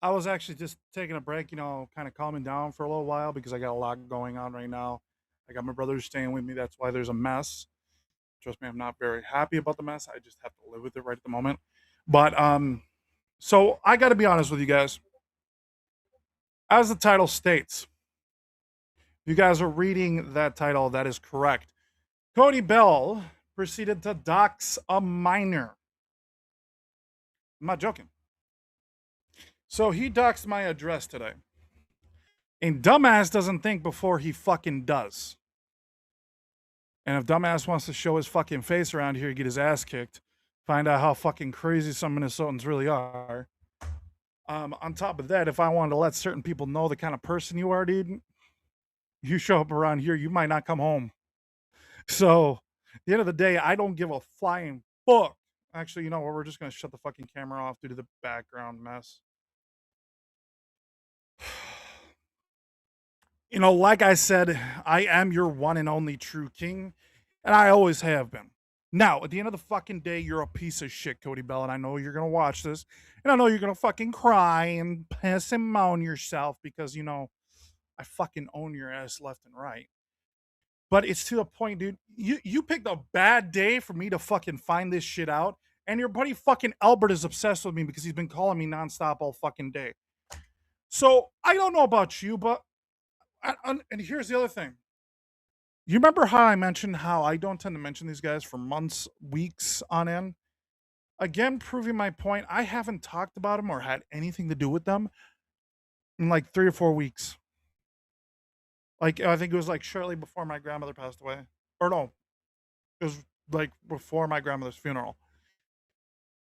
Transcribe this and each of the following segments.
I was actually just taking a break, kind of calming down for a little while because I got a lot going on right now. I got my brother staying with me. That's why there's a mess. Trust me, I'm not very happy about the mess. I just have to live with it right at the moment. But so I got to be honest with you guys. As the title states, if you guys are reading that title, that is correct. Cody Bell proceeded to dox a minor. I'm not joking. So he doxed my address today. And dumbass doesn't think before he fucking does. And if dumbass wants to show his fucking face around here, get his ass kicked, find out how fucking crazy some Minnesotans really are. On top of that, if I wanted to let certain people know the kind of person you are, dude, you show up around here, you might not come home. So, at the end of the day, I don't give a flying fuck. Actually, you know what? We're just gonna shut the fucking camera off due to the background mess. Like I said, I am your one and only true king, and I always have been. Now, at the end of the fucking day, you're a piece of shit, Cody Bell, and I know you're gonna watch this, and I know you're gonna fucking cry and piss and moan yourself because I fucking own your ass left and right. But it's to the point, dude. You picked a bad day for me to fucking find this shit out, and your buddy fucking Albert is obsessed with me because he's been calling me nonstop all fucking day. So I don't know about you, but and here's the other thing. You remember how I mentioned how I don't tend to mention these guys for months, weeks on end? Again, proving my point, I haven't talked about them or had anything to do with them in like 3 or 4 weeks. Like, I think it was like shortly before my grandmother passed away. Or no, it was like before my grandmother's funeral.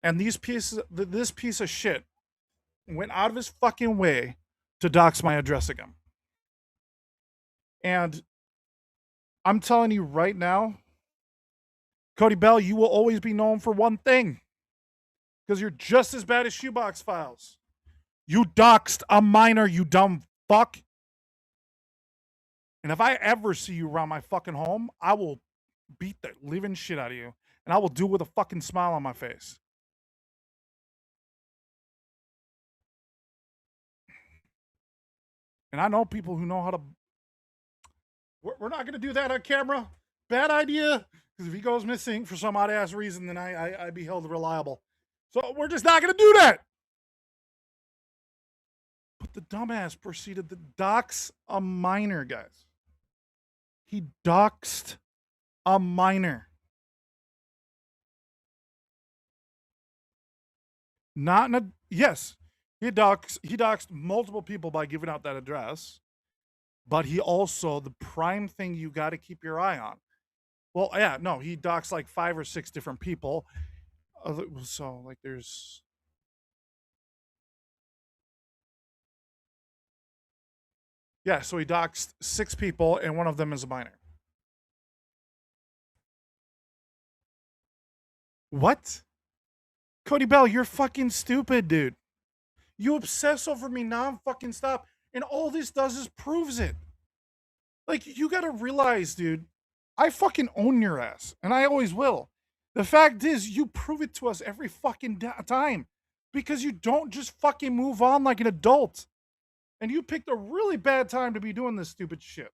And this piece of shit went out of his fucking way to dox my address again. And I'm telling you right now, Cody Bell, you will always be known for one thing because you're just as bad as Shoebox Files. You doxed a minor, you dumb fuck. And if I ever see you around my fucking home, I will beat the living shit out of you. And I will do it with a fucking smile on my face. And I know people who know how to. We're not going to do that on camera. Bad idea. Because if he goes missing for some odd ass reason, then I be held reliable. So we're just not going to do that. But the dumbass proceeded to dox a minor, guys. He doxed a minor. Not in a yes. He doxed multiple people by giving out that address, but he also the prime thing you got to keep your eye on. Well, yeah, no, he doxed like 5 or 6 different people. So like there's yeah, so he doxed 6 people and one of them is a minor. What? Cody Bell, you're fucking stupid, dude. You obsess over me non-fucking stop, and all this does is proves it. Like, you gotta realize, dude, I fucking own your ass, and I always will. The fact is, you prove it to us every fucking time because you don't just fucking move on like an adult. And you picked a really bad time to be doing this stupid shit.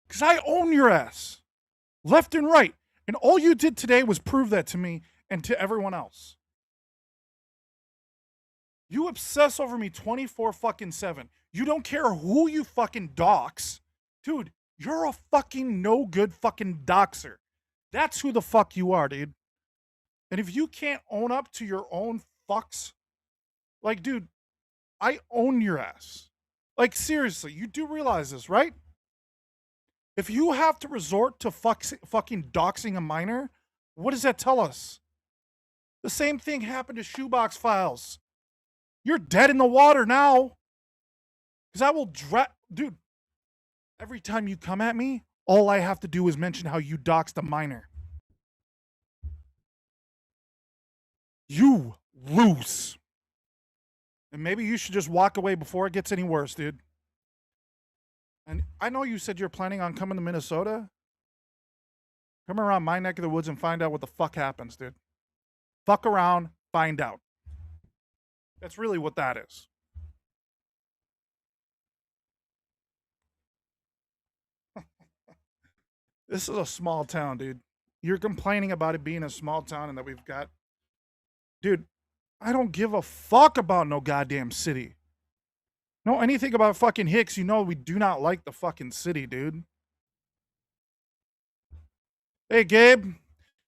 Because I own your ass, left and right. And all you did today was prove that to me and to everyone else. You obsess over me 24 fucking 7. You don't care who you fucking dox. Dude, you're a fucking no good fucking doxer. That's who the fuck you are, dude. And if you can't own up to your own fucks, like, dude, I own your ass. Like, seriously, you do realize this, right? If you have to resort to fucking doxing a minor, what does that tell us? The same thing happened to Shoebox Files. You're dead in the water now. Because I will dude, every time you come at me, all I have to do is mention how you doxed a minor. You lose. And maybe you should just walk away before it gets any worse, dude. And I know you said you're planning on coming to Minnesota. Come around my neck of the woods and find out what the fuck happens, dude. Fuck around, find out. That's really what that is. This is a small town, dude. You're complaining about it being a small town and that we've got. Dude, I don't give a fuck about no goddamn city. Know anything about fucking Hicks, you know we do not like the fucking city, dude. Hey, Gabe.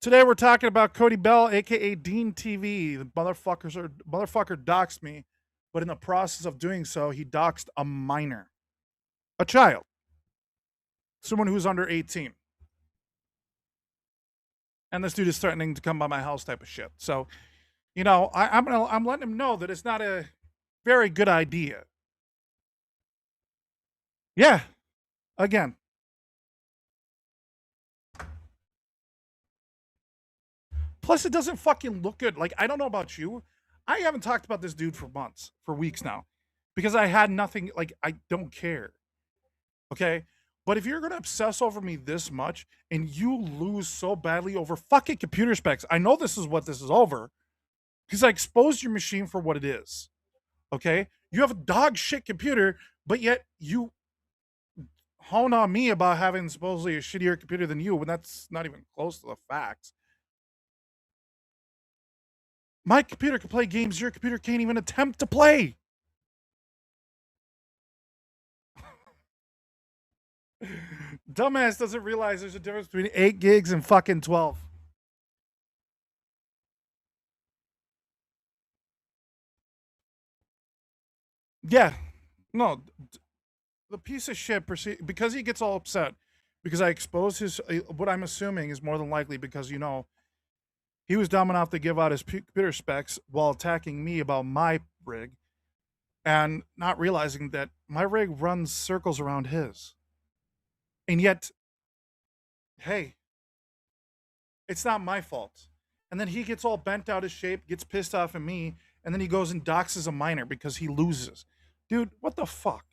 Today we're talking about Cody Bell, aka Dean TV. The motherfucker doxed me, but in the process of doing so, he doxed a minor, a child, someone who's under 18. And this dude is threatening to come by my house, type of shit. So, I'm letting him know that it's not a very good idea. Yeah, again. Plus, it doesn't fucking look good. Like, I don't know about you. I haven't talked about this dude for months, for weeks now, because I had nothing. Like, I don't care. Okay. But if you're going to obsess over me this much and you lose so badly over fucking computer specs, I know this is what this is over because I exposed your machine for what it is. Okay. You have a dog shit computer, but yet you hone on me about having supposedly a shittier computer than you when that's not even close to the facts. My computer can play games your computer can't even attempt to play. Dumbass doesn't realize there's a difference between 8 gigs and fucking 12. Yeah. No, the piece of shit, because he gets all upset, because I exposed what I'm assuming is more than likely because, he was dumb enough to give out his computer specs while attacking me about my rig and not realizing that my rig runs circles around his. And yet, hey, it's not my fault. And then he gets all bent out of shape, gets pissed off at me, and then he goes and doxes a minor because he loses. Dude, what the fuck?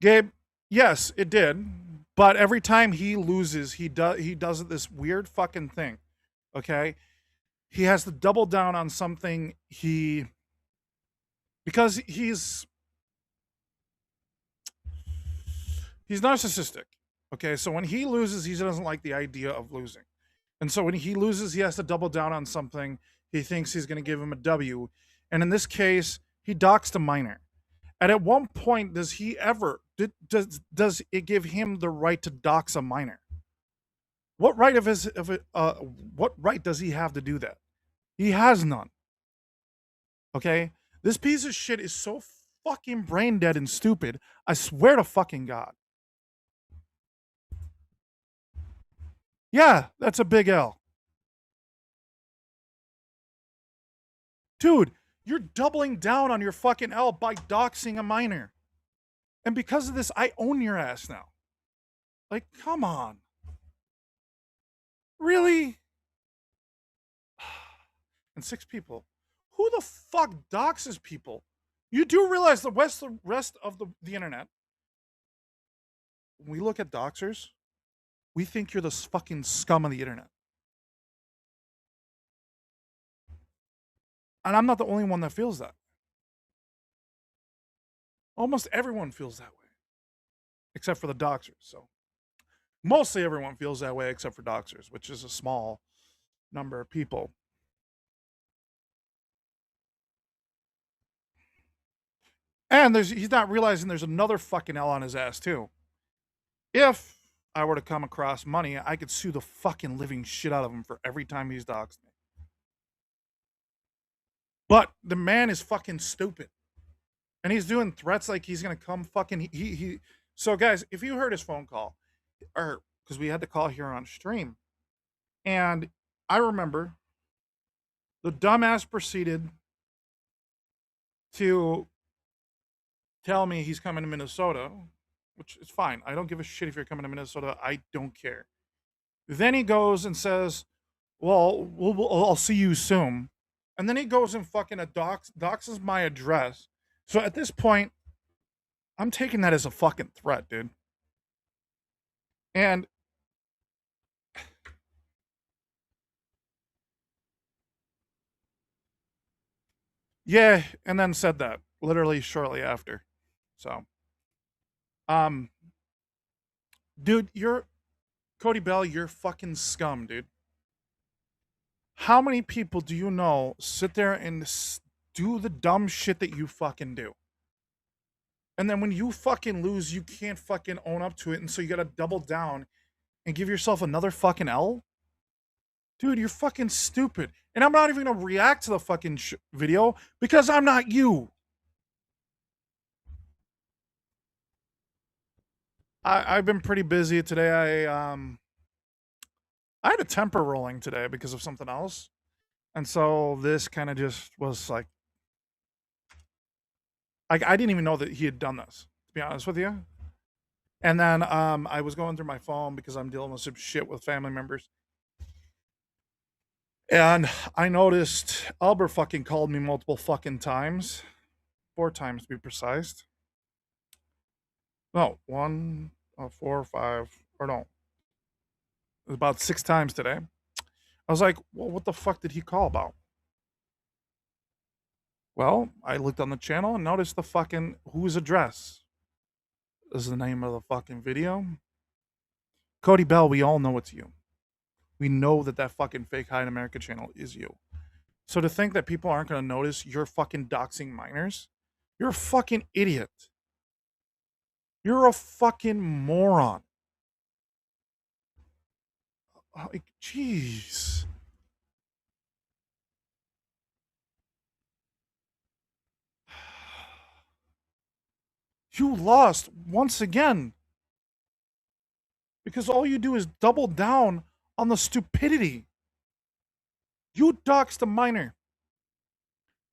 Gabe, yes, it did. But every time he loses, he does this weird fucking thing. Okay? He has to double down on something because he's narcissistic. Okay, so when he loses, he doesn't like the idea of losing. And so when he loses, he has to double down on something he thinks he's going to give him a W. And in this case, he doxed a minor. And at one point, does he ever does it give him the right to dox a minor? What right what right does he have to do that? He has none. Okay, this piece of shit is so fucking brain dead and stupid. I swear to fucking God. Yeah, that's a big L. Dude, you're doubling down on your fucking L by doxing a minor. And because of this, I own your ass now. Like, come on. Really? And 6 people. Who the fuck doxes people? You do realize the rest of the internet, when we look at doxers, we think you're the fucking scum of the internet. And I'm not the only one that feels that. Almost everyone feels that way, except for the doxers. So mostly everyone feels that way except for doxers, which is a small number of people. And he's not realizing there's another fucking L on his ass too. If I were to come across money, I could sue the fucking living shit out of him for every time he's doxed me. But the man is fucking stupid. And he's doing threats like he's gonna come fucking he so guys, if you heard his phone call, or because we had to call here on stream, and I remember the dumbass proceeded to tell me he's coming to Minnesota, which is fine. I don't give a shit if you're coming to Minnesota. I don't care. Then he goes and says, Well, I'll see you soon. And then he goes and fucking doxes my address. So at this point, I'm taking that as a fucking threat, dude. And yeah, and then said that literally shortly after. So, um, dude, you're Cody Bell, you're fucking scum, dude. How many people do you know sit there and do the dumb shit that you fucking do? And then when you fucking lose, you can't fucking own up to it. And so you gotta double down and give yourself another fucking L? Dude, you're fucking stupid. And I'm not even gonna react to the fucking video because I'm not you. I've been pretty busy today. I had a temper rolling today because of something else. And so this kind of just was like I didn't even know that he had done this, to be honest with you. And then I was going through my phone because I'm dealing with some shit with family members. And I noticed Albert fucking called me multiple fucking times. 4 times to be precise. No, one, 4, 5, or no. It was about 6 times today. I was like, well, what the fuck did he call about? Well, I looked on the channel and noticed the fucking whose address is the name of the fucking video. Cody Bell, we all know it's you. We know that that fucking fake High in America channel is you. So to think that people aren't going to notice you're fucking doxing minors, you're a fucking idiot. You're a fucking moron. Like, jeez. You lost once again because all you do is double down on the stupidity. You doxed a minor.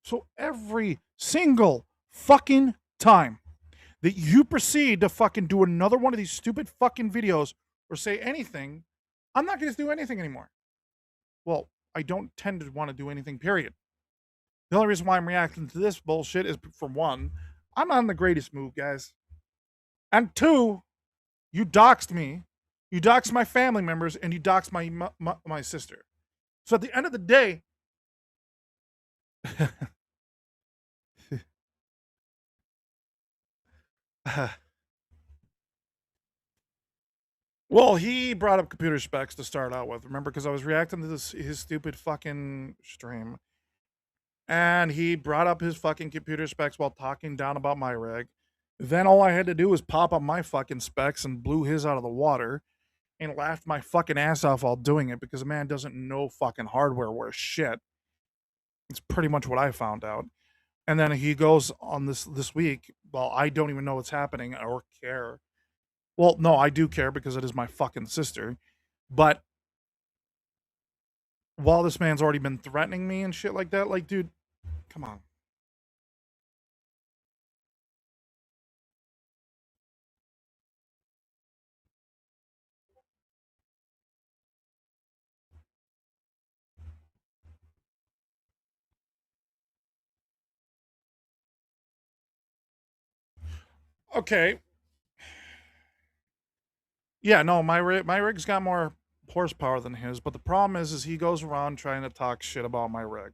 So every single fucking time that you proceed to fucking do another one of these stupid fucking videos or say anything, I'm not going to do anything anymore. Well, I don't tend to want to do anything, period. The only reason why I'm reacting to this bullshit is, for one, I'm not in the greatest mood, guys. And two, you doxed me, you doxed my family members, and you doxed my sister. So at the end of the day, well, he brought up computer specs to start out with. Remember, because I was reacting to this his stupid fucking stream, and he brought up his fucking computer specs while talking down about my rig. Then all I had to do was pop up my fucking specs and blew his out of the water and laughed my fucking ass off while doing it because a man doesn't know fucking hardware worth shit. It's pretty much what I found out. And then he goes on this week. Well, I don't even know what's happening or care. Well, no, I do care because it is my fucking sister. But while this man's already been threatening me and shit like that, like, dude, come on. Okay. Yeah, no, my rig's got more horsepower than his, but the problem is he goes around trying to talk shit about my rig.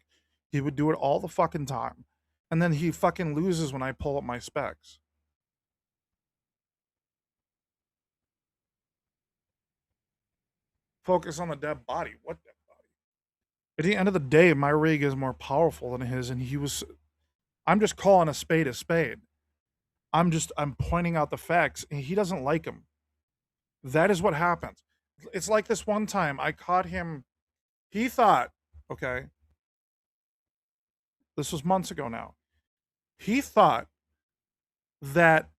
He would do it all the fucking time. And then he fucking loses when I pull up my specs. Focus on the dead body. What dead body? At the end of the day, my rig is more powerful than his, and I'm just calling a spade a spade. I'm pointing out the facts, and he doesn't like them. That is what happens. It's like this one time I caught him. He thought, okay, this was months ago now. He thought that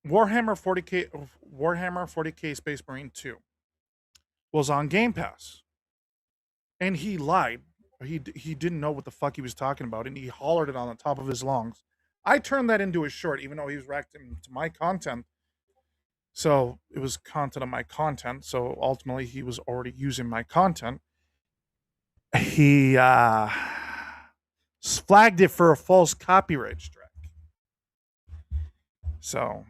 Warhammer 40K Space Marine 2 was on Game Pass. And he lied. He didn't know what the fuck he was talking about, and he hollered it on the top of his lungs. I turned that into a short, even though he was reacting to my content. So it was content of my content. So ultimately, he was already using my content. He flagged it for a false copyright strike. So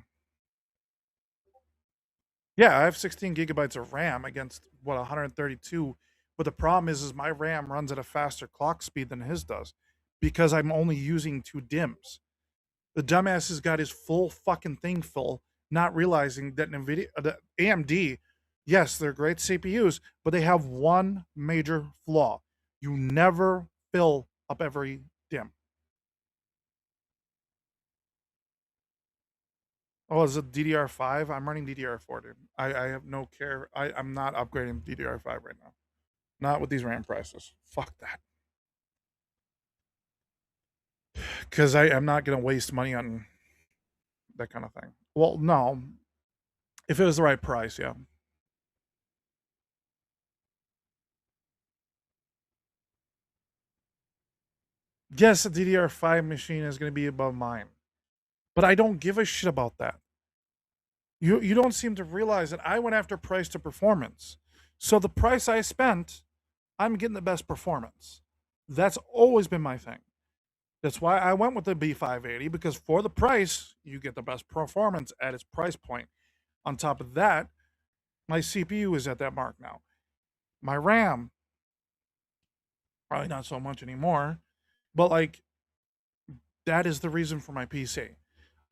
yeah, I have 16 gigabytes of RAM against what 132. But the problem is my RAM runs at a faster clock speed than his does because I'm only using 2 DIMMs. The dumbass has got his full fucking thing full, not realizing that NVIDIA, the AMD, yes, they're great CPUs, but they have one major flaw. You never fill up every DIMM. Oh, is it DDR5? I'm running DDR4, dude. I have no care. I'm not upgrading DDR5 right now. Not with these RAM prices. Fuck that. Because I am not going to waste money on that kind of thing. Well, no. If it was the right price, yeah. Yes, a DDR5 machine is going to be above mine. But I don't give a shit about that. You don't seem to realize that I went after price to performance. So the price I spent, I'm getting the best performance. That's always been my thing. That's why I went with the B580 because for the price, you get the best performance at its price point. On top of that, my CPU is at that mark now. My RAM, probably not so much anymore, but like that is the reason for my PC.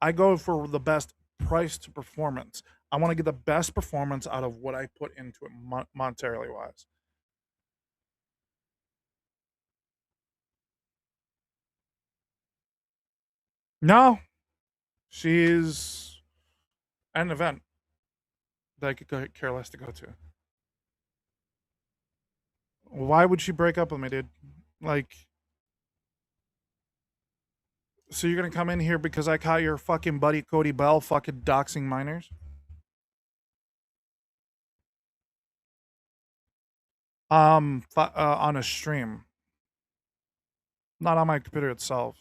I go for the best price to performance. I want to get the best performance out of what I put into it monetarily wise. No, she's an event that I could care less to go to. Why would she break up with me, dude? Like, so you're gonna come in here because I caught your fucking buddy Cody Bell fucking doxing minors? On a stream, not on my computer itself.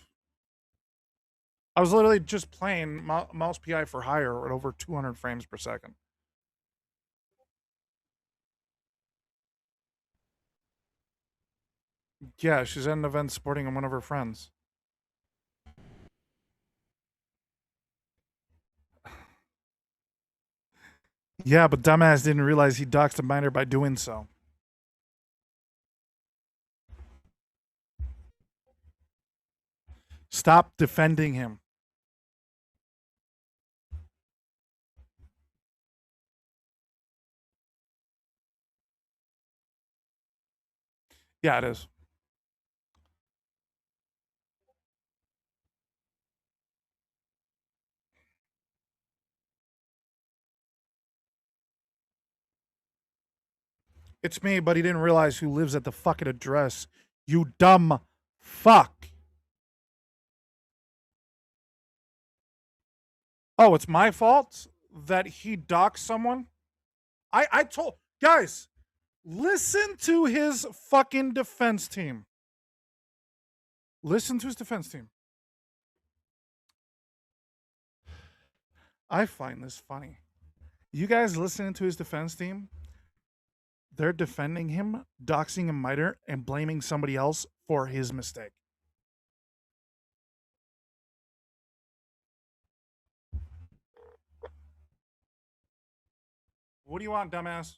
I was literally just playing mouse PI for hire at over 200 frames per second. Yeah, she's at an event supporting one of her friends. Yeah, but dumbass didn't realize he doxed a minor by doing so. Stop defending him. Yeah, it is. It's me, but he didn't realize who lives at the fucking address. You dumb fuck. Oh, it's my fault that he doxed someone? I told guys, listen to his fucking defense team. Listen to his defense team. I find this funny. You guys listening to his defense team? They're defending him, doxing a minor, and blaming somebody else for his mistake. What do you want, dumbass?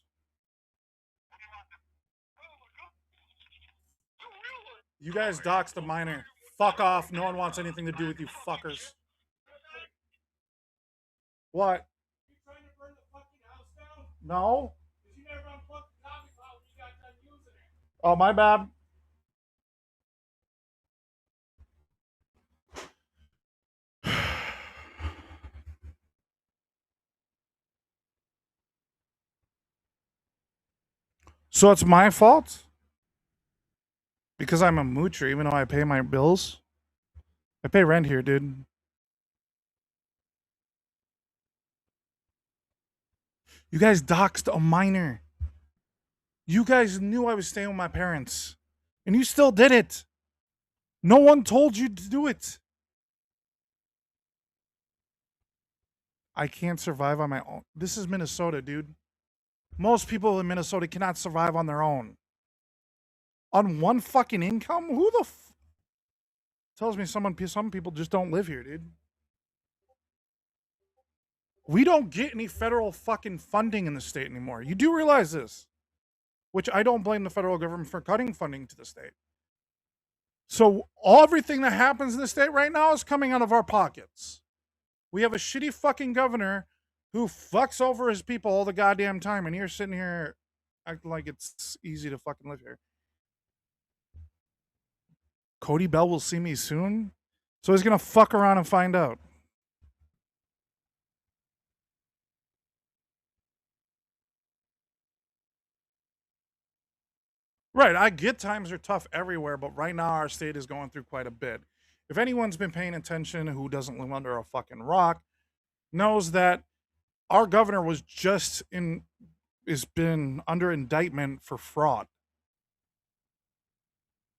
You guys doxed a minor. Fuck off. No one wants anything to do with you fuckers. What? No? Oh, my bad. So it's my fault? Because I'm a moocher, even though I pay my bills? I pay rent here, dude. You guys doxed a minor. You guys knew I was staying with my parents. And you still did it. No one told you to do it. I can't survive on my own. This is Minnesota, dude. Most people in Minnesota cannot survive on their own. On one fucking income? Who the tells me some people just don't live here, dude? We don't get any federal fucking funding in the state anymore. You do realize this, which I don't blame the federal government for cutting funding to the state. So everything that happens in the state right now is coming out of our pockets. We have a shitty fucking governor who fucks over his people all the goddamn time, and you're sitting here acting like it's easy to fucking live here. Cody Bell will see me soon, so he's gonna fuck around and find out. Right, I get times are tough everywhere, but right now our state is going through quite a bit. If anyone's been paying attention who doesn't live under a fucking rock, knows that our governor was just in has been under indictment for fraud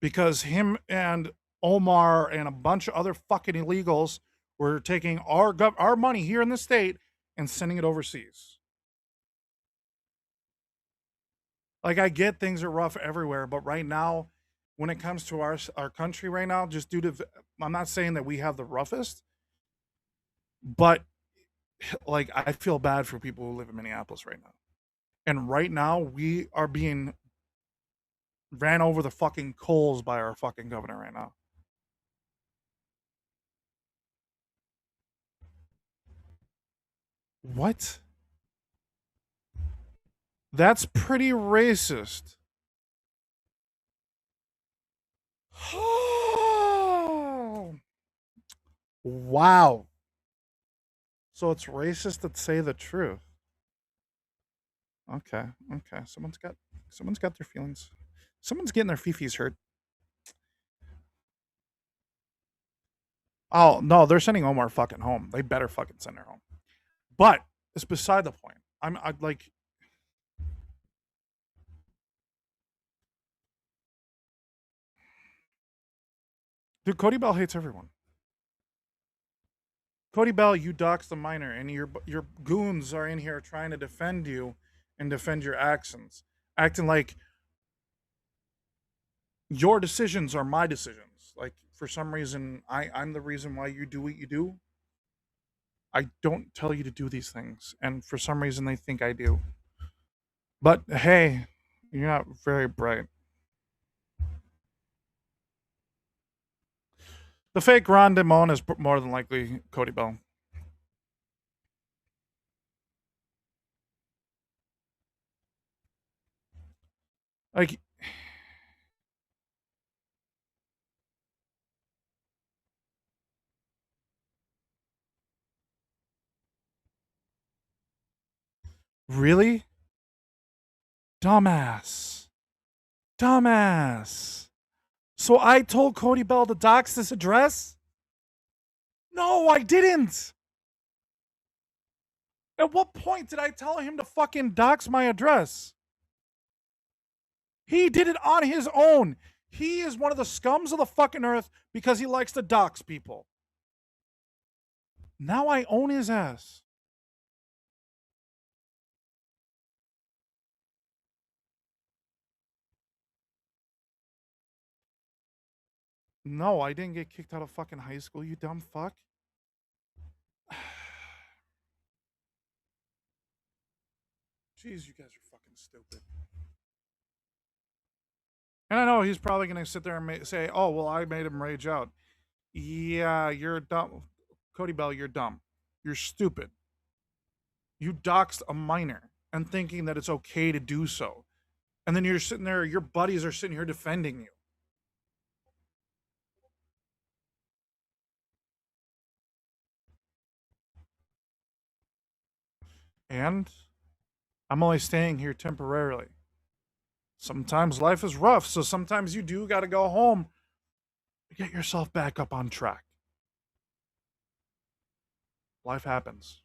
because him and Omar and a bunch of other fucking illegals were taking our money here in the state and sending it overseas. Like I get things are rough everywhere, but right now, when it comes to our country right now, just due to I'm not saying that we have the roughest, but like I feel bad for people who live in Minneapolis right now. And right now we are being ran over the fucking coals by our fucking governor right now. What? That's pretty racist. Wow. So it's racist to say the truth. Okay, okay. Someone's got their feelings. Someone's getting their fifis hurt. Oh no, they're sending Omar fucking home. They better fucking send her home. But it's beside the point. I like dude, Cody Bell hates everyone. Cody Bell, you doxed a minor, and your goons are in here trying to defend you and defend your actions, acting like your decisions are my decisions. Like for some reason, I'm the reason why you do what you do. I don't tell you to do these things, and for some reason they think I do. But hey, you're not very bright. The fake Ron Demone is more than likely Cody Bell. Like, really? Dumbass. Dumbass. So I told Cody Bell to dox this address? No, I didn't. At what point did I tell him to fucking dox my address? He did it on his own. He is one of the scums of the fucking earth because he likes to dox people. Now I own his ass. No, I didn't get kicked out of fucking high school, you dumb fuck. Jeez, you guys are fucking stupid. And I know he's probably going to sit there and say, oh, well, I made him rage out. Yeah, you're dumb. Cody Bell, you're dumb. You're stupid. You doxed a minor and thinking that it's okay to do so. And then you're sitting there, your buddies are sitting here defending you. And I'm only staying here temporarily. Sometimes life is rough, so sometimes you do got to go home to get yourself back up on track. Life happens.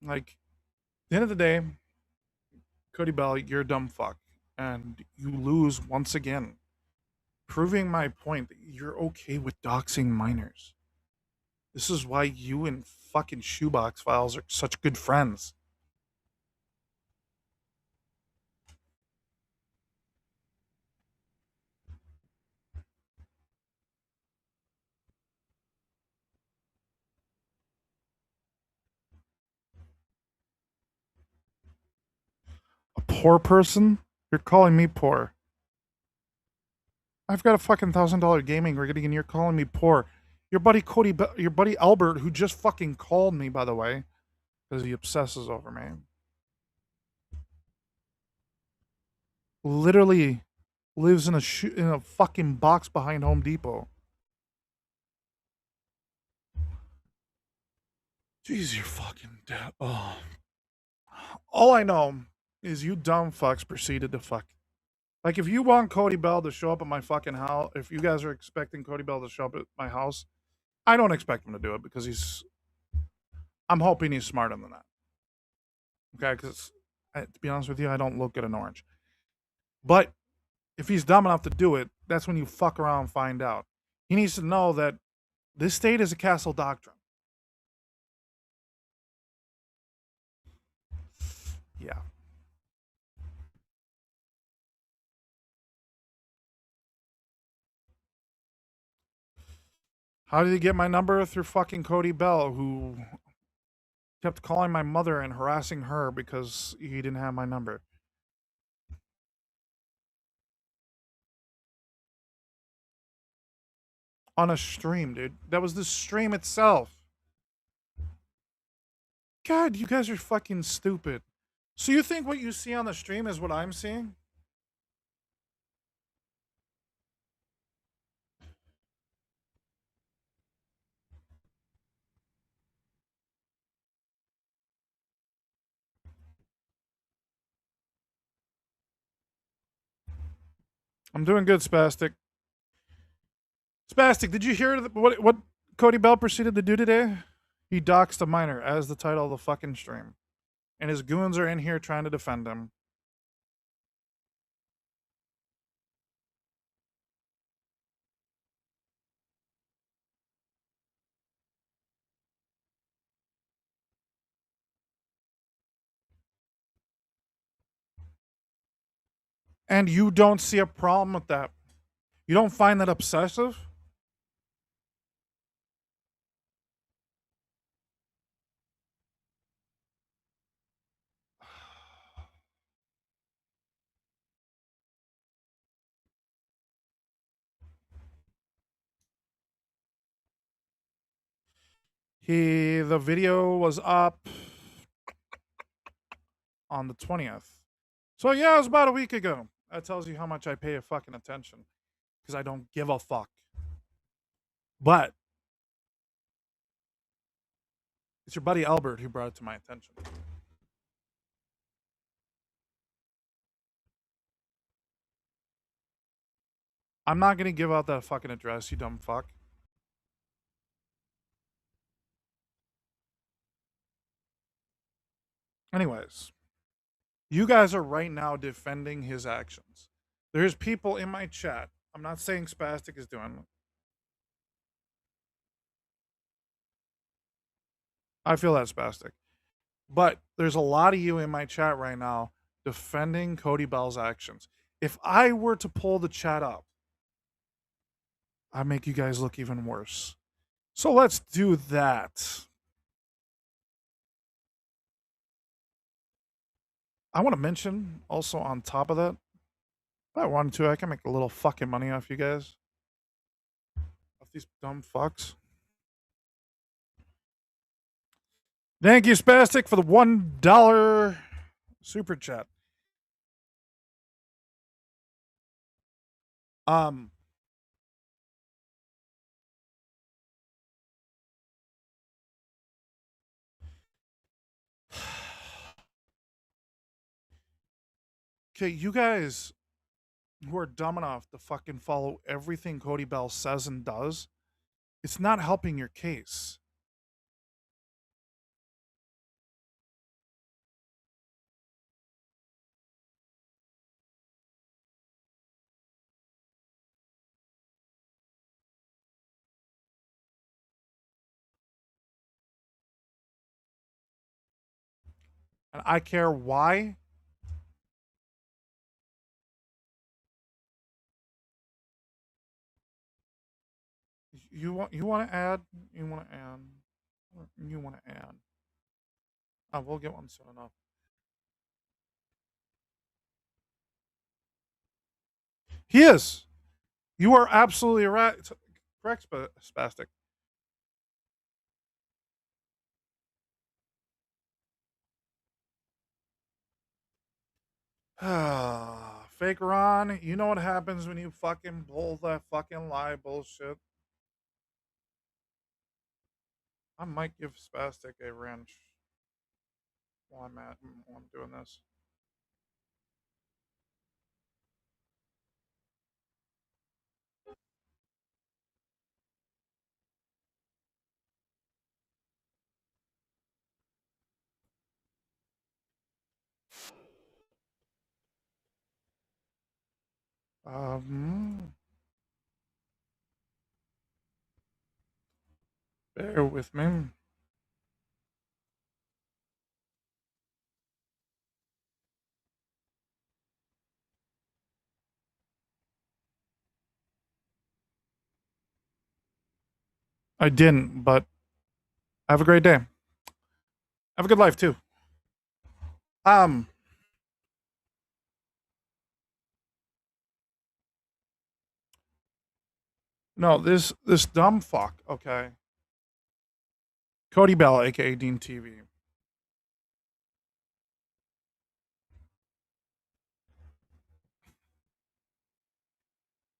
Like, at the end of the day, Cody Bell, you're a dumb fuck. And you lose once again. proving my point that you're okay with doxing minors. This is why you and fucking Shoebox Files are such good friends. A poor person? You're calling me poor. I've got a fucking $1,000 gaming rig and you're calling me poor. Your buddy Cody, your buddy Albert, who just fucking called me, by the way, because he obsesses over me. Literally lives in in a fucking box behind Home Depot. Jeez, you're fucking dead. Oh. All I know is you dumb fucks proceeded to fuck. Like, if you want Cody Bell to show up at my fucking house, if you guys are expecting Cody Bell to show up at my house, I don't expect him to do it because I'm hoping he's smarter than that. Okay, because to be honest with you, I don't look at an orange. But if he's dumb enough to do it, that's when you fuck around and find out. He needs to know that this state is a castle doctrine. Yeah. How did he get my number? Through fucking Cody Bell, who kept calling my mother and harassing her because he didn't have my number. On a stream, dude. That was the stream itself. God, you guys are fucking stupid. So you think what you see on the stream is what I'm seeing? I'm doing good, Spastic. Spastic, did you hear what Cody Bell proceeded to do today? He doxed a minor as the title of the fucking stream. And his goons are in here trying to defend him. And you don't see a problem with that. You don't find that obsessive? The video was up on the 20th. So yeah, it was about a week ago. That tells you how much I pay a fucking attention. Because I don't give a fuck. But it's your buddy Albert who brought it to my attention. I'm not gonna give out that fucking address, you dumb fuck. Anyways, you guys are right now defending his actions. There's people in my chat. I'm not saying Spastic is doing it. I feel that Spastic. But there's a lot of you in my chat right now defending Cody Bell's actions. If I were to pull the chat up, I'd make you guys look even worse. So let's do that. I want to mention also on top of that, if I wanted to, I can make a little fucking money off you guys. Off these dumb fucks. Thank you, Spastic, for the $1 super chat. Um, okay, you guys who are dumb enough to fucking follow everything Cody Bell says and does, it's not helping your case. And I care why. You want to add? You want to add? You want to add? Oh, we'll get one soon enough. He is. You are absolutely right. Correct, spastic. Fake Ron, you know what happens when you fucking pull that fucking lie bullshit. I might give spastic a wrench while I'm doing this. Um, Bear with me. I didn't, but have a great day. Have a good life too. Um, no, this dumb fuck. Okay, Cody Bell, aka Dean TV,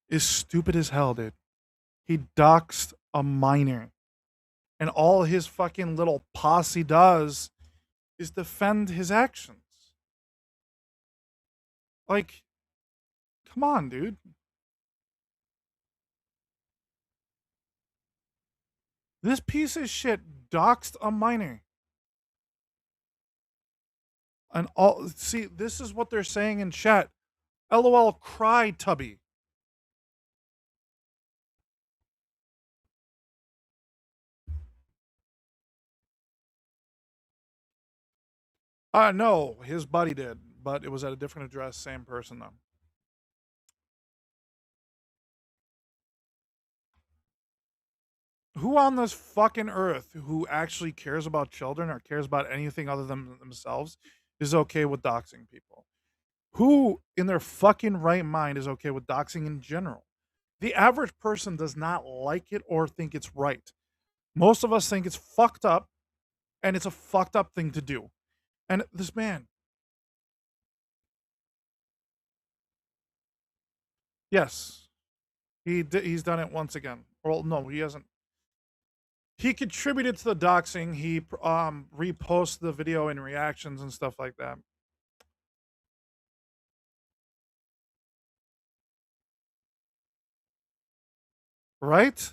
is stupid as hell, dude. He doxed a minor, and all his fucking little posse does is defend his actions. Like, come on, dude. This piece of shit doxed a minor. And all see, this is what they're saying in chat. LOL cry tubby. No, his buddy did, but it was at a different address, same person though. Who on this fucking earth who actually cares about children or cares about anything other than themselves is okay with doxing people? Who in their fucking right mind is okay with doxing in general? The average person does not like it or think it's right. Most of us think it's fucked up and it's a fucked up thing to do. And this man, yes, he's done it once again. Well, no, he hasn't. He contributed to the doxing. He reposted the video and reactions and stuff like that. Right?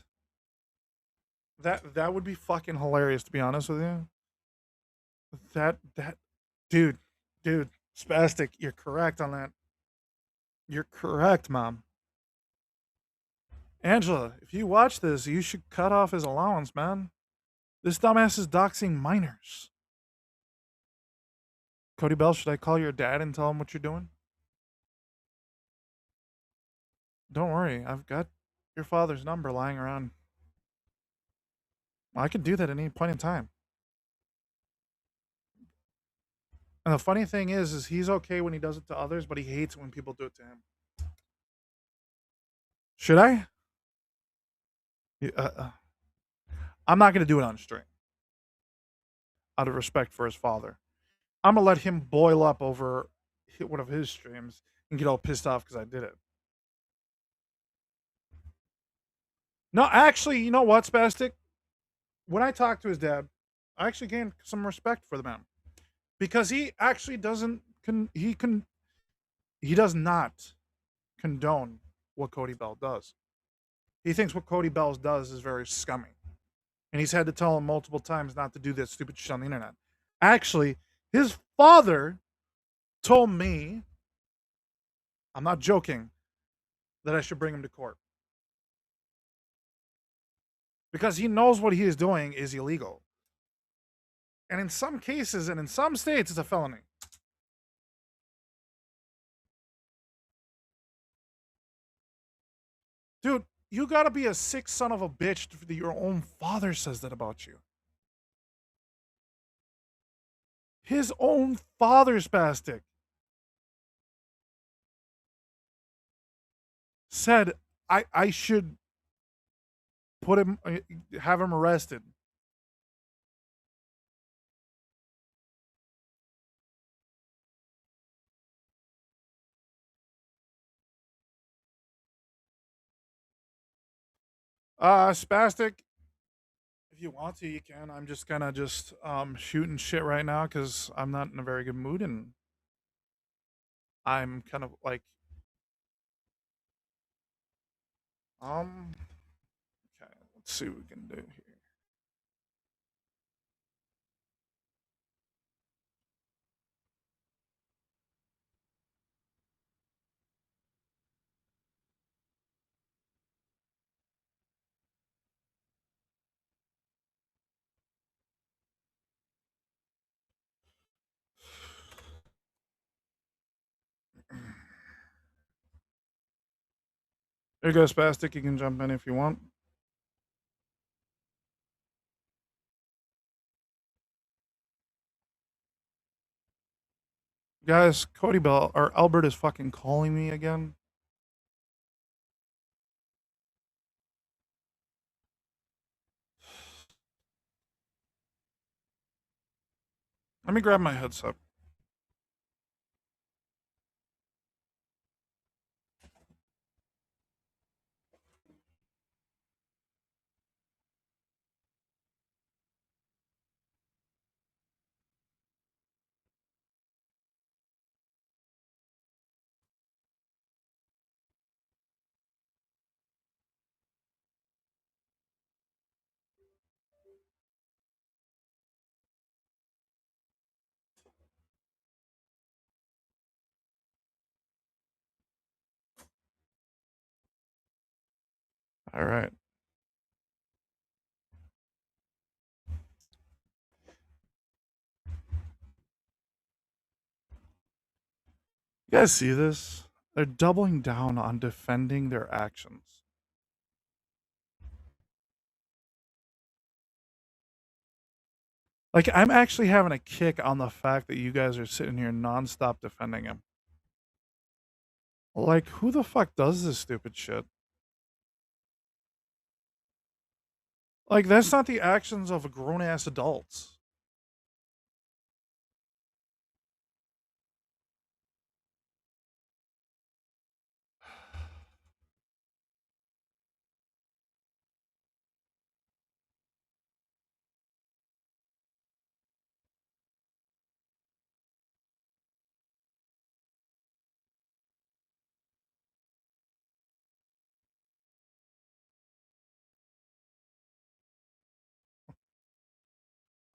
That would be fucking hilarious to be honest with you. That dude, dude, spastic, you're correct on that. You're correct, mom. Angela, if you watch this, you should cut off his allowance, man. This dumbass is doxing minors. Cody Bell, should I call your dad and tell him what you're doing? Don't worry, I've got your father's number lying around. I could do that at any point in time. And the funny thing is he's okay when he does it to others, but he hates when people do it to him. Should I? I'm not going to do it on stream out of respect for his father. I'm gonna let him boil up over one of his streams and get all pissed off because I did it. No, actually, you know what, Spastic? When I talked to his dad, I actually gained some respect for the man because he actually doesn't he does not condone what Cody Bell does. He thinks what Cody Bell does is very scummy, and he's had to tell him multiple times not to do that stupid shit on the internet. Actually, his father told me, I'm not joking, that I should bring him to court because he knows what he is doing is illegal. And in some cases and in some states, it's a felony. Dude, you gotta be a sick son of a bitch that your own father says that about you. His own father, spastic, said I should put him, have him arrested. Spastic, if you want to, you can. I'm just gonna just shooting shit right now because I'm not in a very good mood and I'm kind of like okay, let's see what we can do here. There you go, Spastic. You can jump in if you want. Guys, Cody Bell or Albert is fucking calling me again. Let me grab my headset. All right. You guys see this? They're doubling down on defending their actions. Like, I'm actually having a kick on the fact that you guys are sitting here nonstop defending him. Like, who the fuck does this stupid shit? Like, that's not the actions of grown ass adults.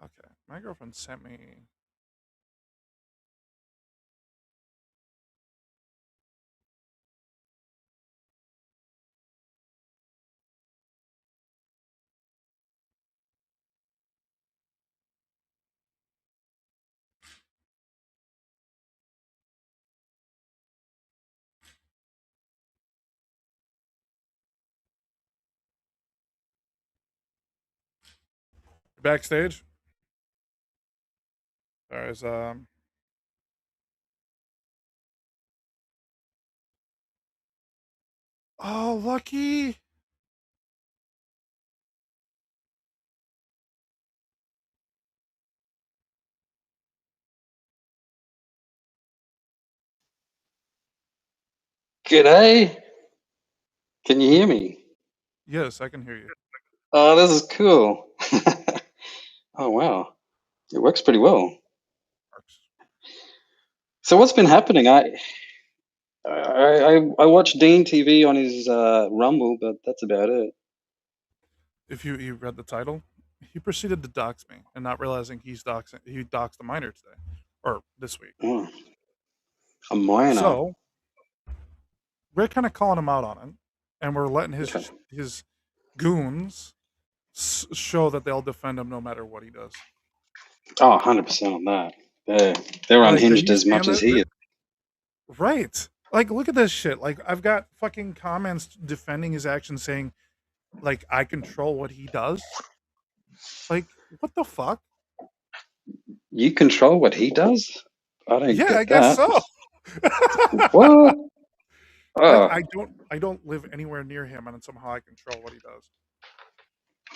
Okay, my girlfriend sent me. Backstage. There's Oh, lucky. G'day. Can you hear me? Yes, I can hear you. Oh, this is cool. Oh, wow. It works pretty well. Works. So what's been happening? I watch Dean TV on his Rumble, but that's about it. If you read the title, he proceeded to dox me, and not realizing he doxed a minor today or this week. Oh, a minor. So we're kind of calling him out on it, and we're letting Okay. his goons show that they'll defend him no matter what he does. Oh, 100% on that. They're Like, can unhinged you as stand much as he that? is. Right. Like, look at this shit. Like, I've got fucking comments defending his actions, saying like I control what he does. Like, what the fuck? You control what he does? I don't Yeah, I get guess that. so. What? Like, Oh, I don't live anywhere near him, and somehow I control what he does.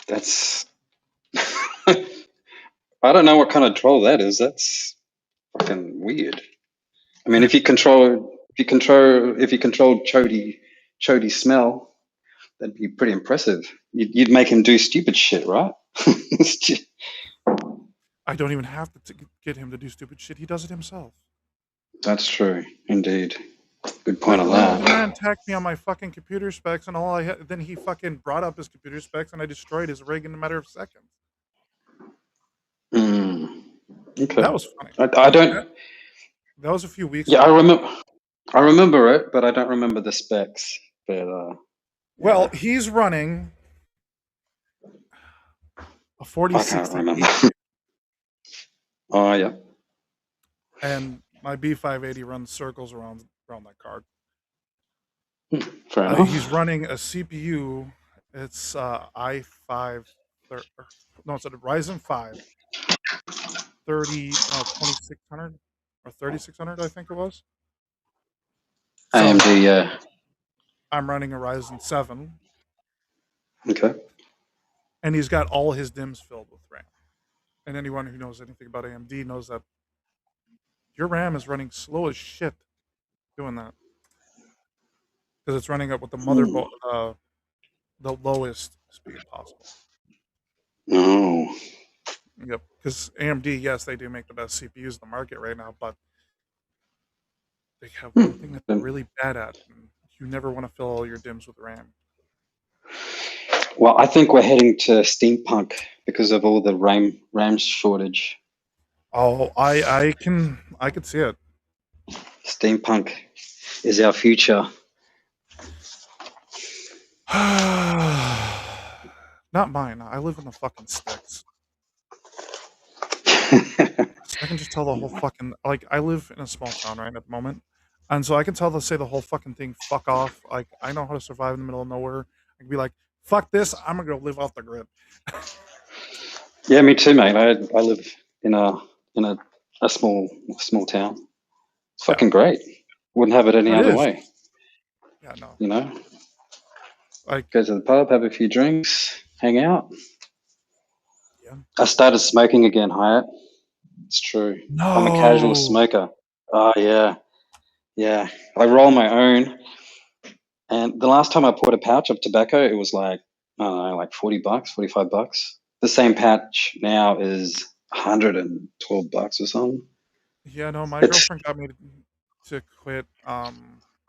that's. I don't know what kind of troll that is. That's fucking weird. I mean, if you controlled Chody's smell, that'd be pretty impressive. You'd make him do stupid shit, right? I don't even have to get him to do stupid shit. He does it himself. That's true, indeed. Good point Like, on the that. man attacked me on my fucking computer specs, and all I had, then he fucking brought up his computer specs, and I destroyed his rig in a matter of seconds. Mm, That okay. was funny. I Like don't. that was a few weeks Yeah, ago. I remember it, but I don't remember the specs. But Well, yeah, he's running a I can't 4060 remember. Ti, Oh yeah. and my B580 runs circles around that card. Fair He's enough. running a CPU. It's i5, no, it's a Ryzen 5 2600 or 3600, I think it was. So AMD, yeah. I'm running a Ryzen 7, Okay. and he's got all his DIMMs filled with RAM. And anyone who knows anything about AMD knows that your RAM is running slow as shit doing that, because it's running up with the Mm. motherboard, the lowest speed possible. No. Yep. Because AMD, yes, they do make the best CPUs in the market right now, but they have one thing that they're Hmm. really bad at, and you never want to fill all your DIMMs with RAM. Well, I think we're heading to steampunk because of all the RAM shortage. Oh, I could see it. Steampunk is our future. Not mine. I live in the fucking sticks. So I can just tell the whole fucking, like, I live in a small town right at the moment, and so I can tell to say the whole fucking thing "fuck off." Like, I know how to survive in the middle of nowhere. I can be like, "Fuck this! I'm gonna go live off the grid." Yeah, me too, mate. I live in a small town. It's Yeah, fucking great. Wouldn't have it any it other is. way. Yeah, no, You know, like, go to the pub, have a few drinks, hang out. yeah, I started smoking again, Hyatt. It's true. I'm a casual no, smoker. Oh yeah, yeah. I roll my own, and the last time I bought a pouch of tobacco, it was like I don't know, like $40, $45. The same pouch now is $112 or something. yeah, no. My It's girlfriend got me to quit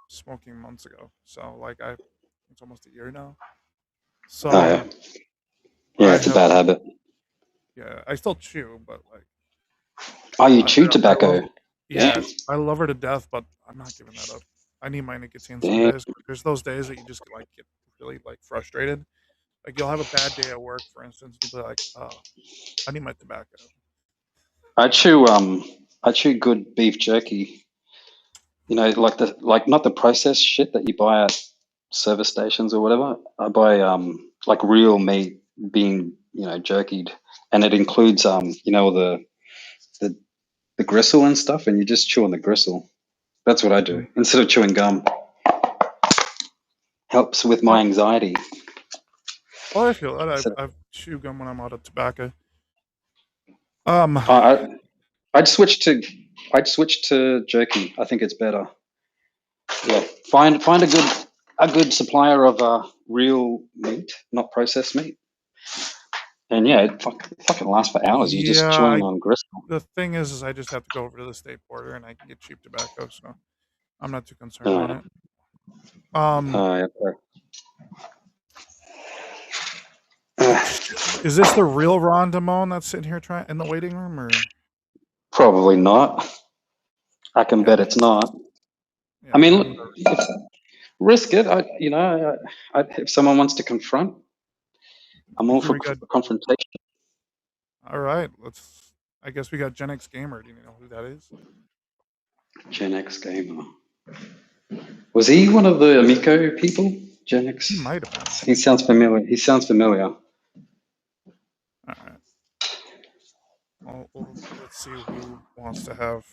smoking months ago. So like, it's almost a year now. oh yeah, So yeah. I It's a have, bad habit. yeah, I still chew, but like, Oh, you chew I love, tobacco? yeah, Damn, I love her to death, but I'm not giving that up. I need my nicotine some damn. days. There's those days that you just like get really like frustrated. Like, you'll have a bad day at work, for instance, and you'll be like, "Oh, I need my tobacco." I chew I chew good beef jerky. You know, like not the processed shit that you buy at service stations or whatever. I buy like real meat being jerkied, and it includes the the gristle and stuff, and you just chew on the gristle. That's what I do Mhm. instead of chewing gum. Helps with Oh, my anxiety. oh, I feel that. So I've chew gum when I'm out of tobacco. Um, I, I I'd switch to jerky. I think it's better. Yeah, find a good supplier of real meat, not processed meat, and yeah, it fucking lasts for hours. You're yeah. just chewing on gristle. The thing is I just have to go over to the state border and I can get cheap tobacco, so I'm not too concerned on Uh, it. Um, yeah. shit. Is this the real Ron Damone that's sitting here trying in the waiting room, or Probably not. I can yeah, bet it's not. I yeah, mean, I'm look, risk it. If someone wants to confront, I'm all here for we go. confrontation. All right, let's. I guess we got Gen X Gamer. Do you know who that is? Gen X gamer. Was he one of the Amico people? Gen He X. might have been. He sounds familiar. He sounds familiar. All right. Well, let's see who wants to have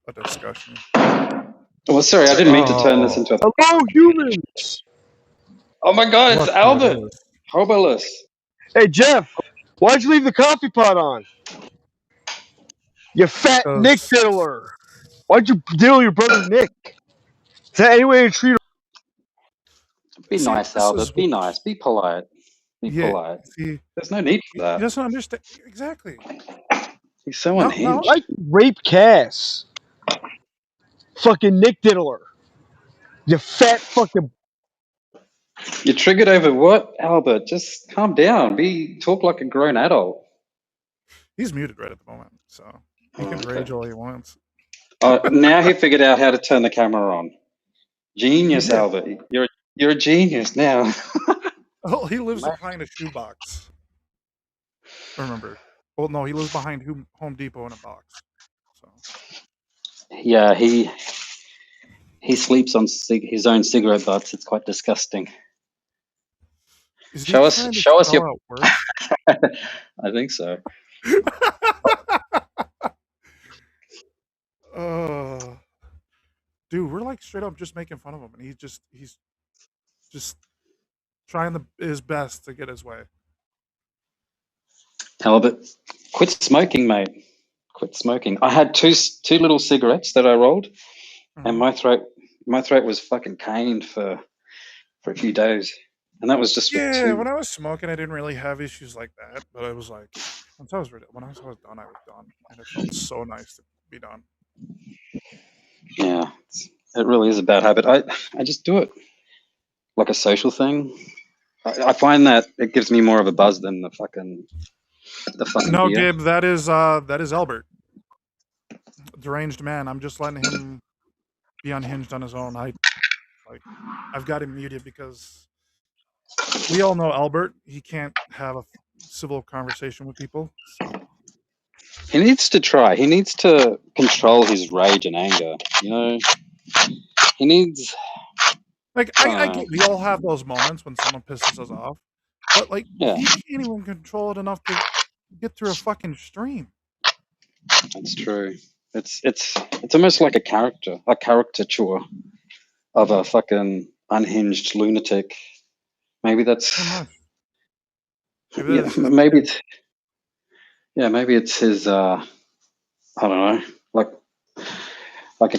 a discussion. Oh, sorry, I didn't mean to turn this into a. Hello, humans. Oh my God, it's Look who it Albert. is. Hobolus. Hey, Jeff, why'd you leave the coffee pot on? You fat Nick Because diddler. Why'd you diddle your brother Nick? Is that any way to treat Be see, nice, this is Albert. Be what. nice. Be polite. Be Yeah. polite. See, There's no need for he that. doesn't understand exactly. He's so No. like unhinged. rape Cass? Fucking Nick diddler. You fat fucking. You're triggered over what, Albert? Just calm down. Talk like a grown adult. He's muted right at the moment, so he Oh, can okay. rage all he wants. Now he figured out how to turn the camera on. He Genius, did. Albert. You're a genius now. Oh, he lives Man. behind a shoebox. Remember? Well, no, he lives behind Home Depot in a box. So Yeah, he sleeps on his own cigarette butts. It's quite disgusting. is he Show us trying to show us your. spell out words? I think so. uh, dude, we're like straight up just making fun of him, and he's just trying his best to get his way. Albert, quit smoking, mate. Quit smoking. I had two little cigarettes that I rolled, and my throat was fucking caned for a few days, and that was just with Yeah, two. when I was smoking, I didn't really have issues like that, but I was like, once I was when I was done, I was done, and it felt so nice to be done. Yeah, it really is a bad habit. I just do it like a social thing. I find that it gives me more of a buzz than the fucking No, beer. Gabe, that is Albert, deranged man. I'm just letting him be unhinged on his own. I've got him muted because we all know Albert. He can't have a civil conversation with people. So He needs to try. He needs to control his rage and anger. You know, he needs. like I get we all have those moments when someone pisses us off, but like Yeah, he can't even control it enough to get through a fucking stream. that's true. It's almost like a caricature of a fucking unhinged lunatic. Maybe that's Pretty much. yeah. That's his Maybe thing. it's yeah. Maybe it's his. I don't know, like a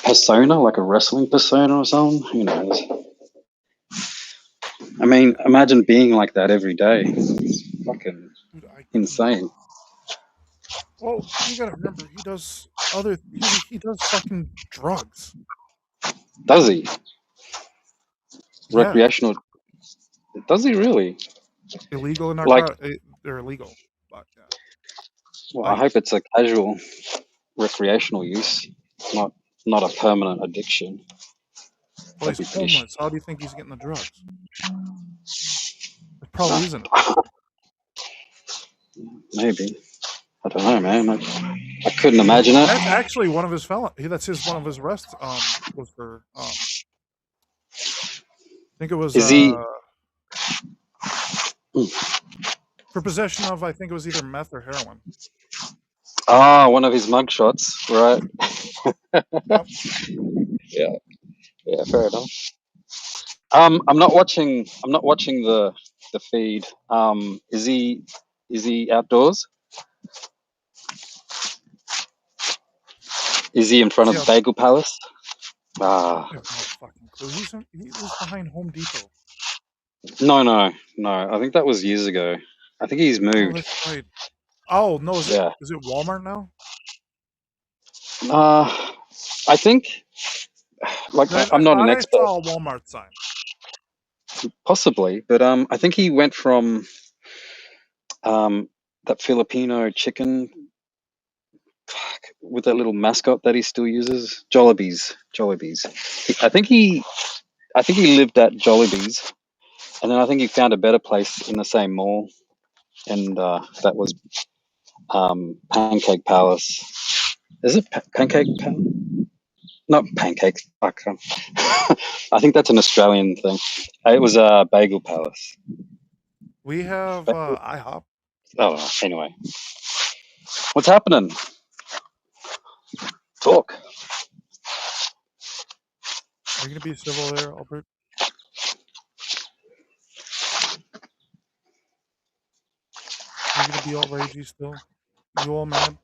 persona, like a wrestling persona or something. Who knows? I mean, imagine being like that every day. It's fucking Dude, insane. well, you gotta remember he does other he does fucking drugs. Does he? Yeah, Recreational? Does he really? illegal and Like, they're illegal, but yeah, well, I like hope it's a casual recreational use, not a permanent addiction. well That'd he's be pretty. homeless. How do you think he's getting the drugs? It probably isn't. Maybe. I don't know, man. I couldn't imagine it. That's actually one of his That's his one of his arrests. Was for I think it was Is he? for possession of I think it was either meth or heroin. Ah, one of his mugshots, right? Yep. Yeah, yeah, fair enough. I'm not watching. I'm not watching the feed. Is he? Is he outdoors? Is he in front of See, the Bagel Palace? Ah, I have no fucking clue. He lives behind Home Depot. no. I think that was years ago. I think he's Oh, moved. that's right. Oh no, Yeah. is it Walmart now? I think like I I'm not an thought I expert, saw a Walmart sign. possibly, but I think he went from that Filipino chicken with that little mascot that he still uses, Jollibees. I think he lived at Jollibees, and then I think he found a better place in the same mall, and that was Pancake Palace. Is it Pancake Palace? Not Pancake. Fuck. I think that's an Australian thing. It was Bagel Palace. We have IHOP. Oh, anyway. What's happening? Talk. Are you gonna be civil there, Albert? Are you gonna be all ragey still? You all mad?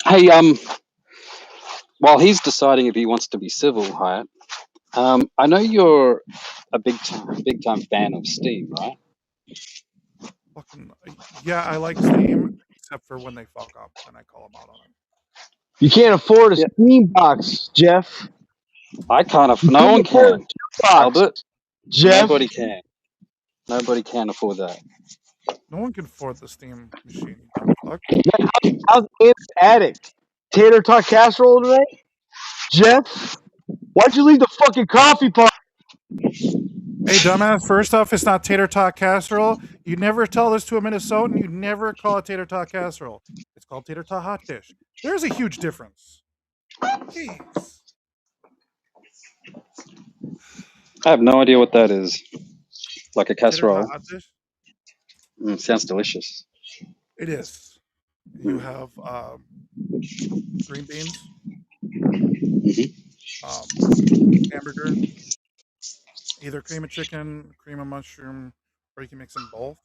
Hey, while he's deciding if he wants to be civil, Hyatt, I know you're a big time fan of Steam, right? Fucking yeah, I like Steam, except for when they fuck up, then I call them out on it. You can't afford a Yeah. Steam box, Jeff. I can't. You No can't one afford a can. box, Albert, Jeff. nobody can. Nobody can afford that. No one can afford the Steam machine, you dumb fuck. How's Andy's addict? Tater tot casserole today? Jeff, why'd you leave the fucking coffee pot? Hey, dumbass, first off, it's not tater tot casserole. You never tell this to a Minnesotan, you never call it tater tot casserole. It's called tater tot hot dish. There's a huge difference. Jeez. I have no idea what that is. Like a Tater tot casserole. hot dish? Sounds delicious. It is. You Mm. have green beans, Mhm. hamburger, either cream of chicken, cream of mushroom, or you can mix them both.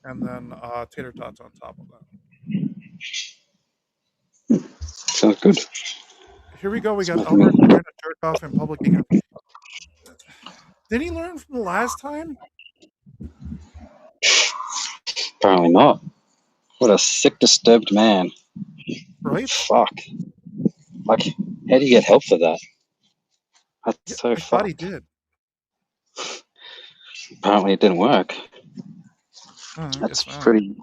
And then tater tots on top of that. Sounds good. Here we go. We got Smack Albert me. trying to jerk off in public again. Did he learn from the last time? Apparently not. What a sick, disturbed man. Right? Fuck. Like, how do you get help for that? That's Yeah, so I thought he fucked. did. Apparently it didn't work. I That's guess not. pretty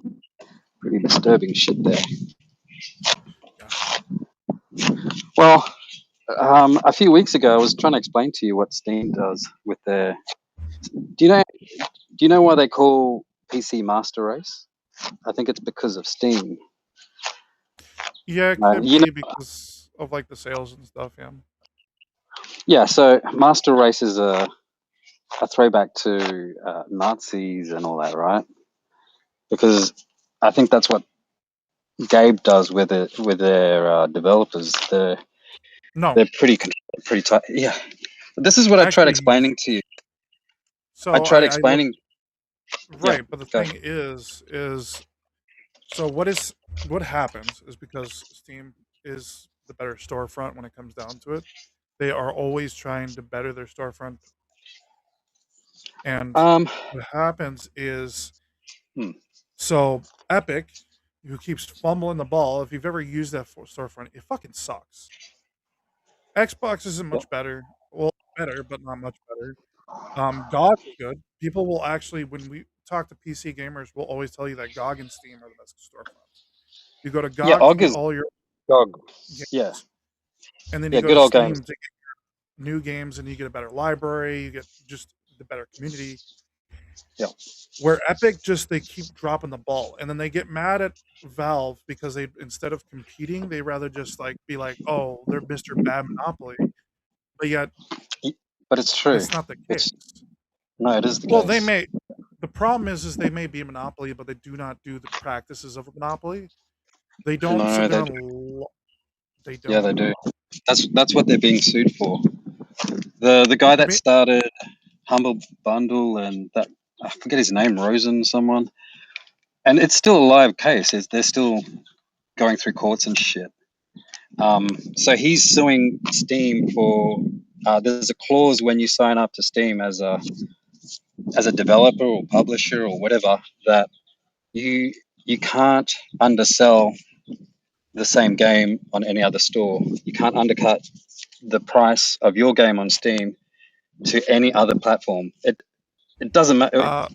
disturbing shit there. Yeah. Well, a few weeks ago, I was trying to explain to you what Steam does with their. Do you know why they call PC Master Race? I think it's because of Steam. Yeah, it could You know, be because of like the sales and stuff. Yeah. yeah. So Master Race is a throwback to Nazis and all that, right? Because I think that's what Gabe does with it with their developers. No, They're pretty tight. Yeah. But this is what I tried actually, explaining to you. I so tried I looked explaining. Yeah. right, but the Go. thing is so what happens is because Steam is the better storefront when it comes down to it. They are always trying to better their storefront, and Um. what happens is Hmm. so Epic, who keeps fumbling the ball. If you've ever used that storefront, it fucking sucks. Xbox isn't Well, much better. Well, better, but not much better. GOG is good. People will actually, when we talk to PC gamers, will always tell you that GOG and Steam are the best storefronts. You go to yeah. GOG to Og get is all your Dog. Yeah. games, and then you Yeah. go Good to old games. Steam to get new games, and you get a better library. You get just the better community. Yeah. Where Epic just they keep dropping the ball, and then they get mad at Valve because they instead of competing, they rather just like be like, "Oh, they're Mister Bad Monopoly," but yet But it's true. that's not the case. It's no. It is the Well, they case. may. The problem is they may be a monopoly, but they do not do the practices of a monopoly. They don't sit No, there they and do. they Yeah, don't. they do. That's what they're being sued for. The guy I that mean, started Humble Bundle and that I forget his name, Rosen, someone, and it's still a live case. They're still going through courts and shit. So he's suing Steam for. There's a clause when you sign up to Steam as a developer or publisher or whatever that you you can't undersell the same game on any other store. You can't undercut the price of your game on Steam to any other platform. It doesn't matter. uh,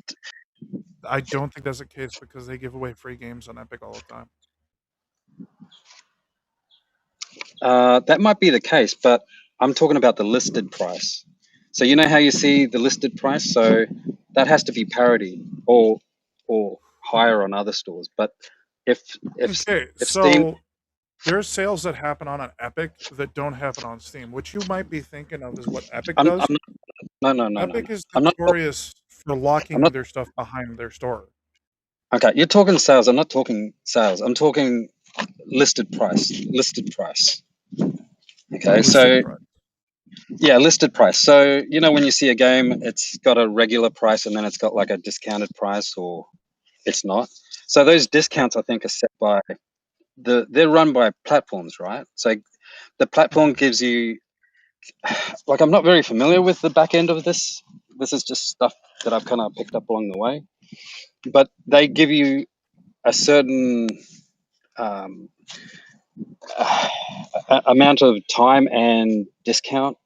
I don't think that's the case because they give away free games on Epic all the time. That might be the case, but I'm talking about the listed price. So you know how you see the listed price? So that has to be parity, or or higher on other stores. But if Okay, if Steam, so there's sales that happen on an Epic that don't happen on Steam. What you might be thinking of is what Epic does. I'm not, no. Epic is I'm not. notorious for I'm locking not. their stuff behind their store. Okay, you're talking sales. I'm not talking sales. I'm talking listed price. Listed price. Okay, Listed so price. yeah, listed price. So when you see a game, it's got a regular price and then it's got like a discounted price, or it's not. So those discounts, I think, are set by they're run by platforms, right? So the platform Mhm. gives you, like, I'm not very familiar with the back end of this. This is just stuff that I've kind of picked up along the way. But they give you a certain um, amount of time and discount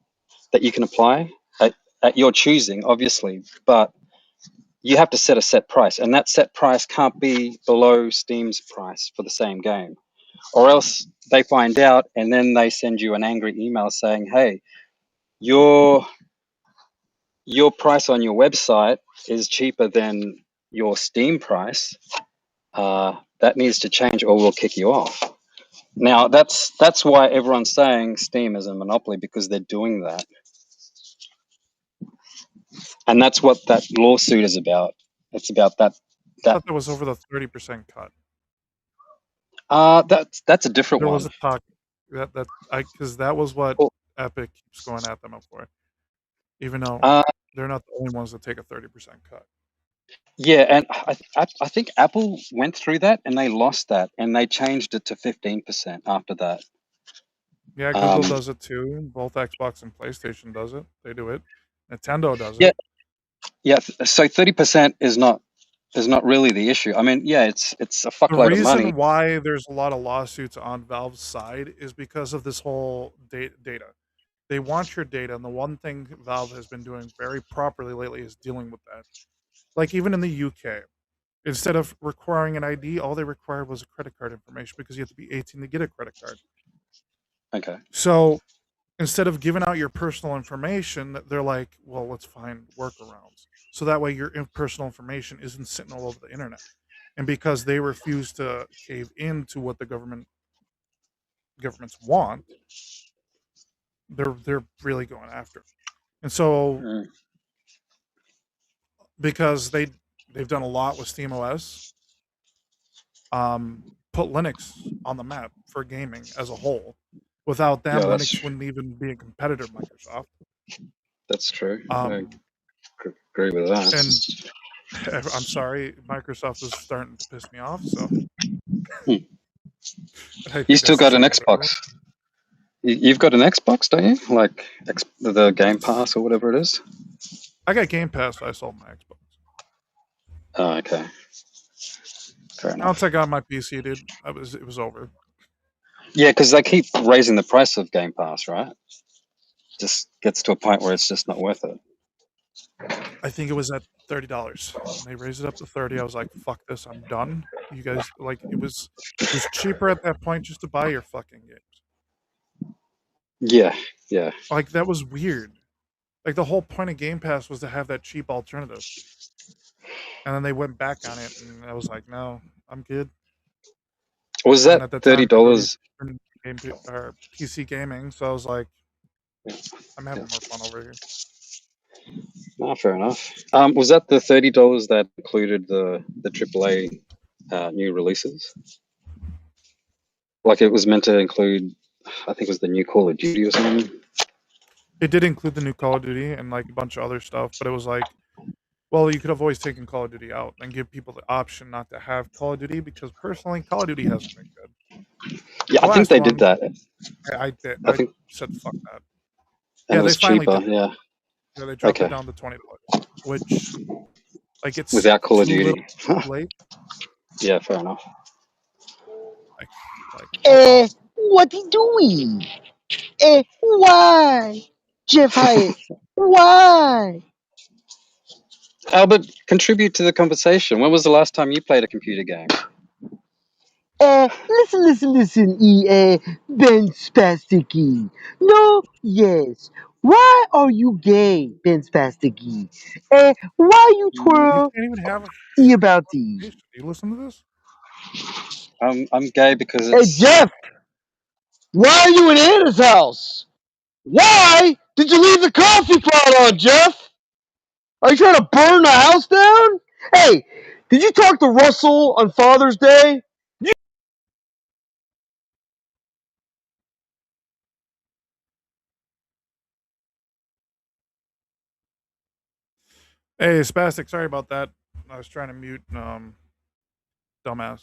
that you can apply at your choosing, obviously. But you have to set a set price, and that set price can't be below Steam's price for the same game, or else they find out and then they send you an angry email saying, "Hey, your price on your website is cheaper than your Steam price. That needs to change, or we'll kick you off." Now, that's why everyone's saying Steam is a monopoly, because they're doing that, and that's what that lawsuit is about. It's about that. I That thought that was over the 30% cut. that's a different There was one. a talk that I because that was what Well, Epic keeps going at them for, even though uh, they're not the only ones that take a 30% cut. yeah, and I think Apple went through that and they lost that, and they changed it to 15% after that. Yeah, Google Um, does it too. Both Xbox and PlayStation does it. They do it. Nintendo does yeah, it. yeah. So 30% is not really the issue. I mean, yeah, it's a The fuckload of money. reason why there's a lot of lawsuits on Valve's side is because of this whole data. They want your data, and the one thing Valve has been doing very properly lately is dealing with that. Like even in the UK, instead of requiring an ID, all they required was a credit card information because you have to be 18 to get a credit card. Okay. So instead of giving out your personal information, they're like, well, let's find workarounds. So that way your personal information isn't sitting all over the internet. And because they refuse to cave into what the governments want, they're really going after it. And so Mm, because they've done a lot with SteamOS, put Linux on the map for gaming as a whole. Without them, yeah, Linux wouldn't even be a competitor of Microsoft. that's true. I Um, agree with and that. I'm sorry, Microsoft is starting to piss me off. So Hmm. I You think still that's the got an same with Xbox? everyone. You've got an Xbox, don't you? Like the Game Pass or whatever it is. I got Game Pass. So I sold my Xbox. Oh, okay, fair Once enough. I got my PC, dude, it was over. Yeah, because they keep raising the price of Game Pass, right? Just gets to a point where it's just not worth it. I think it was at $30, and they raised it up to 30. I was like, "Fuck this! I'm done." You guys like it was cheaper at that point just to buy your fucking games. Yeah, yeah. Like that was weird. Like the whole point of Game Pass was to have that cheap alternative, and then they went back on it, and I was like, "No, I'm good." Was And that at the time, Cody $30? in or PC gaming, so I was like, "I'm having more fun over here." No, fair enough. Was that the $30 that included the AAA new releases? Like it was meant to include, I think it was the new Call of Duty or something. It did include the new Call of Duty and like a bunch of other stuff, but it was like, well, you could have always taken Call of Duty out and give people the option not to have Call of Duty because personally, Call of Duty hasn't been good. Yeah, The I think last they did one, that. I did. I I think, said fuck that. and Yeah, it they was finally cheaper. did it. Yeah. Yeah, they dropped it Okay. down to $20, which like it's Without Call of too little, Duty. too late. Yeah, fair enough. Like, like What he doing? Why? Jeff Hyatt, why? Albert, contribute to the conversation. When was the last time you played a computer game? Listen, Ben Spasticky. No, yes. Why are you gay, Ben Spasticky? And why you You twirl can't even have a about these? conversation. Do you listen to this? I'm gay because Hey, it's Jeff, why are you in Anna's house? Why did you leave the coffee pot on, Jeff? Are you trying to burn the house down? Hey, did you talk to Russell on Father's Day? Hey, Spastic, sorry about that. I was trying to mute dumbass.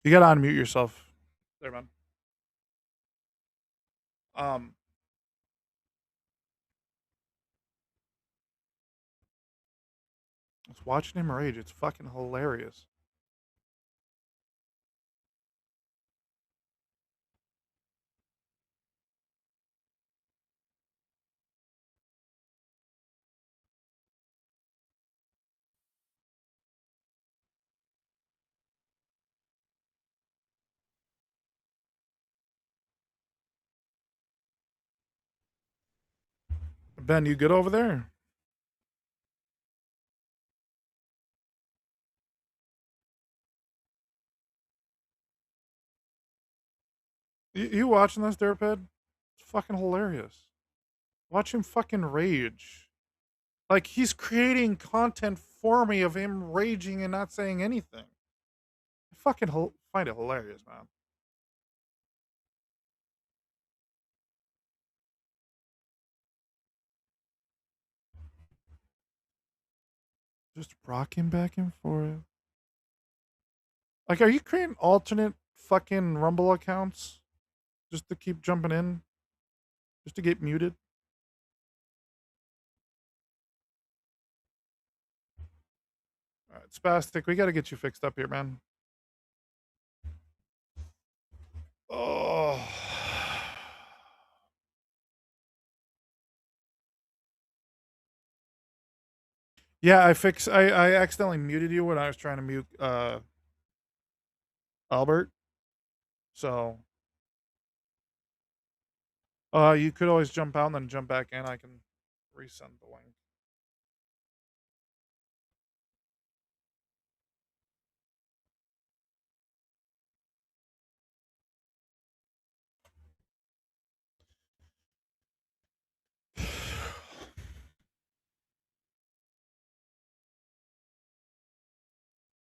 You gotta unmute yourself. There, man. Um I was watching him rage. It's fucking hilarious. Ben, you good over there? You watching this, Dirtped? It's fucking hilarious. Watch him fucking rage. Like he's creating content for me of him raging and not saying anything. I fucking find it hilarious, man. Just rocking back and forth. Like, are you creating alternate fucking Rumble accounts just to keep jumping in, just to get muted? All right, Spastic, we got to get you fixed up here, man. Oh. Yeah, I accidentally muted you when I was trying to mute Albert. So you could always jump out and then jump back in. I can resend the link.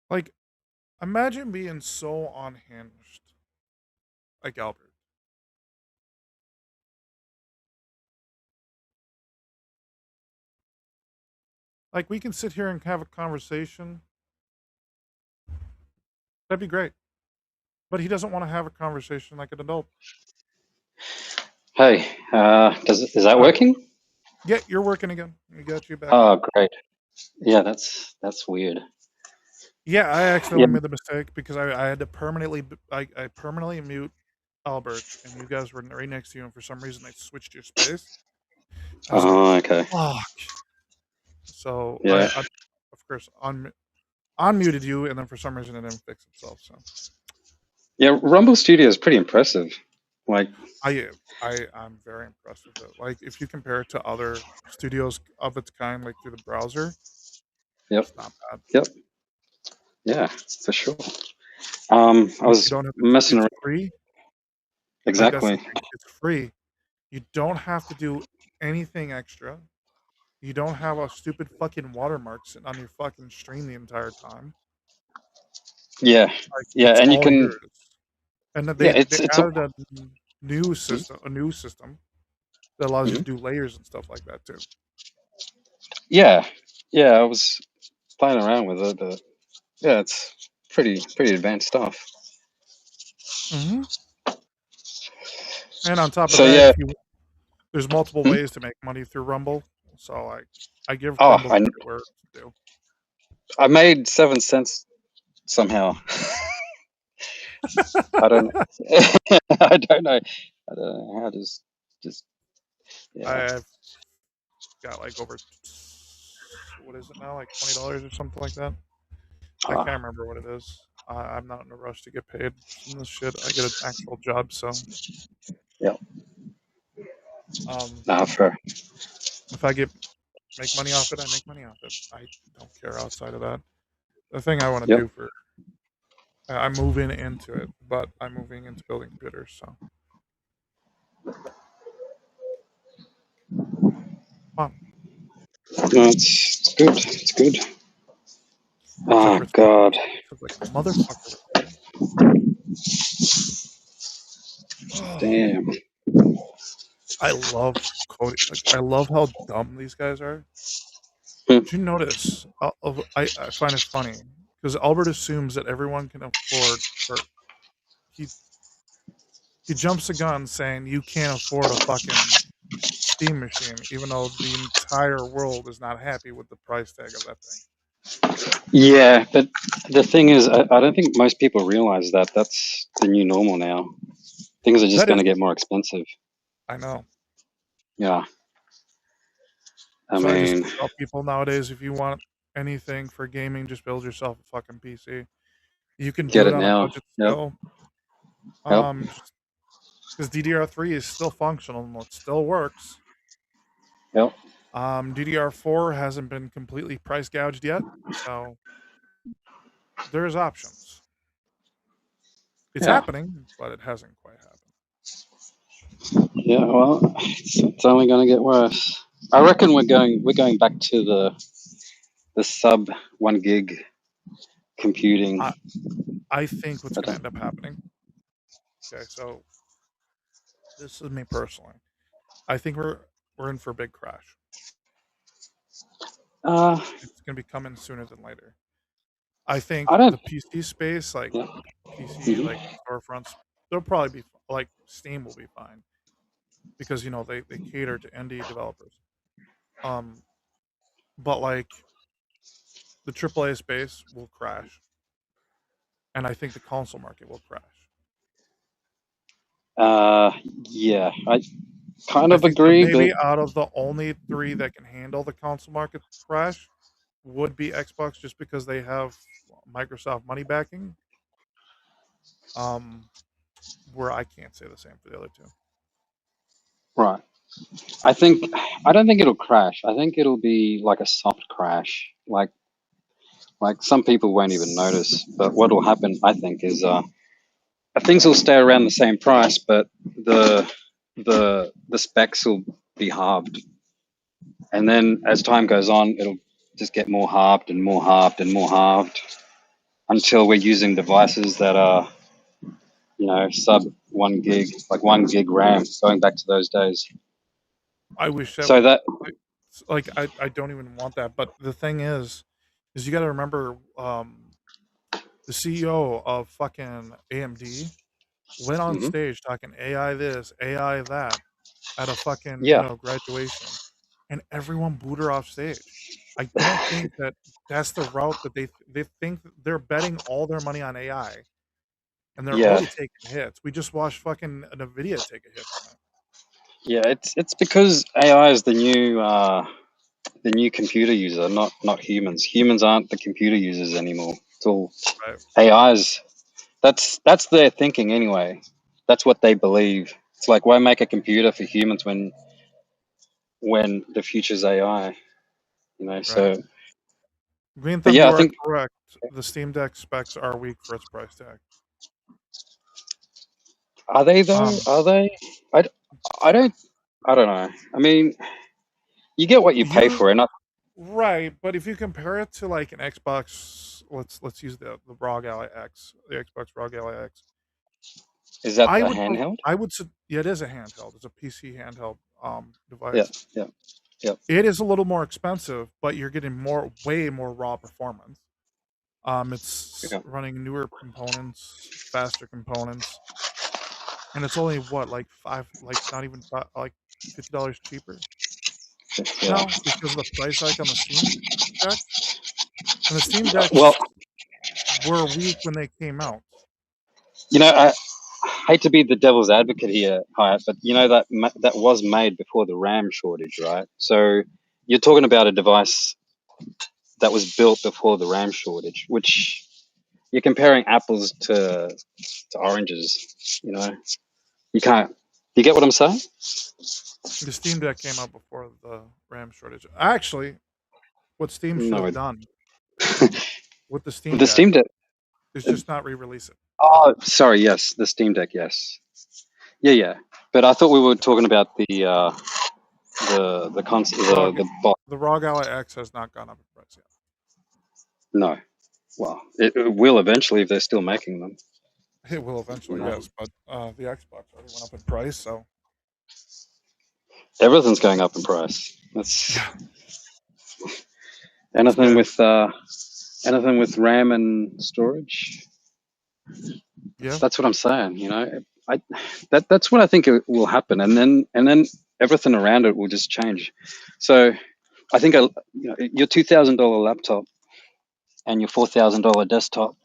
Like, imagine being so unhinged like Albert. Like, we can sit here and have a conversation. That'd be great. But he doesn't want to have a conversation like an adult. hey, is that working? Yeah, you're working again. We got you back. Oh, great. Yeah, that's weird. Yeah, I accidentally Yeah. made the mistake because I had to permanently I permanently mute Albert, and you guys were right next to you, and for some reason they switched your space. I was like, Oh, okay. fuck. So Yeah. I of course unmuted you, and then for some reason it didn't fix itself. So Yeah, Rumble Studio is pretty impressive. Like, I'm very impressed with it. Like, if you compare it to other studios of its kind, like through the browser, yep, it's not bad. yep, yeah, for sure. I Like, was you don't have to. messing It's around. free. Like, that's the Exactly. thing. It's free. You don't have to do anything extra. You don't have a stupid fucking watermark sitting on your fucking stream the entire time. Yeah, Like, yeah, it's and you all can. yours. And then Yeah, they it's a. added a new system that allows you to Mhm. do layers and stuff like that too. Yeah, yeah. I was playing around with it, but yeah, it's pretty advanced stuff. Mm-hmm. And on top of So that, yeah. if you there's multiple Hmm? ways to make money through Rumble. So I give Oh, Rumble credit where it's due. I made 7 cents somehow. I don't. I don't know. I don't know how. Just yeah. I have got like over what is it now, like $20 or something like that. I Ah, can't remember what it is. I'm not in a rush to get paid from this shit. I get an actual job, so yeah. um, Nah, fair. if I make money off it, I make money off it. I don't care outside of that. The thing I want to Yep. do for I'm moving into it, but I'm moving into building computers. So, wow, No, it's good. It's good. except Oh for it's fucking God. expensive like a motherfucker right there. Oh, Damn. I love Cody. Like, I love how dumb these guys are. Hmm. Did you notice? I find it funny because Albert assumes that everyone can afford, or he he jumps the gun saying you can't afford a fucking Steam machine, even though the entire world is not happy with the price tag of that thing. Yeah, but the thing is, I don't think most people realize that that's the new normal now. Things are just That going is, to get more expensive. I know. Yeah. I So I just mean, tell people nowadays, if you want anything for gaming, just build yourself a fucking PC. You can get do it it on a now. budget Yep. still. Yep. Just because DDR3 is still functional and it still works. Yep. DDR4 hasn't been completely price gouged yet, so there's options. It's Yeah. happening, but it hasn't quite happened. Yeah. Well, it's only going to get worse. I reckon we're going back to the sub 1 gig computing. I I think what's I going to don't. end up happening. Okay, so this is me personally. I think we're in for a big crash. Uh, It's going to be coming sooner than later. I think I don't. the PC space, like Yeah. PC, Mhm. like storefronts, they'll probably be like Steam will be fine because they cater to indie developers. Um, but like the AAA space will crash, and I think the console market will crash. Uh, yeah. I kind I of think that agree, but maybe out of the only three that can handle the console market crash would be Xbox, just because they have Microsoft money backing. Um, where I can't say the same for the other two. right. I don't think it'll crash. I think it'll be like a soft crash. Like some people won't even notice. But what will happen, I think, is things will stay around the same price, but the specs will be halved. And then as time goes on, it'll just get more halved and more halved and more halved until we're using devices that are, sub 1 gig, like 1 gig RAM, going back to those days. I wish that So would that, like I don't even want that. But the thing is you got to remember, the CEO of fucking AMD went on mhm. stage talking AI this, AI that at a fucking Yeah, graduation, and everyone booed her off stage. I don't think that that's the route that they think they're betting all their money on AI, and they're yeah, already taking hits. We just watched fucking Nvidia take a hit from it. yeah. It's because AI is the new computer user, not humans. Humans aren't the computer users anymore. It's all Right, AIs. That's their thinking anyway. That's what they believe. It's like, why make a computer for humans when the future's AI? right. So, but Grantham, yeah, you I are think correct. The Steam Deck specs are weak for its price tag. are they though? Um, Are they? I, d- I don't I don't know. I mean, you get what you pay you for, and right, but if you compare it to like an Xbox, let's use the ROG Ally X, the Xbox ROG Ally X. is that I the would handheld? yeah, it is a handheld. It's a PC handheld Yeah, device. yeah, yeah. It is a little more expensive, but you're getting way more raw performance. It's Yeah. running newer components, faster components, and it's only what, like like not even like $50 cheaper Yeah. now because of the price hike on the Steam decks. And the Steam Well, decks were weak when they came out. I hate to be the devil's advocate here, Hyatt, but that was made before the RAM shortage, right? So you're talking about a device that was built before the RAM shortage, which you're comparing apples to oranges. You know, you can't. You get what I'm saying? The Steam Deck came out before the RAM shortage. Actually, what Steam should No, have done with the Steam the Deck Steam Deck. is just not re-release it. Oh, sorry. Yes, the Steam Deck. Yes. Yeah, yeah. But I thought we were talking about ROG, the bot. the ROG Ally X has not gone up in price yet. No. Well, it will eventually if they're still making them. It will You eventually, know, yes, but the Xbox already went up in price, so everything's going up in price. That's yeah, it's anything bad. with anything with RAM and storage. Yeah, That's what I'm saying. You know, that's what I think it will happen, and then everything around it will just change. So I think your $2,000 laptop and your $4,000 desktop,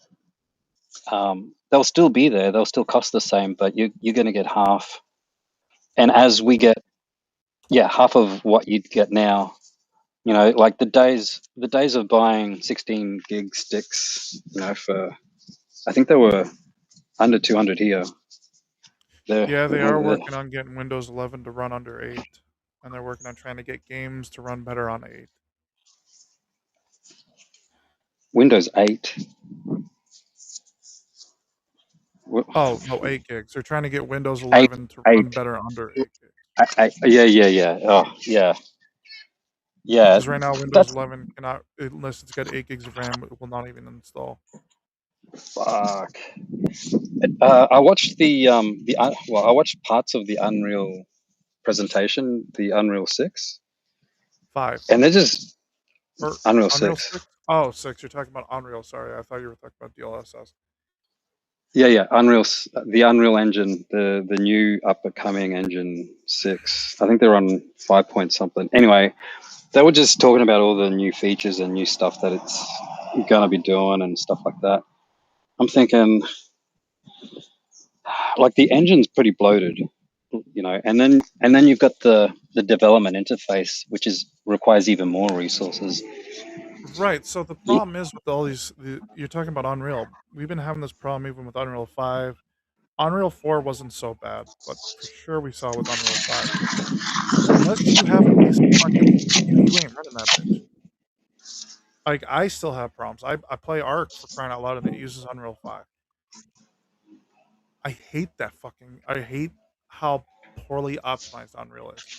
they'll still be there. They'll still cost the same, but you're going to get half. And as we get, yeah, half of what you'd get now. You know, like the days of buying 16 gig sticks. You know, for I think they were under 200 here. yeah, they are They're working on getting Windows 11 to run under 8, and they're working on trying to get games to run better on 8. Windows 8. Oh no, 8 gigs. They're trying to get Windows Eight, 11 to run eight, better under 8 gigs. yeah, yeah, yeah. Oh, yeah, yeah. Because right now Windows That's 11 cannot, unless it's got 8 gigs of RAM, it will not even install. fuck. I watched well, I watched parts of the Unreal presentation, the Unreal 6, 5 and they're just or Unreal Unreal 6. 6. Oh, 6. You're talking about Unreal. Sorry, I thought you were talking about DLSS. Yeah, yeah, the Unreal Engine, the new up and coming Engine 6. I think they're on 5 point something. Anyway, they were just talking about all the new features and new stuff that it's gonna be doing and stuff like that. I'm thinking, like the engine's pretty bloated, you know, and then you've got the development interface, which is requires even more resources. Right. So the Ye- problem is with all these. You're talking about Unreal. We've been having this problem even with Unreal 5. Unreal 4 wasn't so bad, but for sure we saw with Unreal 5. Unless you have a decent fucking CPU, you ain't running that bitch. Like I still have problems. I play Arc for crying out loud, and it uses Unreal 5. I hate that fucking. I hate how poorly optimized Unreal is.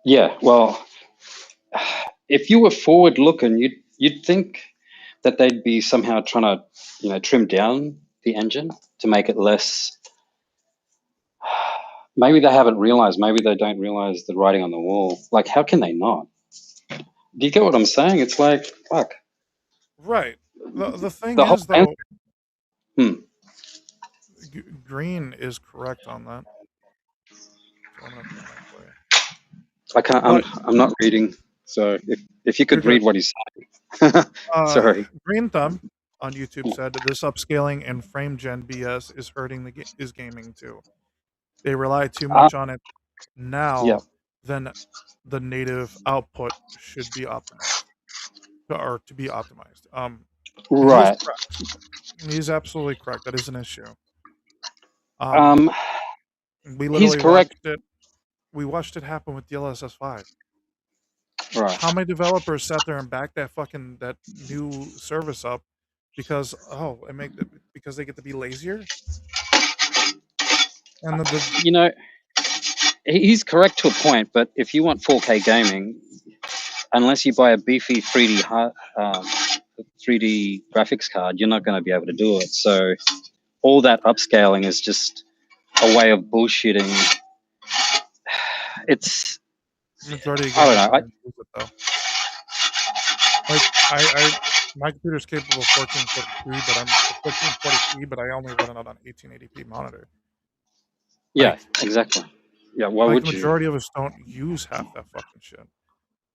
Yeah, well, if you were forward looking, you'd think that they'd be somehow trying to, trim down the engine to make it less. Maybe they haven't realized. Maybe they don't realize the writing on the wall. Like, how can they not? Do you get what I'm saying? It's like, fuck. Right. The thing The whole is though, hmm, Green is correct on that. So I'm gonna turn that for you. I can't. I'm But I'm not reading. So if you you're could good. read what he's saying, sorry. Green Thumb on YouTube said this upscaling and frame gen BS is hurting is gaming too. They rely too Ah, much on it yeah, now. Then the native output should be optimized or to be optimized. And he is right. correct. He's absolutely correct. That is an issue. Um, Um, we he's literally correct. watched it. We watched it happen with DLSS 5. Right. How many developers sat there and backed that new service up because because they get to be lazier? And the You know, he's correct to a point. But if you want 4K gaming, unless you buy a beefy 3D graphics card, you're not going to be able to do it. So all that upscaling is just a way of bullshitting. It's majority of I don't gamers know. don't even use it though. Like I my computer's capable of 1440p, but I'm 1440p, but I only run it on an 1880p monitor. Yeah, Like exactly. Yeah, why like the would you? majority of us don't use half that fucking shit.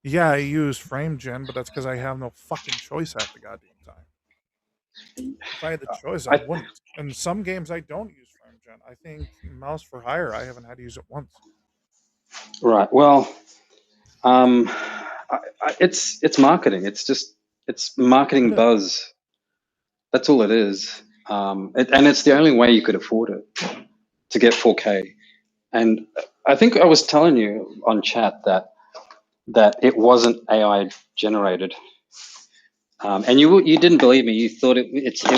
Yeah, I use frame gen, but that's because I have no fucking choice half the goddamn time. If I had the choice, I I wouldn't. And some games I don't use frame gen. I think Mouse for Hire, I haven't had to use it once. right. Well, um, It's marketing. It's marketing It is. buzz. That's all it is. And it's the only way you could afford it to get 4K. And I think I was telling you on chat that it wasn't AI generated. And you didn't believe me. You thought it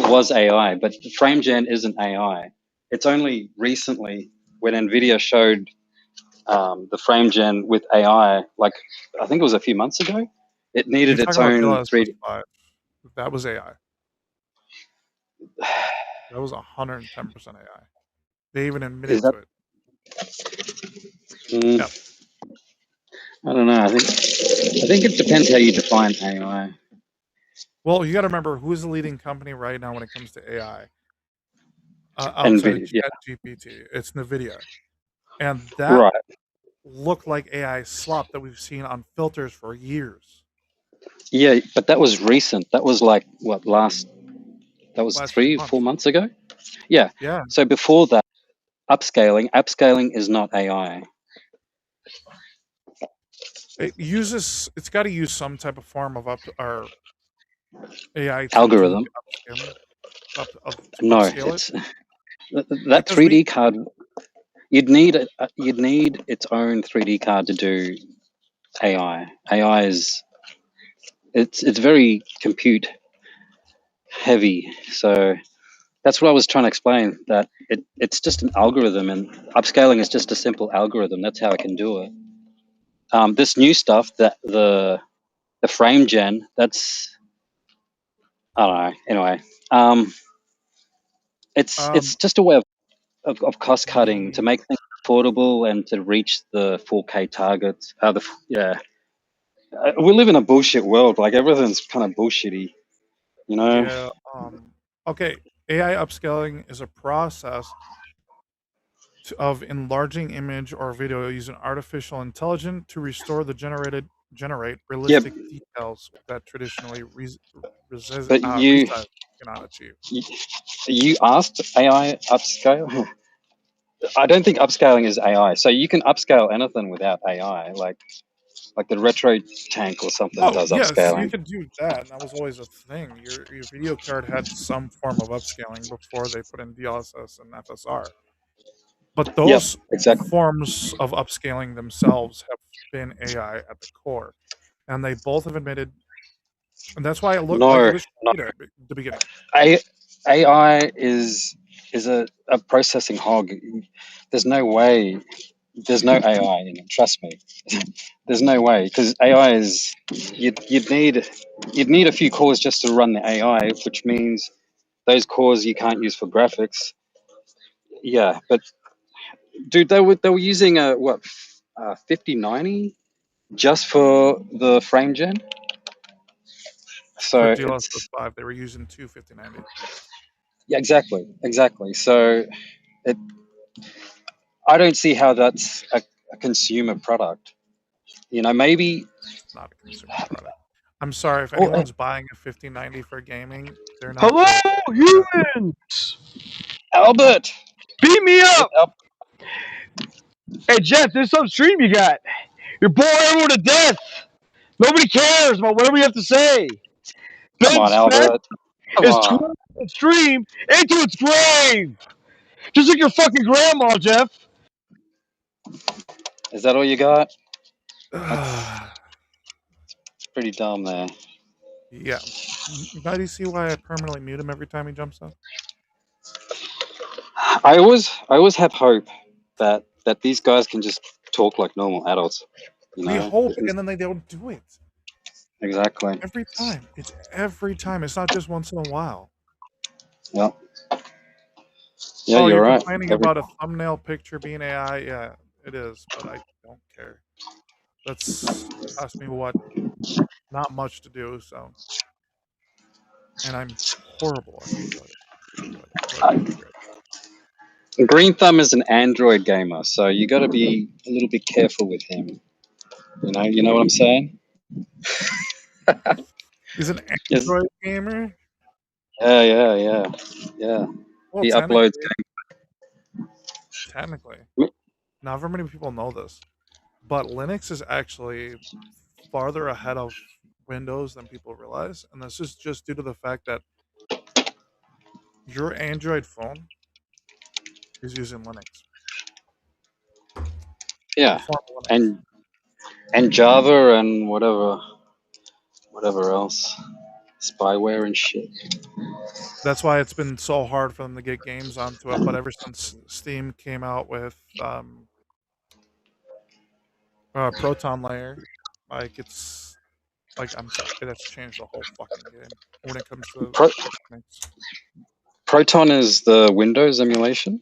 was AI, but the frame gen isn't AI. It's only recently when Nvidia showed the frame gen with AI, like I think it was a few months ago. It You're needed its talking about own DLSS 3D. 5. That was AI. That was 110% AI. They even Is admitted that? to it. Mm, Yep. I don't know. I think it depends how you define AI. Well, you got to remember who is the leading company right now when it comes to AI outside of Nvidia, yeah, ChatGPT. It's Nvidia, and that right. looked like AI slop that we've seen on filters for years. Yeah, but that was recent. That was like what last? That was Last few 3 4 months. months ago. Yeah. Yeah, So before that, upscaling is not AI. it uses. It's got to use some type of form of up or AI to do Algorithm. the upscaling, to No, upscale it it's that because we. 3D card. You'd need its own 3D card to do AI. AI is it's very compute heavy. So that's what I was trying to explain. That it's just an algorithm, and upscaling is just a simple algorithm. That's how it can do it. This new stuff, that the frame gen, that's I don't know. Anyway, um, it's Um, just a way of cost cutting to the make things affordable and to reach the 4K targets. Yeah, we live in a bullshit world. Like everything's kind of bullshitty, you know. yeah. Okay. AI upscaling is a process of enlarging image or video using artificial intelligence to restore the generate Yeah, realistic details that traditionally but resize cannot achieve. you you asked AI upscale. I don't think upscaling is AI. So you can upscale anything without AI, like the retro tank or something Oh does yes, you upscaling. could do that, and that was always a thing. Your video card had some form of upscaling before they put in DLSS and FSR. But Yep, those exactly. forms of upscaling themselves have been AI at the core, and they both have admitted, and that's why it looked like it No, was no. shit at the beginning. A, AI is a processing hog. There's no way. There's no AI in it. Trust me. There's no way because AI is you'd need a few cores just to run the AI, which means those cores you can't use for graphics. Yeah, but dude, they were using a what 5090 just for the frame gen. For So DLSS it's 5, they were using 25090. yeah, exactly. So it I don't see how that's a consumer product. Maybe. It's not a consumer product. I'm sorry if Oh, anyone's buying a 5090 for gaming, they're not Hello, built for it. humans! Albert. Beat me Al- up! Al- Hey, Jeff, there's some stream you got. You're boring everyone to death. Nobody cares about whatever you have to say. Come Ben on, Spence Albert. Come is on. twirling the stream into its grave. Just like your fucking grandma, Jeff. Is that all you got? That's pretty dumb there. Yeah. Now do you see why I permanently mute him every time he jumps up? I always have hope that these guys can just talk like normal adults. You We know. hope, and then they don't do it. Exactly. Every time. It's every time. It's not just once in a while. Yeah. Yeah, Oh, you're you're right. complaining Every about a thumbnail picture being AI? Yeah, it is, but I don't care. That's cost me what? Not much to do, so and I'm horrible at it. But who cares? Green Thumb is an Android gamer, so you got to be a little bit careful with him. You know what I'm saying? He's an Yes. Android gamer? Yeah. Well, He uploads technically. game. Not very many people know this, but Linux is actually farther ahead of Windows than people realize, and this is just due to the fact that your Android phone is using Linux. Yeah, The form of Linux. and Java and whatever else, spyware and shit. That's why it's been so hard for them to get games onto it. But ever since Steam came out with Proton Layer, like it's like I'm sorry, that's changed the whole fucking game when it comes to Pro- Linux. Proton is the Windows emulation.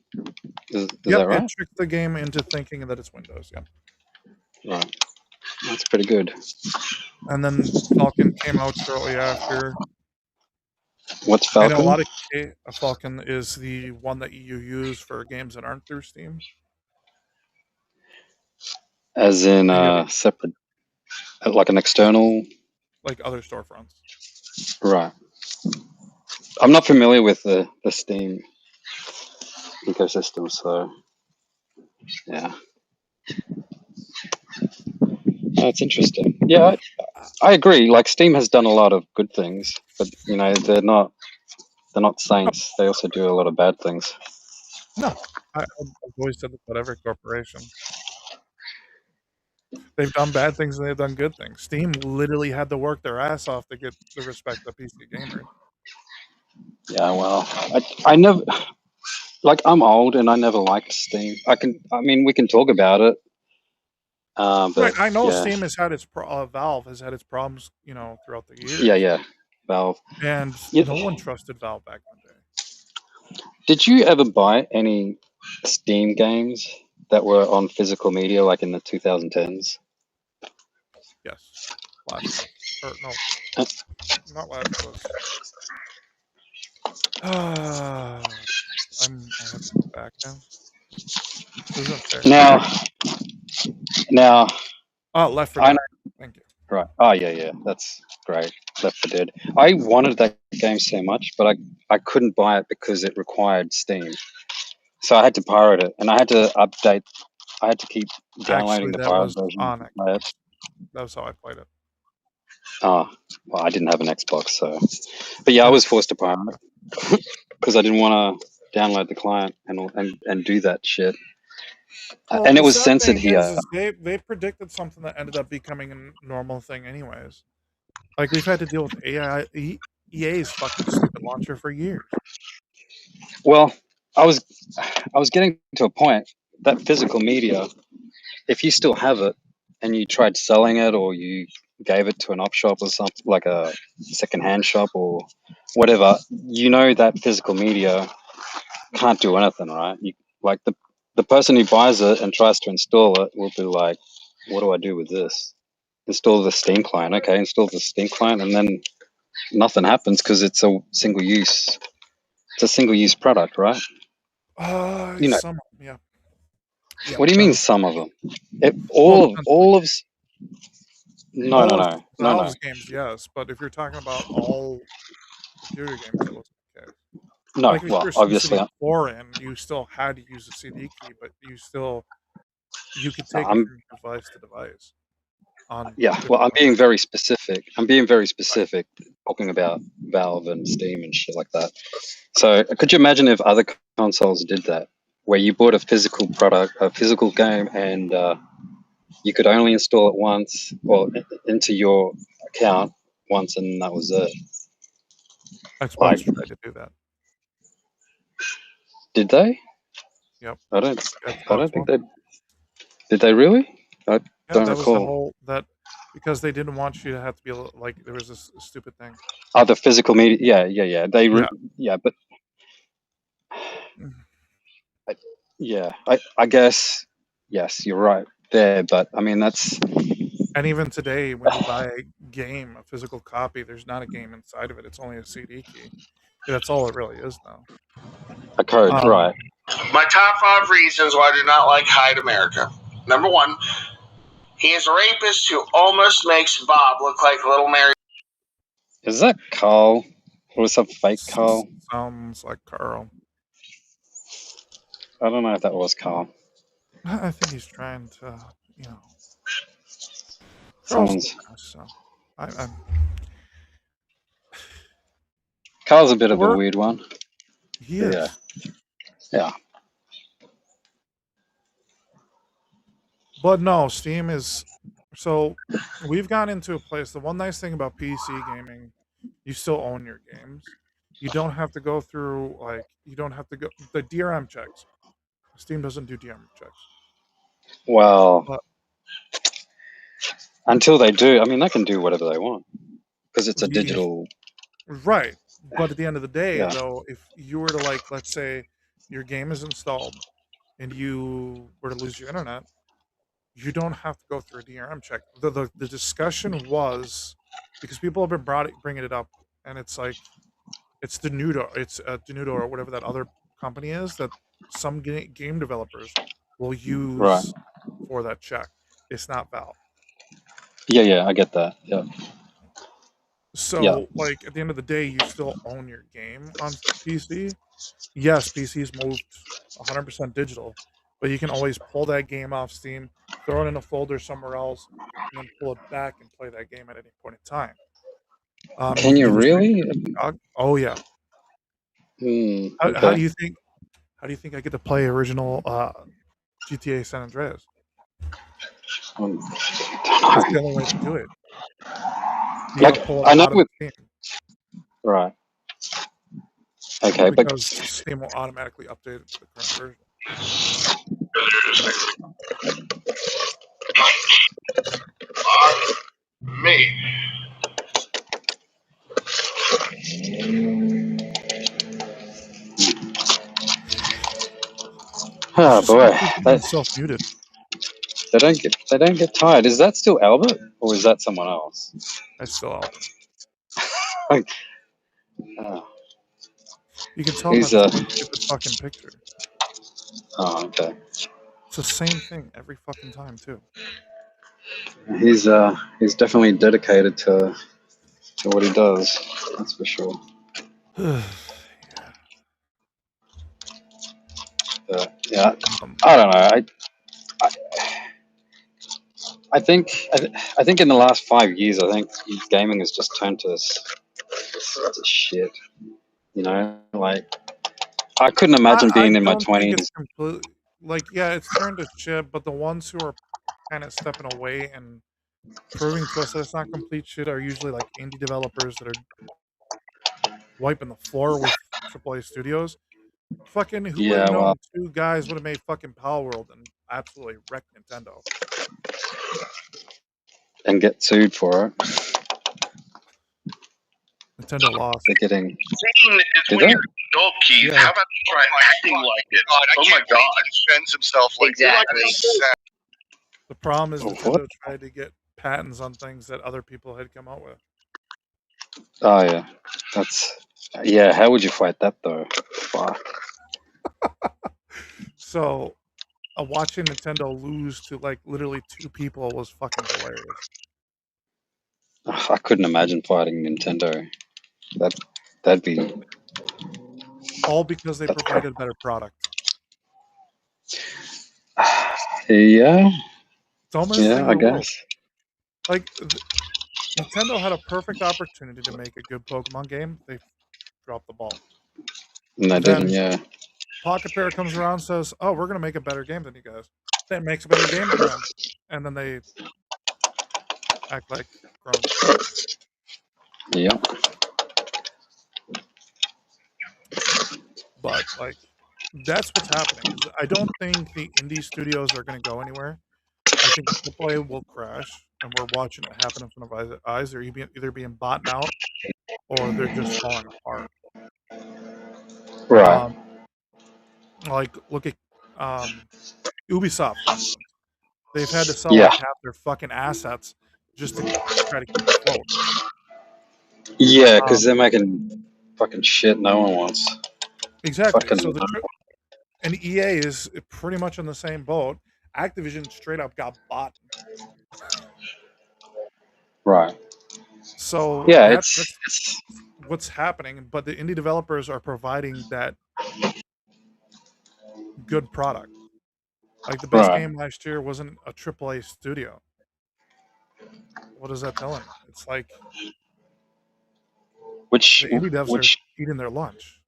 Is Yep, that it right? tricked the game into thinking that it's Windows. Yep. Right. That's pretty good. And then Falcon came out shortly after. What's I know a Falcon? lot of Falcon is the one that you use for games that aren't through Steam. As in And you have separate, like an external. like other storefronts. Right. I'm not familiar with the Steam ecosystem, so yeah. That's interesting. Yeah, I agree. Like Steam has done a lot of good things, but they're not saints. They also do a lot of bad things. No, I've always said this about every corporation. They've done bad things and they've done good things. Steam literally had to work their ass off to get the respect of PC gamers. Yeah, well, I never like I'm old and I never liked Steam. I mean, we can talk about it, Right, but I know yeah, Steam has had its Valve has had its problems, throughout the yeah, years, yeah. Valve. and Yeah. no one trusted Valve back in the day. Did you ever buy any Steam games that were on physical media, like in the 2010s? Yes, Last of Us, or no, Uh, not Last of Us. I have to go back now. This isn't fair. Now, now Oh, Left 4 I know. Dead. Thank you. Right. Oh yeah, yeah. That's great. Left 4 Dead. I wanted that game so much, but I couldn't buy it because it required Steam. So I had to pirate it, and I had to update. I had to keep downloading Actually, the that pirate was version on to play it. Xbox. That was how I played it. Oh, well, I didn't have an Xbox, so. But yeah, I was That's forced to pirate it because I didn't want to download the client and do that shit. well. And it The was sad censored thing is, here. they predicted something that ended up becoming a normal thing, anyways. Like we've had to deal with EA's fucking stupid launcher for years. Well, I was I was getting to a point that physical media, if you still have it and you tried selling it or you gave it to an op shop or something like a secondhand shop or whatever, you know that physical media can't do anything, right? You like the person who buys it and tries to install it will be like, what do I do with this? Install the Steam client. Okay, install the Steam client, and then nothing happens because it's a single use. It's a single use product, right? You know, Some yeah, yeah. what do you That mean is some of them? well, depends on the All game. of no, no, All of no, no, no, Valve's games, yes, but if you're talking about all computer games, that wasn't the case. no. Like if Well, you're obviously, SimCity 4 in, you still had to use a CD key, but you could take it I'm from device to device on yeah. Well, I'm different being devices. very specific. I'm being very Right. specific, talking about Valve and Steam and shit like that. So, could you imagine if other consoles did that, where you bought a physical product, a physical game, and you could only install it once, or into your account once, and that was it. Xbox Like, tried to do that. did they? Yep. I don't. I Xbox don't think One. they did. They really? I Yeah, don't that was the recall. whole that because they didn't want you to have to be like there was this stupid thing. Oh, the physical media. Yeah, yeah, yeah. Yeah. Yeah, but Mm. I, yeah, I guess yes, you're right there. But I mean, that's And even today, when you buy a game, a physical copy, there's not a game inside of it. It's only a CD key. That's all it really is now. a code, Um, right? My top 5 reasons why I do not like Hyde America. Number 1, he is a rapist who almost makes Bob look like Little Mary. Is that Carl or some fake Carl? sounds like Carl. I don't know if that was Carl. I think he's trying to, They're all Someone's still nice, so I'm Carl's a bit of a we're weird one. he But yeah, is. yeah. But no, Steam is so we've gone into a place. The one nice thing about PC gaming, you still own your games. You don't have to go through you don't have to go the DRM checks. Steam doesn't do DRM checks. Well, But until they do, I mean, they can do whatever they want because it's a the digital. right. But at the end of the day, Yeah. though, if you were to let's say your game is installed and you were to lose your internet, you don't have to go through a DRM check. The discussion was because people have been bringing it up, and it's like it's Denudo or whatever that other company is that some game developers will Right. use for that check. It's not Valve. Yeah, yeah, I get that. Yeah, yeah. So at the end of the day, you still own your game on PC. Yes, PC's moved 100% digital, but you can always pull that game off Steam, throw it in a folder somewhere else, and then pull it back and play that game at any point in time. You Can can you do the same really? thing with GOG. Oh yeah. How Okay. do you think? How do you think I get to play original GTA San Andreas? That's Don't the know. only way to do it. You got to Like pull it I know out of with Steam right. Okay, but because Steam will automatically update it to the current version. Me. It's oh just some boy, people being self-muted. they don't get tired. Is that still Albert or is that someone else? That's still Albert. Like, oh, You can tell he's that's a stupid fucking picture. oh okay. It's the same thing every fucking time too. He's definitely dedicated to what he does. That's for sure. Yeah. Yeah, Um, I don't know. I, I think in the last 5 years, I think gaming has just turned to shit. You know, like I couldn't imagine I being in my don't think it's 20s. completely yeah, it's turned to shit, but the ones who are kind of stepping away and proving to us that it's not complete shit are usually like indie developers that are wiping the floor with AAA studios. Fucking who would have Yeah, well, known two guys would have made fucking Pal World and absolutely wrecked Nintendo. and get sued for it. Nintendo lost. They're getting. Seeing is Did when they? you're an adult, Keith. Yeah. How about you try acting like it? Oh my god. He defends himself like Exactly. The problem is Oh, what? Nintendo tried to get patents on things that other people had come out with. Oh yeah, that's yeah. How would you fight that though? Fuck. So watching Nintendo lose to like literally two people was fucking hilarious. Ugh, I couldn't imagine fighting Nintendo. That that'd be All because they that's provided a better product. yeah, It's the dumbest thing yeah. in I the world. guess. Like Nintendo had a perfect opportunity to make a good Pokemon game. They dropped the ball. And they didn't. Then Yeah. Pocket Pair comes around and says, "Oh, we're gonna make a better game than you guys." Then makes a better game than them, and then they act like grown people. Yeah. But that's what's happening. Is I don't think the indie studios are going to go anywhere. I think the AAA will crash, and we're watching it happen in front of our eyes. They're either being bought out or they're just falling apart. Right. Um, look at Ubisoft, for instance. They've had to sell Yeah. like half their fucking assets just to try to keep afloat. Yeah, because Um, they're making fucking shit no one wants. exactly. So Fucking and EA is pretty much in the same boat. Activision straight up got bought. right. So Yeah, that's what's happening. But the indie developers are providing that good product. Like the best right. game last year wasn't a AAA studio. What is that telling you? It's like Which the indie devs are which eating their lunch.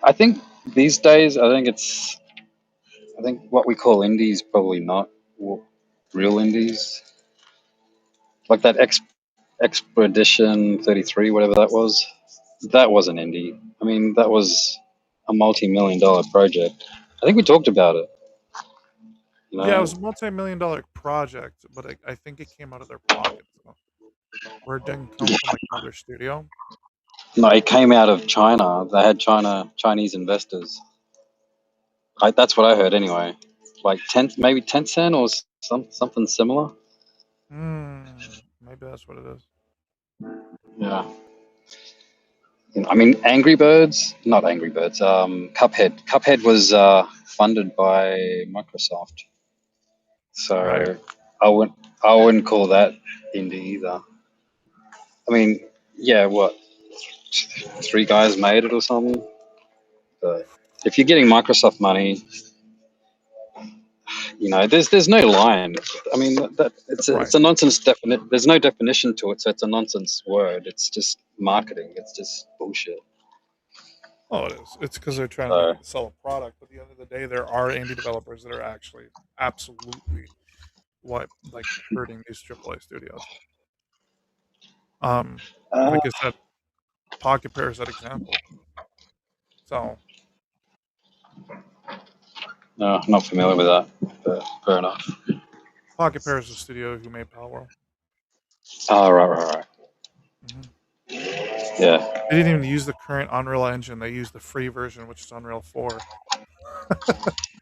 I think these days, I think what we call indies probably not real indies. Like that Expedition 33, whatever that was. That was an indie. I mean, that was a multi-million-dollar project. I think we talked about it. You Yeah, it know, was a multi-million-dollar project, but I think it came out of their pockets, though, where it didn't come from like another studio. no, it came out of China. They had Chinese investors. That's what I heard anyway. Like maybe Tencent or something similar. Maybe that's what it is. Yeah. I mean, Angry Birds, not Angry Birds. Cuphead. Cuphead was funded by Microsoft, Right. so I wouldn't call that indie either. I mean, yeah, what, three guys made it or something. But if you're getting Microsoft money, there's no line. I mean, that it's Right. a nonsense definite. There's no definition to it, so it's a nonsense word. It's just marketing. It's just bullshit. Oh, it is. It's because they're trying to So sell a product. But at the end of the day, there are indie developers that are actually absolutely like hurting these AAA studios. Um, uh, like I said, Pocket Pair is that example. So no, I'm not familiar with that. But fair enough. Pocket Pair is a studio who made Palworld. Oh, right. Hmm. Yeah. They didn't even use the current Unreal Engine. They used the free version, which is Unreal 4.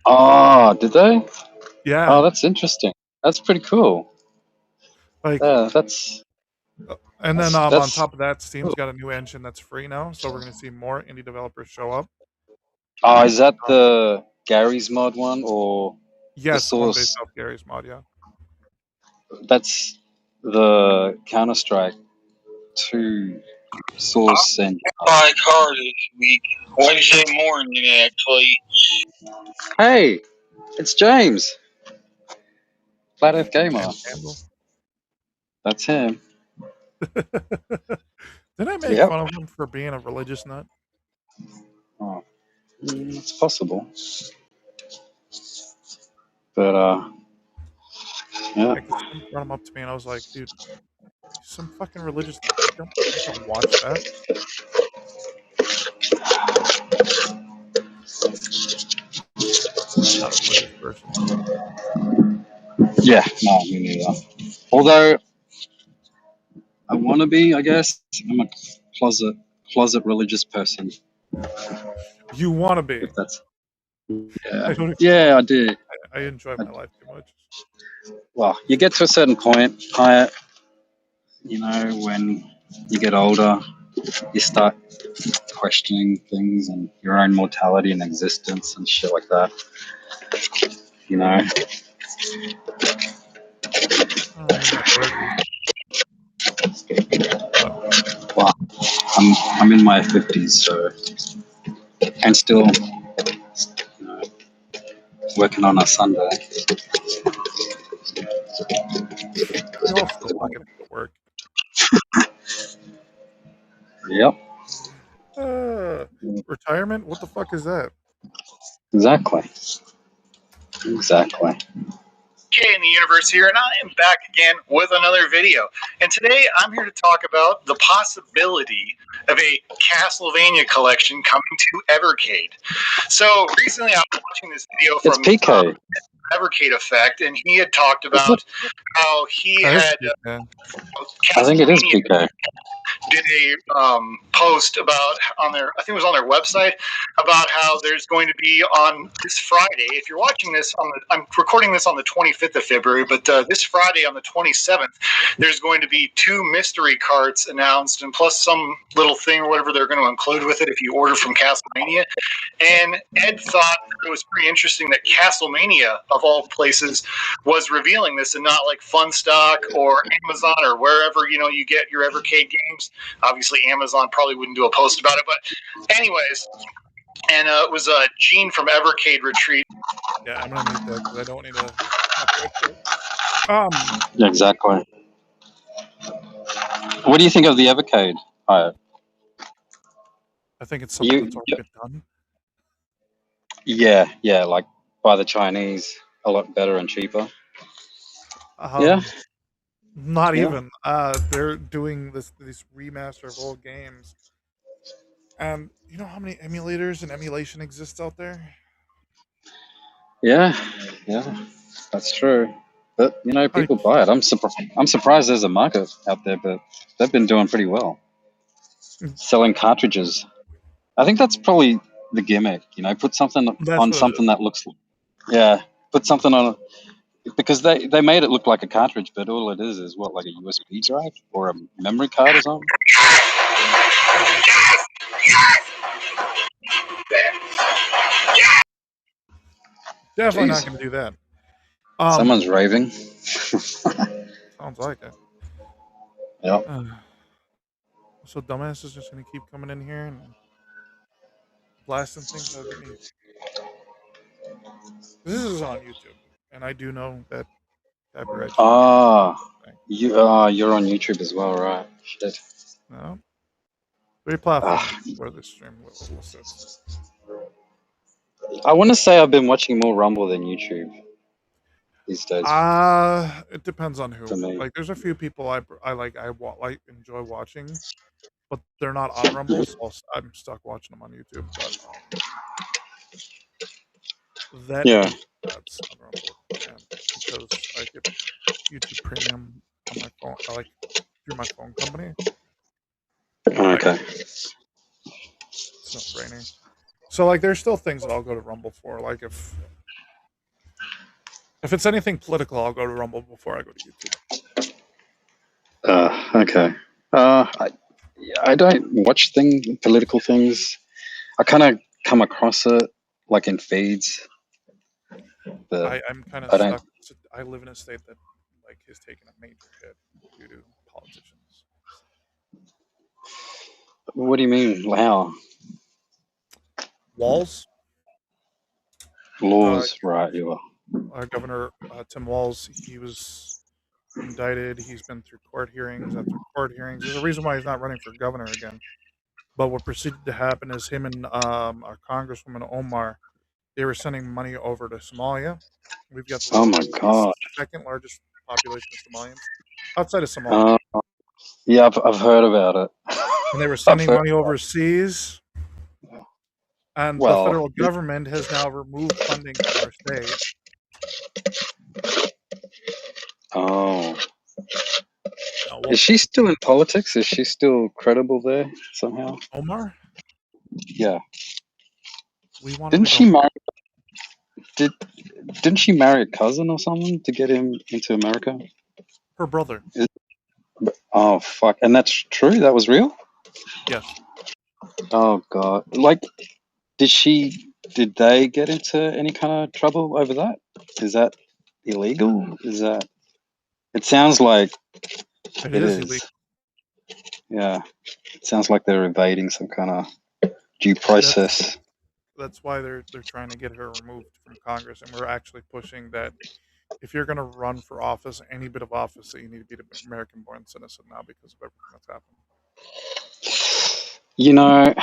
Oh, did they? Oh, Yeah, that's interesting. That's pretty cool. like, Yeah, that's and then that's on that's. top of that, Steam's got a new engine that's free now, so we're gonna see more indie developers show up. Oh, is that Um, the Gary's mod one or the yes, the one based source? off Gary's mod. Yeah, That's the Counter Strike 2 source engine. Buy a car this week, Wednesday morning actually. Hey, it's James, Flat Earth Gamer. James Campbell. That's him. Did I make Yep. fun of him for being a religious nut? Oh, it's possible, but yeah. Yeah, because someone brought him up to me, and I was like, "Dude, some fucking religious nut. You don't watch that." Not a religious person. Yeah, no, me neither. Although I want to be, I guess. I'm a closet closet religious person. You want to be. If that's I yeah, don't even want yeah, I to. do. I enjoy I, my life too much. well, you get to a certain point, when you get older, you start questioning things and your own mortality and existence and shit like that. You know, I'm in my 30s, but well, I'm in my 50s, so and still, working on a Sunday. we all still fucking have to work. Yep, Uh, retirement? What the fuck is that? exactly. Jay in the universe here, and I am back again with another video. And today I'm here to talk about the possibility of a Castlevania collection coming to Evercade. So recently I was watching this video It's from PK. Evercade Effect, and he had talked Is it? about how he That is had PK. I think it is Castlevania PK. did a post about on their, I think it was on their website, about how there's going to be on this Friday. If you're watching this I'm recording this on the 25th of February, but this Friday on the 27th, there's going to be 2 mystery carts announced, and plus some little thing or whatever they're going to include with it if you order from Castlevania. And Ed thought it was pretty interesting that Castlemania, of all places, was revealing this and not like Funstock or Amazon or wherever you get your Evercade games. Obviously, Amazon probably wouldn't do a post about it, but anyways. And it was Gene from Evercade Retreat. Yeah, I'm gonna mute that because I don't need a copyright strike. Yeah, exactly. What do you think of the Evercade? Uh, I think it's something that's you, already been done. yeah, like by the Chinese, a lot better and cheaper. Yeah, Um, Not yeah, even. They're doing these remaster of old games, and you know how many emulators and emulation exists out there? yeah, yeah. That's true. But Like, people buy it. I'm surprised there's a market out there, but they've been doing pretty well selling cartridges. I think that's probably the gimmick. Put something that's on what it something is. that looks. Yeah, put something on because they made it look like a cartridge, but all it is what, like a USB drive or a memory card or something. Definitely not Jeez, going to do that. someone's raving. Sounds like it. Yeah. So dumbass is just going to keep coming in here and blasting things. I'll get me. This is on YouTube, and I do know that copyright shit can't Ah, thing. you're on YouTube as well, right? Shit. No, 3 Ah, platforms where this stream sits. I want to say I've been watching more Rumble than YouTube these days. It depends on who. For me. Like, there's a few people I like. Like enjoy watching, but they're not on Rumble, so I'm stuck watching them on YouTube. But that Yeah. and ads on Rumble, and because I get YouTube Premium on my phone, like through my phone company, like Okay. it's no brainer. So like, there's still things that I'll go to Rumble for. Like if it's anything political, I'll go to Rumble before I go to YouTube. Okay. I don't watch political things. I kind of come across it like in feeds, but I'm kind of I don't. stuck. I live in a state that like has taken a major hit due to politicians. What do you mean? Wow. Walls, uh, Laws, right? You are. Governor Tim Walls, he was indicted. He's been through court hearings after court hearings. There's a reason why he's not running for governor again. But what proceeded to happen is him and our Congresswoman Omar, they were sending money over to Somalia. We've got Oh my the God. second largest population of Somalians outside of Somalia. Uh, yeah, I've heard about it. And they were I've sending heard. money overseas, and the Well, federal government has now removed funding from our state. oh, Now, is she still in politics? Is she still credible there somehow? Omar, Yeah. we want him Didn't to go. she marry? Did didn't she marry a cousin or something to get him into America? Her brother, Is- Oh fuck! And that's true. That was real. yes, Oh god! Like, did she? Did they get into any kind of trouble over that? Is that illegal? Is that? It sounds like it it is illegal. is. Yeah. It sounds like they're evading some kind of due That's process. that's why they're trying to get her removed from Congress, and we're actually pushing that if you're going to run for office, any bit of office, that you need to be an American-born citizen now because of everything that's happened. You know,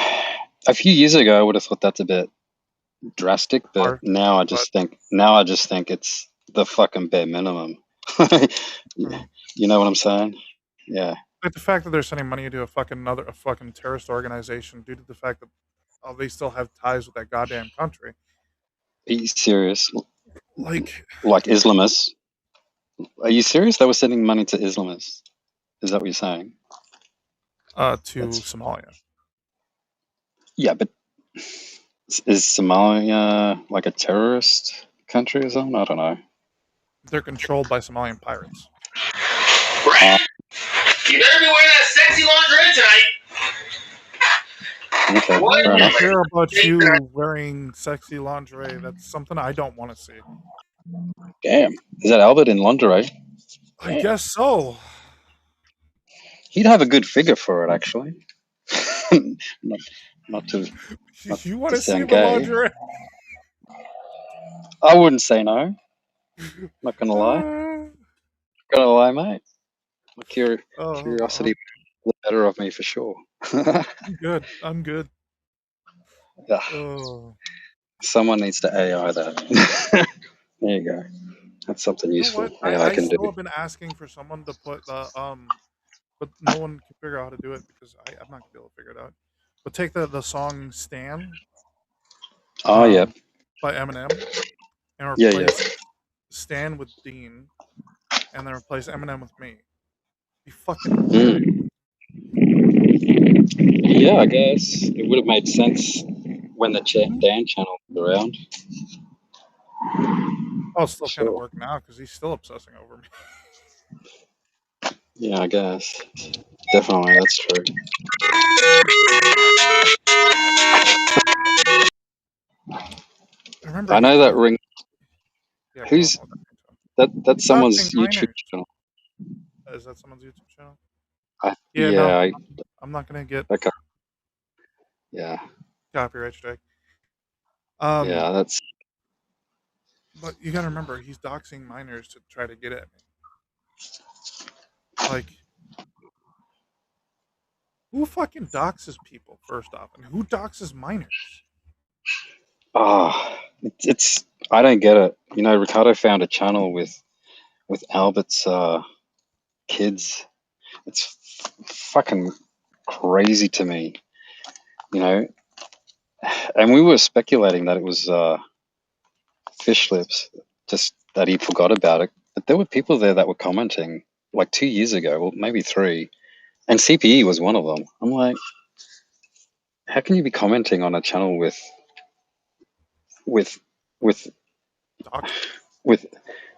a few years ago, I would have thought that's a bit drastic, but Hard, but now I just think it's the fucking bare minimum. uh, You know what I'm saying? Yeah. like the fact that they're sending money to a fucking terrorist organization due to the fact that they still have ties with that goddamn country. Are you serious? Like Like Islamists? Are you serious? They were sending money to Islamists. Is that what you're saying? to That's Somalia. yeah, but is Somalia like a terrorist country or something? I don't know. They're controlled by Somalian pirates. Uh, You better be wearing that sexy lingerie tonight. okay, I fair don't enough. care about you wearing sexy lingerie. That's something I don't want to see. Damn, is that Albert in lingerie? I Damn, guess so. he'd have a good figure for it, actually. not, not to You want to to see sound the gay. lingerie? I wouldn't say no. Not gonna lie. Gonna lie, mate. My Oh, curiosity was the better of me for sure. I'm good. I'm good. Yeah, Oh, someone needs to AI that. There you go. That's something you know useful what? AI I can do. still have been asking for someone to put the but no one can figure out how to do it because I'm not gonna be able to figure it out. But take the song "Stan" Oh, yeah. um by Eminem and Yeah, yeah. replace Stan with Dean, and then replace Eminem with me. Be fucking hilarious. Mm. Yeah, I guess it would have made sense when the Mhm. Dan channel was around. Oh, it's still kind of Sure. work now because he's still obsessing over me. Yeah, I guess. Definitely, that's true. Remember, I he's know that doxing. ring. Yeah, go on. Who's What was that? that's He's doxing someone's YouTube minors. channel. Is that someone's YouTube channel? Yeah, no, Yeah, I'm not gonna get okay. Yeah, copyright strike. yeah, that's But you gotta remember, he's doxing minors to try to get at me. Like, who fucking doxes people first off, and who doxes minors? it's I don't get it. You know, Ricardo found a channel with Albert's kids. It's fucking crazy to me, you know. And we were speculating that it was fish lips, just that he forgot about it. But there were people there that were commenting like 2 years ago, well, maybe three, and CPE was one of them. I'm like, how can you be commenting on a channel with with Dox people, with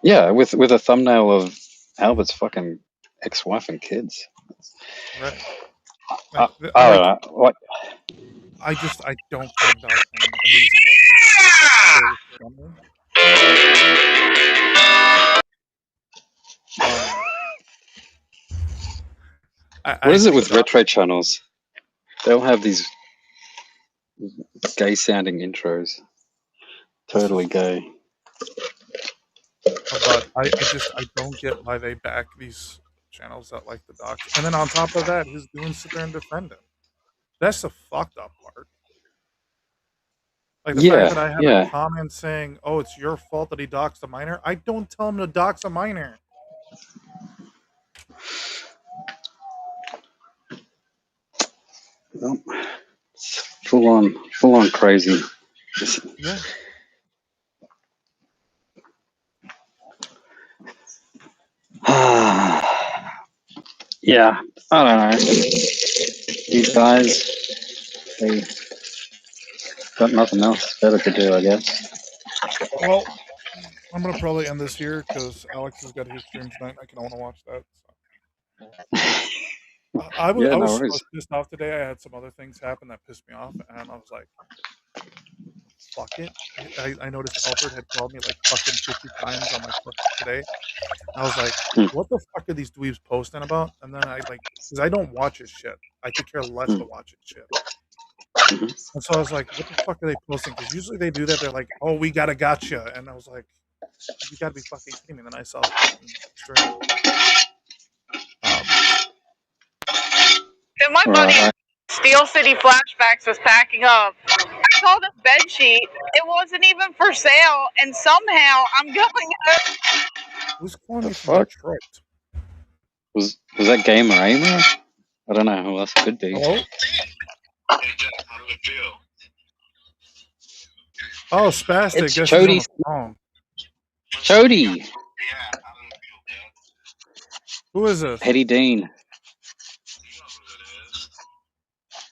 yeah with a thumbnail of Albert's fucking ex-wife and kids? right? I, I I don't like. know. Like, I don't find doxing amusing. I think it's very funny. Um, what I is it think with retro channels? They all have these gay sounding intros. Totally gay. but I don't get why they back these channels that like the docs. And then on top of that, his goons sit there and defend him. That's the fucked up part. Like the fact Yeah, that I have a yeah. comment saying, "Oh, it's your fault that he doxed a minor." I don't tell him to dox a minor. Well, it's full on crazy. Yeah. Yeah, I don't know. These guys, they got nothing else better to do, I guess. Well, I'm gonna probably end this here because Alex has got his stream tonight. And I want to watch that. So. Yeah, I no was worries. pissed off today. I had some other things happen that pissed me off, and I was like, "Fuck it." I noticed Alfred had called me like fucking 50 times on my fuck today. I was like, Hmm, "What the fuck are these dweebs posting about?" And then I like, because I don't watch his shit. I could care less hmm, to watch his shit. mhm. And so I was like, "What the fuck are they posting?" Because usually they do that. They're like, "Oh, we got a gotcha," and I was like, "You got to be fucking kidding me!" And then I saw the fucking stream. Um, Then my All buddy right. Steel City Flashbacks was packing up. I saw this bed sheet. It wasn't even for sale, and somehow I'm going. who's calling The me from fuck Detroit? was that Gamer Aimer? I don't know who else it could be. Hello? Oh, Spastic. It's Guess he's on Chody. the phone. Chody. Who is this? Petty Dean.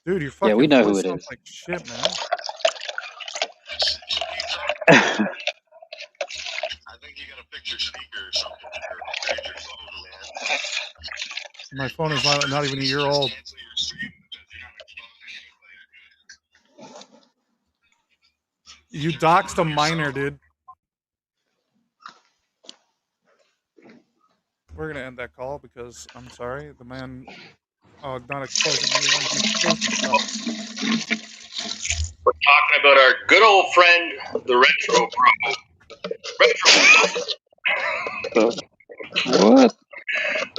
Dude, your Yeah, we fucking know who voice it sounds is. like shit, man. My phone is not even a year old. You doxed a minor, dude. We're gonna end that call because I'm sorry, the man not exposing anyone, he exposed himself. We're talking about our good old friend, the Retro Bro. Retro. What?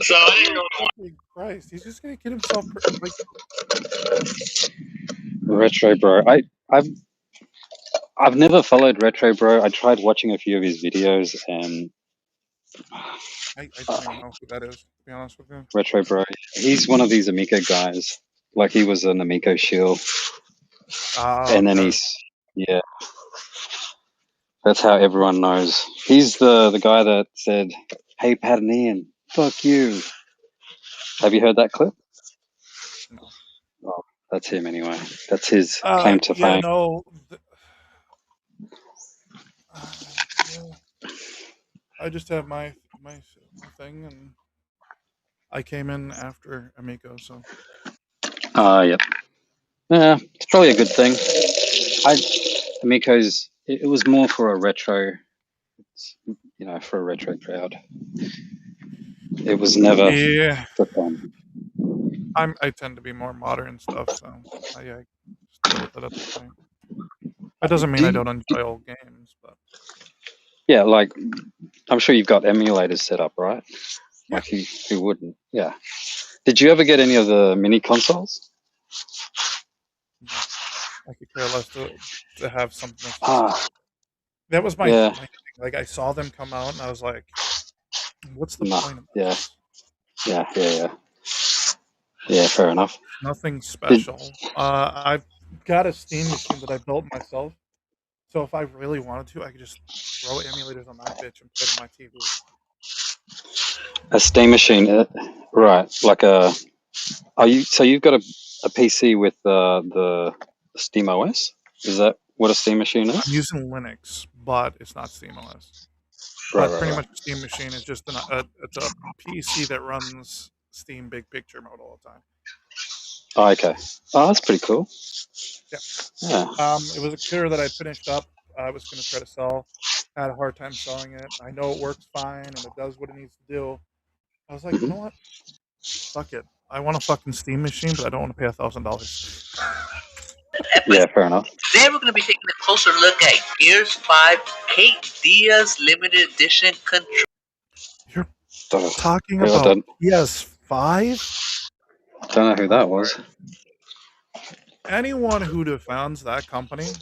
So I didn't know. Fucking Christ, he's just gonna get himself like. Retro Bro. I've never followed Retro Bro. I tried watching a few of his videos, and I don't uh, even know who that is, to be honest with you. Retro Bro, he's one of these Amico guys. Like he was an Amico shield, Ah, and then okay. yeah, that's how everyone knows. He's the guy that said, "Hey, Pat and Ian, fuck you." Have you heard that clip? No. Oh, that's him anyway. That's his claim to Yeah, fame. no. Uh, yeah, I just have my thing, and I came in after Amico, so Yep. Yeah, it's probably a good thing. I Amico's. It was more for a retro, for a retro crowd. It was never yeah, for fun. I tend to be more modern stuff, so I just deal with it at this point. That doesn't mean Do I you, don't enjoy old games, but yeah, like I'm sure you've got emulators set up, right? yeah, Like who wouldn't? Yeah. Did you ever get any of the mini consoles? no, I could care less to have something that's just. Ah, That was yeah, my thing. Like I saw them come out, and I was like, "What's the nah, point of yeah, this?" yeah. Yeah, fair enough. Nothing Did, special. I've got a Steam machine that I built myself, so if I really wanted to, I could just throw emulators on that bitch and play it on my TV. a Steam machine, right? Like so you've got a PC with the Steam OS? Is that what a Steam machine I'm is? using Linux, but it's not SteamOS. Right, But right, pretty right. much, a Steam machine is just it's a PC that runs Steam Big Picture mode all the time. Oh, okay. Oh, that's pretty cool. Yeah. Yeah. It was a computer that I'd finished up. I was going to try to sell. Had a hard time selling it. I know it works fine and it does what it needs to do. I was like, you know Hmm. what? Fuck it. I want a fucking Steam machine, but I don't want to pay $1,000. Yeah, fair enough. Today we're going to be taking a closer look at Gears 5 Kate Diaz limited edition control. You're Don't, talking I about don't, PS5? don't know who I'm that sorry. was. Anyone who defends that company,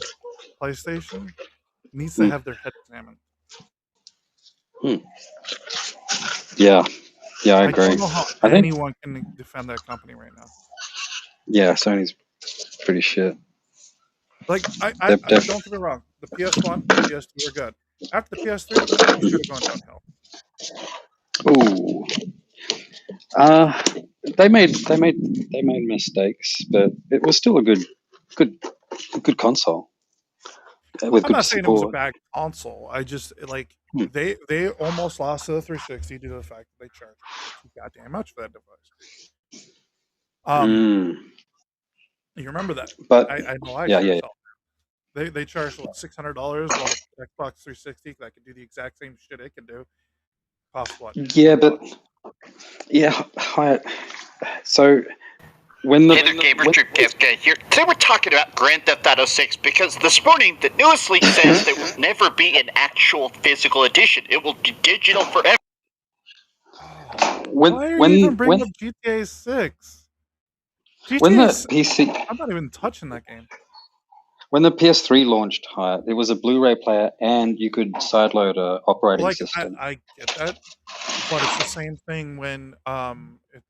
PlayStation, needs to Hmm. have their head examined. Hmm. Yeah, I I don't agree. know how I think, anyone can defend that company right now. yeah, Sony's pretty shit. Like, They're, they're, don't get me wrong. The PS1, PS2 are good. After the PS3, they started going downhill. ooh. Uh, they made mistakes, but it was still a good good console with I'm good not saying it was a support. bad console. I just like Hmm. they almost lost to the 360 due to the fact that they charged way too goddamn much for that device. Um, Mm. you remember that? But I know I yeah, sure yeah, as hell. They charged what $600 while the Xbox 360 that could do the exact same shit it can do cost what yeah, but $20. yeah. So when the Hey there, gamers, True Kev Guy here. Today we're talking about Grand Theft Auto 6 because this morning the newest leak says there will never be an actual physical edition. It will be digital forever. Oh, when why are you even when when bringing up GTA 6? when GTA the 6, PC I'm not even touching that game. when the PS3 launched, it was a Blu-ray player, and you could sideload a operating Like system. I get that, but it's the same thing when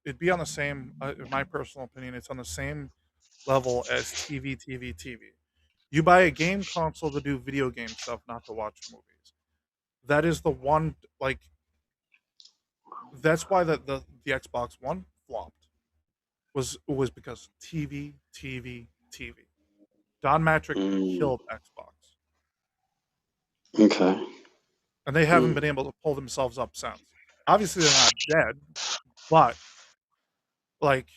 it'd be on the same in my personal opinion, it's on the same level as TV. You buy a game console to do video game stuff, not to watch movies. That is the one like that's why the Xbox One flopped was because TV. Don Matrick Mm, killed Xbox, okay. and they haven't Mm, been able to pull themselves up since. Obviously, they're not dead, but like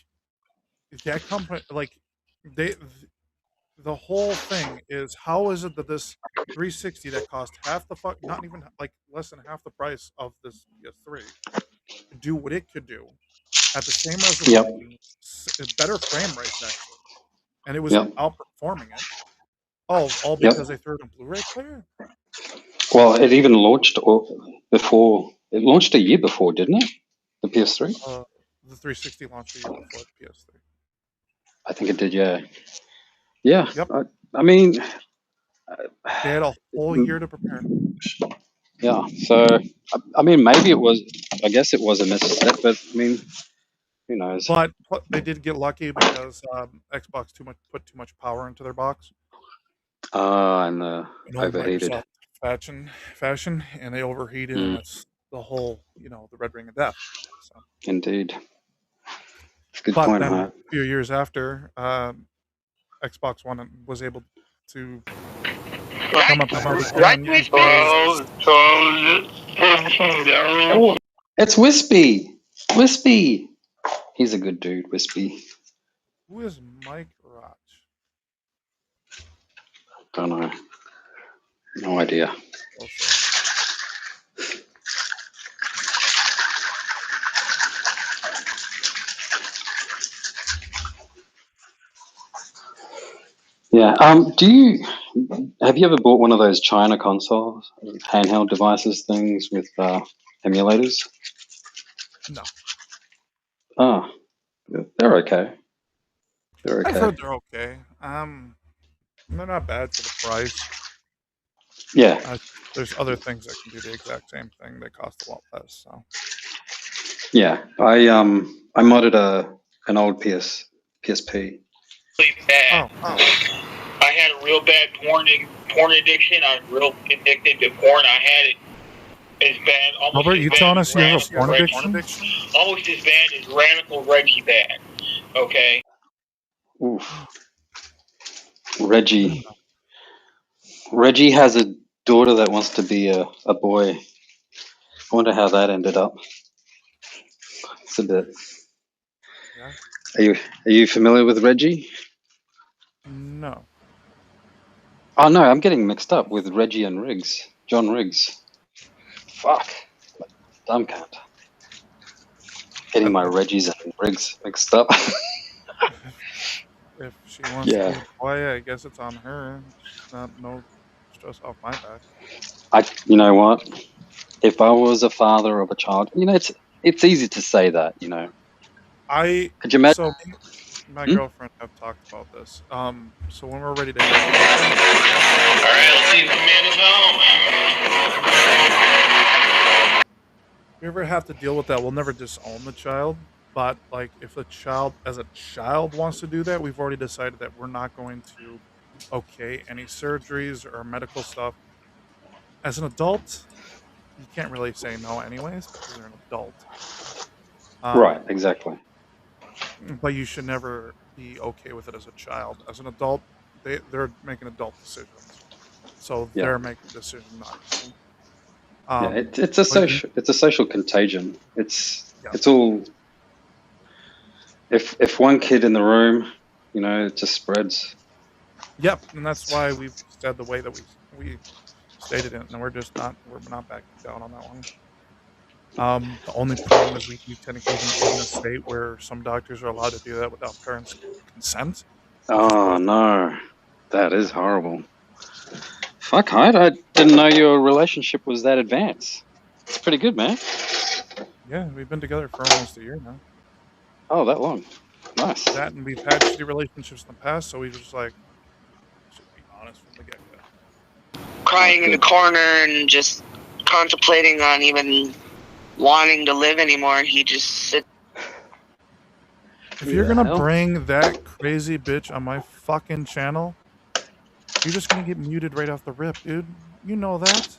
that company, like they, the whole thing is how is it that this 360 that cost half the fuck, not even like less than half the price of this PS3, could do what it could do at the same yep. resolution, better frame rates actually, and it was Yep. outperforming it. All Yep. because they threw it in Blu-ray player. Well, it even launched before. It launched a year before, didn't it? The PS3? The 360 launched a year before the PS3. I think it did. Yeah. Yeah. Yep. I mean, They had a whole year to prepare. yeah. So I mean, maybe it was. I guess it was a missed step, but I mean, who knows? But they did get lucky because Xbox put too much power into their box. And the In old overheated. Microsoft fashion, and they overheated, and that's the whole, the red ring of death. So. Indeed. It's a good But point, then Hart. a few years after, Xbox One was able to come up above it again. Oh, it's Wispy. Wispy. He's a good dude, Wispy. Who is Mike Roch? Don't know. No idea. Yeah. Have you ever bought one of those China consoles, handheld devices things with emulators? No. Oh, they're okay. They're okay. I've heard they're okay. They're not bad for the price. Yeah. There's other things that can do the exact same thing that cost a lot less. So. Yeah. I modded an old PSP. Really bad. I had a real bad porn addiction. I'm real addicted to porn. I had it as bad. Albert, you telling us you have a porn addiction? Almost as bad as Radical Reggie bad. Okay. Oof. Reggie has a daughter that wants to be a boy. I wonder how that ended up. It's a bit. Yeah. Are you familiar with Reggie? No. Oh no, I'm getting mixed up with Reggie and Riggs. John Riggs. Fuck. Dumb cunt. Getting my Reggies and Riggs mixed up. If she wants to be a boy, I guess it's on her. It's not no stress off my back. You know what? If I was a father of a child, it's easy to say that, Could you imagine? So my girlfriend have talked about this. So when we're ready to have all right, let's see if Amanda's home. If we ever have to deal with that, we'll never disown the child. But like, if the child, as a child, wants to do that, we've already decided that we're not going to okay any surgeries or medical stuff. As an adult, you can't really say no, anyways, because you're an adult. Right, exactly. But you should never be okay with it as a child. As an adult, they're making adult decisions, so they're making a decision not to. It's a social contagion. It's all. If one kid in the room, it just spreads. Yep, and that's why we've said the way that we stated it, and we're not backing down on that one. The only problem is we technically live in a state where some doctors are allowed to do that without parents' consent. Oh no, that is horrible. Fuck, I didn't know your relationship was that advanced. It's pretty good, man. Yeah, we've been together for almost a year now. Oh, that long. Nice. That, and we've had shitty relationships in the past, so we just should be honest from the get-go. Crying in the corner and just contemplating on even wanting to live anymore. He just sits. If you're gonna bring that crazy bitch on my fucking channel, you're just gonna get muted right off the rip, dude. You know that.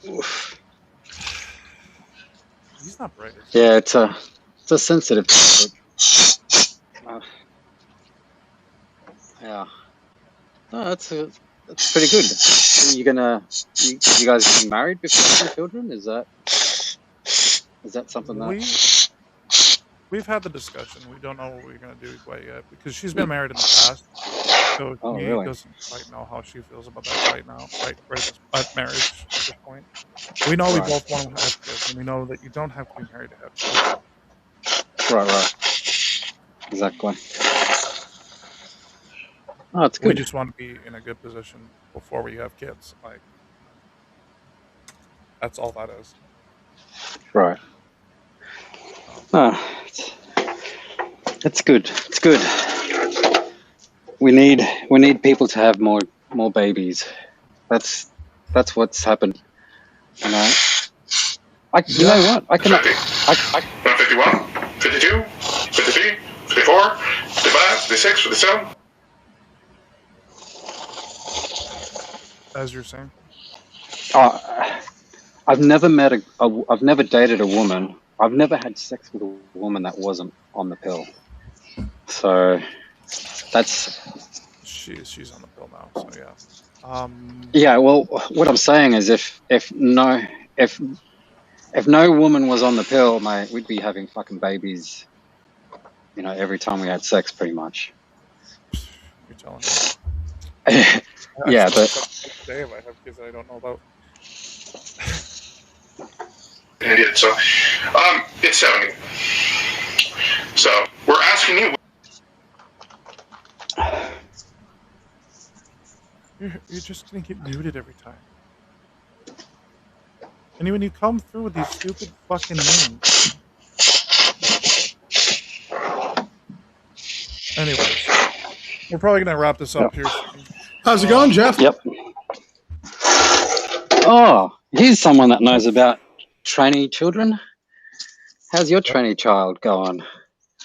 Oof. He's not bright. Yeah, it's a sensitive topic. Yeah. No, that's pretty good. You guys getting married before having children? Is that something that we've had the discussion? We don't know what we're gonna do quite yet because she's been married in the past, so she doesn't quite know how she feels about that right now. Right at marriage at this point. We know we both want to have kids, and we know that you don't have to be married to have children. Right. Exactly. Oh, it's good. We just want to be in a good position before we have kids. Like, That's all that is. Right. Oh, it's good. It's good. We need people to have more babies. That's what's happened. You know. You know what? I can. 51, 52, 53, 54, 55, 56, 57. As you're saying. I've never I've never dated a woman. I've never had sex with a woman that wasn't on the pill. So that's. She's on the pill now. So yeah. Yeah. Well, what I'm saying is, if no woman was on the pill, mate, we'd be having fucking babies. You know, every time we had sex, pretty much. You're telling me. Yeah, but Dave, I have kids that I don't know about. Idiot. So, it's 70. So we're asking you. You're just gonna get muted every time. And when you come through with these stupid fucking names. Anyways, we're probably gonna wrap this up here soon. How's it going, Jeff? Yep. Oh, here's someone that knows about trainee children. How's your trainee child going?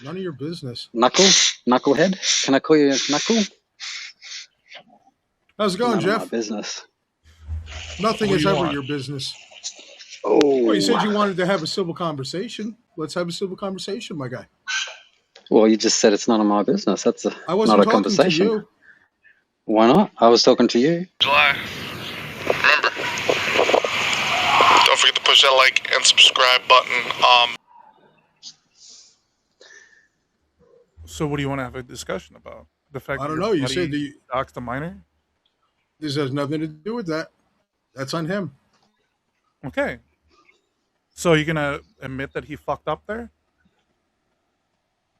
None of your business. Knucklehead? Can I call you Knuckle? How's it going, None Jeff? of my business. Nothing is ever your business. Oh. Well, you said you wanted to have a civil conversation. Let's have a civil conversation, my guy. Well, you just said it's none of my business. That's I wasn't not a talking conversation. to you. Why not? I was talking to you. July. Remember, don't forget to push that like and subscribe button. So what do you want to have a discussion about? The fact I don't that know. You said you doxed a minor? This has nothing to do with that. That's on him. Okay. So you're gonna admit that he fucked up there?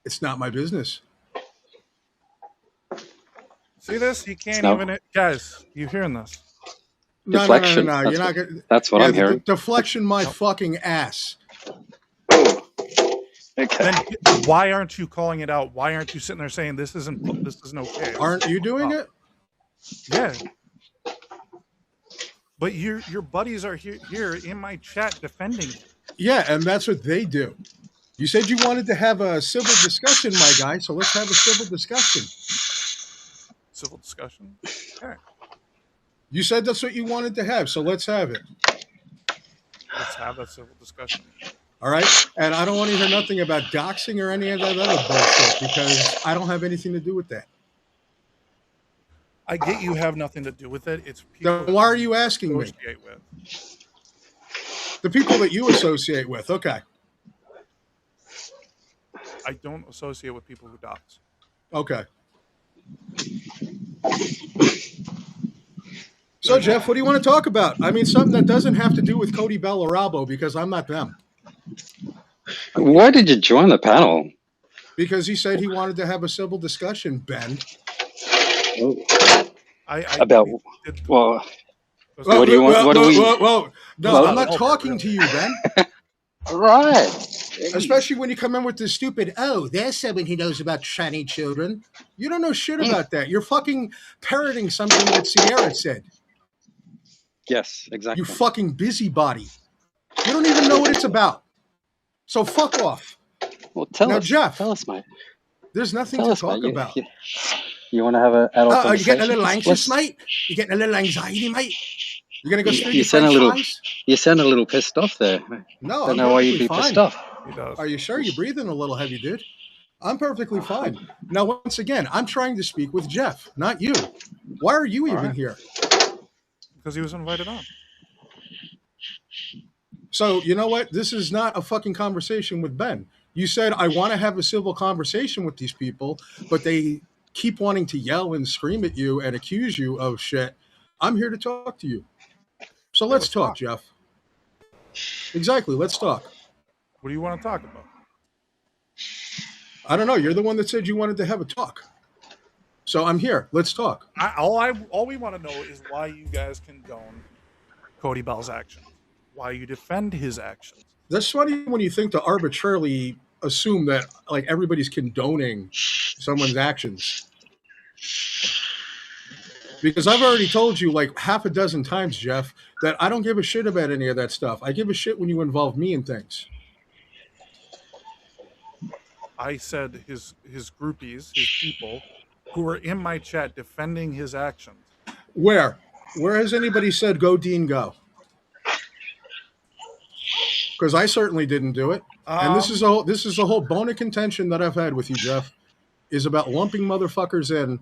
It's not my business. See this? You can't even. Guys, you hearing this? Deflection. No. You're not gonna. That's what I'm hearing. Deflection, my fucking ass. Okay. Then why aren't you calling it out? Why aren't you sitting there saying this isn't okay? Aren't you doing it? Yeah. But your buddies are here in my chat defending you. Yeah, and that's what they do. You said you wanted to have a civil discussion, my guy, so let's have a civil discussion. Civil discussion? Okay. You said that's what you wanted to have, so let's have it. Let's have that civil discussion. All right? And I don't want to hear nothing about doxing or any of that other bullshit because I don't have anything to do with that. I get you have nothing to do with it. It's people. Then why are you asking me? With. The people that you associate with. Okay. I don't associate with people who dox. Okay. So, Jeff, what do you want to talk about? I mean, something that doesn't have to do with Cody Bellarabo because I'm not them. Why did you join the panel? Because he said he wanted to have a civil discussion, Ben. About well, what do you want? What do we? No, I'm not talking to you, Ben. Right. Especially when you come in with this stupid, there's someone who knows about tranny children. You don't know shit about that. You're fucking parroting something that Sierra said. Yes, exactly. You fucking busybody. You don't even know what it's about. So fuck off. Well, tell us, Jeff. Tell us, mate. There's nothing to talk about. You want to have an adult conversation? Are you getting a little anxious, mate? You getting a little anxiety, mate? You're gonna go through your You sound a little pissed off there. No, I don't know why you'd be pissed off. Are you sure? You're breathing a little heavy, dude. I'm perfectly fine. Now, once again, I'm trying to speak with Jeff, not you. Why are you even here? Because he was invited on. So, you know what? This is not a fucking conversation with Ben. You said, I want to have a civil conversation with these people, but they keep wanting to yell and scream at you and accuse you of shit. I'm here to talk to you. So let's talk, Jeff. Exactly. Let's talk. What do you want to talk about? I don't know. You're the one that said you wanted to have a talk. So I'm here. Let's talk. All we want to know is why you guys condone Cody Bell's actions. why you defend his actions. That's funny when you think to arbitrarily assume that like everybody's condoning someone's actions. Because I've already told you like half a dozen times, Jeff, that I don't give a shit about any of that stuff. I give a shit when you involve me in things. I said his groupies, his people, who were in my chat defending his actions. Where? Where has anybody said go Dean go? Because I certainly didn't do it. And this is a whole bone of contention that I've had with you, Jeff, is about lumping motherfuckers in,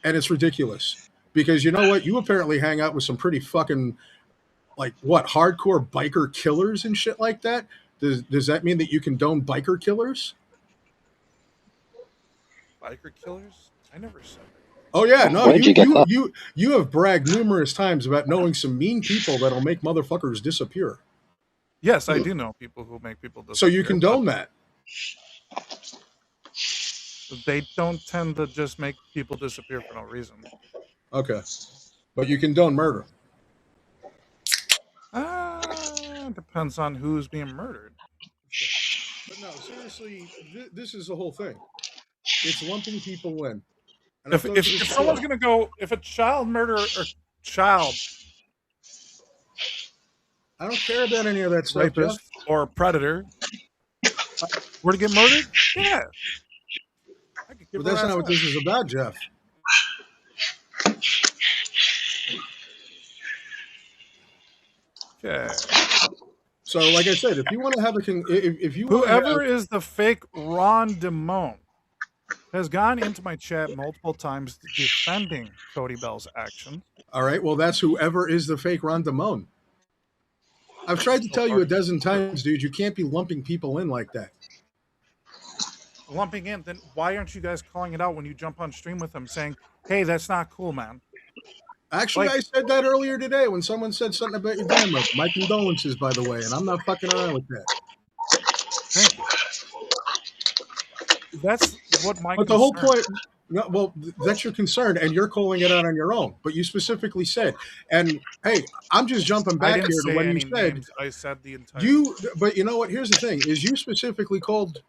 and it's ridiculous. Because you know what? You apparently hang out with some pretty fucking like what hardcore biker killers and shit like that. Does that mean that you condone biker killers? Biker killers? I never said that. Oh yeah, no, Where'd you get that? you have bragged numerous times about knowing some mean people that'll make motherfuckers disappear. Yes, I do know people who make people disappear. So you condone that? They don't tend to just make people disappear for no reason. Okay, but you condone murder. Depends on who's being murdered. But no, seriously, this is the whole thing. It's lumping people in. And if someone's gonna go, if a child murderer or child, I don't care about any of that stuff, rapist or predator, were to get murdered, yeah. But that's not what this is about, Jeff. Okay. So, like I said, if you want to have if you whoever is the fake Ron Damone has gone into my chat multiple times defending Cody Bell's actions. All right, well, that's whoever is the fake Ron Damone. I've tried to tell you a dozen times, dude, you can't be lumping people in like that. Lumping in, then why aren't you guys calling it out when you jump on stream with them saying, hey, that's not cool, man? Actually, I said that earlier today when someone said something about your grandmother. My condolences, by the way, and I'm not fucking around with that. Thank you. That's what my But the whole point, well, that's your concern, and you're calling it out on your own. But you specifically said, and hey, I'm just jumping back here to when you said names. I said the entire. But you know what? Here's the thing: is you specifically called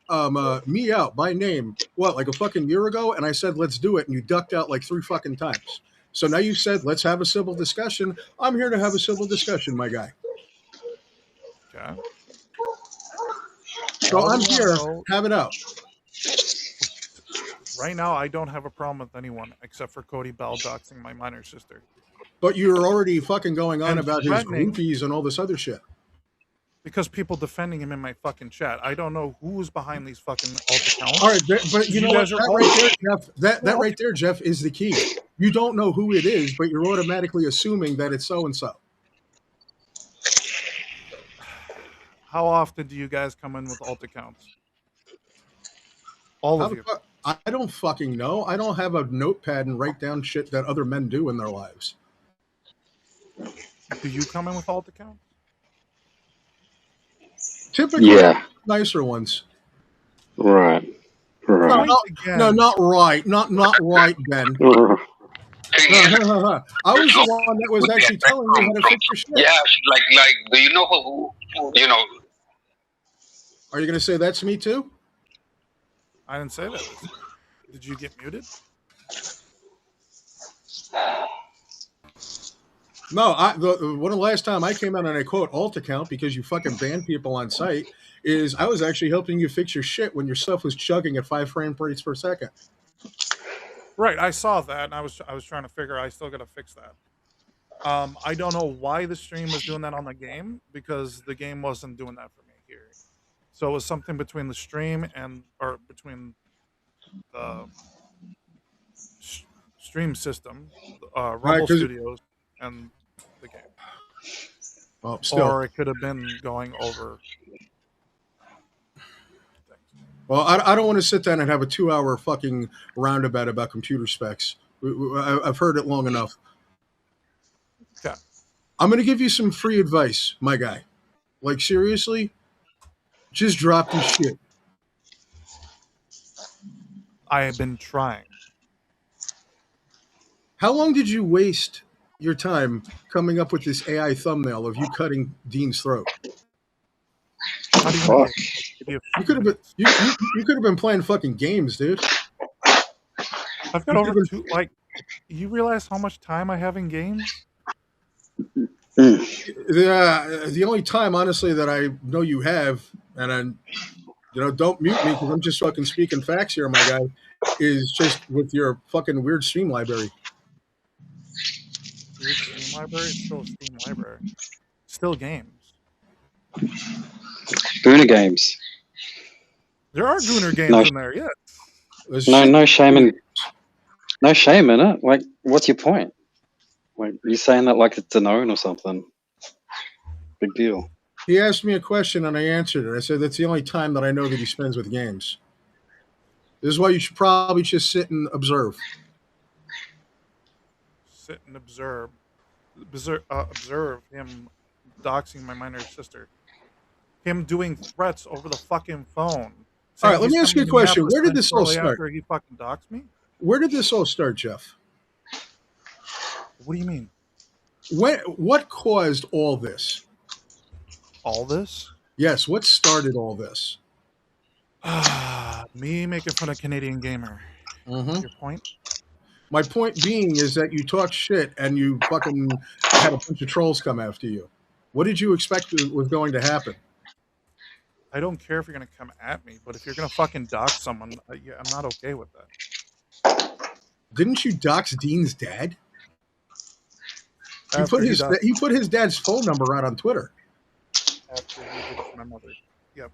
me out by name, what, like a fucking year ago, and I said let's do it, and you ducked out like 3 fucking times. So now you said let's have a civil discussion. I'm here to have a civil discussion, my guy. Okay. So I'm here. Have it out. Right now, I don't have a problem with anyone except for Cody Bell doxing my minor sister. But you're already fucking going on about his groupies and all this other shit. Because people defending him in my fucking chat. I don't know who's behind these fucking alt accounts. All right, but you know what? That right there, Jeff, that right there, Jeff, is the key. You don't know who it is, but you're automatically assuming that it's so-and-so. How often do you guys come in with alt accounts? All of you. I don't fucking know. I don't have a notepad and write down shit that other men do in their lives. Do you come in with alt accounts? Typically, yeah. Nicer ones. Right. No, not right. Not right, Ben. I was the one that was actually telling you how to fix your shit. Yeah, like, do you know who you know? Are you going to say that's me too? I didn't say that. Did you get muted? No, one of the last time I came out on a quote alt account because you fucking banned people on site is I was actually helping you fix your shit when your stuff was chugging at 5 frame rates per second. Right, I saw that, and I was trying to figure. I still got to fix that. I don't know why the stream was doing that on the game because the game wasn't doing that for me here. So it was something between the stream or between the stream system, Rumble Studios, and the game. Well, still. Or it could have been going over. Well, I don't want to sit down and have a 2-hour fucking roundabout about computer specs. I've heard it long enough. Okay. I'm going to give you some free advice, my guy. Like, seriously, just drop this shit. I have been trying. How long did you waste your time coming up with this AI thumbnail of you cutting Dean's throat. How do you want Fuck. to give you a You few could have been minutes? you could have been playing fucking games, dude. I've got You over could've two. Like, you realize how much time I have in games? The only time, honestly, that I know you have, and I'm, don't mute me because I'm just fucking speaking facts here, my guy, is just with your fucking weird stream library. Weird Steam library. It's still a Steam library. Still games. Gooner games. There are Gooner games No, in there. Yes. There's no, shit- no shame in it. Like, what's your point? Like, you saying that like it's a known or something? Big deal. He asked me a question and I answered it. I said that's the only time that I know that he spends with games. This is why you should probably just sit and observe. Sit and observe him doxing my minor sister. Him doing threats over the fucking phone. All Saying right, let he's me ask you coming a to question. Minneapolis Where did then this all shortly start? after he fucking doxed me? Where did this all start, Jeff? What do you mean? What caused all this? All this? Yes, what started all this? Me making fun of Canadian Gamer. Mm-hmm. Your point? My point being is that you talk shit and you fucking had a bunch of trolls come after you. What did you expect was going to happen? I don't care if you're gonna come at me, but if you're gonna fucking dox someone, yeah, I'm not okay with that. Didn't you dox Dean's dad? After he doxed, He put his dad's phone number out on Twitter. after he did it to my mother. Yep.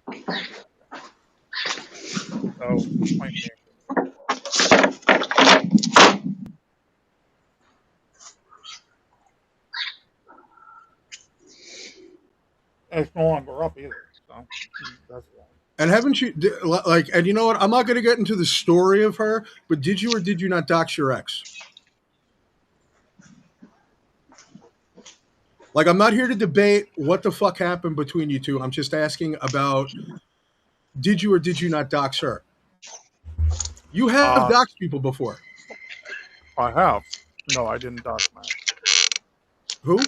So, point being, it's no longer up either. So that's wrong. And haven't you like? And you know what? I'm not going to get into the story of her, but did you or did you not dox your ex? Like, I'm not here to debate what the fuck happened between you two. I'm just asking about did you or did you not dox her? You have doxed people before. I have. No, I didn't dox my ex. Who?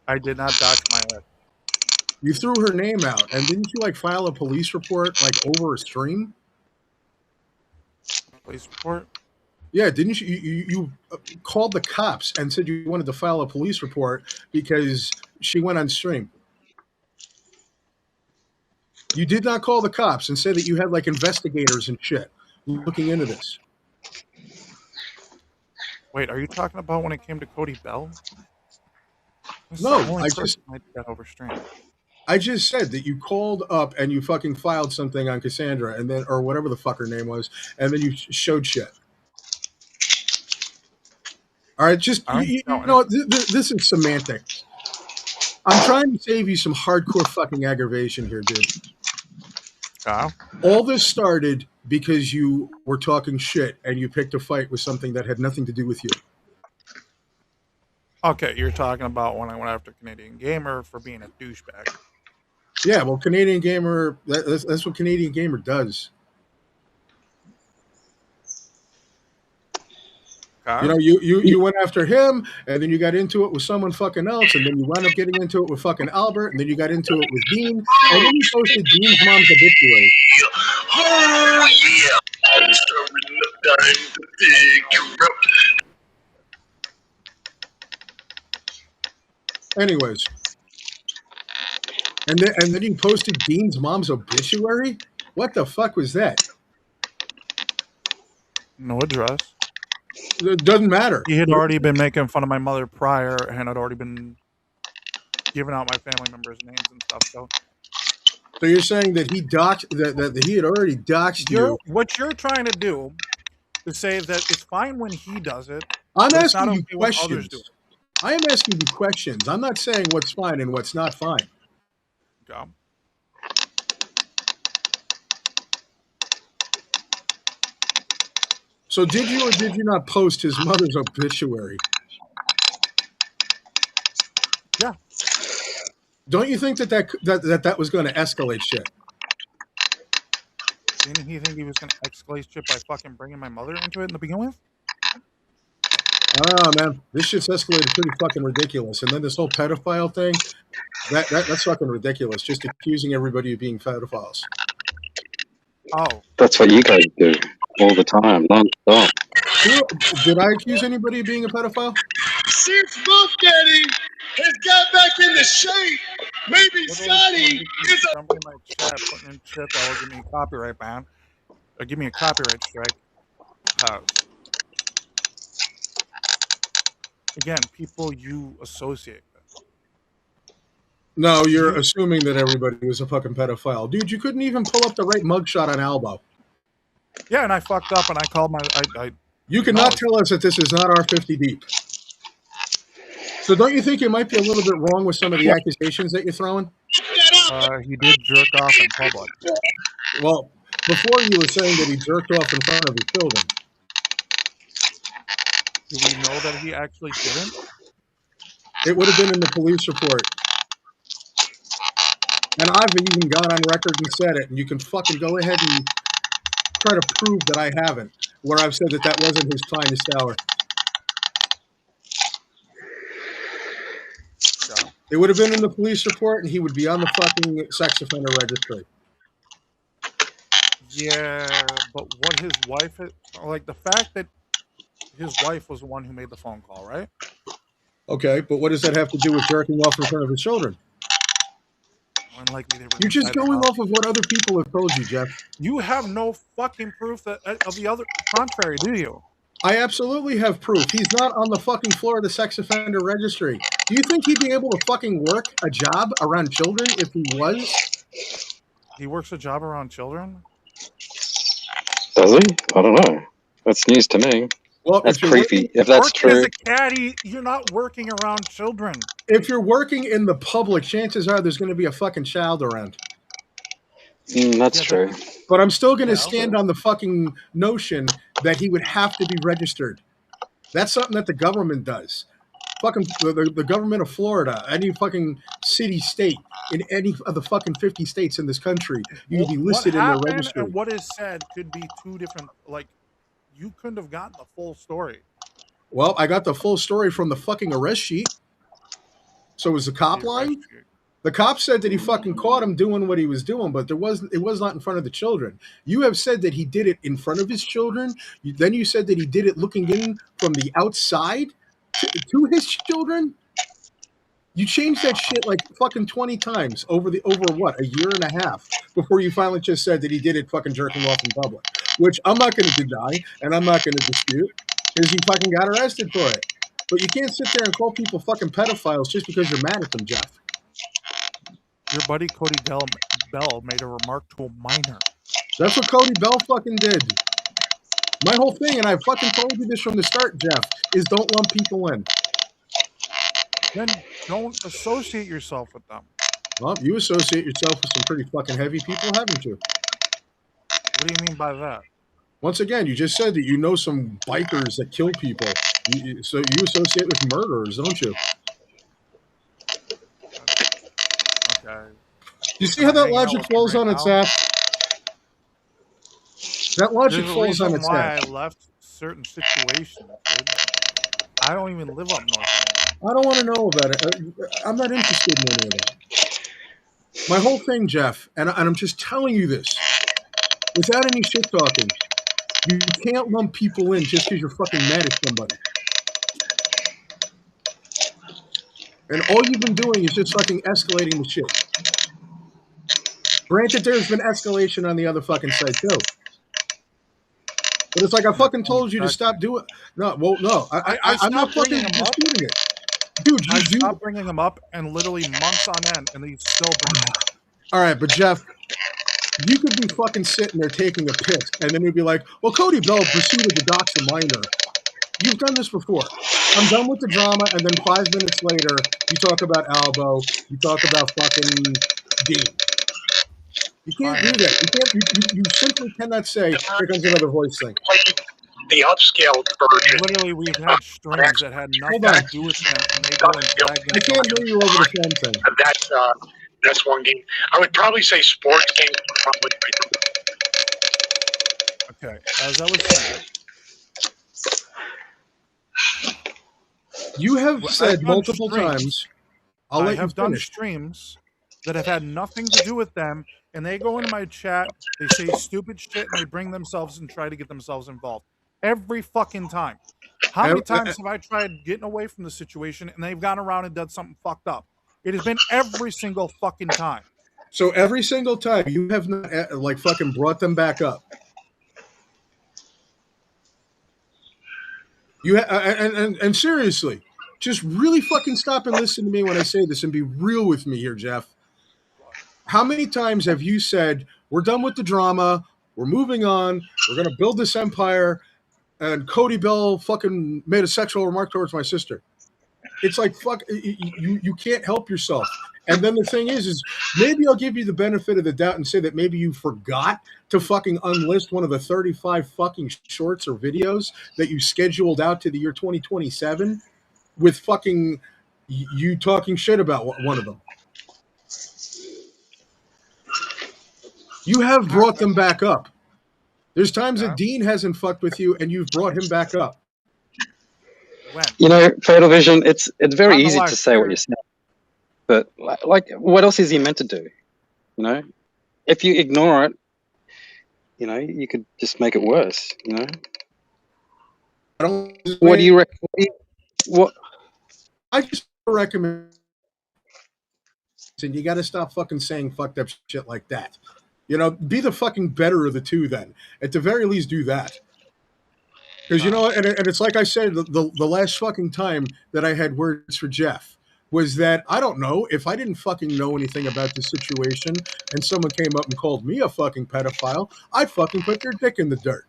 I did not dox my ex. You threw her name out, and didn't you like file a police report like over a stream? Police report? Yeah, didn't you? You called the cops and said you wanted to file a police report because she went on stream. You did not call the cops and say that you had like investigators and shit looking into this. Wait, are you talking about when it came to Cody Bell? This No, is the only person I did that over stream. I just said that you called up and you fucking filed something on Cassandra and then, or whatever the fuck her name was, and then you showed shit. All right, just you know, this is semantics. I'm trying to save you some hardcore fucking aggravation here, dude. All this started because you were talking shit and you picked a fight with something that had nothing to do with you. Okay, you're talking about when I went after Canadian Gamer for being a douchebag. Yeah, well, Canadian Gamer, that's what Canadian Gamer does. You know, you went after him, and then you got into it with someone fucking else, and then you wound up getting into it with fucking Albert, and then you got into it with Dean, and then you posted Dean's mom's obituary. Oh yeah! I'm starting the time to figure out. Anyways, and then you posted Dean's mom's obituary. What the fuck was that? No address. It doesn't matter. He had already been making fun of my mother prior, and had already been giving out my family members' names and stuff. So you're saying that he doxed that he had already doxed you? What you're trying to do is say that it's fine when he does it. I'm but it's not asking you okay when others questions. do it. I am asking you questions. I'm not saying what's fine and what's not fine. Go. So did you or did you not post his mother's obituary? Yeah. Don't you think that was going to escalate shit? Didn't he think he was going to escalate shit by fucking bringing my mother into it in the beginning with? Oh man, this shit's escalated pretty fucking ridiculous. And then this whole pedophile thing, that's fucking ridiculous. Just accusing everybody of being pedophiles. Oh, That's what you guys do all the time, non-stop. Did I accuse anybody of being a pedophile? Since Buff Daddy has got back into shape, maybe literally Scotty is a. somebody in my chat putting in shit that will give me a copyright ban or give me a copyright strike. Because again, people you associate with. No, you're assuming that everybody was a fucking pedophile. Dude, you couldn't even pull up the right mugshot on Albo. Yeah, and I fucked up and I called my. You cannot tell us that this is not R50 deep. So don't you think you might be a little bit wrong with some of the accusations that you're throwing? He did jerk off in public. Well, before you were saying that he jerked off in front of his children. Do we know that he actually didn't? It would have been in the police report. And I've even got on record and said it, and you can fucking go ahead and try to prove that I haven't, where I've said that that wasn't his finest hour. Yeah. It would have been in the police report, and he would be on the fucking sex offender registry. Yeah, but what his wife, like the fact that his wife was the one who made the phone call, right? Okay, but what does that have to do with jerking off in front of his children? Unlikely they were You're just inside the going house. off of what other people have told you, Jeff. You have no fucking proof that of the other contrary, do you? I absolutely have proof. He's not on the fucking floor of the sex offender registry. Do you think he'd be able to fucking work a job around children if he was? He works a job around children? Does he? I don't know. That's news to me. Well, that's creepy. If that's working true, as a caddy, you're not working around children. If you're working in the public, chances are there's going to be a fucking child around. That's true. But I'm still going to stand on the fucking notion that he would have to be registered. That's something that the government does. Fucking the government of Florida, any fucking city, state, in any of the fucking 50 states in this country, you would be listed in their registry. And what is said could be two different, like, you couldn't have gotten the full story. Well, I got the full story from the fucking arrest sheet. So was the cop lying? The cop said that he fucking caught him doing what he was doing, but it was not in front of the children. You have said that he did it in front of his children. Then you said that he did it looking in from the outside to his children. You changed that shit like fucking 20 times over what, a year and a half before you finally just said that he did it fucking jerking off in public, which I'm not going to deny and I'm not going to dispute because he fucking got arrested for it. But you can't sit there and call people fucking pedophiles just because you're mad at them, Jeff. Your buddy Cody Bell made a remark to a minor. That's what Cody Bell fucking did. My whole thing, and I fucking told you this from the start, Jeff, is don't lump people in. Then don't associate yourself with them. Well, you associate yourself with some pretty fucking heavy people, haven't you? What do you mean by that? Once again, you just said that you know some bikers that kill people. So you associate with murderers, don't you? Okay. You see how that logic falls on its ass? That logic falls on its ass. I left certain situations, dude. I don't even live up north. I don't want to know about it. I'm not interested in any of that. My whole thing, Jeff, and I'm just telling you this, without any shit talking, you can't lump people in just because you're fucking mad at somebody. And all you've been doing is just fucking escalating the shit. Granted, there's been escalation on the other fucking side, too. But it's like I fucking told you to stop doing. No, well, no, I'm not fucking disputing it, dude. I stopped bringing them up, and literally months on end, and they still bring them up. All right, but Jeff, you could be fucking sitting there taking a piss, and then you'd be like, "Well, Cody Bell proceeded to dox a minor." You've done this before. I'm done with the drama, and then 5 minutes later, you talk about Albo, you talk about fucking Dean. You can't do that. You can't. You simply cannot say, "Here comes another voice thing." The upscale version. Literally, we've had strings that had nothing to do with them, and they go and drag them. I can't hear you over the phone thing. That's one game. I would probably say sports games. Okay, as I was saying, You have I've said done multiple streams. times. I'll I let you have done finish. streams that have had nothing to do with them, and they go into my chat, they say stupid shit, and they bring themselves and try to get themselves involved every fucking time. How many times have I tried getting away from the situation and they've gone around and done something fucked up? It has been every single fucking time. So every single time you have not like fucking brought them back up. You and seriously, just really fucking stop and listen to me when I say this and be real with me here, Jeff. How many times have you said, we're done with the drama, we're moving on, we're going to build this empire, and Cody Bell fucking made a sexual remark towards my sister? It's like, fuck, you can't help yourself. And then the thing is maybe I'll give you the benefit of the doubt and say that maybe you forgot to fucking unlist one of the 35 fucking shorts or videos that you scheduled out to the year 2027 with fucking you talking shit about one of them. You have brought them back up. There's times that Dean hasn't fucked with you and you've brought him back up. When? You know, Fatal Vision, it's very easy to say what you're saying. But, like, what else is he meant to do? You know? If you ignore it, you know, you could just make it worse, you know? What do you recommend? What? I just recommend, and you got to stop fucking saying fucked up shit like that. You know, be the fucking better of the two then. At the very least, do that. Because, you know, and it's like I said, the last fucking time that I had words for Jeff was that, I don't know, if I didn't fucking know anything about the situation and someone came up and called me a fucking pedophile, I'd fucking put their dick in the dirt.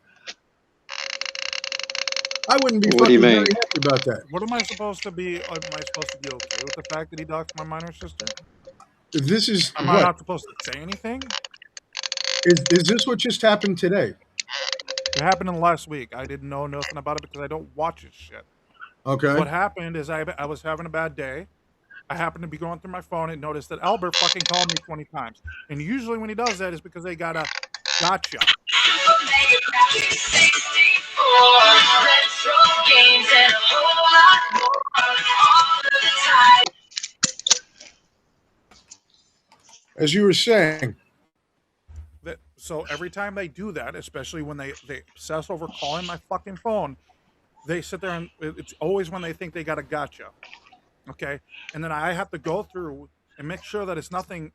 I wouldn't be fucking very happy about that. What am I supposed to be? Am I supposed to be okay with the fact that he doxed my minor sister? This is Am I not supposed to say anything? Is this what just happened today? It happened in the last week. I didn't know nothing about it because I don't watch his shit. Okay. What happened is I was having a bad day. I happened to be going through my phone and noticed that Albert fucking called me 20 times. And usually when he does that is because they got a gotcha. As you were saying. So every time they do that, especially when they obsess over calling my fucking phone, they sit there and it's always when they think they got a gotcha. Okay? And then I have to go through and make sure that it's nothing,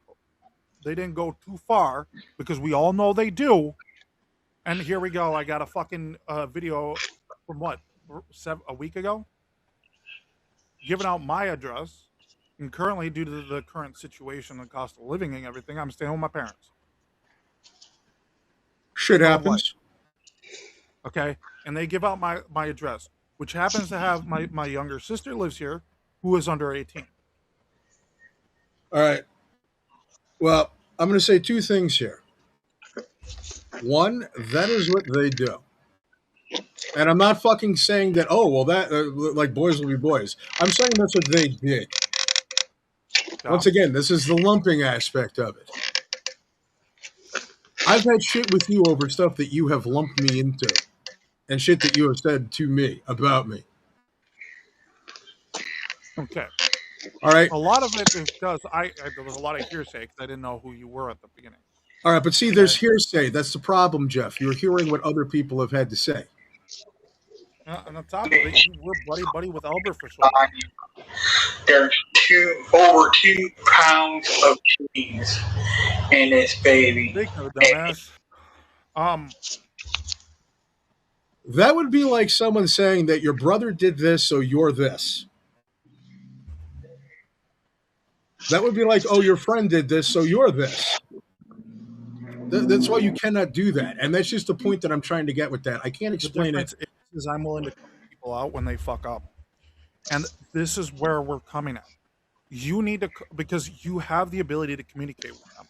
they didn't go too far, because we all know they do. And here we go. I got a fucking video from what, a week ago? Giving out my address. And currently, due to the current situation, the cost of living and everything, I'm staying with my parents. Shit happens. Okay? And they give out my address, which happens to have my younger sister lives here, who is under 18. All right. Well, I'm going to say two things here. One, that is what they do. And I'm not fucking saying that, oh, well, that, like, boys will be boys. I'm saying that's what they did. Once again, this is the lumping aspect of it. I've had shit with you over stuff that you have lumped me into. And shit that you have said to me, about me. Okay. All right. A lot of it is because there was a lot of hearsay because I didn't know who you were at the beginning. All right, but see, there's hearsay. That's the problem, Jeff. You're hearing what other people have had to say. On the top of it, you were buddy with Albert for so long. There's over 2 pounds of cheese in this baby. Big no, dumbass. That would be like someone saying that your brother did this, so you're this. That would be like, oh, your friend did this, so you're this. That's why you cannot do that. And that's just the point that I'm trying to get with that. I can't explain it. Is I'm willing to cut people out when they fuck up. And this is where we're coming at. You need to, because you have the ability to communicate with them.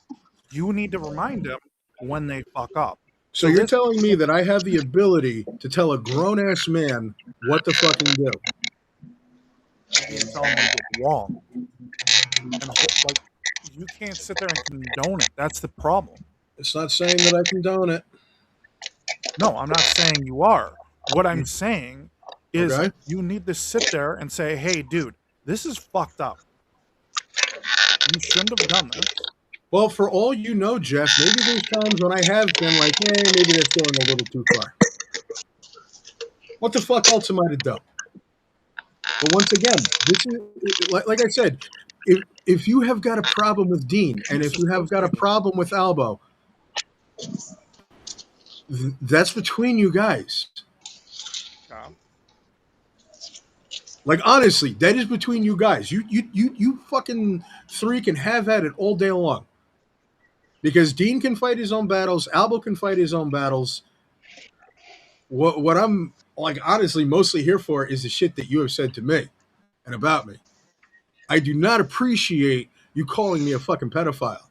You need to remind them when they fuck up. So you're telling me that I have the ability to tell a grown-ass man what to fucking do? You tell them they did wrong. And like, you can't sit there and condone it. That's the problem. It's not saying that I condone it. No, I'm not saying you are. What I'm saying is Okay. you need to sit there and say, "Hey, dude, this is fucked up. You shouldn't have done this." Well, for all you know, Jeff, maybe there's times when I have been like, hey, maybe that's going a little too far. What the fuck else am I to do? But once again, this is like I said, if you have got a problem with Dean and if you have got a problem with Albo, that's between you guys. Yeah. Like honestly, that is between you guys. You fucking three can have at it all day long. Because Dean can fight his own battles, Albo can fight his own battles. What I'm like honestly mostly here for is the shit that you have said to me and about me. I do not appreciate you calling me a fucking pedophile.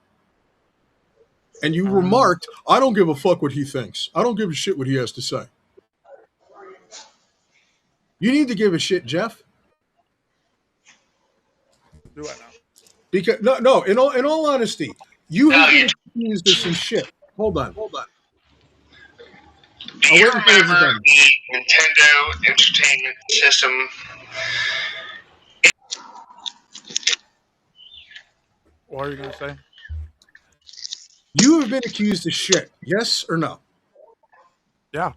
And you remarked, I don't give a fuck what he thinks. I don't give a shit what he has to say. You need to give a shit, Jeff. Do I now? Because no. In all honesty, you have been accused of some shit. Hold on. Do you remember the Nintendo Entertainment System? What are you gonna say? You have been accused of shit. Yes or no? Yeah.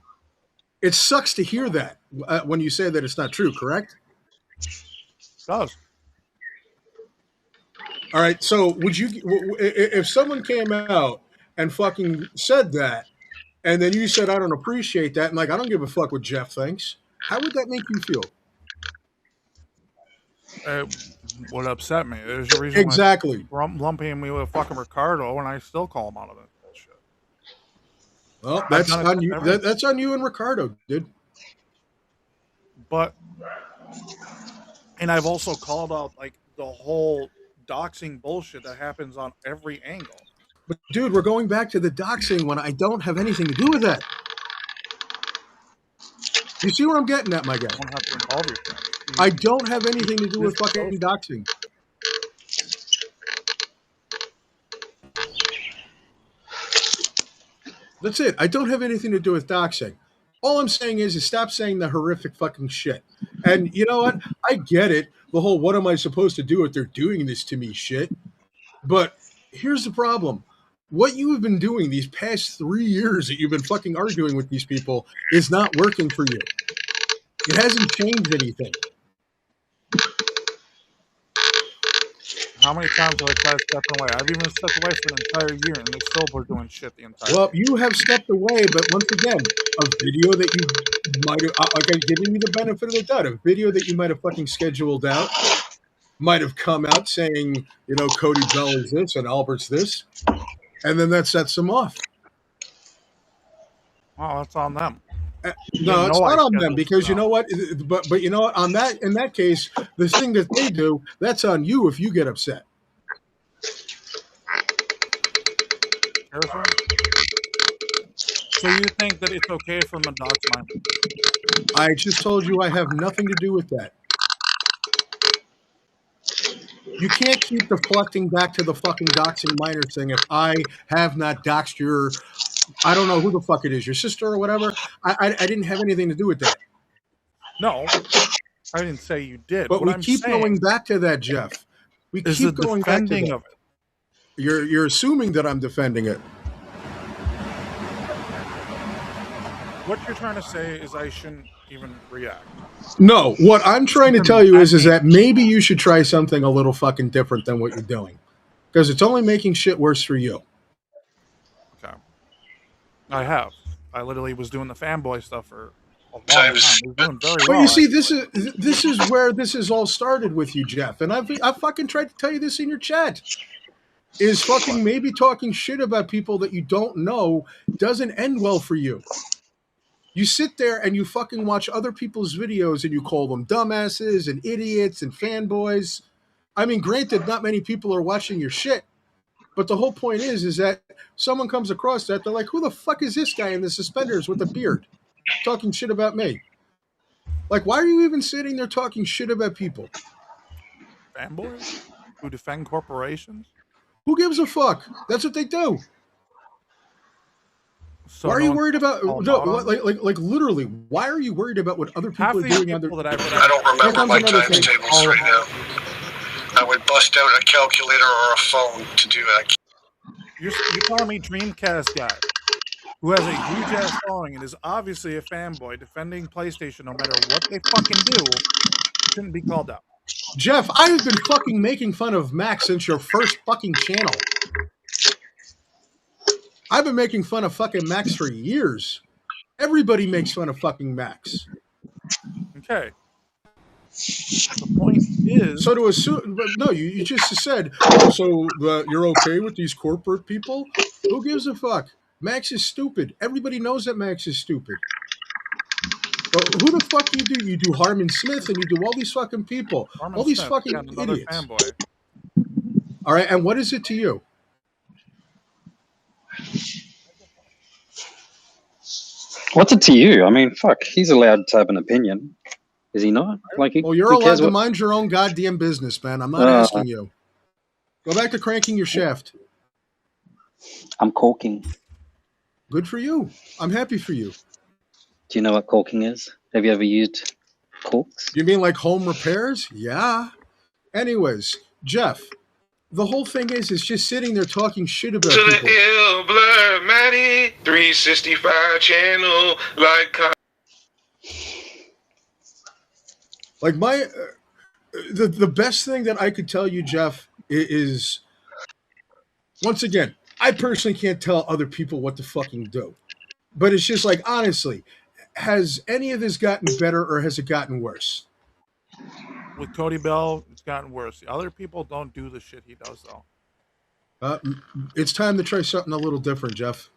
It sucks to hear that when you say that it's not true, correct? It does. All right. So would you, if someone came out and fucking said that, and then you said, I don't appreciate that, and like, I don't give a fuck what Jeff thinks, how would that make you feel? It would upset me. There's a reason Exactly. why lumping me with fucking Ricardo, and I still call him out of it. Bullshit. Well, that's on you. That's on you and Ricardo, dude. But, and I've also called out like the whole doxing bullshit that happens on every angle. But dude, we're going back to the doxing when I don't have anything to do with that. You see where I'm getting at, my guy? Don't have to involve yourself. I don't have anything to do with fucking doxing. That's it. I don't have anything to do with doxing. All I'm saying is stop saying the horrific fucking shit. And you know what? I get it. The whole what am I supposed to do if they're doing this to me shit. But here's the problem. What you have been doing these past 3 years that you've been fucking arguing with these people is not working for you. It hasn't changed anything. How many times have I tried stepping away? I've even stepped away for an entire year, and they still were doing shit the entire Well, year. you have stepped away, but once again, a video that you might have, like I'm giving you the benefit of the doubt, a video that you might have fucking scheduled out, might have come out saying, you know, Cody Bell is this and Albert's this, and then that sets them off. Oh, that's on them. No, it's not on them because you know what? But you know what? On that, in that case, the thing that they do, that's on you if you get upset. So you think that it's okay for them to dox mine? I just told you I have nothing to do with that. You can't keep deflecting back to the fucking doxing minor thing if I have not doxed your, I don't know who the fuck it is, your sister or whatever. I didn't have anything to do with that. No, I didn't say you did. But what we I'm keep saying going back to that, Jeff. We is keep the going back to defending that. of it. You're assuming that I'm defending it. What you're trying to say is I shouldn't even react. No, what I'm trying to tell you is that maybe you should try something a little fucking different than what you're doing. Because it's only making shit worse for you. Okay. I have. I literally was doing the fanboy stuff for a long time. I was doing very well. But you see, this is where this has all started with you, Jeff. And I fucking tried to tell you this in your chat. Is fucking maybe talking shit about people that you don't know doesn't end well for you. You sit there and you fucking watch other people's videos and you call them dumbasses and idiots and fanboys. I mean, granted, not many people are watching your shit, but the whole point is that someone comes across that, they're like, who the fuck is this guy in the suspenders with a beard talking shit about me? Like, why are you even sitting there talking shit about people? Fanboys who defend corporations? Who gives a fuck? That's what they do. So why are no you one's worried about all no? about 'em? Like literally, why are you worried about what other Half people are these doing on their? people that I've I don't Here remember comes my another times thing. tables right now. I would bust out a calculator or a phone to do that. You're telling me Dreamcast guy who has a huge ass following and is obviously a fanboy defending PlayStation no matter what they fucking do shouldn't be called out. Jeff, I've been fucking making fun of Max since your first fucking channel. I've been making fun of fucking Max for years. Everybody makes fun of fucking Max. Okay. The point is, So to assume, but no, you just said, oh, so you're okay with these corporate people? Who gives a fuck? Max is stupid. Everybody knows that Max is stupid. But who the fuck do you do? You do Harmon Smith and you do all these fucking people, Norman all these Smith, fucking again, another idiots. fanboy. All right, and what is it to you? What's it to you? I mean, fuck, he's allowed to have an opinion. Is he not? Like, Well, you're who cares allowed to what? mind your own goddamn business, man. I'm not asking you. Go back to cranking your shaft. I'm caulking. Good for you. I'm happy for you. Do you know what caulking is? Have you ever used caulks? You mean like home repairs? Yeah. Anyways, Jeff, the whole thing is just sitting there talking shit about To the people. ill blur, Matty, 365 channel, like. Like my, the best thing that I could tell you, Jeff, is once again, I personally can't tell other people what to fucking do. But it's just like, honestly, has any of this gotten better or has it gotten worse? With Cody Bell, it's gotten worse. The other people don't do the shit he does, though. It's time to try something a little different, Jeff.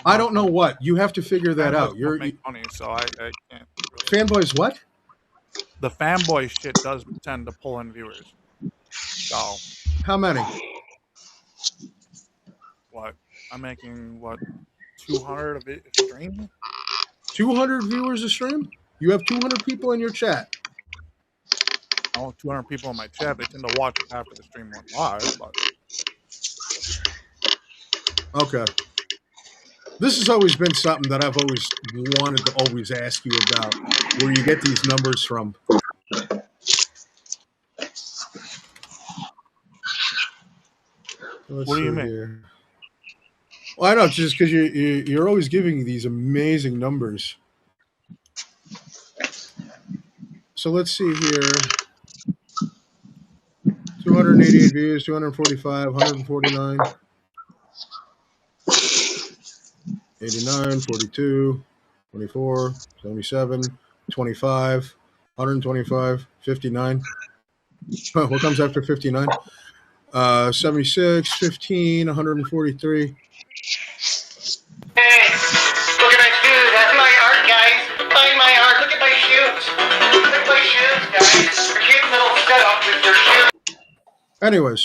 I don't know what. You have to figure that Fanboys out. don't make money, so I can't. Really. Fanboys what? The fanboy shit does tend to pull in viewers. So. How many? What? I'm making, 200 of it stream? 200 viewers a stream? You have 200 people in your chat. I want 200 people in my chat. They tend to watch it after the stream went live, but. Okay. This has always been something that I've always wanted to always ask you about, where you get these numbers from. What do you mean? Here. Well, I know, just because you're always giving these amazing numbers. So let's see here. 288 views, 245, 149, 89, 42, 24, 77, 25, 125, 59. What comes after 59? 76, 15, 143. Hey, look at my shoes. That's my art, guys. Find my art. Look at my shoes. Look at my shoes, guys. Your cute little setup with your shoes. Anyways.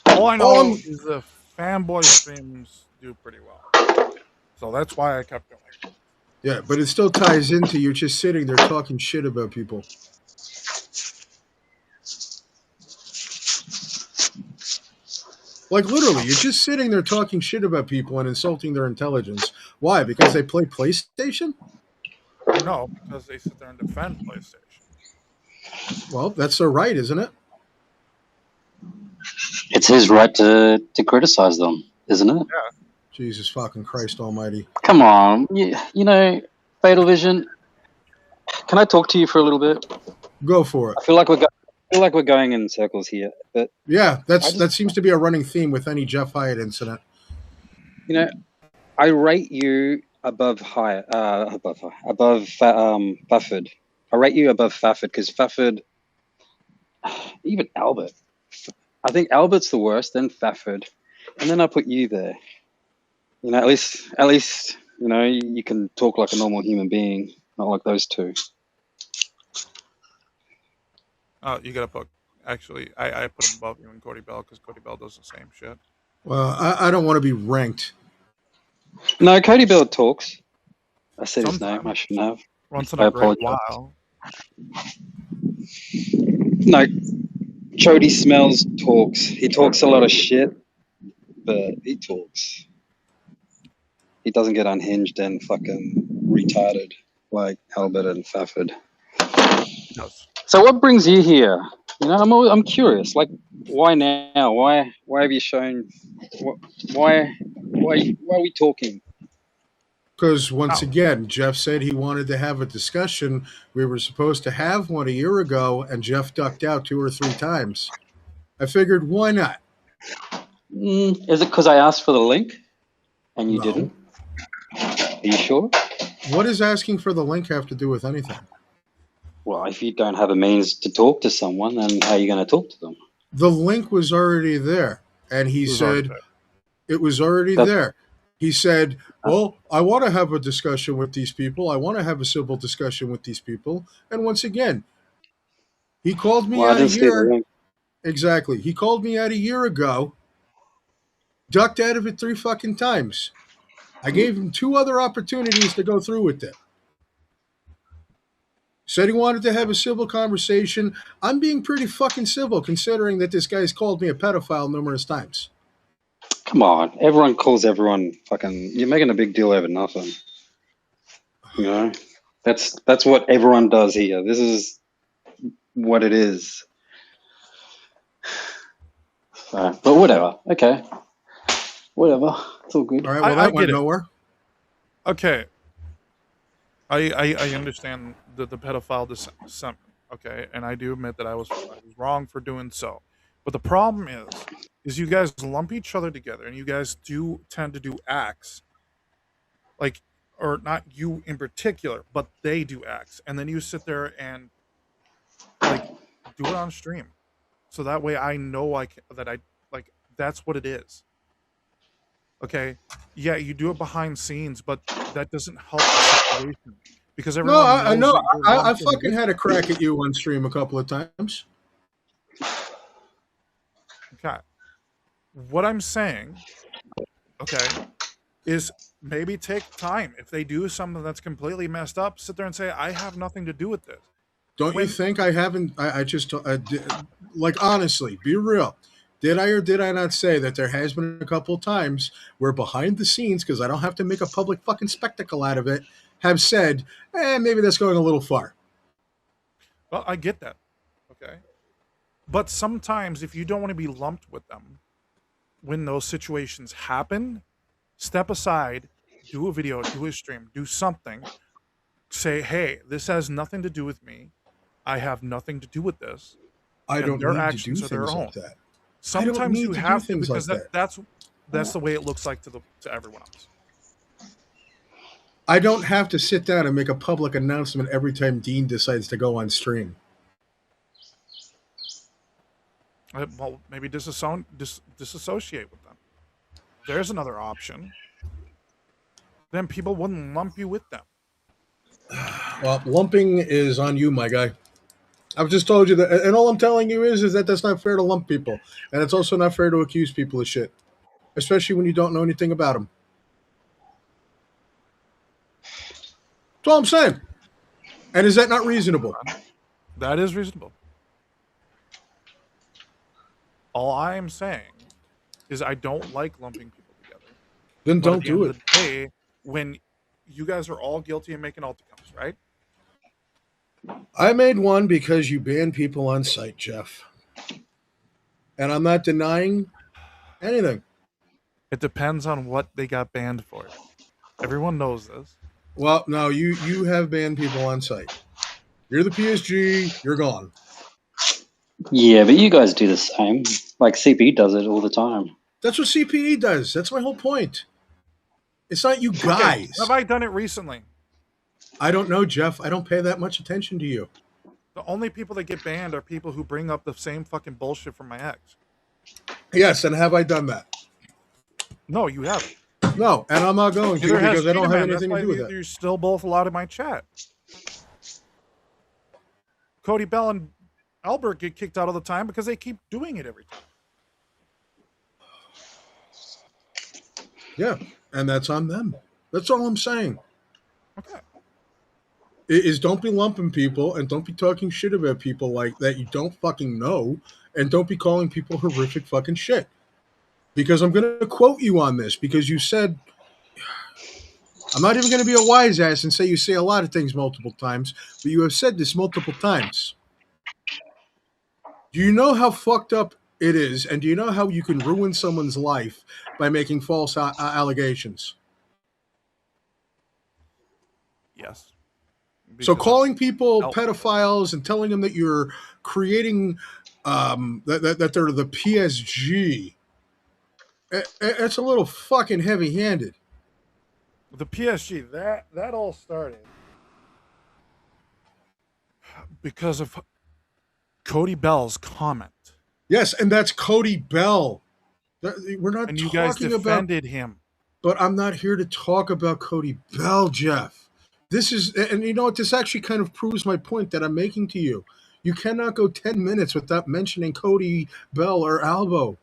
All I know is the fanboy streams do pretty well. So that's why I kept going. Yeah, but it still ties into you just sitting there talking shit about people. Like literally, you're just sitting there talking shit about people and insulting their intelligence. Why? Because they play PlayStation? No, because they sit there and defend PlayStation. Well, that's their right, isn't it? It's his right to criticize them, isn't it? Yeah. Jesus fucking Christ almighty. Come on. You know, Fatal Vision, can I talk to you for a little bit? Go for it. I feel like we're going in circles here. But yeah, that seems to be a running theme with any Jeff Hyatt incident. You know, I rate you above Fafford. I rate you above Fafford because Fafford, even Albert. I think Albert's the worst, then Fafford, and then I put you there. You know, at least you know you can talk like a normal human being, not like those two. Oh, you gotta put. Actually, I put him above you and Cody Bell because Cody Bell does the same shit. Well, I don't want to be ranked. No, Cody Bell talks. I said his name. I shouldn't have. Once in a great while. No, Cody smells, talks. He talks a lot of shit, but he talks. He doesn't get unhinged and fucking retarded like Albert and Fafford. He does. So what brings you here? You know, I'm curious. Like, why now? Why have you shown? Why are we talking? Because once Oh. again, Jeff said he wanted to have a discussion. We were supposed to have one a year ago, and Jeff ducked out 2 or 3 times. I figured, why not? Is it because I asked for the link and you No. didn't? Are you sure? What does asking for the link have to do with anything? Well, if you don't have a means to talk to someone, then how are you going to talk to them? The link was already there, and he said it was already there. He said, well, I want to have a discussion with these people. I want to have a civil discussion with these people. And once again, he called me out a year. Exactly. He called me out a year ago, ducked out of it 3 fucking times. I gave him 2 other opportunities to go through with it. Said he wanted to have a civil conversation. I'm being pretty fucking civil considering that this guy's called me a pedophile numerous times. Come on. Everyone calls everyone fucking... You're making a big deal over nothing. You know? That's what everyone does here. This is what it is. But whatever. Okay. Whatever. It's all good. All right, well, that went nowhere. Okay. I understand the pedophile dissent. Okay, and I do admit that I was wrong for doing so. But the problem is you guys lump each other together, and you guys do tend to do acts, like, or not you in particular, but they do acts, and then you sit there and like do it on stream, so that way I know that's what it is. Okay, yeah, you do it behind scenes, but that doesn't help the situation because everyone I fucking had a crack at you on stream a couple of times. Okay, what I'm saying, okay, is maybe take time. If they do something that's completely messed up, sit there and say, I have nothing to do with this. Don't you think I haven't? I just like, honestly, be real. Did I or did I not say that there has been a couple of times where behind the scenes, because I don't have to make a public fucking spectacle out of it, have said, maybe that's going a little far. Well, I get that. Okay. But sometimes if you don't want to be lumped with them when those situations happen, step aside, do a video, do a stream, do something. Say, hey, this has nothing to do with me. I have nothing to do with this. I don't need to do things like that. Sometimes you have to because that's the way it looks like to everyone else. I don't have to sit down and make a public announcement every time Dean decides to go on stream. Well, maybe disassociate with them. There's another option. Then people wouldn't lump you with them. Well, lumping is on you, my guy. I've just told you that, and all I'm telling you is that that's not fair to lump people, and it's also not fair to accuse people of shit, especially when you don't know anything about them. That's all I'm saying. And is that not reasonable? That is reasonable. All I am saying is I don't like lumping people together. Then don't do it. Day, when you guys are all guilty of making ulticoms, right? I made one because you ban people on site, Jeff. And I'm not denying anything. It depends on what they got banned for. Everyone knows this. Well, no, you have banned people on site. You're the PSG, you're gone. Yeah, but you guys do the same. Like CP does it all the time. That's what CPE does. That's my whole point. It's not you guys. Okay. Have I done it recently? I don't know, Jeff. I don't pay that much attention to you. The only people that get banned are people who bring up the same fucking bullshit from my ex. Yes, and have I done that? No, you haven't. No, and I'm not going to because I don't have anything to do with that. You're still both allowed in my chat. Cody Bell and Albert get kicked out all the time because they keep doing it every time. Yeah, and that's on them. That's all I'm saying. Okay. Is don't be lumping people and don't be talking shit about people like that you don't fucking know and don't be calling people horrific fucking shit. Because I'm going to quote you on this, because you said, I'm not even going to be a wise ass and say you say a lot of things multiple times, but you have said this multiple times. Do you know how fucked up it is, and do you know how you can ruin someone's life by making false allegations? Yes. So Because calling people help. pedophiles and telling them that you're creating that they're the PSG, it's a little fucking heavy-handed. The PSG, that all started because of Cody Bell's comment. Yes, and that's Cody Bell. We're not And you guys talking about, defended him. but I'm not here to talk about Cody Bell, Jeff. This is, and you know what? This actually kind of proves my point that I'm making to you. You cannot go 10 minutes without mentioning Cody Bell or Albo.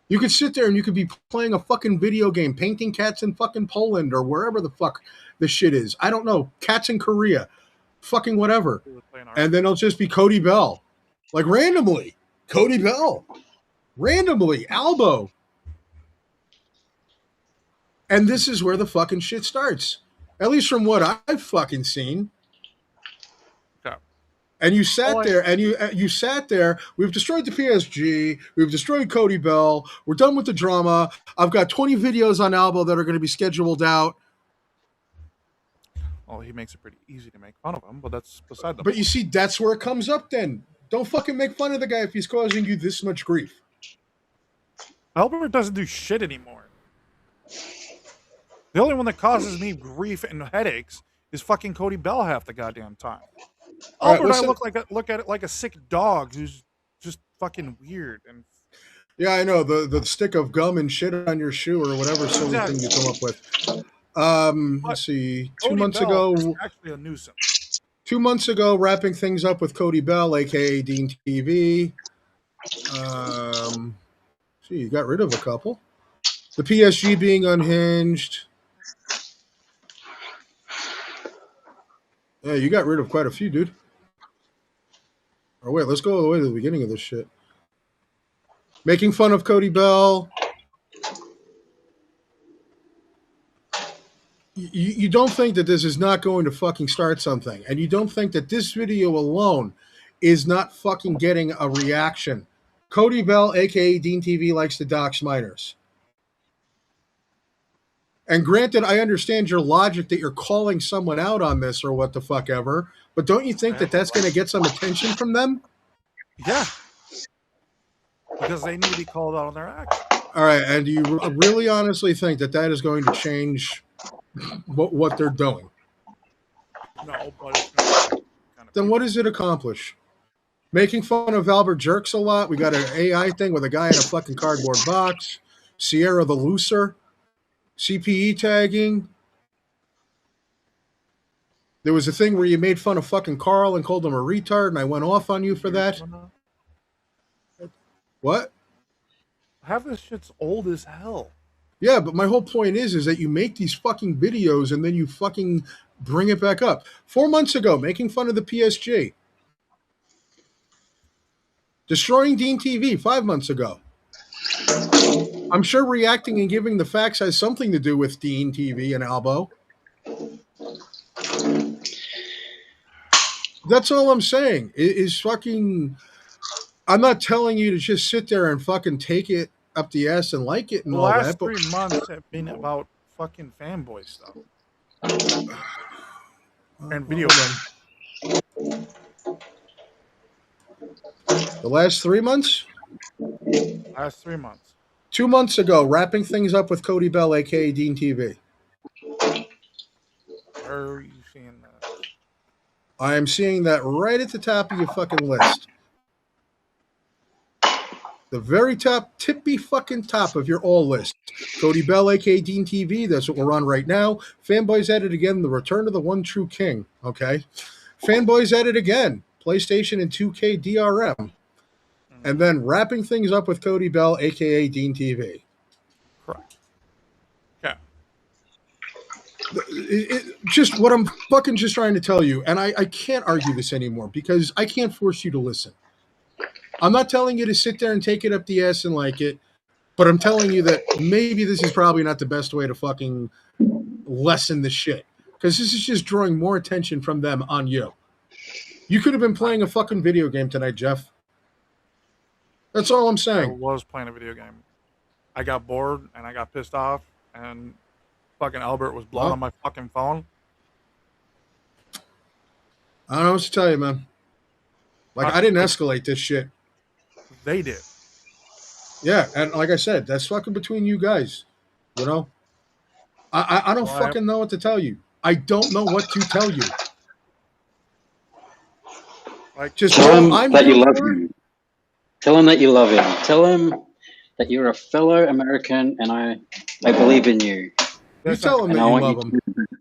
You could sit there and you could be playing a fucking video game, painting cats in fucking Poland or wherever the fuck the shit is. I don't know. Cats in Korea. Fucking whatever. And then it'll just be Cody Bell. Like randomly. Cody Bell. Randomly. Albo. And this is where the fucking shit starts. At least from what I've fucking seen. Okay. And you sat there, and you sat there. We've destroyed the PSG. We've destroyed Cody Bell. We're done with the drama. I've got 20 videos on Albo that are going to be scheduled out. Well, he makes it pretty easy to make fun of him, but that's beside the But you see, that's where it comes up then. Don't fucking make fun of the guy if he's causing you this much grief. Albert doesn't do shit anymore. The only one that causes me grief and headaches is fucking Cody Bell half the goddamn time. Albert, I look at it like a sick dog who's just fucking weird. And yeah, I know the stick of gum and shit on your shoe or whatever silly thing you come up with. Let's see. Cody 2 months Bell ago, is actually a nuisance. 2 months ago, wrapping things up with Cody Bell, aka Dean TV. See, you got rid of a couple. The PSG being unhinged. Yeah, you got rid of quite a few, dude. Or wait, let's go all the way to the beginning of this shit. Making fun of Cody Bell. You don't think that this is not going to fucking start something. And you don't think that this video alone is not fucking getting a reaction. Cody Bell, a.k.a. Dean TV, likes to dox minors. And granted, I understand your logic that you're calling someone out on this or what the fuck ever, but don't you think that that's going to get some attention from them? Yeah. Because they need to be called out on their action. All right, and do you really honestly think that that is going to change what they're doing? No, but it's then what does it accomplish? Making fun of Albert Jerks a lot. We got an AI thing with a guy in a fucking cardboard box. Sierra the Looser. CPE tagging. There was a thing where you made fun of fucking Carl and called him a retard, and I went off on you for that. What? Half this shit's old as hell. Yeah, but my whole point is that you make these fucking videos and then you fucking bring it back up. 4 months ago, making fun of the PSG. Destroying Dean TV 5 months ago. I'm sure reacting and giving the facts has something to do with Dean TV and Albo. That's all I'm saying. Is fucking... I'm not telling you to just sit there and fucking take it up the ass and like it and all that. The last 3 months have been about fucking fanboy stuff. And video games. The last 3 months? Last 3 months. 2 months ago, wrapping things up with Cody Bell, a.k.a. Dean TV. Where are you seeing that? I am seeing that right at the top of your fucking list. The very top, tippy fucking top of your all list. Cody Bell, a.k.a. Dean TV. That's what we're on right now. Fanboys at it again. The return of the one true king. Okay. Fanboys at it again. PlayStation and 2K DRM. And then wrapping things up with Cody Bell, a.k.a. Dean TV. Correct. Okay. Just what I'm fucking just trying to tell you, and I can't argue this anymore because I can't force you to listen. I'm not telling you to sit there and take it up the ass and like it, but I'm telling you that maybe this is probably not the best way to fucking lessen the shit. Because this is just drawing more attention from them on you. You could have been playing a fucking video game tonight, Jeff. That's all I'm I saying. was playing a video game. I got bored and I got pissed off, and fucking Albert was blowing Well, on my fucking phone. I don't know what to tell you, man. Like, I didn't escalate this shit. They did. Yeah, and like I said, that's fucking between you guys. You know? I don't Well, fucking know what to tell you. I don't know what to tell you. Like, Just Tell all him I'm that you here love for. him. Tell him that you love him. Tell him that you're a fellow American and I believe in you. You tell him And that I you want love you him. to.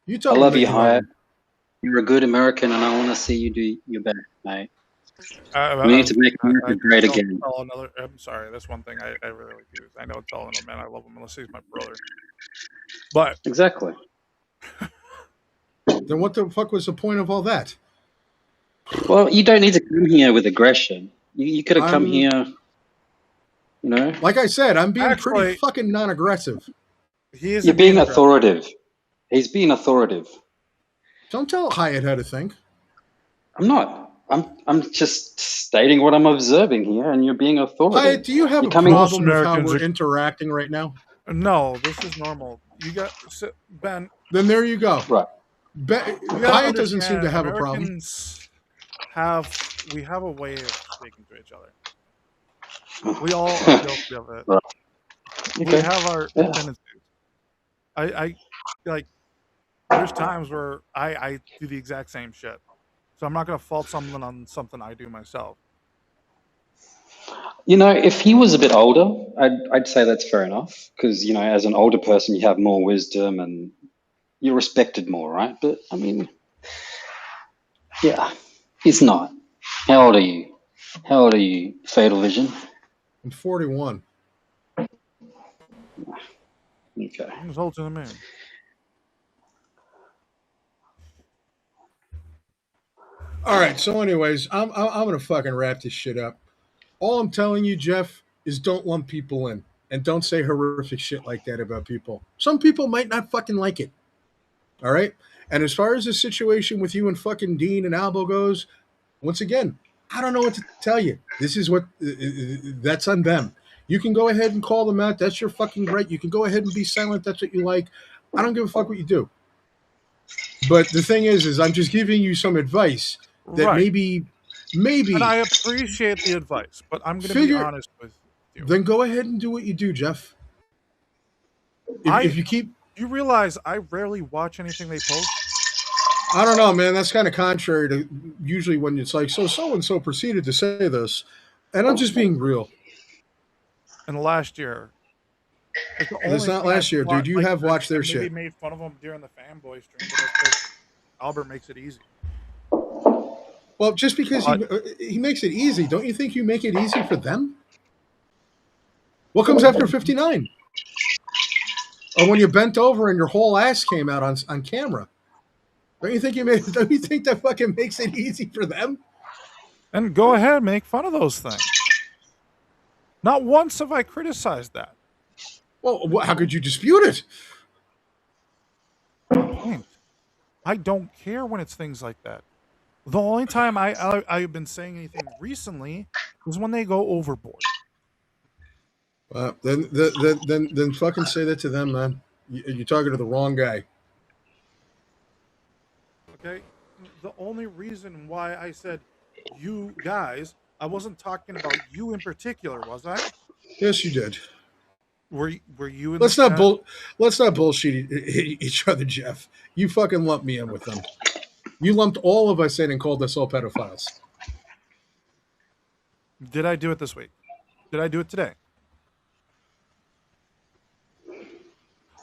You I tell him love that you, you love Hyatt. him. You're a good American and I want to see you do your best, mate. I, We need to make America great tell again. another. I'm sorry. That's one thing I really do. I know telling him, man, I love him unless he's my brother. But Exactly. Then what the fuck was the point of all that? Well, you don't need to come here with aggression. You could have come here, you know. Like I said, I'm being pretty Actually- fucking non-aggressive. he is You're being authoritative. He's being authoritative. Don't tell Hyatt how to think. I'm not. I'm just stating what I'm observing here, and you're being authoritative. Hyatt, do you have You're a coming- problem with how Americans we're are- interacting right now? No, this is normal. You got Ben. Then there you go. Right. You gotta Hyatt doesn't seem to understand, have a problem. Americans we have a way of speaking to each other. We all are guilty of it. Right. We Okay. have our Yeah. tendencies. I like. There's times where I do the exact same shit, so I'm not gonna fault someone on something I do myself. You know, if he was a bit older, I'd say that's fair enough because, you know, as an older person, you have more wisdom and you're respected more, right? But I mean, yeah, he's not. How old are you? How old are you, Fatal Vision? I'm 41. Okay. He's old to the man. All right. So, anyways, I'm gonna fucking wrap this shit up. All I'm telling you, Jeff, is don't lump people in and don't say horrific shit like that about people. Some people might not fucking like it. All right. And as far as the situation with you and fucking Dean and Albo goes, once again, I don't know what to tell you. This is what that's on them. You can go ahead and call them out. That's your fucking right. You can go ahead and be silent. That's what you like. I don't give a fuck what you do. But the thing is I'm just giving you some advice that Right. maybe. And I appreciate the advice, but I'm going to be honest with you. Then go ahead and do what you do, Jeff. If you keep. You realize I rarely watch anything they post? I don't know, man. That's kind of contrary to usually when it's like, so-and-so proceeded to say this. And I'm just being real. In the last year. Like it's not last year, dude. You have watched their shit. Maybe made fun of them during the fanboy stream, but that's because Albert makes it easy. Well, just because he makes it easy, don't you think you make it easy for them? What comes after 59? Or when you bent over and your whole ass came out on camera? Don't you think Don't you think that fucking makes it easy for them? And go ahead, make fun of those things. Not once have I criticized that. Well, how could you dispute it? I don't care when it's things like that. The only time I've been saying anything recently is when they go overboard. Then fucking say that to them, man. You're talking to the wrong guy. Okay? The only reason why I said you guys, I wasn't talking about you in particular, was I? Yes, you did. Were you in Let's not bullshit each other, Jeff. You fucking lumped me in with them. You lumped all of us in and called us all pedophiles. Did I do it this week? Did I do it today?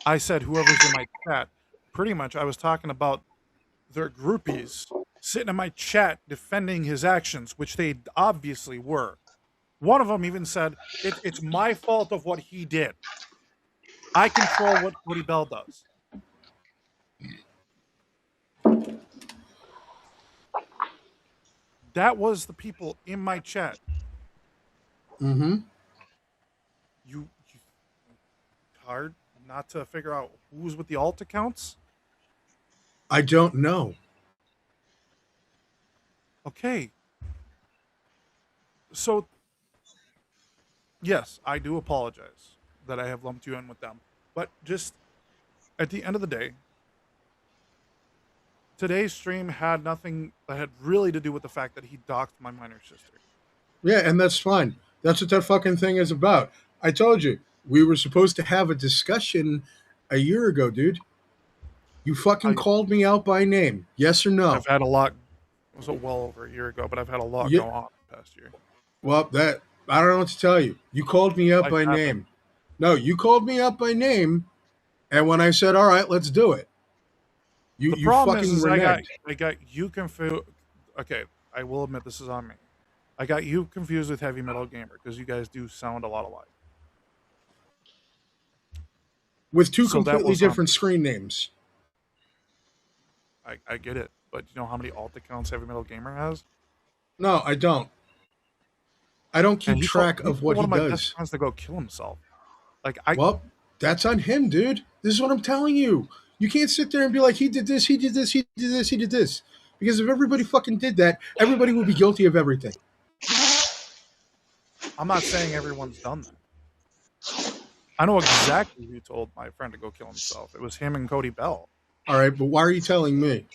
I said whoever's in my chat. Pretty much I was talking about their groupies sitting in my chat defending his actions, which they obviously were. One of them even said, it's my fault of what he did. I control what Cody Bell does. That was the people in my chat. Mm-hmm. You hard not to figure out who's with the alt accounts. I don't know. Okay, so yes, I do apologize that I have lumped you in with them, but just at the end of the day, today's stream had nothing that had really to do with the fact that he doxed my minor sister. Yeah, and that's fine. That's what that fucking thing is about. I told you we were supposed to have a discussion a year ago, dude. You fucking called me out by name. Yes or no? I've had a lot. It was well over a year ago, but I've had a lot Yeah. go on the past year. Well, that I don't know what to tell you. You called me up by name. No, you called me up by name, and when I said, "All right, let's do it," The you problem fucking is reneged. I got you confused. Okay, I will admit this is on me. I got you confused with Heavy Metal Gamer because you guys do sound a lot alike. With two So that completely was on different me. screen names. I get it, but you know how many alt accounts Heavy Metal Gamer has? No, I don't. I don't keep And track he of told what one he of my does. best friends to go kill himself. Well, that's on him, dude. This is what I'm telling you. You can't sit there and be like, he did this, he did this, he did this, he did this. Because if everybody fucking did that, everybody would be guilty of everything. I'm not saying everyone's done that. I know exactly who told my friend to go kill himself. It was him and Cody Bell. All right, but why are you telling me?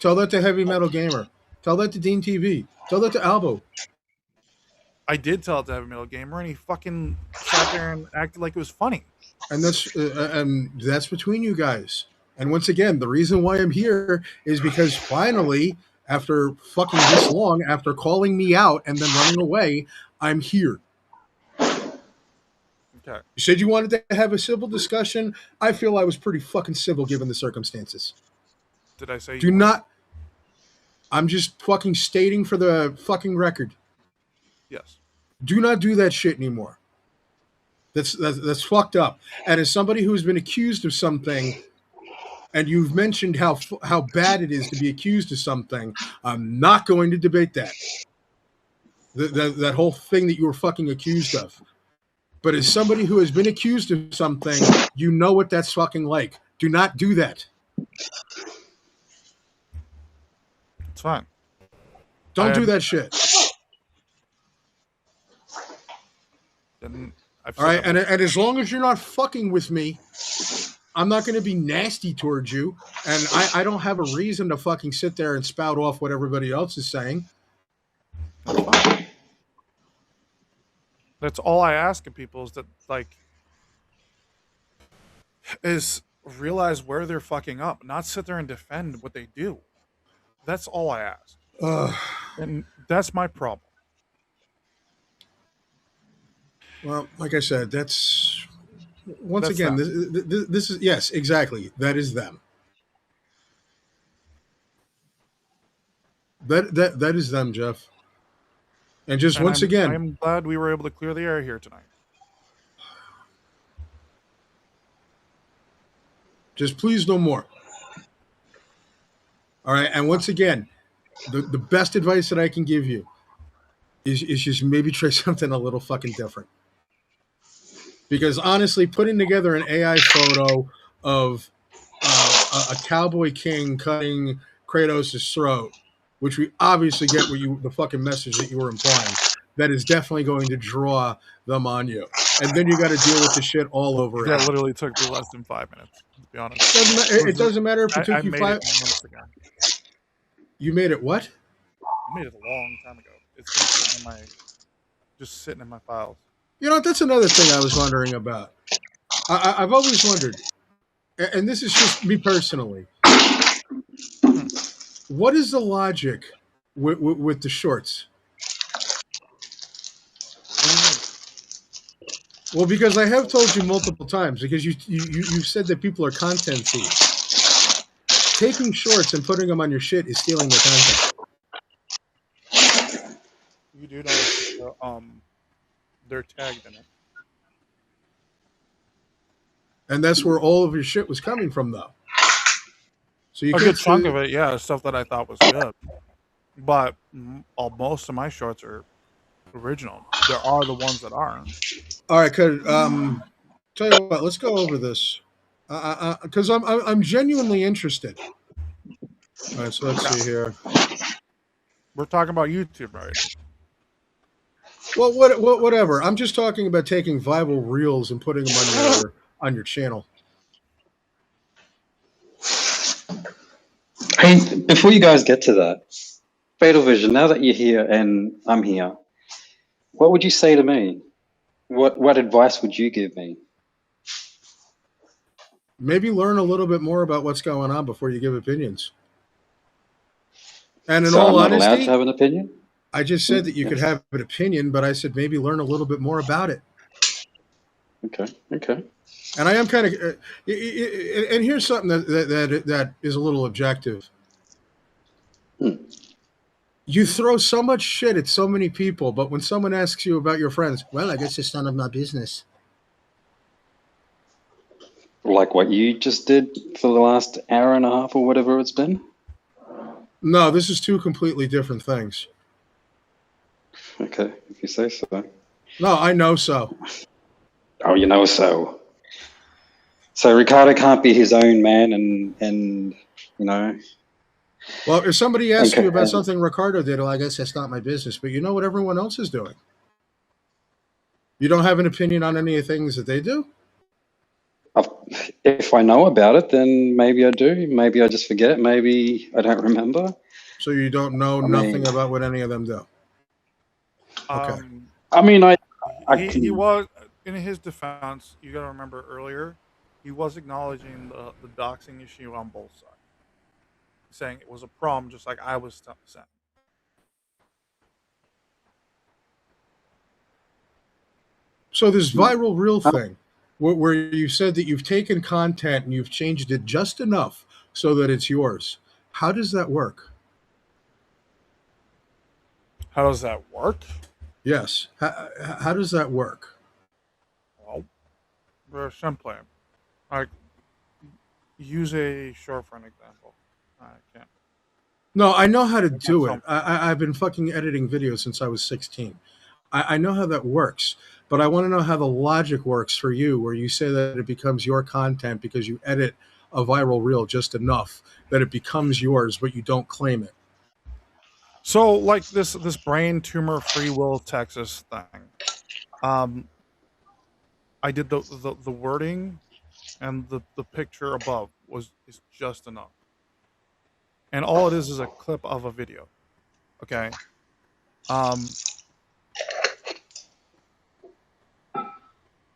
Tell that to Heavy Metal Gamer. Tell that to Dean TV. Tell that to Albo. I did tell it to Heavy Metal Gamer, and he fucking sat there and acted like it was funny. And that's between you guys. And once again, the reason why I'm here is because finally, after fucking this long, after calling me out and then running away, I'm here. Okay. You said you wanted to have a civil discussion. I feel I was pretty fucking civil given the circumstances. Did I say Do not. I'm just fucking stating for the fucking record. Yes. Do not do that shit anymore. That's fucked up. And as somebody who's been accused of something, and you've mentioned how bad it is to be accused of something, I'm not going to debate that. That whole thing that you were fucking accused of. But as somebody who has been accused of something, you know what that's fucking like. Do not do that. It's fine. Don't do that shit. All right, and as long as you're not fucking with me, I'm not going to be nasty towards you, and I don't have a reason to fucking sit there and spout off what everybody else is saying. That's fine. That's all I ask of people is that, like, is realize where they're fucking up, not sit there and defend what they do. That's all I ask. And that's my problem. Well, like I said, that's once again, this is, yes, exactly. That is them. That is them, Jeff. And just once again, I'm glad we were able to clear the air here tonight. Just please no more. All right, and once again, the best advice that I can give you is just maybe try something a little fucking different. Because honestly, putting together an AI photo of a cowboy king cutting Kratos' throat, which we obviously get the fucking message that you were implying, that is definitely going to draw them on you. And then you got to deal with the shit all over again. That literally took me less than 5 minutes, to be honest. It doesn't matter if it took you 5 months ago. You made it what? I made it a long time ago. It's been sitting in my files. You know, that's another thing I was wondering about. I've always wondered, and this is just me personally, what is the logic with the shorts? Well, because I have told you multiple times, because you've said that people are content thieves. Taking shorts and putting them on your shit is stealing their content. You do know they're tagged in it. And that's where all of your shit was coming from, though. So you a good chunk of it, yeah, stuff that I thought was good. But most of my shorts are original. There are the ones that aren't. All right, could tell you what? Let's go over this because I'm genuinely interested. All right, so let's see here. We're talking about YouTube, right? Well, whatever. I'm just talking about taking viral reels and putting them on your channel. Hey, before you guys get to that, Fatal Vision, now that you're here and I'm here, what would you say to me? What advice would you give me? Maybe learn a little bit more about what's going on before you give opinions. And in So all I'm not allowed to honesty, have an opinion? I just said that you could Yes. have an opinion, but I said maybe learn a little bit more about it. Okay. And I am kind of, and here's something that is a little objective. Hmm. You throw so much shit at so many people, but when someone asks you about your friends, well, I guess it's none of my business. Like what you just did for the last hour and a half or whatever it's been? No, this is two completely different things. Okay, if you say so. No, I know so. Oh, you know so. So Ricardo can't be his own man and you know. Well, if somebody asks you about And something Ricardo did, well, I guess that's not my business. But you know what everyone else is doing. You don't have an opinion on any of the things that they do? if I know about it, then maybe I do. Maybe I just forget. Maybe I don't remember. So you don't know nothing about what any of them do? Okay. I mean, I He can. was, in his defense, you got to remember earlier, he was acknowledging the doxing issue on both sides, saying it was a problem, just like I was saying. So this viral reel thing, where you said that you've taken content and you've changed it just enough so that it's yours. How does that work? How does that work? Yes. How does that work? Well, very simply, like, use a short for an example. I can't. No, I know how to I can't do it. tell. I've been fucking editing videos since I was 16. I know how that works, but I want to know how the logic works for you, where you say that it becomes your content because you edit a viral reel just enough that it becomes yours, but you don't claim it. So, like this brain tumor free will Texas thing. Um, I did the wording and the picture above is just enough. And all it is a clip of a video. Okay.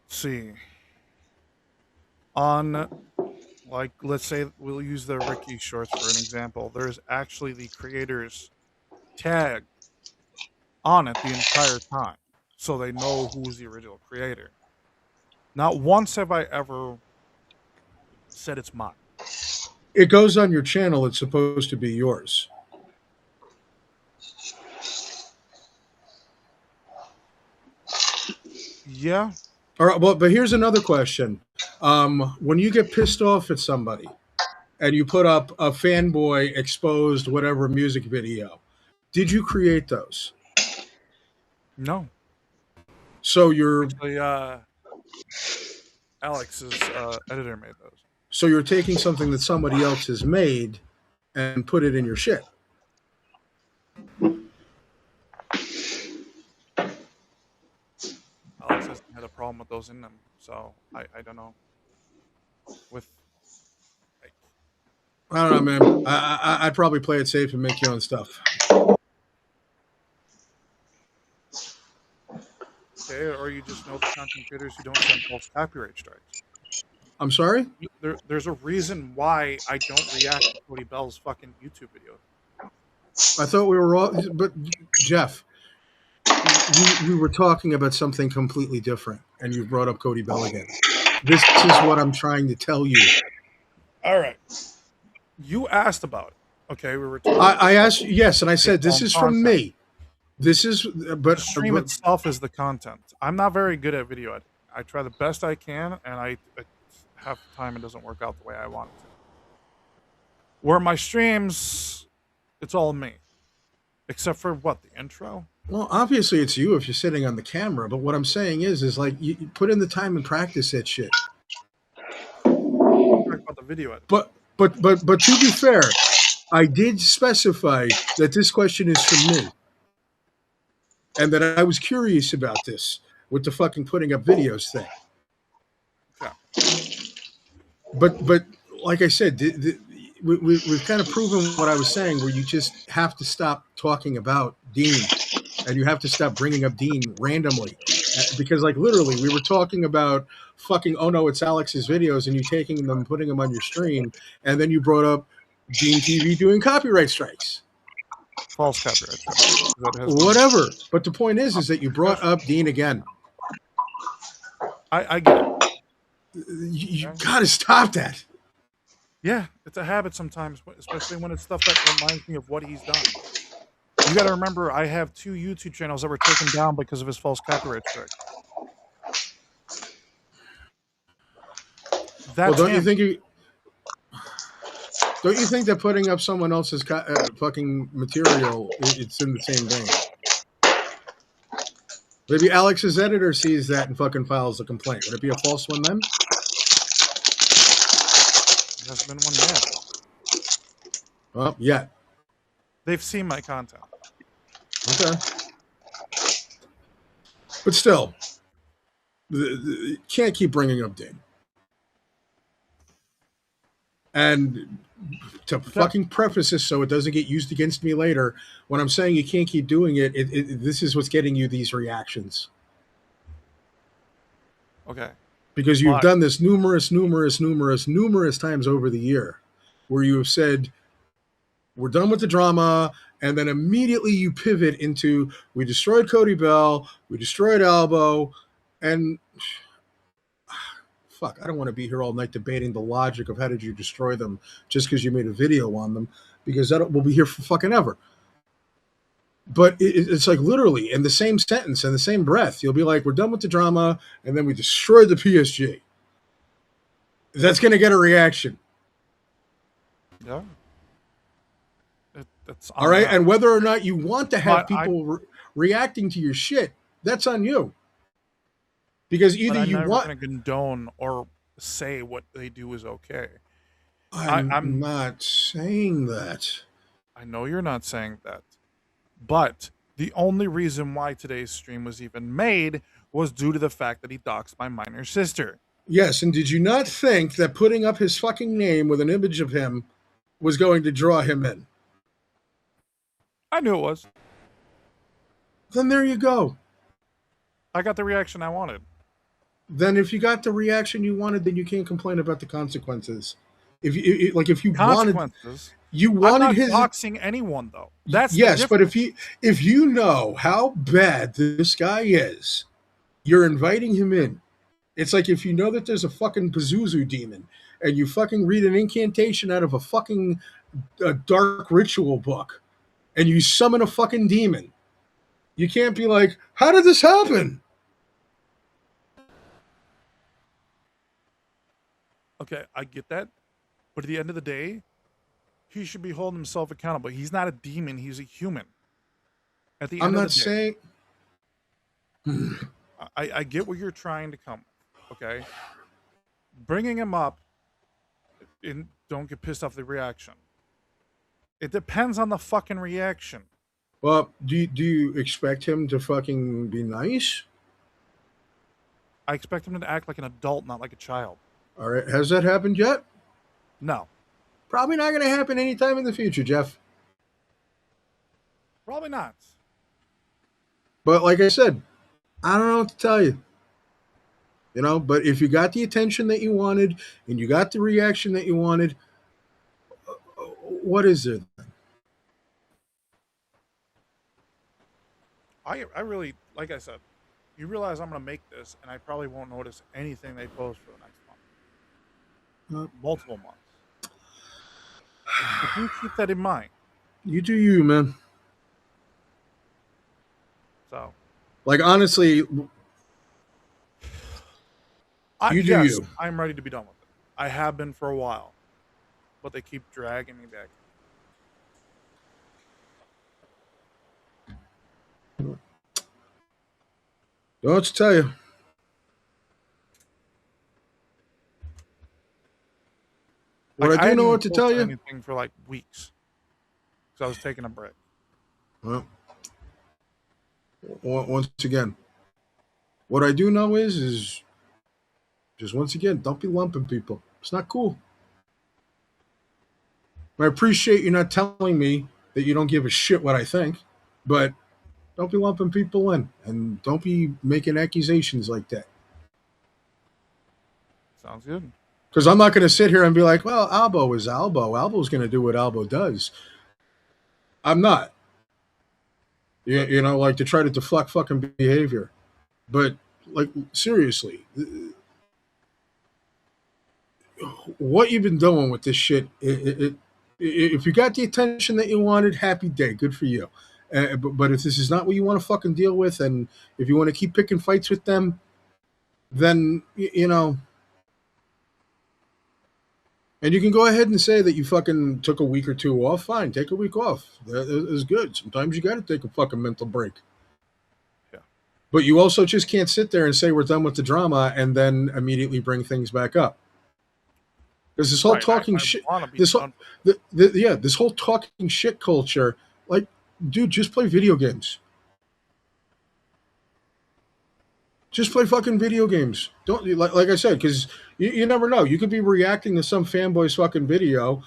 See. On, like, let's say we'll use the Ricky shorts for an example. There's actually the creator's tag on it the entire time. So they know who's the original creator. Not once have I ever said it's mine. It goes on your channel, it's supposed to be yours. Yeah. All right, well, but here's another question. When you get pissed off at somebody and you put up a fanboy exposed whatever music video, did you create those? No. So you're Actually, Alex's editor made those. so you're taking something that somebody else has made and put it in your shit. Alex hasn't had a problem with those in them, so I don't know. With like, I don't know, man. I'd probably play it safe and make your own stuff. okay, or you just know the content creators who don't send false copyright strikes. I'm sorry? There's a reason why I don't react to Cody Bell's fucking YouTube videos. I thought we were all, but Jeff, we were talking about something completely different, and you brought up Cody Bell again. This is what I'm trying to tell you. All right. You asked about it. Okay, we were talking. I asked, yes, and I said, this is from me. This is, but the stream itself is the content. I'm not very good at video editing. I try the best I can, and I half the time it doesn't work out the way I want it to. Where my streams, it's all me, except for what, the intro. Well, obviously it's you if you're sitting on the camera, but what I'm saying is like you put in the time and practice that shit. Talk about the video editing. But to be fair, I did specify that this question is from me, and that I was curious about this with the fucking putting up videos thing. Yeah. But like I said, we've kind of proven what I was saying, where you just have to stop talking about Dean, and you have to stop bringing up Dean randomly, because like literally we were talking about fucking oh no it's Alex's videos and you taking them putting them on your stream, and then you brought up Dean TV doing copyright strikes. False copyright strike. Is what it has been. Whatever. But the point is that you brought up Dean again. I get it. You got to stop that. Yeah, it's a habit sometimes, especially when it's stuff that reminds me of what he's done. You got to remember, I have 2 YouTube channels that were taken down because of his false copyright strike. That's Well, don't you him. think Don't you think that putting up someone else's fucking material, it's in the same vein? Maybe Alex's editor sees that and fucking files a complaint. Would it be a false one then? There hasn't been one yet. Well, yet. They've seen my content. Okay. But still, you can't keep bringing up Dean. And to fucking preface this so it doesn't get used against me later, when I'm saying you can't keep doing it, this is what's getting you these reactions. Okay. Because you've done this numerous times over the year, where you have said, we're done with the drama, and then immediately you pivot into, we destroyed Cody Bell, we destroyed Albo, and fuck, I don't want to be here all night debating the logic of how did you destroy them just because you made a video on them, because we'll be here for fucking ever. But it's like literally in the same sentence, in the same breath, you'll be like, we're done with the drama, and then we destroyed the PSG. That's going to get a reaction. Yeah. That's all right. And whether or not you want to have people reacting to your shit, that's on you. Because either you want to condone or say what they do is okay. I'm not saying that. I know you're not saying that. But the only reason why today's stream was even made was due to the fact that he doxed my minor sister. Yes, and did you not think that putting up his fucking name with an image of him was going to draw him in? I knew it was. Then there you go. I got the reaction I wanted. Then if you got the reaction you wanted, then you can't complain about the consequences. If you wanted, you wanted I'm not his doxing anyone though. That's yes, but if you know how bad this guy is, you're inviting him in. It's like if you know that there's a fucking Pazuzu demon and you fucking read an incantation out of a fucking dark ritual book and you summon a fucking demon. You can't be like, how did this happen? Okay, I get that. But at the end of the day, he should be holding himself accountable. He's not a demon, he's a human. At the end of the day. I'm not saying I get where you're trying to come, okay? Bringing him up, and don't get pissed off the reaction. It depends on the fucking reaction. Well, do you expect him to fucking be nice? I expect him to act like an adult, not like a child. All right. Has that happened yet? No. Probably not going to happen anytime in the future, Jeff. Probably not. But like I said, I don't know what to tell you. You know, but if you got the attention that you wanted and you got the reaction that you wanted, what is there then? I really, like I said, you realize I'm going to make this, and I probably won't notice anything they post for the next month. Multiple months. But do keep that in mind. You do you, man. So. Like, honestly, you do you. I'm ready to be done with it. I have been for a while. But they keep dragging me back. Don't know what to tell you. What Like I I do know hadn't even what to tell posted you. anything for like weeks because I was taking a break. Well, once again, what I do know is just once again, don't be lumping people. It's not cool. I appreciate you not telling me that you don't give a shit what I think, but don't be lumping people in and don't be making accusations like that. Sounds good. Because I'm not going to sit here and be like, well, Albo is Albo. Albo's going to do what Albo does. I'm not. You know, like to try to deflect fucking behavior. But, like, seriously, what you've been doing with this shit, if you got the attention that you wanted, happy day. Good for you. But if this is not what you want to fucking deal with, and if you want to keep picking fights with them, then, you know, and you can go ahead and say that you fucking took a week or two off. Fine, take a week off. That is good. Sometimes you got to take a fucking mental break. Yeah. But you also just can't sit there and say we're done with the drama and then immediately bring things back up. Because this whole Right, talking I shit, want to be this whole, done. yeah, this whole talking shit culture, like, dude, just play video games. Just play fucking video games. Don't like I said, because you never know. You could be reacting to some fanboy's fucking video,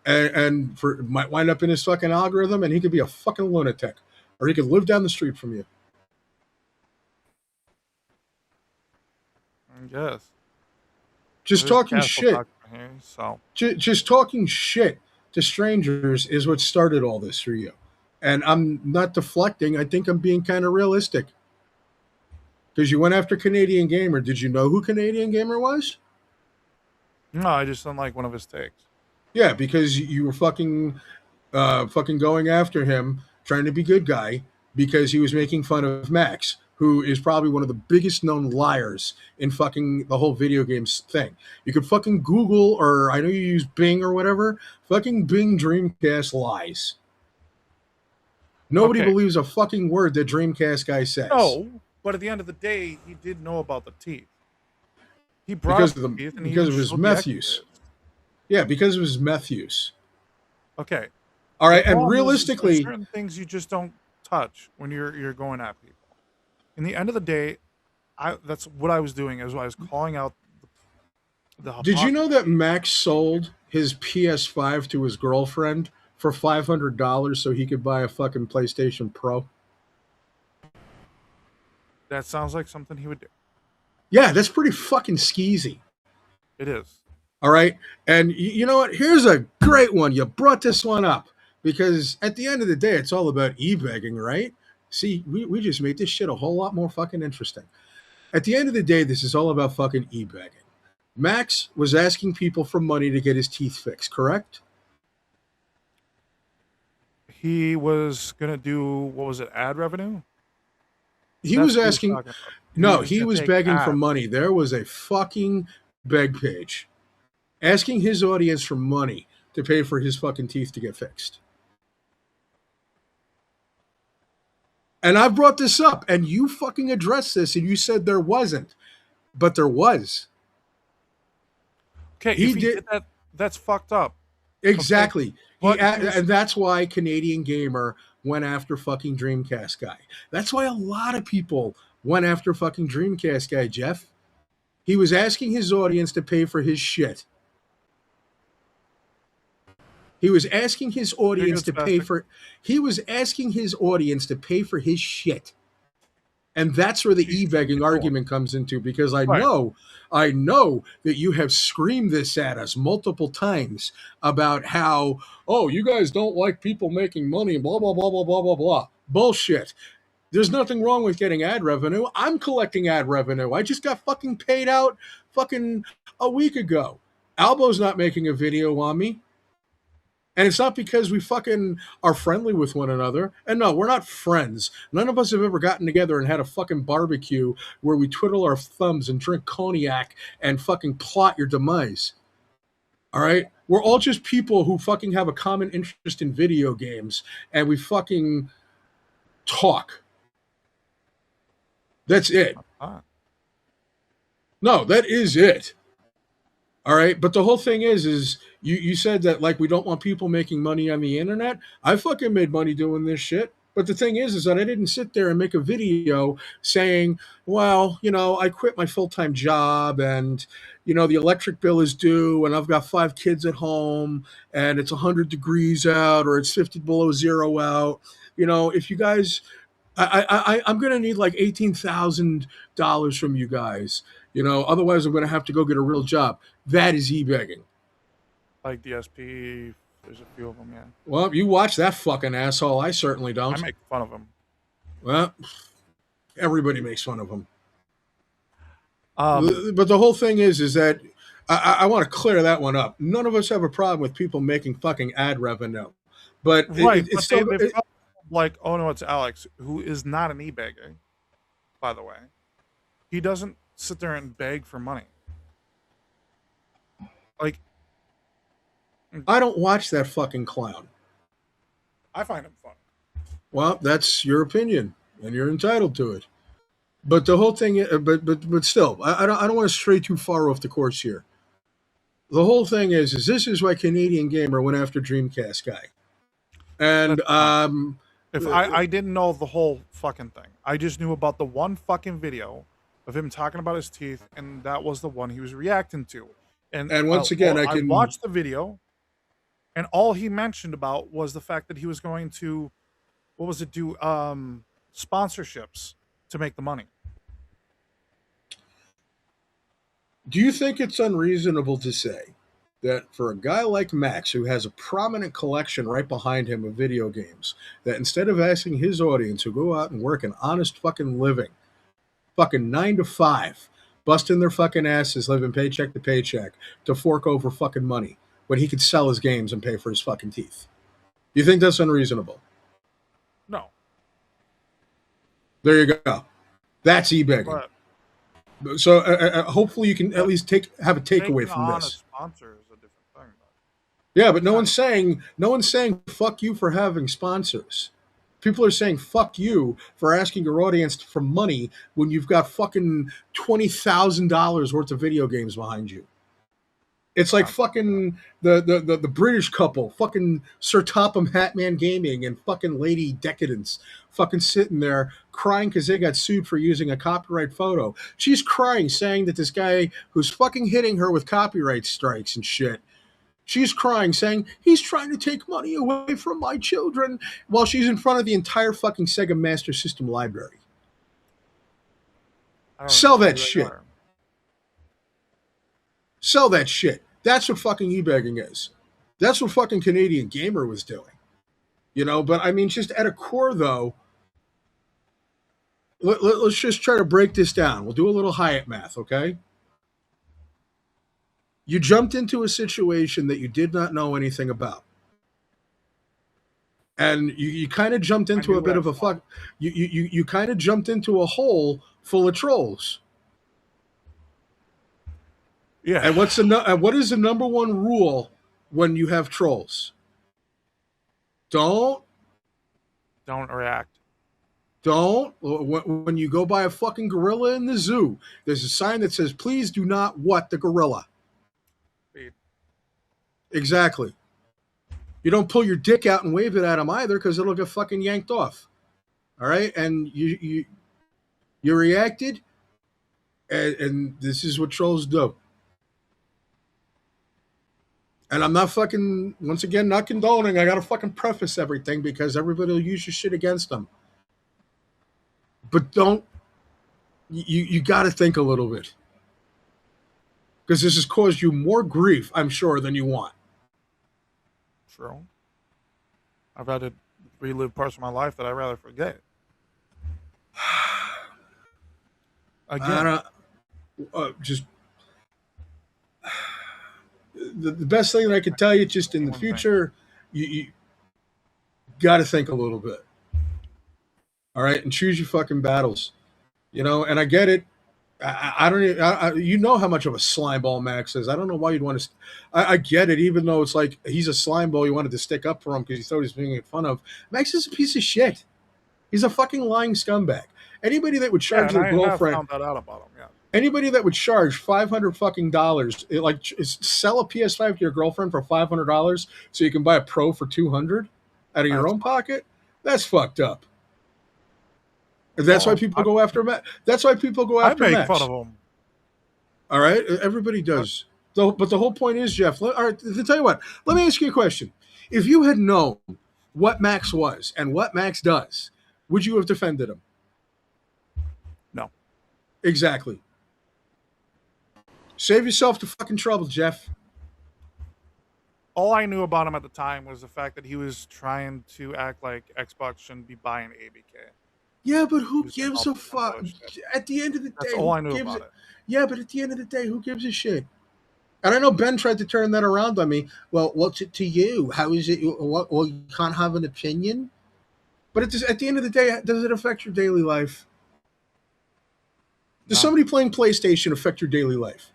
and for might wind up in his fucking algorithm, and he could be a fucking lunatic, or he could live down the street from you. I guess. Just There's a talking castle shit. doctor here, so Just talking shit to strangers is what started all this for you. And I'm not deflecting. I think I'm being kind of realistic. Because you went after Canadian Gamer. Did you know who Canadian Gamer was? no, I just don't like one of his takes. Yeah, because you were fucking going after him, trying to be good guy, because he was making fun of Max, who is probably one of the biggest known liars in fucking the whole video games thing. You could fucking Google, or I know you use Bing or whatever, fucking Bing Dreamcast lies. Nobody Okay. believes a fucking word that Dreamcast guy says. No, but at the end of the day, he did know about the teeth. He brought up the teeth and he because even of his showed the meth X-rays. use. Yeah, because of his meth use. Okay. All right, The and problem is there's realistically, certain things you just don't touch when you're going at people. In the end of the day, that's what I was doing. Is I was calling out the did you know that hypocrisy. Max sold his PS5 to his girlfriend for $500 so he could buy a fucking PlayStation Pro? That sounds like something he would do. Yeah, that's pretty fucking skeezy. It is. All right, and you know what? Here's a great one. You brought this one up because at the end of the day, it's all about e-begging, right? See, we just made this shit a whole lot more fucking interesting. At the end of the day, this is all about fucking e-begging. Max was asking people for money to get his teeth fixed, correct? He was gonna do what was it? Ad revenue. He That's was what asking. talking about. No, was he gonna was take begging for ads. money. There was a fucking beg page asking his audience for money to pay for his fucking teeth to get fixed. And I brought this up, and you fucking addressed this, and you said there wasn't, but there was. Okay, if he did that, that's fucked up. Exactly. Okay. And that's why Canadian Gamer went after fucking Dreamcast guy. That's why a lot of people went after fucking Dreamcast guy, Jeff. He was asking his audience to pay for his shit. He was asking his audience to pay for. He was asking his audience to pay for his shit, and that's where the e-begging argument comes into. Because I know that you have screamed this at us multiple times about how, oh, you guys don't like people making money, blah blah blah blah blah blah blah. Bullshit. There's nothing wrong with getting ad revenue. I'm collecting ad revenue. I just got fucking paid out fucking a week ago. Albo's not making a video on me. And it's not because we fucking are friendly with one another. And no, we're not friends. None of us have ever gotten together and had a fucking barbecue where we twiddle our thumbs and drink cognac and fucking plot your demise. All right? We're all just people who fucking have a common interest in video games and we fucking talk. That's it. Ah. No, that is it. All right, but the whole thing is you said that like we don't want people making money on the internet. I fucking made money doing this shit. But the thing is that I didn't sit there and make a video saying, well, I quit my full-time job and the electric bill is due and I've got 5 kids at home and it's 100 degrees out or it's 50 below zero out. If you guys I'm gonna need like $18,000 from you guys. Otherwise I'm gonna have to go get a real job. That is e-begging. Like DSP, there's a few of them, yeah. Well, you watch that fucking asshole. I certainly don't. I make fun of him. Well, everybody makes fun of him. Um, But the whole thing is that I want to clear that one up. None of us have a problem with people making fucking ad revenue, but right, it's but still like, oh no, it's Alex, who is not an e-beggar, by the way. He doesn't sit there and beg for money. Like, I don't watch that fucking clown. I find him fun. Well, that's your opinion, and you're entitled to it. But the whole thing, but still, I don't want to stray too far off the course here. The whole thing is this is why Canadian Gamer went after Dreamcast guy, and if I didn't know the whole fucking thing, I just knew about the one fucking video of him talking about his teeth, and that was the one he was reacting to. And once again, I watched the video, and all he mentioned about was the fact that he was going to, what was it, do sponsorships to make the money. Do you think it's unreasonable to say that for a guy like Max, who has a prominent collection right behind him of video games, that instead of asking his audience who go out and work an honest fucking living, fucking 9 to 5, busting their fucking asses, living paycheck to paycheck, to fork over fucking money, when he could sell his games and pay for his fucking teeth? You think that's unreasonable? No. There you go. That's e-begging. So hopefully you can at least have a takeaway from this. Sponsor is a different thing. Yeah, but no one's saying fuck you for having sponsors. People are saying fuck you for asking your audience for money when you've got fucking $20,000 worth of video games behind you. It's like fucking the British couple, fucking Sir Topham Hatman Gaming and fucking Lady Decadence, fucking sitting there crying because they got sued for using a copyright photo. She's crying, saying that this guy who's fucking hitting her with copyright strikes and shit, she's crying, saying he's trying to take money away from my children, while she's in front of the entire fucking Sega Master System library. Sell that shit. Sell that shit. That's what fucking e-begging is. That's what fucking Canadian Gamer was doing. But I mean, just at a core, though, let's just try to break this down. We'll do a little Hyatt math, okay? You jumped into a situation that you did not know anything about. And you kind of jumped into a bit of a fuck. You kind of jumped into a hole full of trolls. Yeah. And what is the number one rule when you have trolls? Don't react. Don't. When you go by a fucking gorilla in the zoo, there's a sign that says, please do not what the gorilla. Exactly. You don't pull your dick out and wave it at him either, because it'll get fucking yanked off. All right? And you reacted, and this is what trolls do. And I'm not fucking, once again, not condoning. I got to fucking preface everything because everybody will use your shit against them. But you got to think a little bit. Because this has caused you more grief, I'm sure, than you want. True. I've had to relive parts of my life that I'd rather forget. Again. The best thing that I could tell you, just in the future, you got to think a little bit. All right? And choose your fucking battles. And I get it. I don't even, you know how much of a slimeball Max is. I don't know why you'd want to. I get it, even though it's like he's a slimeball. You wanted to stick up for him because you thought he was being made fun of. Max is a piece of shit. He's a fucking lying scumbag. Anybody that would Yeah, charge and their I have girlfriend, found that out about him. Yeah. anybody that would charge $500 fucking dollars, sell a PS5 to your girlfriend for $500 so you can buy a Pro for $200 out of your That's own pocket, that's fucked up. And that's why well, people go after Max. That's why people go I after make fun Max. of him. All right, everybody does. But the whole point is, Jeff. All right, to tell you what, let me ask you a question. If you had known what Max was and what Max does, would you have defended him? No. Exactly. Save yourself the fucking trouble, Jeff. All I knew about him at the time was the fact that he was trying to act like Xbox shouldn't be buying ABK. Yeah, but who He was gives all a fuck? bullshit. At the end of the day, That's all I knew who gives about it. Yeah, but at the end of the day, who gives a shit? And I know Ben tried to turn that around on me. Well, what's it to you? How is it? Well, you can't have an opinion. But at the end of the day, does it affect your daily life? Does No. somebody playing PlayStation affect your daily life?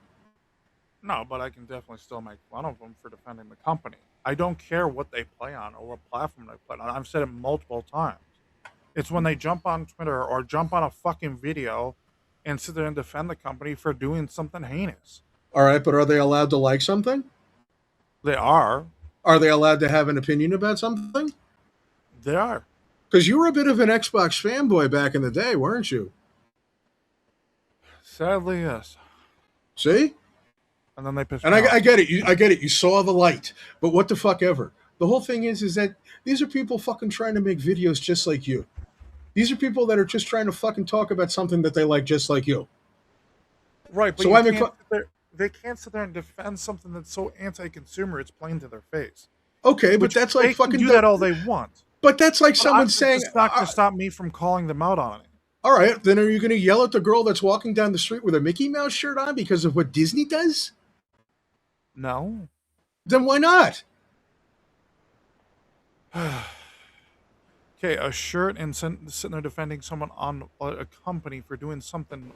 No, but I can definitely still make fun of them for defending the company. I don't care what they play on or what platform they play on. I've said it multiple times. It's when they jump on Twitter or jump on a fucking video and sit there and defend the company for doing something heinous. All right, but are they allowed to like something? They are. Are they allowed to have an opinion about something? They are. Because you were a bit of an Xbox fanboy back in the day, weren't you? Sadly, yes. See? And then they pissed And me off. I get it. I get it. You saw the light. But what the fuck ever. The whole thing is that these are people fucking trying to make videos just like you. These are people that are just trying to fucking talk about something that they like just like you. Right, but So they can't sit there and defend something that's so anti-consumer. It's plain to their face. Okay, but that's like they fucking can do that all they want. But that's like someone saying, it's not going to stop me from calling them out on it. all right, then are you going to yell at the girl that's walking down the street with a Mickey Mouse shirt on because of what Disney does? No. Then why not? Okay, a shirt and sitting there defending someone on a company for doing something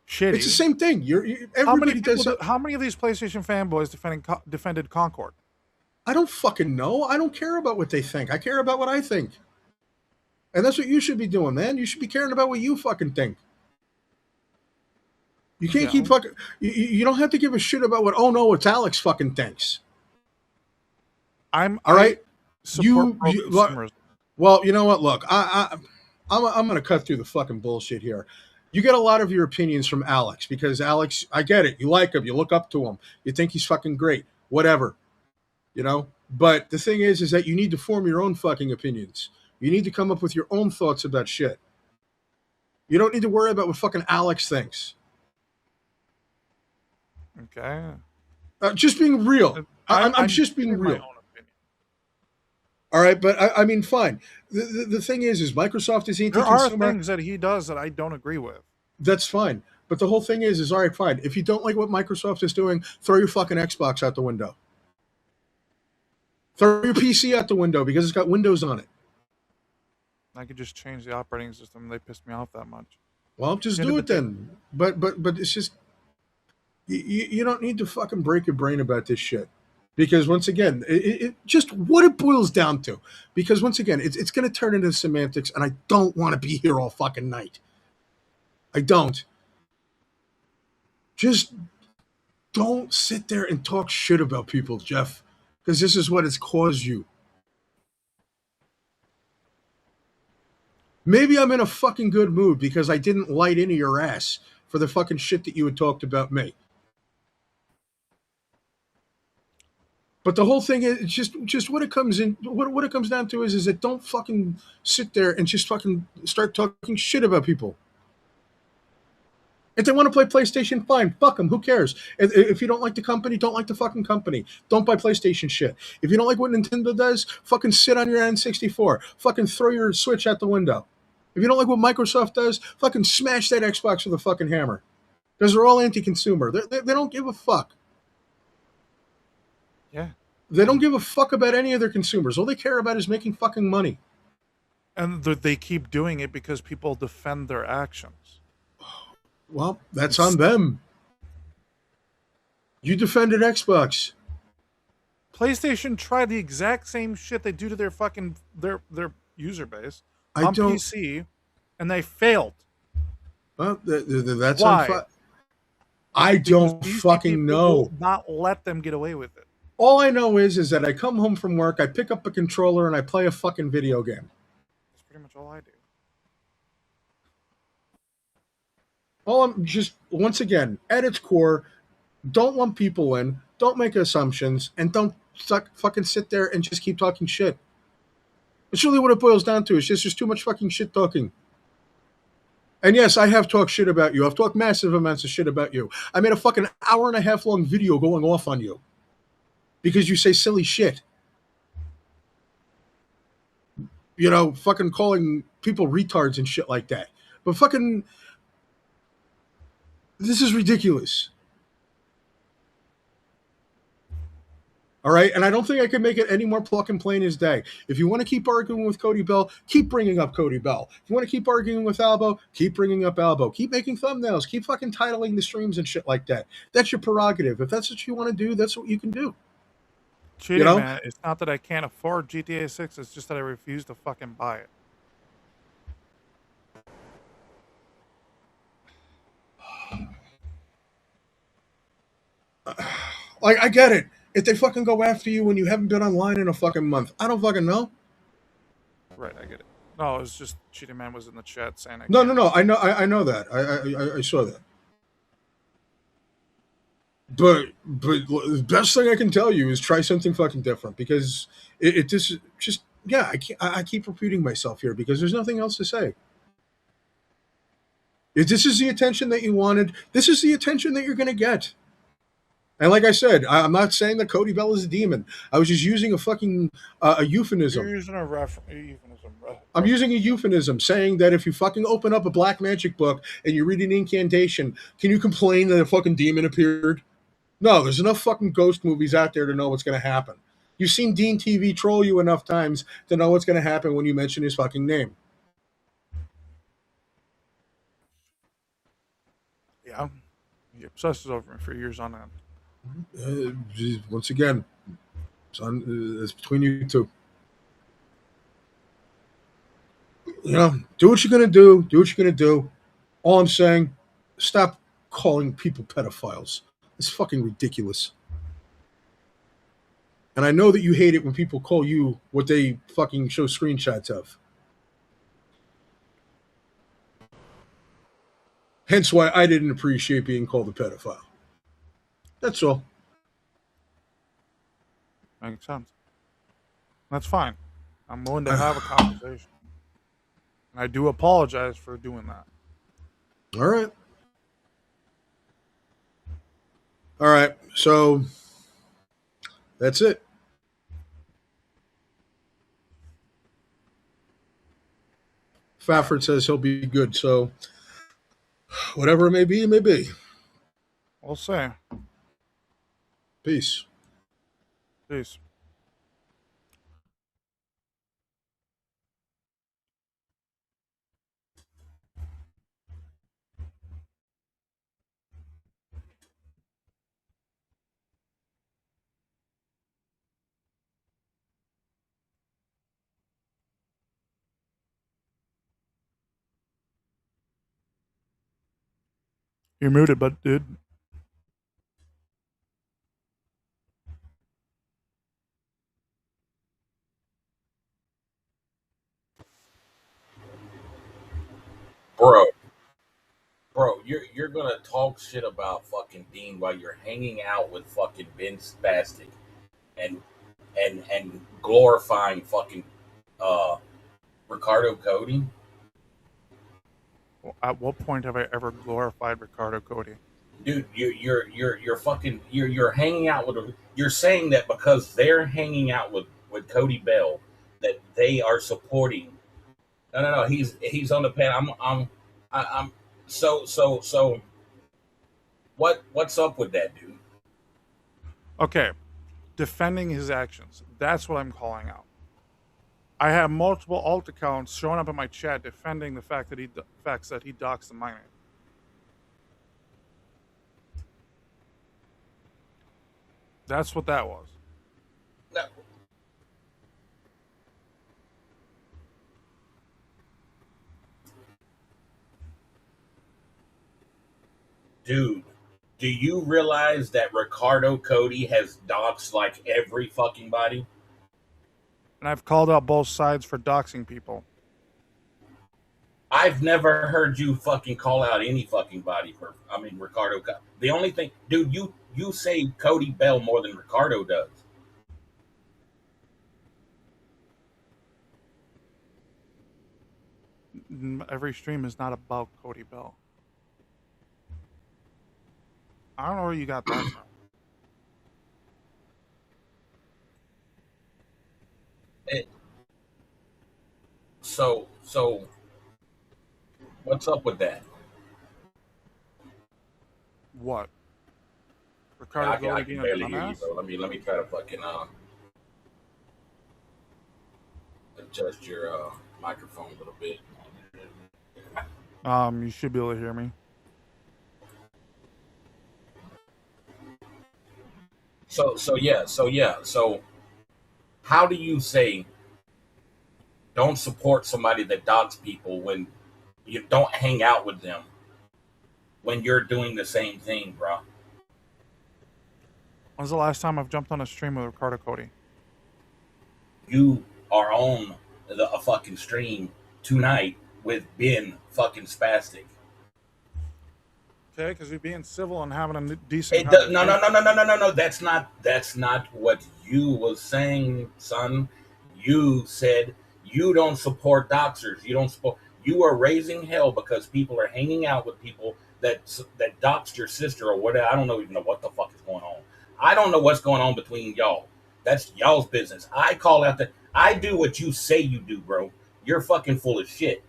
shitty. It's the same thing. Everybody does. How many of these PlayStation fanboys defended Concord? I don't fucking know. I don't care about what they think. I care about what I think. And that's what you should be doing, man. You should be caring about what you fucking think. You can't keep fucking. You don't have to give a shit about what. Oh no, it's Alex fucking thinks. I'm all right. Well, you know what? Look, I'm going to cut through the fucking bullshit here. You get a lot of your opinions from Alex because Alex, I get it. You like him. You look up to him. You think he's fucking great. Whatever. You know? But the thing is that you need to form your own fucking opinions. You need to come up with your own thoughts about shit. You don't need to worry about what fucking Alex thinks. Okay. Just being real. I'm just being real. All right, but I mean, fine. The thing is Microsoft is anti-consumer. There are things that he does that I don't agree with. That's fine. But the whole thing is all right, fine. If you don't like what Microsoft is doing, throw your fucking Xbox out the window. Throw your PC out the window because it's got Windows on it. I could just change the operating system. They pissed me off that much. Well, just do it then. But it's just you don't need to fucking break your brain about this shit. Because once again, it just what it boils down to. Because once again, it's going to turn into semantics, and I don't want to be here all fucking night. I don't. Just don't sit there and talk shit about people, Jeff. Because this is what it's caused you. Maybe I'm in a fucking good mood because I didn't light into your ass for the fucking shit that you had talked about me. But the whole thing is just what it comes in. What it comes down to is that don't fucking sit there and just fucking start talking shit about people. If they want to play PlayStation, fine. Fuck them. Who cares? If you don't like the company, don't like the fucking company. Don't buy PlayStation shit. If you don't like what Nintendo does, fucking sit on your N64. Fucking throw your Switch out the window. If you don't like what Microsoft does, fucking smash that Xbox with a fucking hammer. Because they're all anti-consumer. They don't give a fuck. Yeah. They don't give a fuck about any of their consumers. All they care about is making fucking money. And they keep doing it because people defend their actions. Well, that's on them. You defended Xbox. PlayStation tried the exact same shit they do to their fucking their user base on PC and they failed. Well, that's Why? I Because don't these fucking people will know. not let them get away with it. All I know is that I come home from work, I pick up a controller, and I play a fucking video game. That's pretty much all I do. All I'm just, once again, at its core, don't lump people in, don't make assumptions, and don't fucking sit there and just keep talking shit. It's really what it boils down to. It's just there's too much fucking shit talking. And yes, I have talked shit about you. I've talked massive amounts of shit about you. I made a fucking hour and a half long video going off on you because you say silly shit. You know, fucking calling people retards and shit like that. But fucking, this is ridiculous. All right, and I don't think I can make it any more pluck and plain as day. If you want to keep arguing with Cody Bell, keep bringing up Cody Bell. If you want to keep arguing with Albo, keep bringing up Albo. Keep making thumbnails. Keep fucking titling the streams and shit like that. That's your prerogative. If that's what you want to do, that's what you can do. Cheating, You know? man. It's not that I can't afford GTA 6. It's just that I refuse to fucking buy it. Like, I get it. If they fucking go after you when you haven't been online in a fucking month, I don't fucking know. Right, I get it. No, it's just Cheating Man was in the chat saying I No. I know that. I saw that. But the best thing I can tell you is try something fucking different because it just yeah, I keep repeating myself here because there's nothing else to say. If this is the attention that you wanted, this is the attention that you're going to get. And like I said, I'm not saying that Cody Bell is a demon. I was just using a fucking a euphemism. You're using a euphemism, right? I'm using a euphemism, saying that if you fucking open up a black magic book and you read an incantation, can you complain that a fucking demon appeared? No, there's enough fucking ghost movies out there to know what's going to happen. You've seen Dean TV troll you enough times to know what's going to happen when you mention his fucking name. Yeah. He obsesses over me for years on end. Once again, it's between you two. You know, do what you're going to do. Do what you're going to do. All I'm saying, stop calling people pedophiles. It's fucking ridiculous. And I know that you hate it when people call you what they fucking show screenshots of. Hence why I didn't appreciate being called a pedophile. That's all. Makes sense. That's fine. I'm willing to have a conversation. And I do apologize for doing that. All right. All right. So that's it. Fafford says he'll be good. So whatever it may be, it may be. We'll see. Peace. Peace. You're muted, but dude. Bro, you're gonna talk shit about fucking Dean while you're hanging out with fucking Ben Spastic and glorifying fucking Ricardo Cody. At what point have I ever glorified Ricardo Cody? Dude, you're fucking you're hanging out with, you're saying that because they're hanging out with Cody Bell that they are supporting. No, he's on the pad. I'm so what's up with that, dude? Okay, defending his actions. That's what I'm calling out. I have multiple alt accounts showing up in my chat defending the fact that he doxed the minor. That's what that was. No. Dude, do you realize that Ricardo Cody has doxed like every fucking body? And I've called out both sides for doxing people. I've never heard you fucking call out any fucking body for. I mean, Ricardo. The only thing, dude, you say Cody Bell more than Ricardo does. Every stream is not about Cody Bell. I don't know where you got that from. So, what's up with that? What? Yeah, Ricardo I Cody can being a barely hear you, dumbass? bro. Let me try to fucking adjust your microphone a little bit. You should be able to hear me. So yeah. So how do you say don't support somebody that dogs people when you don't hang out with them when you're doing the same thing, bro? When's the last time I've jumped on a stream with Ricardo Cody? You are on a fucking stream tonight with Ben fucking Spastic. Okay, because we're being civil and having a decent. No. That's not what you was saying, son. You said you don't support doxers. You don't support. You are raising hell because people are hanging out with people that doxed your sister or whatever. I don't even know what the fuck is going on. I don't know what's going on between y'all. That's y'all's business. I call out I do what you say you do, bro. You're fucking full of shit.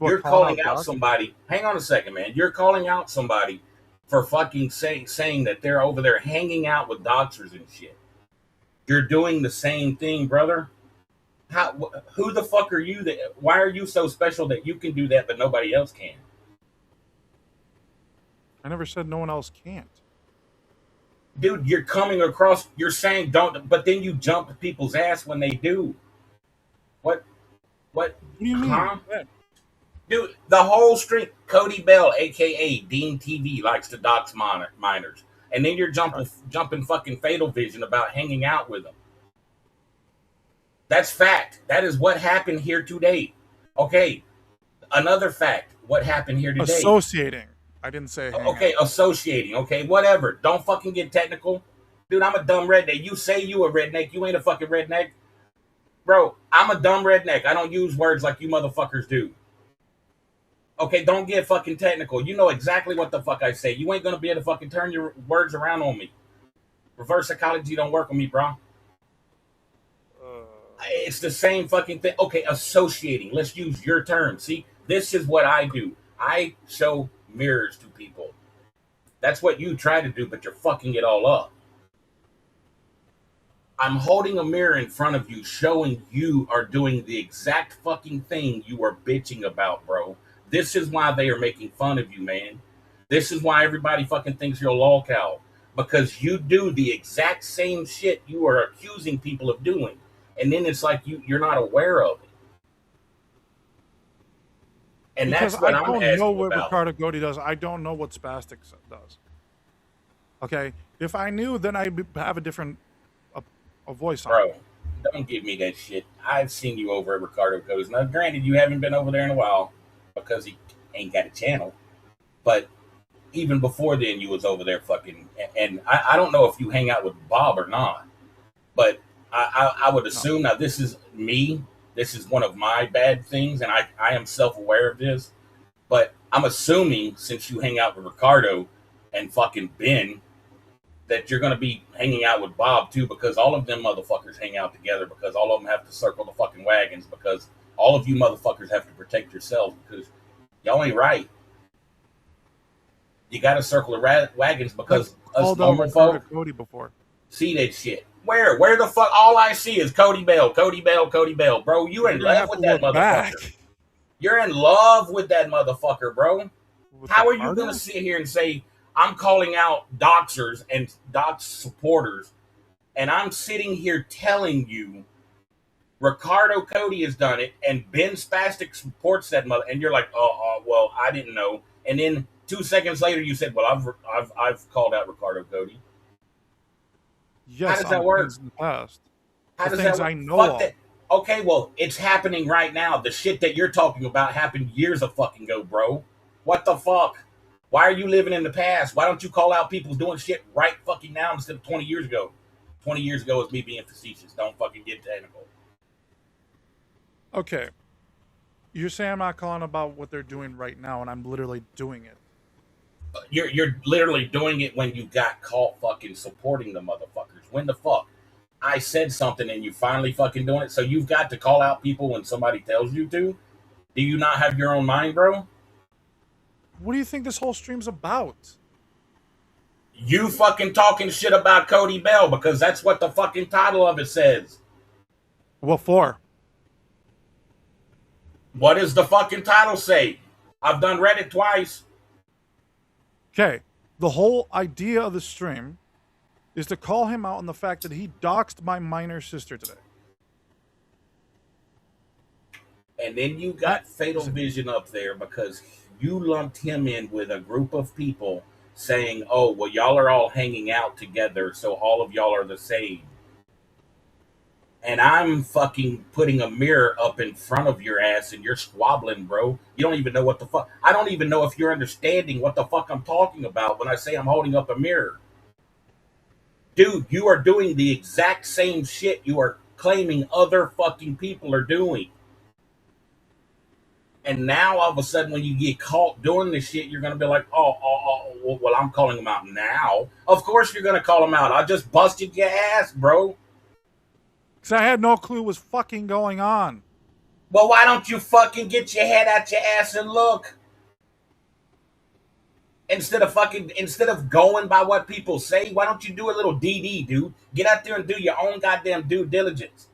You're calling out somebody. Hang on a second, man. You're calling out somebody for fucking saying that they're over there hanging out with doxers and shit. You're doing the same thing, brother. Who the fuck are you? Why are you so special that you can do that but nobody else can? I never said no one else can't. Dude, you're coming across. You're saying don't, but then you jump people's ass when they do. What? What do you mean? Huh? Dude, the whole stream, Cody Bell, aka Dean TV, likes to dox minors, and then you're jumping fucking Fatal Vision about hanging out with them. That's fact. That is what happened here today. Okay, another fact. What happened here today? Associating. I didn't say. Okay, associating. Okay, whatever. Don't fucking get technical, dude. I'm a dumb redneck. You say you a redneck. You ain't a fucking redneck, bro. I'm a dumb redneck. I don't use words like you motherfuckers do. Okay, don't get fucking technical. You know exactly what the fuck I say. You ain't gonna be able to fucking turn your words around on me. Reverse psychology don't work on me, bro. It's the same fucking thing. Okay, associating. Let's use your term. See, this is what I do. I show mirrors to people. That's what you try to do, but you're fucking it all up. I'm holding a mirror in front of you, showing you are doing the exact fucking thing you are bitching about, bro. This is why they are making fun of you, man. This is why everybody fucking thinks you're a lol cow. Because you do the exact same shit you are accusing people of doing. And then it's like you're not aware of it. And because that's what I don't know what about. Ricardo Cody does. I don't know what Spastic does. Okay? If I knew, then I'd have a different a voice on. Bro, don't give me that shit. I've seen you over at Ricardo Cody's. Now, granted, you haven't been over there in a while because he ain't got a channel. But even before then, you was over there fucking. And I don't know if you hang out with Bob or not. But I would assume, now this is me. This is one of my bad things. And I am self-aware of this. But I'm assuming since you hang out with Ricardo and fucking Ben, that you're going to be hanging out with Bob too, because all of them motherfuckers hang out together, because all of them have to circle the fucking wagons, because all of you motherfuckers have to protect yourselves, because y'all ain't right. You got to circle the wagons because us normal folk Cody before. See that shit. Where the fuck? All I see is Cody Bell, Cody Bell, Cody Bell, bro. You're in love with that motherfucker. You're in love with that motherfucker, bro. How are you gonna sit here and say I'm calling out doxers and dox supporters, and I'm sitting here telling you Ricardo Cody has done it, and Ben Spastic supports that mother, and you're like, well, I didn't know. And then 2 seconds later, you said, "Well, I've called out Ricardo Cody." How Yes, does on that work? things in the past. How The does that things work? I know Fuck of. that. Okay, well, it's happening right now. The shit that you're talking about happened years of fucking ago, bro. What the fuck? Why are you living in the past? Why don't you call out people doing shit right fucking now instead of 20 years ago? 20 years ago is me being facetious. Don't fucking get technical. Okay. You're saying I'm not calling about what they're doing right now, and I'm literally doing it. You're literally doing it when you got caught fucking supporting the motherfuckers. When the fuck? I said something and you finally fucking doing it. So you've got to call out people when somebody tells you to. Do you not have your own mind, bro? What do you think this whole stream's about? You fucking talking shit about Cody Bell because that's what the fucking title of it says. What for? What does the fucking title say? I've done read it twice. Okay. The whole idea of the stream is to call him out on the fact that he doxed my minor sister today. And then you got Fatal Vision up there because you lumped him in with a group of people saying, oh, well, y'all are all hanging out together, so all of y'all are the same. And I'm fucking putting a mirror up in front of your ass and you're squabbling, bro. You don't even know what the fuck. I don't even know if you're understanding what the fuck I'm talking about when I say I'm holding up a mirror. Dude, you are doing the exact same shit you are claiming other fucking people are doing. And now all of a sudden, when you get caught doing this shit, you're gonna be like, well, I'm calling them out now. Of course, you're gonna call them out. I just busted your ass, bro. Because I had no clue what was fucking going on. Well, why don't you fucking get your head out your ass and look? Instead of going by what people say, why don't you do a little DD, dude? Get out there and do your own goddamn due diligence.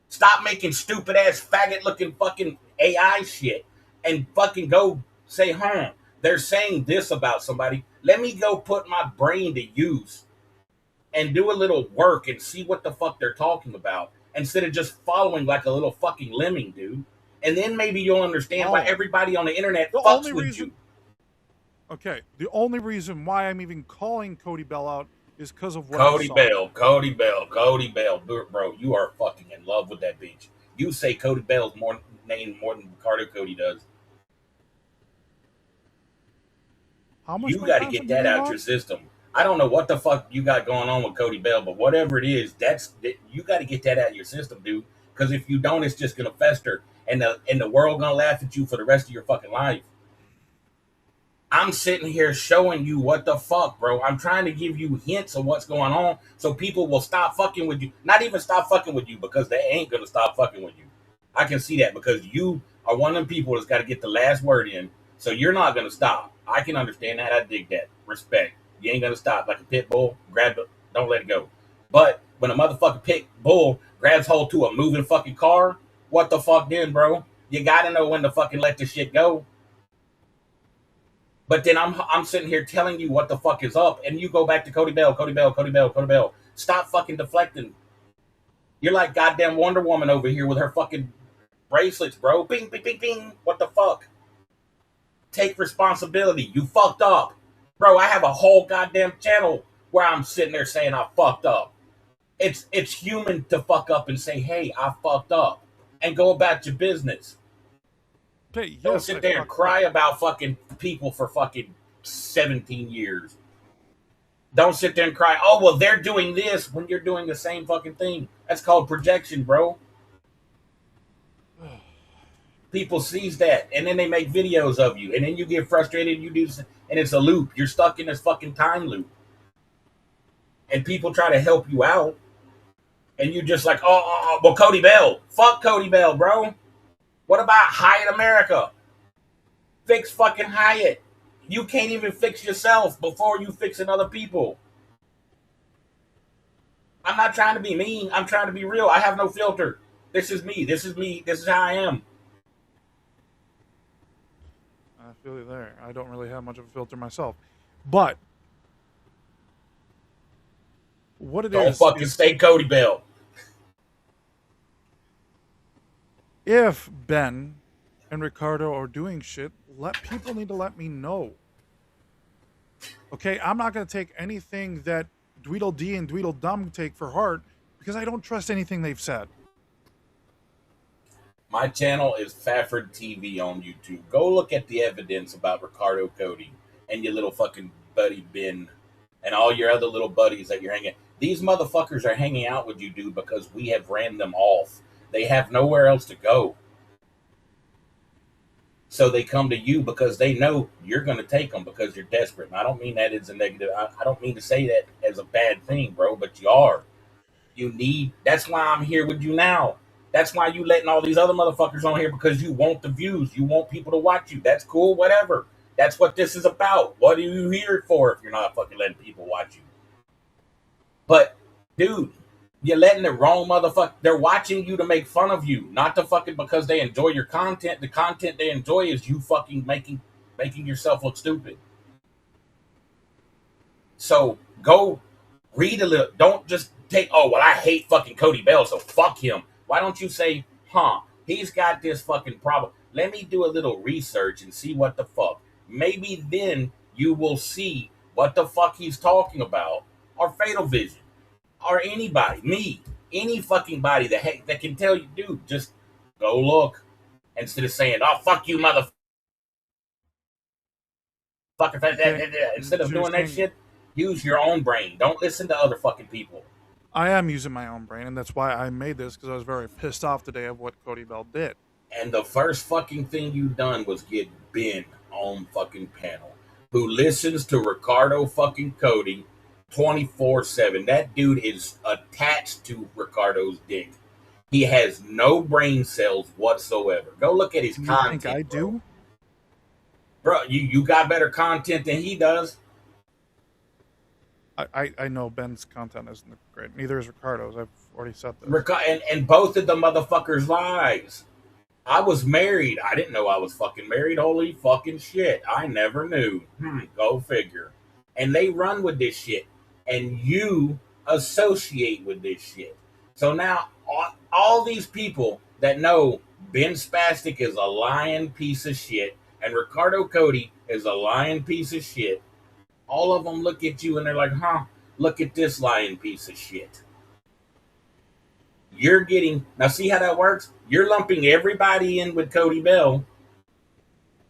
Stop making stupid ass faggot looking fucking AI shit and fucking go say, they're saying this about somebody. Let me go put my brain to use and do a little work and see what the fuck they're talking about instead of just following like a little fucking lemming, dude. And then maybe you'll understand why everybody on the internet fucks with you. Okay, the only reason why I'm even calling Cody Bell out is because of what Cody Bell, bro, you are fucking in love with that bitch. You say Cody Bell's name more than Ricardo Cody does. How much you got to get that out your system. I don't know what the fuck you got going on with Cody Bell, but whatever it is, you got to get that out of your system, dude. Because if you don't, it's just gonna fester, and the world gonna laugh at you for the rest of your fucking life. I'm sitting here showing you what the fuck, bro. I'm trying to give you hints of what's going on so people will stop fucking with you. Not even stop fucking with you because they ain't going to stop fucking with you. I can see that because you are one of them people that's got to get the last word in. So you're not going to stop. I can understand that. I dig that. Respect. You ain't going to stop. Like a pit bull, grab it. Don't let it go. But when a motherfucking pit bull grabs hold to a moving fucking car, what the fuck then, bro? You got to know when to fucking let this shit go. But then I'm sitting here telling you what the fuck is up, and you go back to Cody Bell. Stop fucking deflecting. You're like goddamn Wonder Woman over here with her fucking bracelets, bro. Bing, bing, bing, bing. What the fuck? Take responsibility. You fucked up. Bro, I have a whole goddamn channel where I'm sitting there saying I fucked up. It's human to fuck up and say, hey, I fucked up. And go about your business. Okay, Don't sit there and cry about fucking people for fucking 17 years. Don't sit there and cry, oh, well, they're doing this when you're doing the same fucking thing. That's called projection, bro. People sees that, and then they make videos of you, and then you get frustrated, you do, and it's a loop. You're stuck in this fucking time loop. And people try to help you out, and you're just like, well, Cody Bell. Fuck Cody Bell, bro. What about Hyatt America? Fix fucking Hyatt. You can't even fix yourself before you fixing other people. I'm not trying to be mean. I'm trying to be real. I have no filter. This is me. This is how I am. I feel you there. I don't really have much of a filter myself. But what it Don't is... Don't fucking stay Cody Bell. If Ben and Ricardo are doing shit, people need to let me know. Okay, I'm not going to take anything that Dweedledee and Dweedledum take for heart because I don't trust anything they've said. My channel is Fafford TV on YouTube. Go look at the evidence about Ricardo Cody and your little fucking buddy Ben and all your other little buddies that you're hanging. These motherfuckers are hanging out with you, dude, because we have ran them off. They have nowhere else to go. So they come to you because they know you're going to take them because you're desperate. And I don't mean that as a negative. I don't mean to say that as a bad thing, bro, but you are. That's why I'm here with you now. That's why you letting all these other motherfuckers on here because you want the views. You want people to watch you. That's cool, whatever. That's what this is about. What are you here for if you're not fucking letting people watch you? But, dude, you're letting the wrong motherfucker. They're watching you to make fun of you, not to fucking because they enjoy your content. The content they enjoy is you fucking making yourself look stupid. So go read a little. Don't just take, oh, well, I hate fucking Cody Bell, so fuck him. Why don't you say, he's got this fucking problem. Let me do a little research and see what the fuck. Maybe then you will see what the fuck he's talking about, or Fatal Vision, or anybody, me, any fucking body that can tell you, dude, just go look instead of saying, oh, fuck you, motherfucker. Instead of doing that shit, use your own brain. Don't listen to other fucking people. I am using my own brain, and that's why I made this, because I was very pissed off today of what Cody Bell did. And the first fucking thing you done was get Ben on fucking panel, who listens to Ricardo fucking Cody 24/7. That dude is attached to Ricardo's dick. He has no brain cells whatsoever. Go look at his content. Think I do? Bro, you got better content than he does. I know Ben's content isn't great. Neither is Ricardo's. I've already said this. And both of the motherfuckers lies. I was married. I didn't know I was fucking married. Holy fucking shit. I never knew. Go figure. And they run with this shit. And you associate with this shit. So now all these people that know Ben Spastic is a lying piece of shit and Ricardo Cody is a lying piece of shit, all of them look at you and they're like, look at this lying piece of shit. You're getting, now see how that works? You're lumping everybody in with Cody Bell,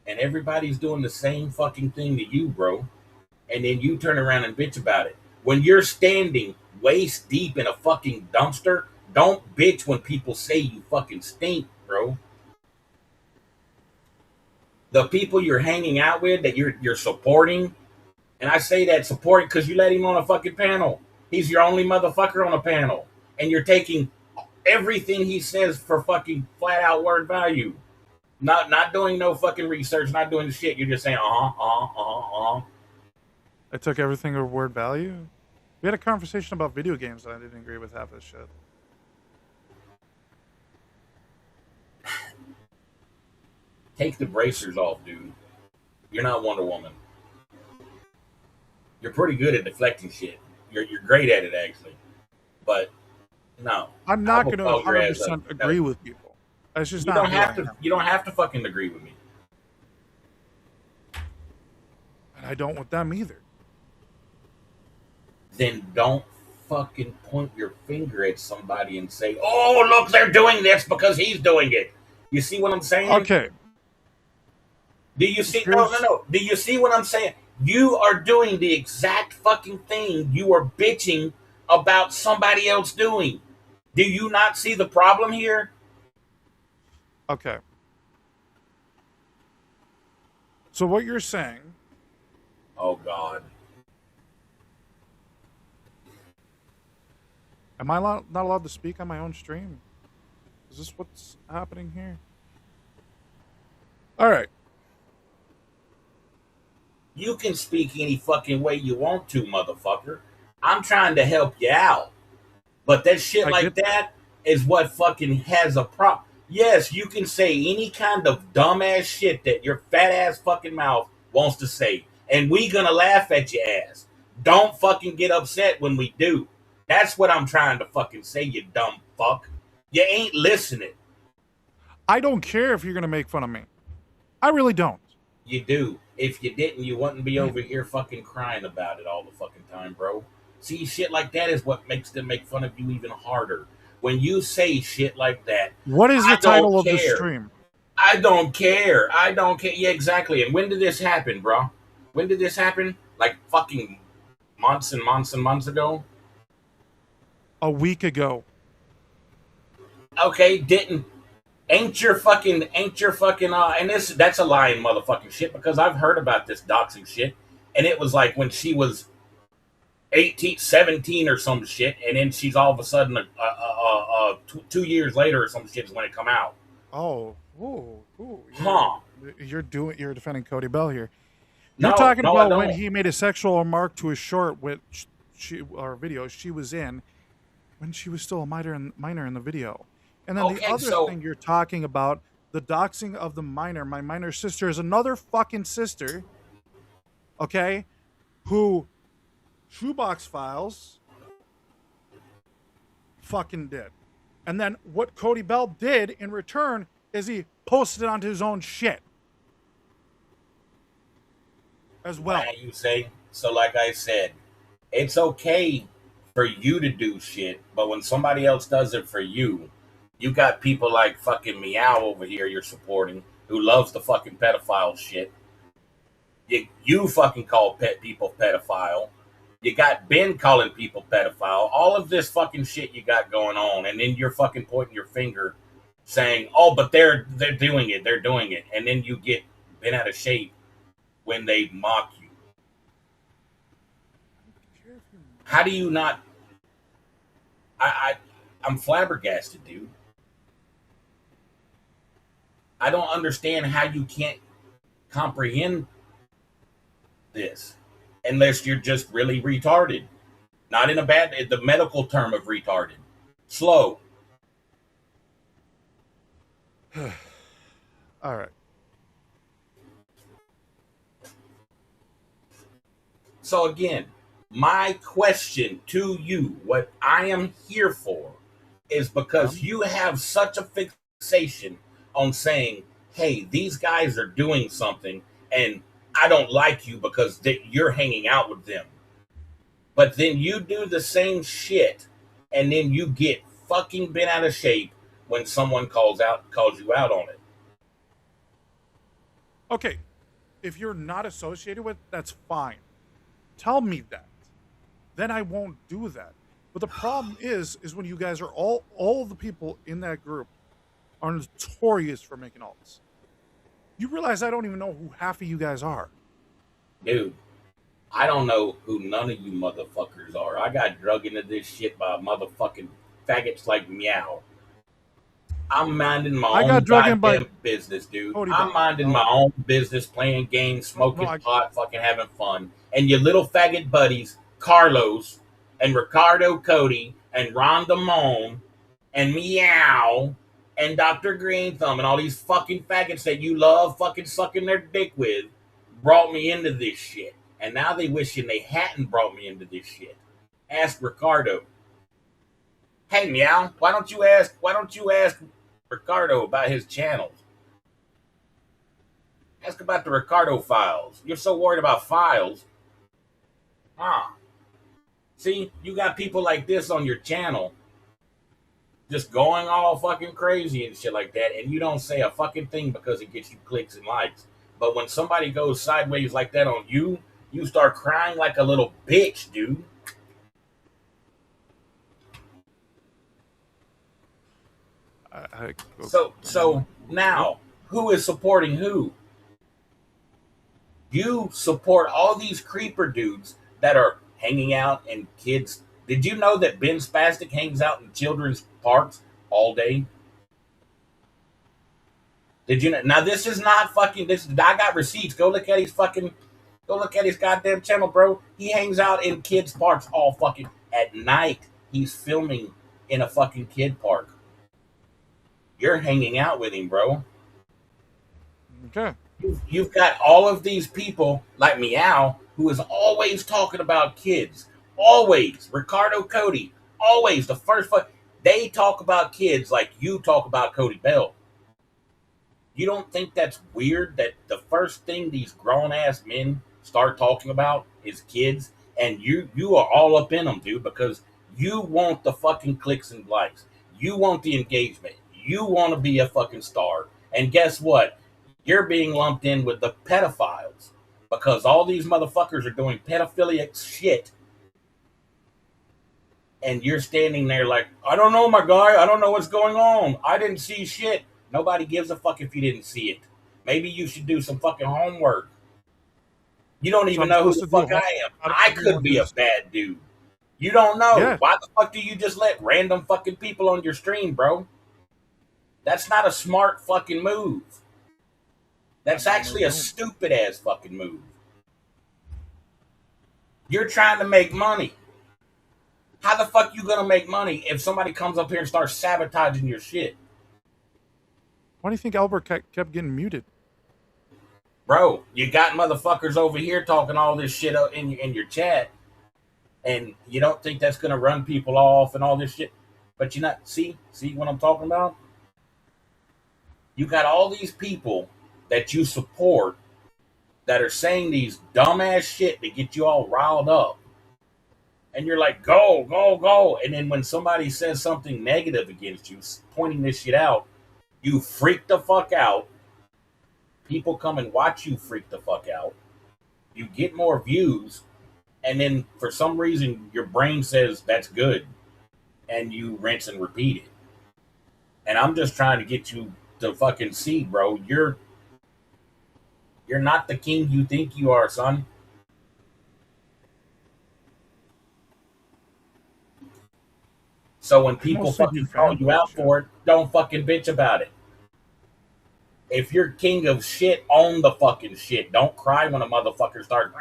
and everybody's doing the same fucking thing to you, bro. And then you turn around and bitch about it. When you're standing waist deep in a fucking dumpster, don't bitch when people say you fucking stink, bro. The people you're hanging out with, that you're supporting, and I say that supporting because you let him on a fucking panel. He's your only motherfucker on a panel. And you're taking everything he says for fucking flat out word value. Not doing no fucking research, not doing the shit. You're just saying, I took everything at word value? We had a conversation about video games and I didn't agree with half this shit. Take the bracers off, dude. You're not Wonder Woman. You're pretty good at deflecting shit. You're great at it, actually. But no, I'm not going to 100% agree with people. It's just not. You don't have to fucking agree with me. And I don't with them either. Then don't fucking point your finger at somebody and say, "Oh, look, they're doing this because he's doing it." You see what I'm saying? Okay. Do you see? No. Do you see what I'm saying? You are doing the exact fucking thing you are bitching about somebody else doing. Do you not see the problem here? Okay. So what you're saying... Oh, God. Am I not allowed to speak on my own stream? Is this what's happening here? All right. You can speak any fucking way you want to, motherfucker. I'm trying to help you out. But that shit like that is what fucking has a problem. Yes, you can say any kind of dumbass shit that your fat ass fucking mouth wants to say. And we gonna laugh at your ass. Don't fucking get upset when we do. That's what I'm trying to fucking say, you dumb fuck. You ain't listening. I don't care if you're gonna make fun of me. I really don't. You do. If you didn't, you wouldn't be over here fucking crying about it all the fucking time, bro. See, shit like that is what makes them make fun of you even harder. When you say shit like that, What is the I don't title of the care. stream? I don't care. I don't care. Yeah, exactly. And when did this happen, bro? When did this happen? Like fucking months and months and months ago? A week ago. Okay, ain't your fucking and that's a lying motherfucking shit, because I've heard about this doxing shit, and it was like when she was 18, 17 or some shit, and then she's all of a sudden 2 years later or some shit is when it come out. Oh, ooh, you're defending Cody Bell here. You're No, talking no, I about when don't. he made a sexual remark to a short which video she was in when she was still a minor in the video. And then the Okay, other thing you're talking about, the doxing of the minor. My minor sister is another fucking sister, okay, who Shoebox Files fucking did. And then what Cody Bell did in return is he posted it onto his own shit as well. Why you say? So like I said, it's okay for you to do shit, but when somebody else does it for you, you got people like fucking Meow over here you're supporting, who loves the fucking pedophile shit. You fucking call people pedophile. You got Ben calling people pedophile. All of this fucking shit you got going on, and then you're fucking pointing your finger, saying, "Oh, but they're doing it. They're doing it," and then you get bent out of shape when they mock you. How do you not? I'm flabbergasted, dude. I don't understand how you can't comprehend this unless you're just really retarded. Not in the medical term of retarded. Slow. All right. So again, my question to you, what I am here for, is because you have such a fixation on saying, hey, these guys are doing something and I don't like you because you're hanging out with them. But then you do the same shit and then you get fucking bent out of shape when someone calls you out on it. Okay, if you're not associated with, that's fine. Tell me that. Then I won't do that. But the problem is when you guys are all the people in that group are notorious for making alts. You realize I don't even know who half of you guys are. Dude, I don't know who none of you motherfuckers are. I got drug into this shit by motherfucking faggots like Meow. I'm minding my own goddamn business, dude. I'm minding my own business, playing games, smoking pot, fucking having fun. And your little faggot buddies, Carlos and Ricardo Cody and Ron Damone and Meow and Dr. Green Thumb and all these fucking faggots that you love fucking sucking their dick with brought me into this shit. And now they wishing they hadn't brought me into this shit. Ask Ricardo. Hey, Meow, why don't you ask Ricardo about his channels? Ask about the Ricardo files. You're so worried about files. See, you got people like this on your channel just going all fucking crazy and shit like that, and you don't say a fucking thing because it gets you clicks and likes. But when somebody goes sideways like that on you, you start crying like a little bitch, dude. So now, who is supporting who? You support all these creeper dudes that are hanging out in kids. Did you know that Ben Spastic hangs out in children's parks all day? Did you know? Now this is not fucking. I got receipts. Go look at his goddamn channel, bro. He hangs out in kids' parks all fucking at night. He's filming in a fucking kid park. You're hanging out with him, bro. Okay. You've got all of these people like Meow who is always talking about kids. Always. Ricardo Cody. Always. The first they talk about kids like you talk about Cody Bell. You don't think that's weird that the first thing these grown ass men start talking about is kids, and you are all up in them, dude, because you want the fucking clicks and likes, you want the engagement, you want to be a fucking star, and guess what? You're being lumped in with the pedophiles because all these motherfuckers are doing pedophilic shit, and you're standing there like, I don't know, my guy, I don't know what's going on, I didn't see shit. Nobody gives a fuck if you didn't see it. Maybe you should do some fucking homework. You don't So even I'm know who supposed the to do fuck I am. how I do you could want be a this? bad dude. You don't know. Yeah. Why the fuck do you just let random fucking people on your stream, bro? That's not a smart fucking move. That's actually a stupid ass fucking move. You're trying to make money. How the fuck you gonna make money if somebody comes up here and starts sabotaging your shit? Why do you think Albert kept getting muted? Bro, you got motherfuckers over here talking all this shit in your chat, and you don't think that's gonna run people off and all this shit? But you not see what I'm talking about? You got all these people that you support that are saying these dumbass shit to get you all riled up. And you're like, go, go, go. And then when somebody says something negative against you, pointing this shit out, you freak the fuck out. People come and watch you freak the fuck out. You get more views. And then for some reason, your brain says that's good. And you rinse and repeat it. And I'm just trying to get you to fucking see, bro. You're not the king you think you are, son. So when people fucking call you out for it, don't fucking bitch about it. If you're king of shit, own the fucking shit. Don't cry when a motherfucker starts.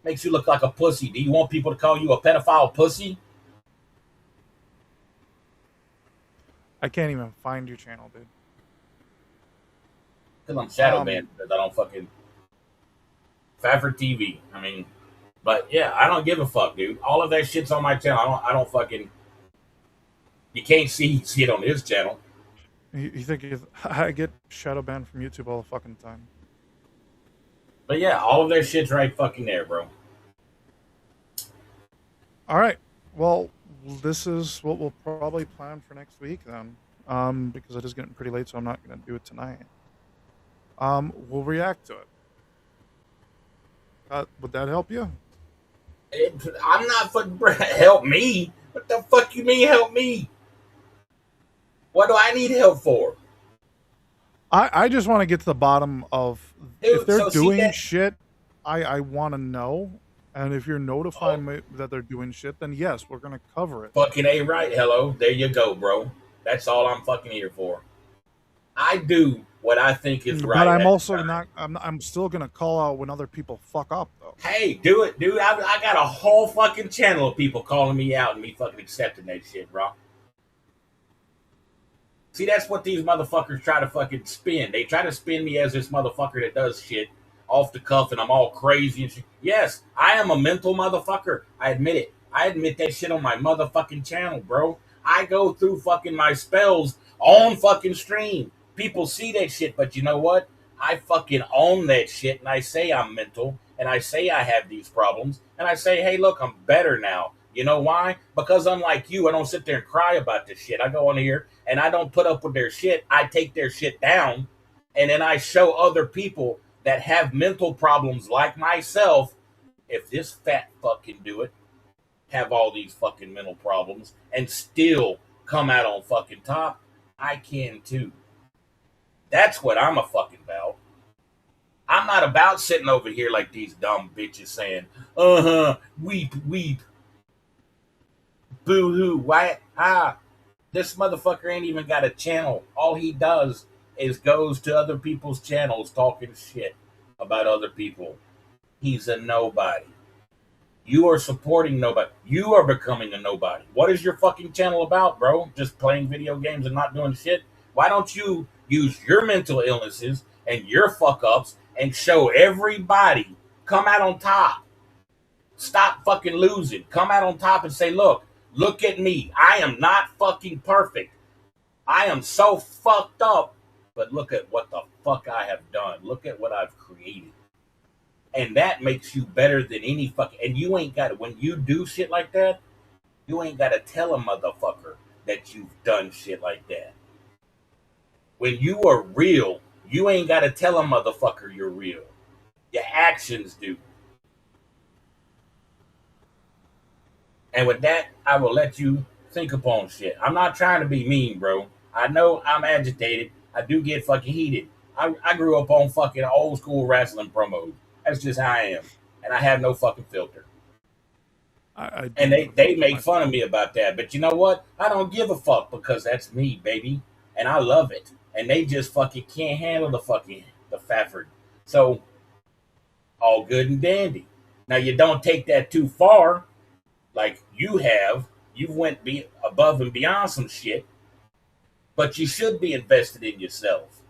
Makes you look like a pussy. Do you want people to call you a pedophile pussy? I can't even find your channel, dude. Because I'm shadow banned because I don't fucking Favorite TV. I mean, but yeah, I don't give a fuck, dude. All of that shit's on my channel. I don't fucking. You can't see it on his channel. You think I get shadow banned from YouTube all the fucking time? But yeah, all of that shit's right fucking there, bro. All right. Well, this is what we'll probably plan for next week then, because it is getting pretty late, so I'm not going to do it tonight. We'll react to it. Would that help you? I'm not fucking help me. What the fuck you mean help me? What do I need help for? I just want to get to the bottom of if they're doing shit. I want to know, and if you're notifying me that they're doing shit, then yes, we're gonna cover it. Fucking A right. Hello, there you go, bro. That's all I'm fucking here for. I do what I think is right. But I'm also not. I'm still gonna call out when other people fuck up, though. Hey, do it, dude. I got a whole fucking channel of people calling me out and me fucking accepting that shit, bro. See, that's what these motherfuckers try to fucking spin. They try to spin me as this motherfucker that does shit off the cuff and I'm all crazy and shit. Yes, I am a mental motherfucker. I admit it. I admit that shit on my motherfucking channel, bro. I go through fucking my spells on fucking stream. People see that shit, but you know what? I fucking own that shit and I say I'm mental and I say I have these problems and I say, hey, look, I'm better now. You know why? Because unlike you, I don't sit there and cry about this shit. I go on here and I don't put up with their shit. I take their shit down and then I show other people that have mental problems like myself. If this fat fuck can do it, have all these fucking mental problems and still come out on fucking top, I can too. That's what I'm a fucking about. I'm not about sitting over here like these dumb bitches saying, weep, weep. Boo-hoo, why? This motherfucker ain't even got a channel. All he does is goes to other people's channels talking shit about other people. He's a nobody. You are supporting nobody. You are becoming a nobody. What is your fucking channel about, bro? Just playing video games and not doing shit? Why don't you use your mental illnesses and your fuck-ups and show everybody come out on top? Stop fucking losing. Come out on top and say, look at me. I am not fucking perfect. I am so fucked up, but look at what the fuck I have done. Look at what I've created. And that makes you better than any fucking. And you ain't got to, when you do shit like that, you ain't got to tell a motherfucker that you've done shit like that. When you are real, you ain't got to tell a motherfucker you're real. Your actions do. And with that, I will let you think upon shit. I'm not trying to be mean, bro. I know I'm agitated. I do get fucking heated. I grew up on fucking old school wrestling promos. That's just how I am. And I have no fucking filter. I do And have a they filter make myself. fun of me about that. But you know what? I don't give a fuck because that's me, baby. And I love it. And they just fucking can't handle the fafford. So all good and dandy. Now you don't take that too far, like you have. You went above and beyond some shit, but you should be invested in yourself.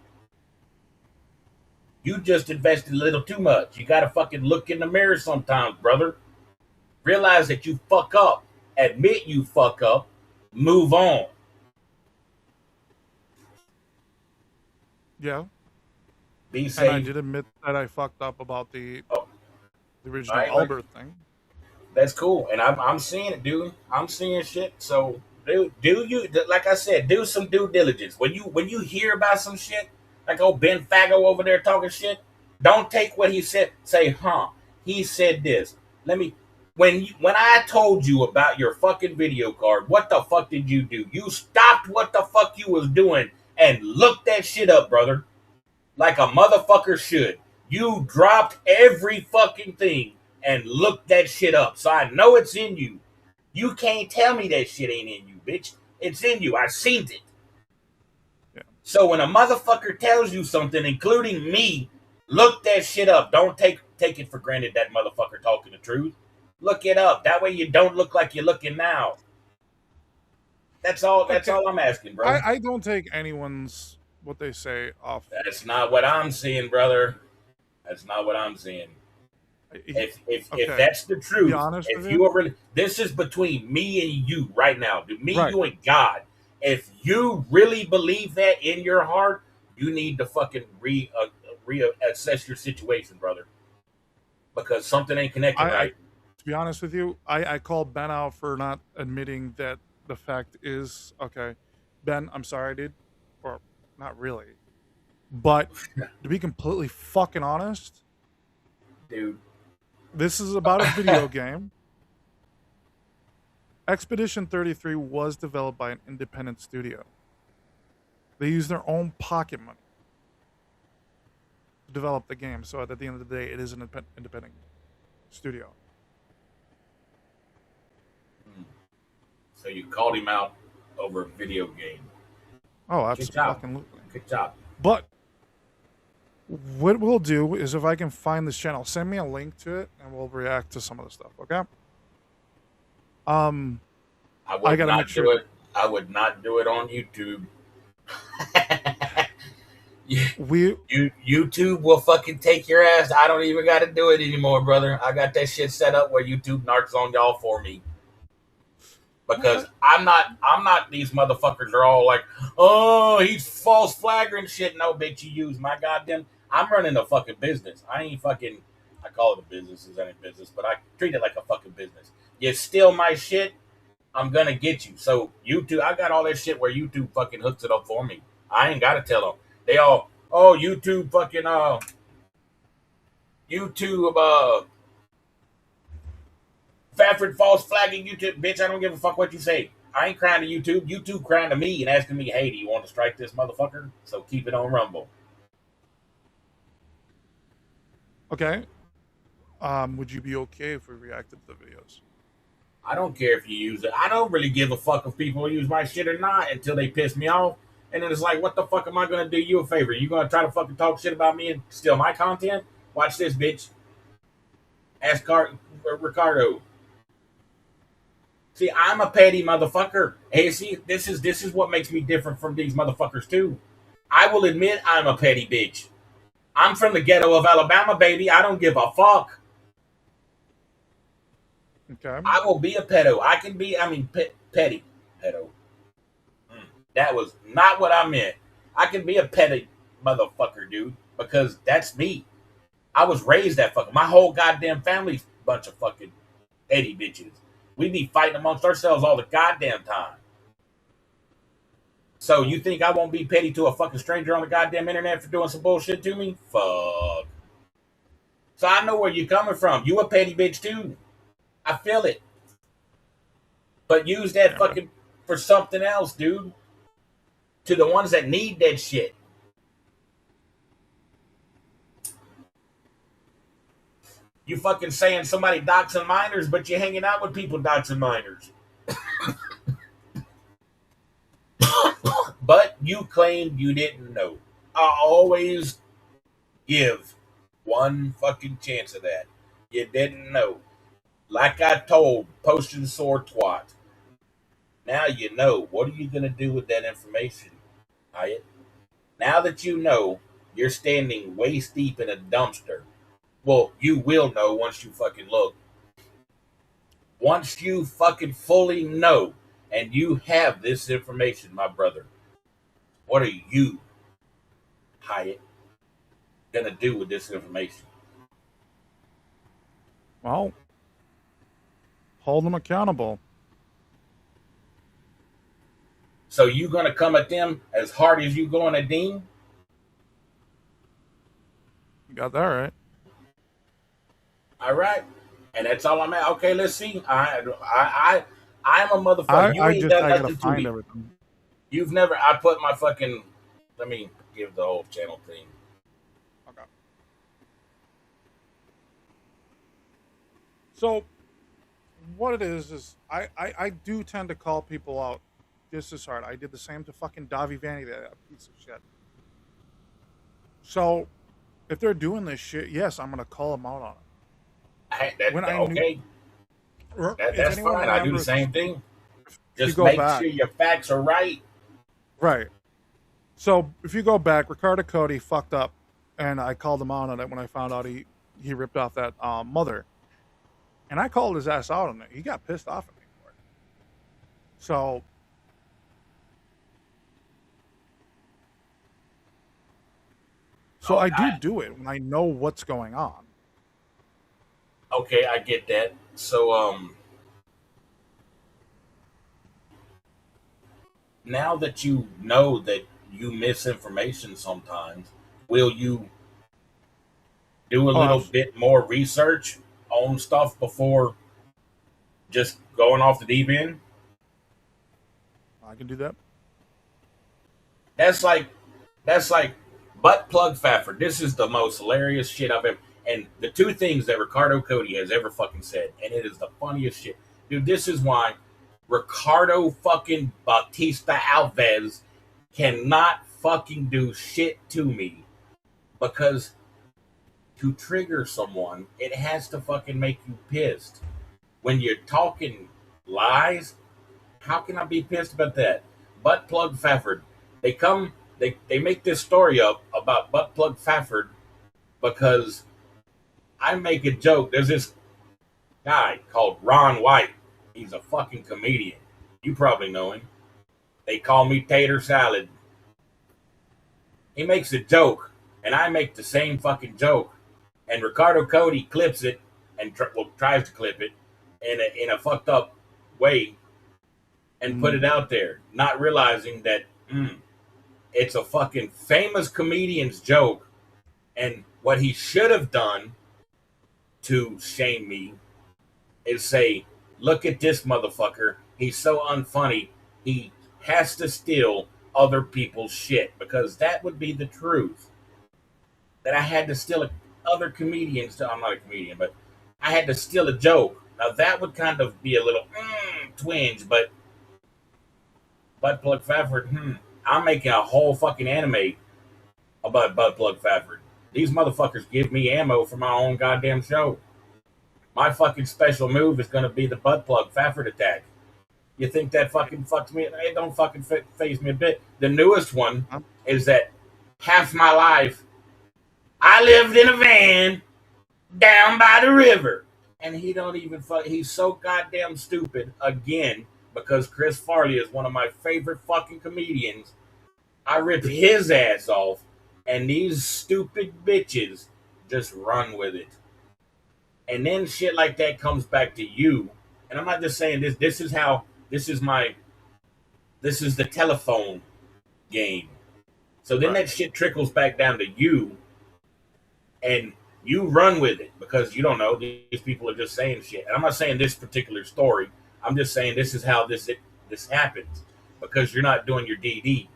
You just invested a little too much. You gotta fucking look in the mirror sometimes, brother. Realize that you fuck up. Admit you fuck up. Move on. Yeah. Be And I safe. did admit that I fucked up about the Oh, original I Albert thing. That's cool, and I'm seeing it, dude. I'm seeing shit. So, do you like I said, do some due diligence when you hear about some shit like old Ben Fago over there talking shit. Don't take what he said. Say, huh? He said this. Let me. When I told you about your fucking video card, what the fuck did you do? You stopped what the fuck you was doing and looked that shit up, brother, like a motherfucker should. You dropped every fucking thing and looked that shit up. So I know it's in you. You can't tell me that shit ain't in you, bitch. It's in you. I seen it. Yeah. So when a motherfucker tells you something, including me, look that shit up. Don't take it for granted that motherfucker talking the truth. Look it up. That way you don't look like you're looking now. That's all. That's Okay. all I'm asking, bro. I don't take anyone's what they say off. That's not what I'm seeing, brother. That's not what I'm seeing. If Okay. that's the To be truth, honest with if you, you are really, this is between me and you right now, me, right. you, and God. If you really believe that in your heart, you need to fucking reassess your situation, brother, because something ain't connecting I right. to be honest with you, I called Ben out for not admitting that the fact is okay. Ben, I'm sorry, dude. Or not really. But to be completely fucking honest, Dude. this is about a video game. Expedition 33 was developed by an independent studio. They used their own pocket money to develop the game. So at the end of the day, it is an independent studio. So you called him out over a video game. Oh, Good job. absolutely. Good job. But what we'll do is if I can find this channel, send me a link to it and we'll react to some of the stuff, okay? I would gotta not make do sure it. I would not do it on YouTube. YouTube will fucking take your ass. I don't even got to do it anymore, brother. I got that shit set up where YouTube narcs on y'all for me. Because I'm not these motherfuckers are all like, oh, he's false flagging shit. No, bitch, you use my goddamn. I'm running a fucking business. I ain't fucking. I call it a business, it's any business, but I treat it like a fucking business. You steal my shit, I'm gonna get you. So YouTube, I got all that shit where YouTube fucking hooks it up for me. I ain't gotta tell them. They all, oh, YouTube fucking YouTube Fafford false flagging YouTube, bitch. I don't give a fuck what you say. I ain't crying to YouTube. YouTube crying to me and asking me, hey, do you want to strike this motherfucker? So keep it on Rumble. Okay. Would you be okay if we reacted to the videos? I don't care if you use it. I don't really give a fuck if people use my shit or not until they piss me off. And then it's like, what the fuck am I gonna do you a favor? You gonna try to fucking talk shit about me and steal my content? Watch this, bitch. Ask Ricardo. See, I'm a petty motherfucker. Hey, see, this is what makes me different from these motherfuckers too. I will admit I'm a petty bitch. I'm from the ghetto of Alabama, baby. I don't give a fuck. Okay. I will be a pedo. I can be, petty. Pedo. That was not what I meant. I can be a petty motherfucker, dude, because that's me. I was raised that fucker. My whole goddamn family's a bunch of fucking petty bitches. We be fighting amongst ourselves all the goddamn time. So you think I won't be petty to a fucking stranger on the goddamn internet for doing some bullshit to me? Fuck. So I know where you're coming from. You a petty bitch too. I feel it. But use that fucking for something else, dude. To the ones that need that shit. You fucking saying somebody doxing minors, but you're hanging out with people doxing minors. But you claimed you didn't know. I always give one fucking chance of that. You didn't know. Like I told Posting Sore Twat. Now you know. What are you going to do with that information, Hyatt? Now that you know, you're standing waist deep in a dumpster. Well, you will know once you fucking look. Once you fucking fully know and you have this information, my brother, what are you, Hyatt, going to do with this information? Well, hold them accountable. So you going to come at them as hard as you going at Dean? You got that right. All right. And that's all I'm at. Okay, let's see. I'm a motherfucker. You ain't done nothing to me. Everything. You've never. I put my fucking. Let me give the whole channel thing. Okay. So, what it is I do tend to call people out just as hard. I did the same to fucking Davi Vanny, that piece of shit. So, if they're doing this shit, yes, I'm gonna call them out on it. Okay. That's fine. I do the same thing. Just make sure your facts are right. Right. So if you go back, Ricardo Cody fucked up, and I called him out on it when I found out he ripped off that mother, and I called his ass out on it. He got pissed off at me for it. So I do it when I know what's going on. Okay, I get that. So now that you know that you miss information sometimes, will you do a little bit more research on stuff before just going off the deep end? I can do that. That's like butt plug Fafford. This is the most hilarious shit I've ever. And the two things that Ricardo Cody has ever fucking said, and it is the funniest shit, dude. This is why Ricardo fucking Bautista Alves cannot fucking do shit to me, because to trigger someone, it has to fucking make you pissed. When you're talking lies, how can I be pissed about that? Butt plug Fafford. They make this story up about butt plug Fafford because I make a joke. There's this guy called Ron White. He's a fucking comedian. You probably know him. They call me Tater Salad. He makes a joke, and I make the same fucking joke. And Ricardo Cody clips it and tries to clip it in a fucked up way and put it out there, not realizing that it's a fucking famous comedian's joke. And what he should have done to shame me is say, look at this motherfucker. He's so unfunny. He has to steal other people's shit, because that would be the truth. That I had to steal other comedians. I'm not a comedian, but I had to steal a joke. Now that would kind of be a little twinge, but Butt Plug Fafford, I'm making a whole fucking anime about Butt Plug Fafford. These motherfuckers give me ammo for my own goddamn show. My fucking special move is going to be the Butt Plug Fafford attack. You think that fucking fucks me? It don't fucking faze me a bit. The newest one is that half my life I lived in a van down by the river. And he don't even he's so goddamn stupid again because Chris Farley is one of my favorite fucking comedians. I rip his ass off, and these stupid bitches just run with it. And then shit like that comes back to you. And I'm not just saying this. This is my. This is the telephone game. So then that shit trickles back down to you, and you run with it because you don't know, these people are just saying shit. And I'm not saying this particular story. I'm just saying this is how this happens because you're not doing your DD.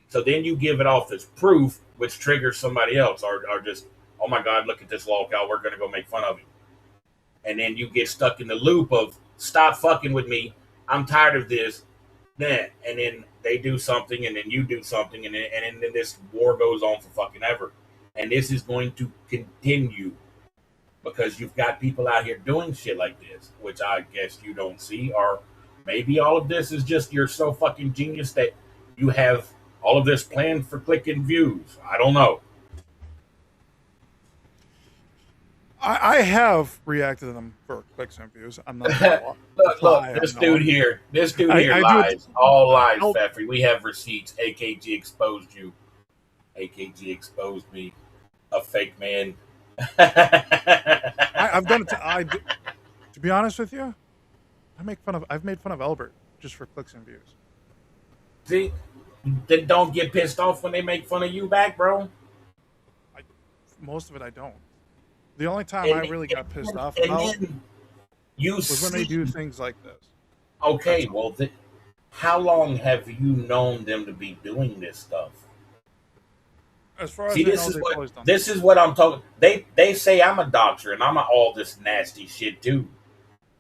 So then you give it off as proof, which triggers somebody else, or just, oh my God, look at this lolcow, we're gonna go make fun of him. And then you get stuck in the loop of stop fucking with me. I'm tired of this. Then and then they do something, and then you do something, and then this war goes on for fucking ever. And this is going to continue because you've got people out here doing shit like this, which I guess you don't see. Or maybe all of this is just you're so fucking genius that you have all of this planned for click and views. I don't know. I have reacted to them for clicks and views. I'm not look, this dude here lies. All lies, Pfeffery. We have receipts. AKG exposed you. AKG exposed me. A fake man. I've done it to be honest with you, I've made fun of Albert just for clicks and views. See? Then don't get pissed off when they make fun of you back, bro. Most of it I don't. The only time I really got pissed off about was when they do things like this. Okay, well, how long have you known them to be doing this stuff? As far as see, this is what I'm talking. They say I'm a doctor and I'm all this nasty shit too.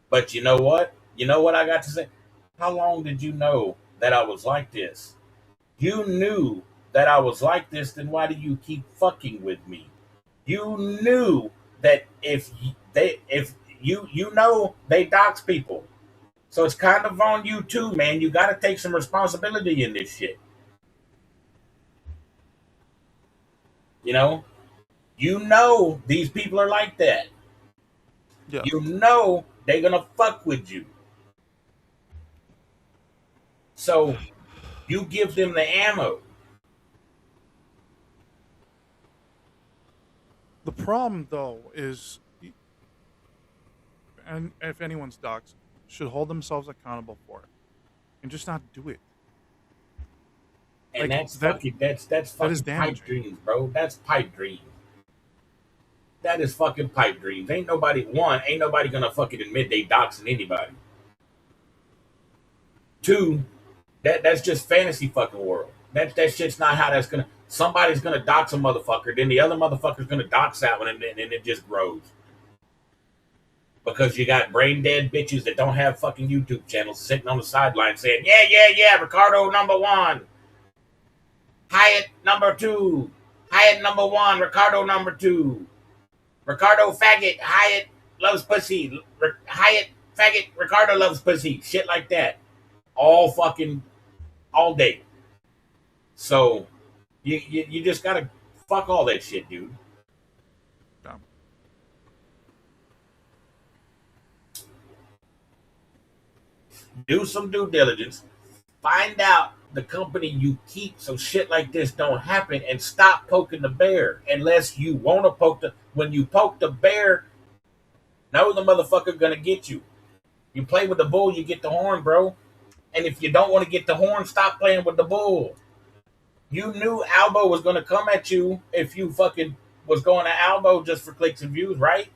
But you know what? You know what I got to say? How long did you know that I was like this? You knew that I was like this, then why do you keep fucking with me? You knew that if you know they dox people. So it's kind of on you too, man. You got to take some responsibility in this shit. You know these people are like that. Yeah. You know they're going to fuck with you. So you give them the ammo. The problem, though, is, and if anyone's doxed, should hold themselves accountable for it, and just not do it. And like, that's fucking pipe dreams, bro. That's pipe dreams. That is fucking pipe dreams. Ain't nobody gonna fucking admit they doxing anybody. 2, that's just fantasy fucking world. That shit's not how that's gonna. Somebody's gonna dox a motherfucker, then the other motherfucker's gonna dox that one, and it just grows. Because you got brain dead bitches that don't have fucking YouTube channels sitting on the sideline saying, yeah, Ricardo #1, Hyatt #2, Hyatt #1, Ricardo #2, Ricardo faggot, Hyatt loves pussy, Hyatt faggot, Ricardo loves pussy, shit like that, all day. So you just gotta fuck all that shit, dude. Dumb. Do some due diligence. Find out the company you keep so shit like this don't happen, and stop poking the bear unless you want to poke the. When you poke the bear, know the motherfucker gonna get you. You play with the bull, you get the horn, bro. And if you don't want to get the horn, stop playing with the bull. You knew Albo was gonna come at you if you fucking was going to Albo just for clicks and views, right?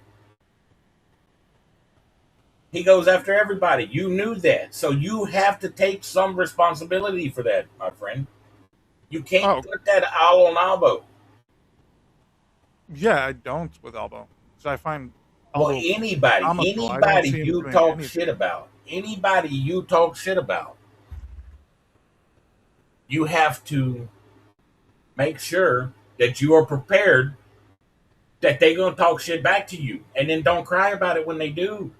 He goes after everybody. You knew that. So you have to take some responsibility for that, my friend. You can't put that all on Albo. Yeah, I don't with Albo. So I find Albo anybody you talk shit about, you have to make sure that you are prepared that they're going to talk shit back to you. And then don't cry about it when they do.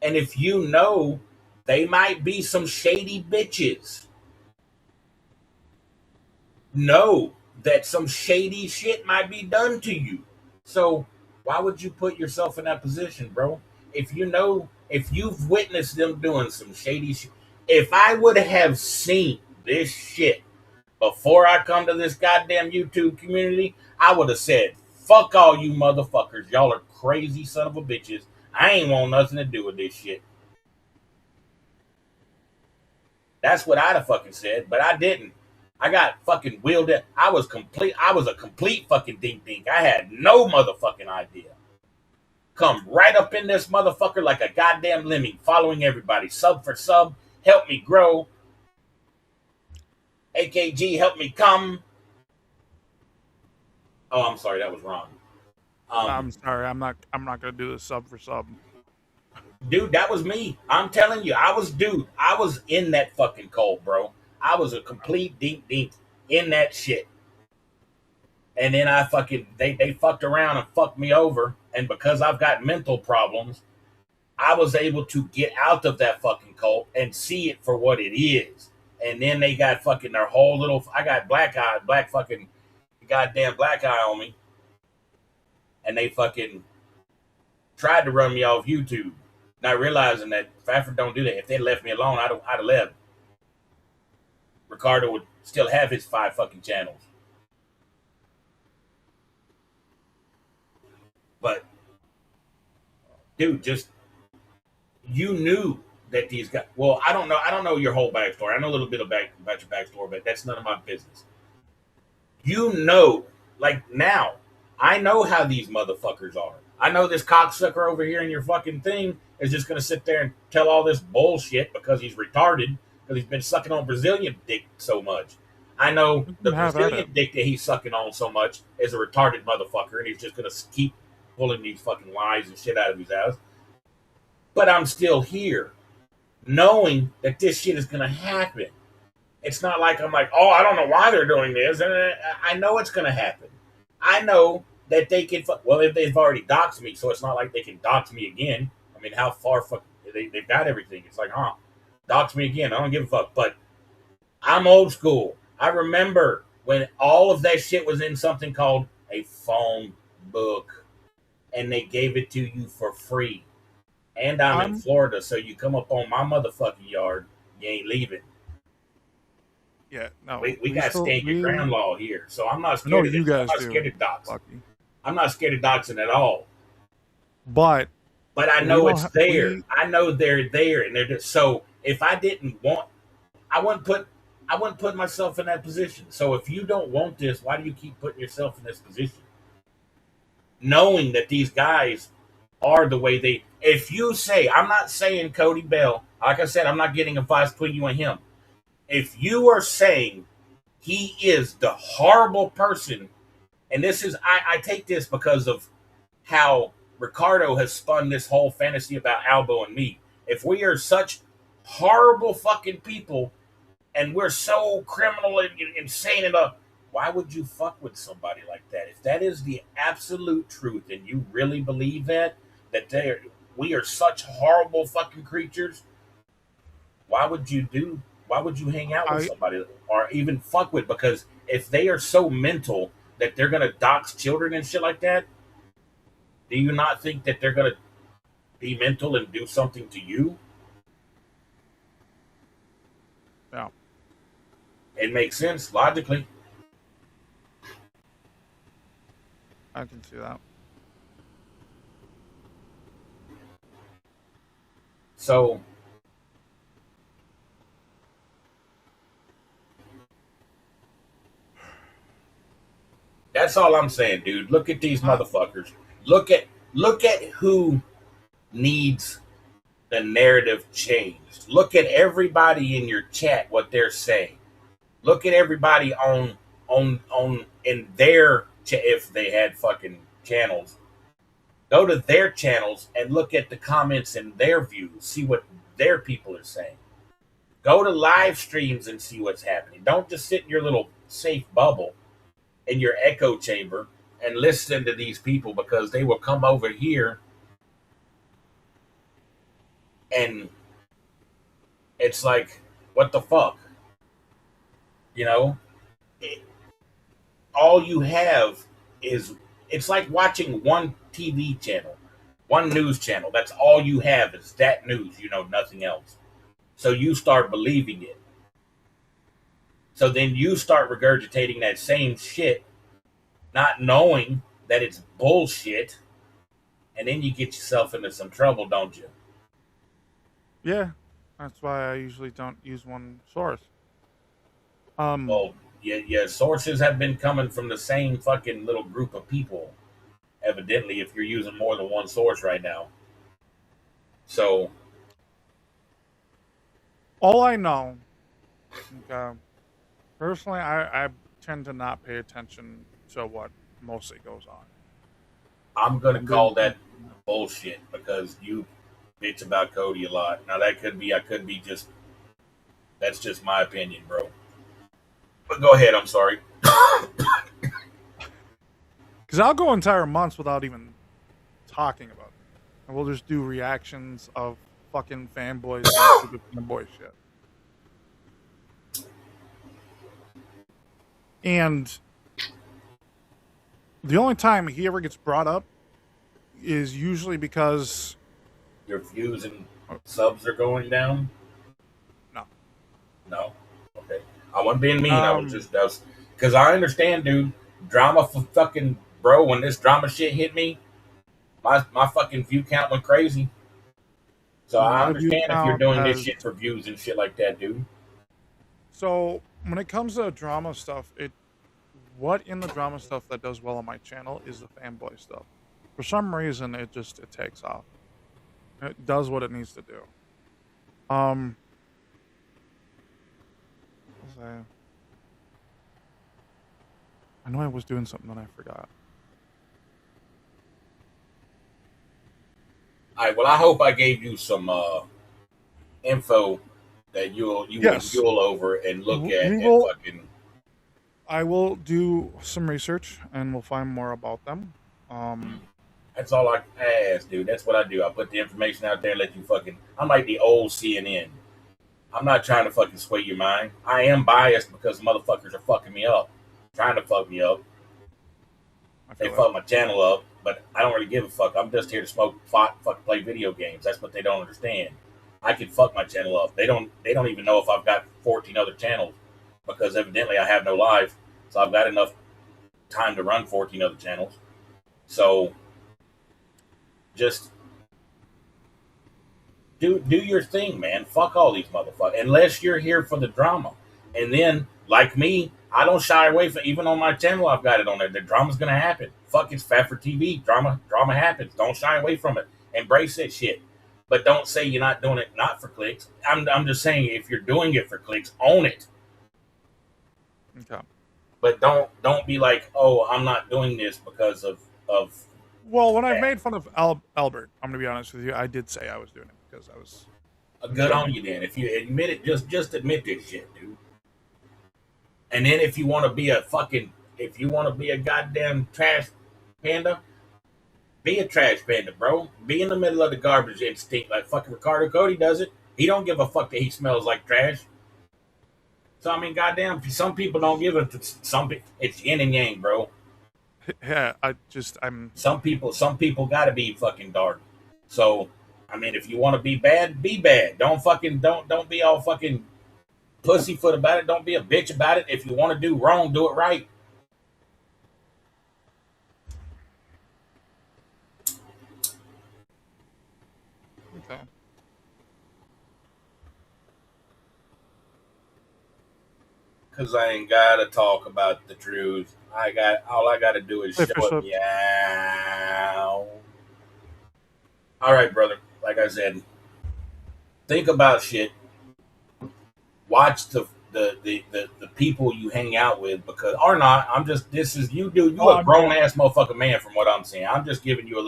And if you know they might be some shady bitches, know that some shady shit might be done to you. So why would you put yourself in that position, bro? If you've witnessed them doing some shady shit, If I would have seen this shit before I come to this goddamn YouTube community, I would have said, fuck all you motherfuckers. Y'all are crazy son of a bitches. I ain't want nothing to do with this shit. That's what I'd have fucking said, but I didn't. I got fucking wheeled in. I was a complete fucking dink dink. I had no motherfucking idea. Come right up in this motherfucker like a goddamn lemming, following everybody, sub for sub, help me grow. AKG, help me come. Oh, I'm sorry, that was wrong. I'm sorry, I'm not gonna do the sub for sub. Dude, that was me. I'm telling you, I was in that fucking cult, bro. I was a complete deep in that shit. And then I fucking they fucked around and fucked me over. And because I've got mental problems, I was able to get out of that fucking cult and see it for what it is. And then they got fucking their whole little I got black fucking goddamn black eye on me. And they fucking tried to run me off YouTube. Not realizing that Fafford don't do that. If they left me alone, I'd have left. Ricardo would still have his 5 fucking channels. But, dude, just you knew that these guys. Well, I don't know your whole backstory. I know a little bit about your backstory, but that's none of my business. You know, like now, I know how these motherfuckers are. I know this cocksucker over here in your fucking thing is just going to sit there and tell all this bullshit because he's retarded, because he's been sucking on Brazilian dick so much. I know the Brazilian dick that he's sucking on so much is a retarded motherfucker, and he's just going to keep pulling these fucking lies and shit out of his ass. But I'm still here, knowing that this shit is going to happen. It's not like I'm like, oh, I don't know why they're doing this. And I know it's going to happen. I know that they can, well, if they've already doxed me, so it's not like they can dox me again. I mean, how far they've got everything. It's like, dox me again. I don't give a fuck. But I'm old school. I remember when all of that shit was in something called a phone book, and they gave it to you for free. And I'm in Florida, so you come up on my motherfucking yard, you ain't leaving. Yeah, no. We got stand your ground law here, so I'm not scared of this. I'm not scared of doxing. I'm not scared of doxing at all. But I know it's there. I know they're there, and they're just so. If I didn't want, I wouldn't put myself in that position. So if you don't want this, why do you keep putting yourself in this position? Knowing that these guys are the way they. If you say, I'm not saying Cody Bell. Like I said, I'm not getting advice between you and him. If you are saying he is the horrible person, and this is, I take this because of how Ricardo has spun this whole fantasy about Albo and me. If we are such horrible fucking people, and we're so criminal and insane enough, why would you fuck with somebody like that? If that is the absolute truth, and you really believe that we are such horrible fucking creatures, why would you hang out with somebody or even fuck with? Because if they are so mental that they're going to dox children and shit like that, do you not think that they're going to be mental and do something to you? Yeah. It makes sense logically. I can see that. So that's all I'm saying, dude. Look at these motherfuckers. Look at who needs the narrative changed. Look at everybody in your chat, what they're saying. Look at everybody on in their if they had fucking channels. Go to their channels and look at the comments and their views. See what their people are saying. Go to live streams and see what's happening. Don't just sit in your little safe bubble in your echo chamber and listen to these people, because they will come over here and it's like, what the fuck? You know? All you have is, it's like watching one TV channel, one news channel. That's all you have is that news, you know, nothing else. So you start believing it. So then you start regurgitating that same shit, not knowing that it's bullshit, and then you get yourself into some trouble, don't you? Yeah, that's why I usually don't use one source. Well, yeah, sources have been coming from the same fucking little group of people, evidently, if you're using more than one source right now. So, all I know, okay, personally, I tend to not pay attention to what mostly goes on. I'm going to And call then, that bullshit because you bitch about Cody a lot. Now, that could be, that's just my opinion, bro. But go ahead, I'm sorry. because I'll go entire months without even talking about it. And we'll just do reactions of fucking fanboys and stupid fanboy shit. And the only time he ever gets brought up is usually because your views and subs are going down. No, okay. I wasn't being mean. I was because I understand, dude. Drama for fucking bro. When this drama shit hit me, my fucking view count went crazy. So I understand if you're doing this shit for views and shit like that, dude. So when it comes to drama stuff, what in the drama stuff that does well on my channel is the fanboy stuff. For some reason, it takes off. It does what it needs to do. What was I know I was doing something that I forgot. All right. Well, I hope I gave you some info that you'll mule over and look at and fucking. I will do some research and we'll find more about them. That's all I ask, dude. That's what I do. I put the information out there and let you fucking. I'm like the old CNN. I'm not trying to fucking sway your mind. I am biased because motherfuckers are fucking me up, trying to fuck me up. They fuck my channel up, but I don't really give a fuck. I'm just here to smoke pot, fucking play video games. That's what they don't understand. I can fuck my channel up. They don't even know if I've got 14 other channels because evidently I have no life, so I've got enough time to run 14 other channels. So just do your thing, man. Fuck all these motherfuckers. Unless you're here for the drama. And then, like me, I don't shy away from, even on my channel, I've got it on there. The drama's gonna happen. Fuck, it's fat for TV. Drama happens. Don't shy away from it. Embrace that shit. But don't say you're not doing it not for clicks. I'm just saying if you're doing it for clicks, own it. Okay. But don't be like, oh, I'm not doing this because of. Well, when I made fun of Albert, I'm gonna be honest with you, I did say I was doing it because I was. Good on you then. If you admit it, just admit this shit, dude. And then if you want to be a goddamn trash panda, be a trash panda, bro. Be in the middle of the garbage and stink like fucking Ricardo Cody does it. He don't give a fuck that he smells like trash. So I mean, goddamn, some people don't give it. It's yin and yang, bro. Yeah, Some people got to be fucking dark. So I mean, if you want to be bad, be bad. Don't be all fucking pussyfoot about it. Don't be a bitch about it. If you want to do wrong, do it right. Okay. Cause I ain't gotta talk about the truth. All I gotta do is show up. Yeah. All right, brother. Like I said, think about shit. Watch the people you hang out with because or not. You a grown ass motherfucking man from what I'm saying. I'm just giving you a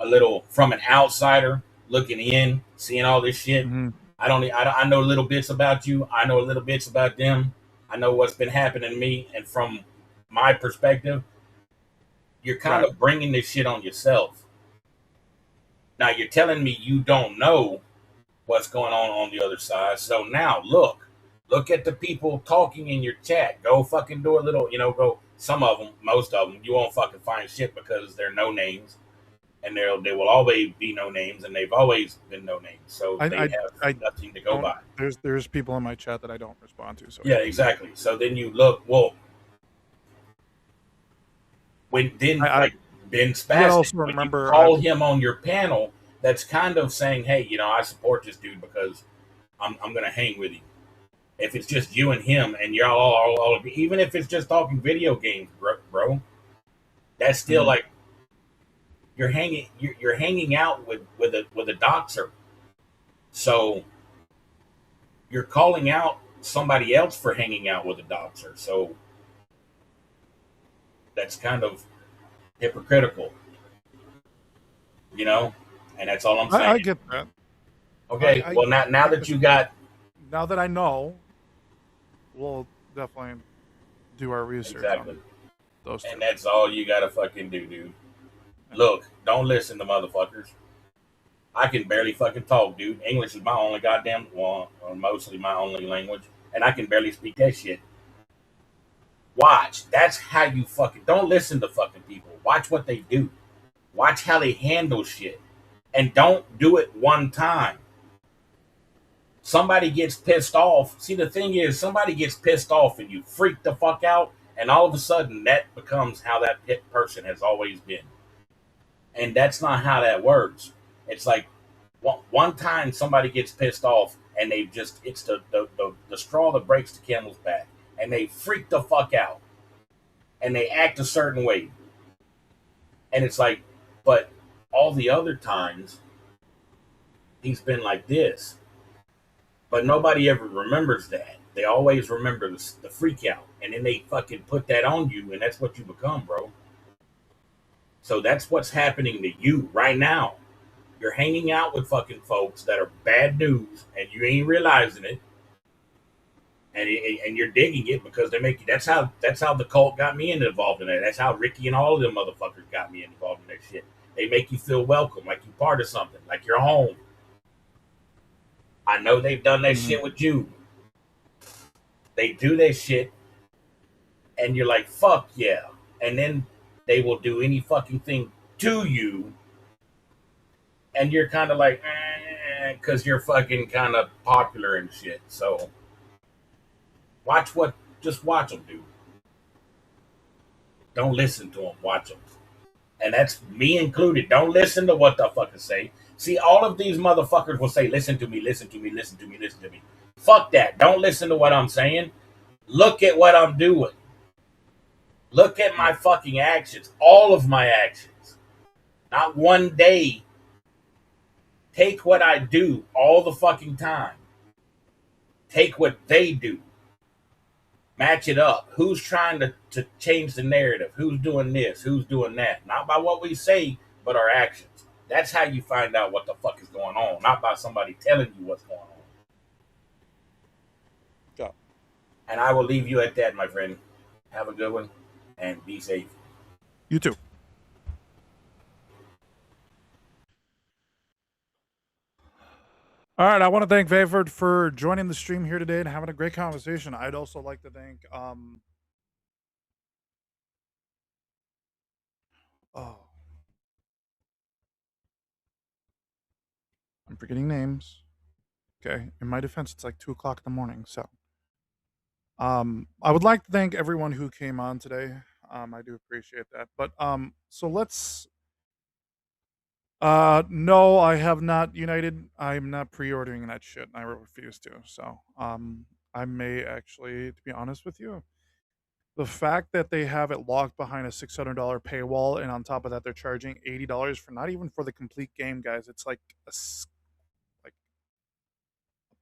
little from an outsider looking in, seeing all this shit. Mm-hmm. I know little bits about you. I know little bits about them. I know what's been happening to me, and from my perspective, you're kind of bringing this shit on yourself. Now you're telling me you don't know what's going on the other side. So now look at the people talking in your chat. Go fucking do a little, go some of them, most of them, you won't fucking find shit because they're no names. and they will always be no names, and they've always been no names. So they I have I nothing to go don't. by. There's people in my chat that I don't respond to. So Yeah, exactly. So then you look, well, when then I like Ben you gotta Spastic, also when you remember call him on your panel, that's kind of saying, hey, I support this dude because I'm gonna hang with him. If it's just you and him, and y'all all even if it's just talking video games, bro, that's still Mhm. like you're hanging out with a doxer. So you're calling out somebody else for hanging out with a doxer. So that's kind of hypocritical, you know. And that's all I'm I saying. get that. Okay, I well now like that I you said, got now that I know, we'll definitely do our research on exactly, those two. and that's all you gotta fucking do, dude. Yeah. Look, don't listen to motherfuckers. I can barely fucking talk, dude. English is my only goddamn, well, or mostly my only language, and I can barely speak that shit. Watch. That's how you fucking don't listen to fucking people. Watch what they do. Watch how they handle shit, and don't do it one time. Somebody gets pissed off. See, the thing is, somebody gets pissed off, and you freak the fuck out, and all of a sudden, that becomes how that hit person has always been. And that's not how that works. It's like one time somebody gets pissed off and they just it's the straw that breaks the camel's back, and they freak the fuck out and they act a certain way, and it's like, but all the other times he's been like this, but nobody ever remembers that. They always remember the freak out, and then they fucking put that on you, and that's what you become, bro. So that's what's happening to you right now. You're hanging out with fucking folks that are bad news, and you ain't realizing it, and you're digging it because they make you. That's how the cult got me involved in that. That's how Ricky and all of them motherfuckers got me involved in that shit. They make you feel welcome, like you're part of something, like you're home. I know they've done that Mhm. shit with you. They do that shit, and you're like, fuck yeah. And then they will do any fucking thing to you, and you're kind of like, because you're fucking kind of popular and shit. So just watch them, dude. Don't listen to them, watch them. And that's me included. Don't listen to what the fuckers say. See, all of these motherfuckers will say, listen to me, listen to me, listen to me, listen to me. Fuck that. Don't listen to what I'm saying. Look at what I'm doing. Look at my fucking actions. All of my actions. Not one day. Take what I do all the fucking time. Take what they do. Match it up. Who's trying to change the narrative? Who's doing this? Who's doing that? Not by what we say, but our actions. That's how you find out what the fuck is going on, not by somebody telling you what's going on. Yeah. And I will leave you at that, my friend. Have a good one and be safe. You too. All right, I want to thank Vayford for joining the stream here today and having a great conversation. I'd also like to thank oh, I'm forgetting names. Okay. In my defense, it's like 2 o'clock in the morning. So I would like to thank everyone who came on today. I do appreciate that. But so let's no, I have not united. I'm not pre-ordering that shit. I refuse to. So I may actually, to be honest with you, the fact that they have it locked behind a $600 paywall, and on top of that, they're charging $80 for not even for the complete game, guys. It's like like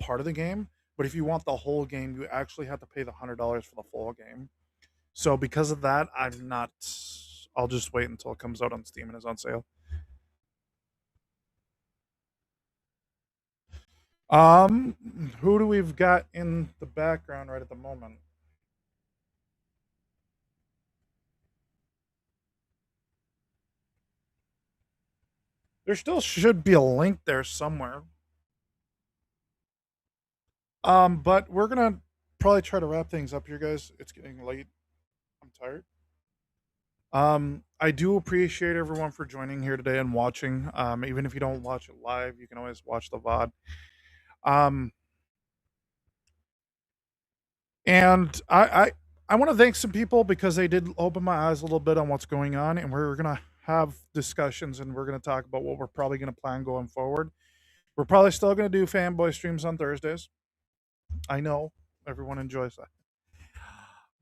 a part of the game. But if you want the whole game, you actually have to pay the $100 for the full game. So because of that, I'm not. I'll just wait until it comes out on Steam and is on sale. Who do we've got in the background right at the moment? There still should be a link there somewhere. But we're gonna probably try to wrap things up here, guys. It's getting late. I'm tired. I do appreciate everyone for joining here today and watching. Even if you don't watch it live, you can always watch the VOD. Um, and I want to thank some people because they did open my eyes a little bit on what's going on, and we're gonna have discussions and we're gonna talk about what we're probably gonna plan going forward. We're probably still gonna do fanboy streams on Thursdays. I know everyone enjoys that,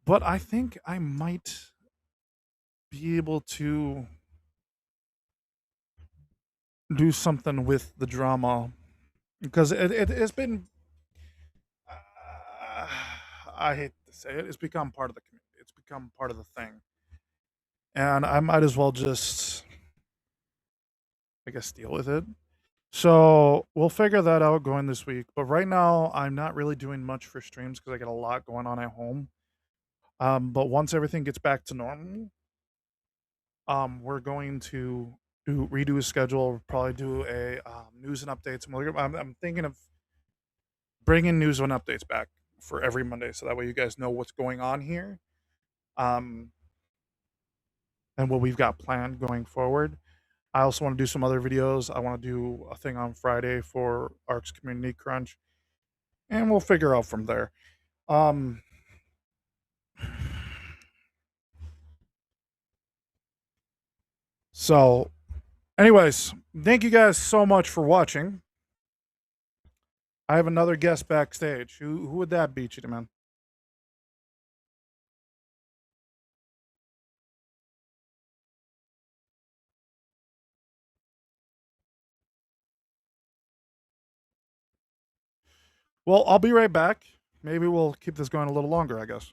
but I think I might be able to do something with the drama because it's been uh, I hate to say it, it's become part of the community. It's become part of the thing, and I might as well just, I guess, deal with it. So we'll figure that out going this week. But right now, I'm not really doing much for streams because I got a lot going on at home. But once everything gets back to normal, we're going to redo a schedule. Probably do a news and updates. I'm thinking of bringing news and updates back for every Monday, so that way you guys know what's going on here, um, and what we've got planned going forward. I also want to do some other videos. I want to do a thing on Friday for ARC's Community Crunch, and we'll figure out from there. Um, so, anyways, thank you guys so much for watching. I have another guest backstage. Who would that be, Cheetah Man? Well, I'll be right back. Maybe we'll keep this going a little longer, I guess.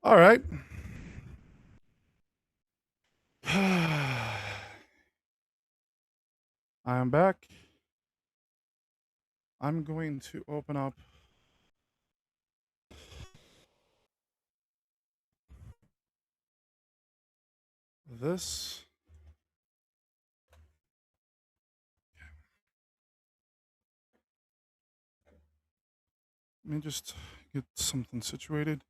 All right. I am back. I'm going to open up this. Let me just get something situated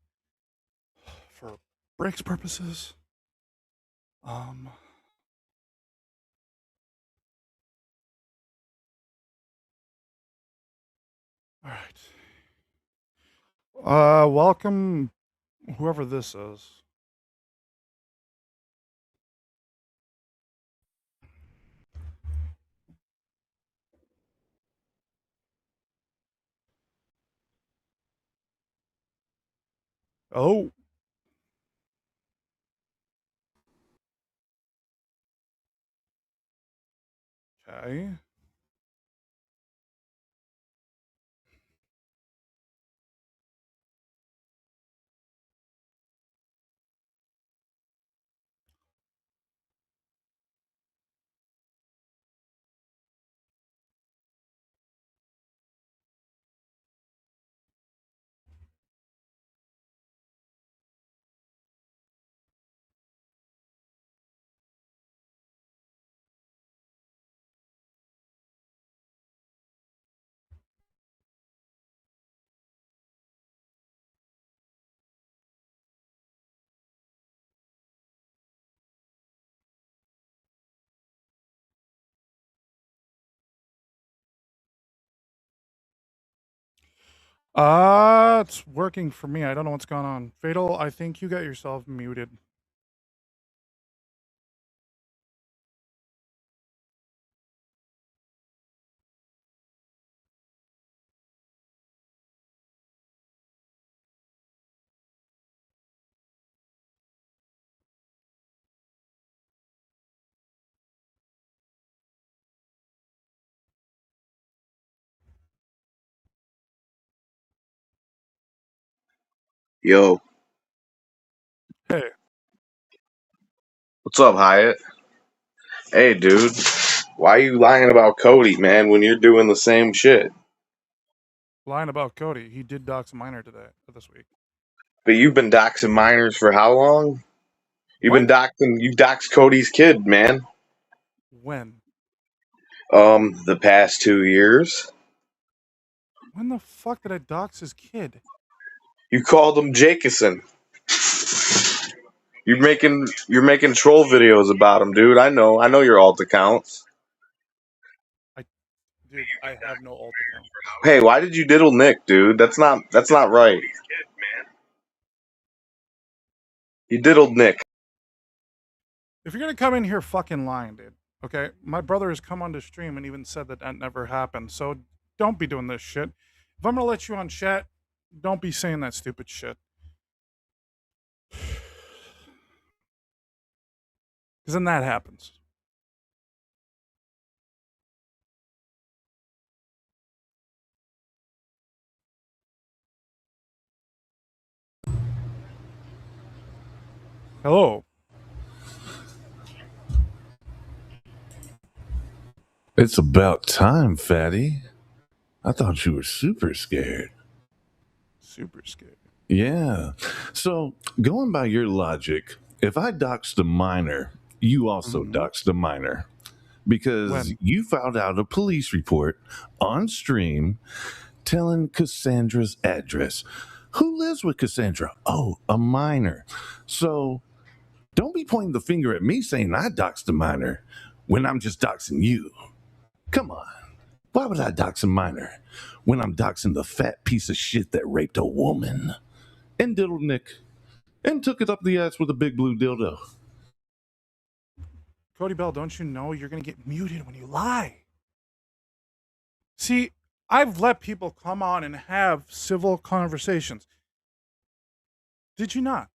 for breaks purposes. All right. Welcome, whoever this is. Oh. Okay. It's working for me. I don't know what's going on. Fatal, I think you got yourself muted. Yo, Hey, what's up, Hyatt? Hey, dude, why are you lying about Cody, man, when you're doing the same shit? lying about Cody. He did dox a minor today, this week. But you've been doxing minors for how long? What? You doxed Cody's kid, man. When? The past 2 years. When the fuck did I dox his kid? You called him Jacobson. You're making troll videos about him, dude. I know your alt accounts. Dude, I have no alt account. Hey, why did you diddle Nick, dude? That's not right. You diddled Nick. If you're gonna come in here fucking lying, dude, okay? My brother has come onto stream and even said that that never happened. So don't be doing this shit. If I'm gonna let you on chat, don't be saying that stupid shit. Because then that happens. Hello. It's about time, fatty. I thought you were super scared. Super scared. Yeah. So, going by your logic, if I doxed a minor, you also doxed a minor. Because When? you filed out a police report on stream telling Cassandra's address. Who lives with Cassandra? Oh, a minor. So, don't be pointing the finger at me saying I doxed a minor when I'm just doxing you. Come on. Why would I dox a minor when I'm doxing the fat piece of shit that raped a woman and diddled Nick and took it up the ass with a big blue dildo? Cody Bell, don't you know you're gonna get muted when you lie? See, I've let people come on and have civil conversations. Did you not?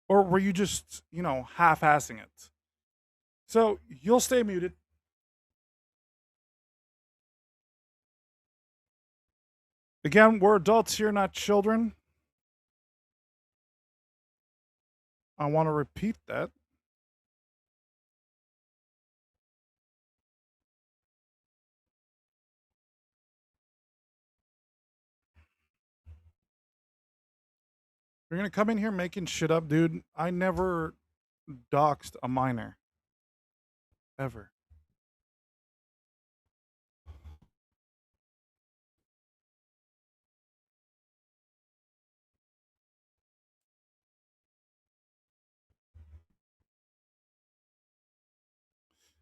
Or were you just, half-assing it? So you'll stay muted. Again, we're adults here, not children. I want to repeat that. You're gonna come in here making shit up, dude. I never doxed a minor ever?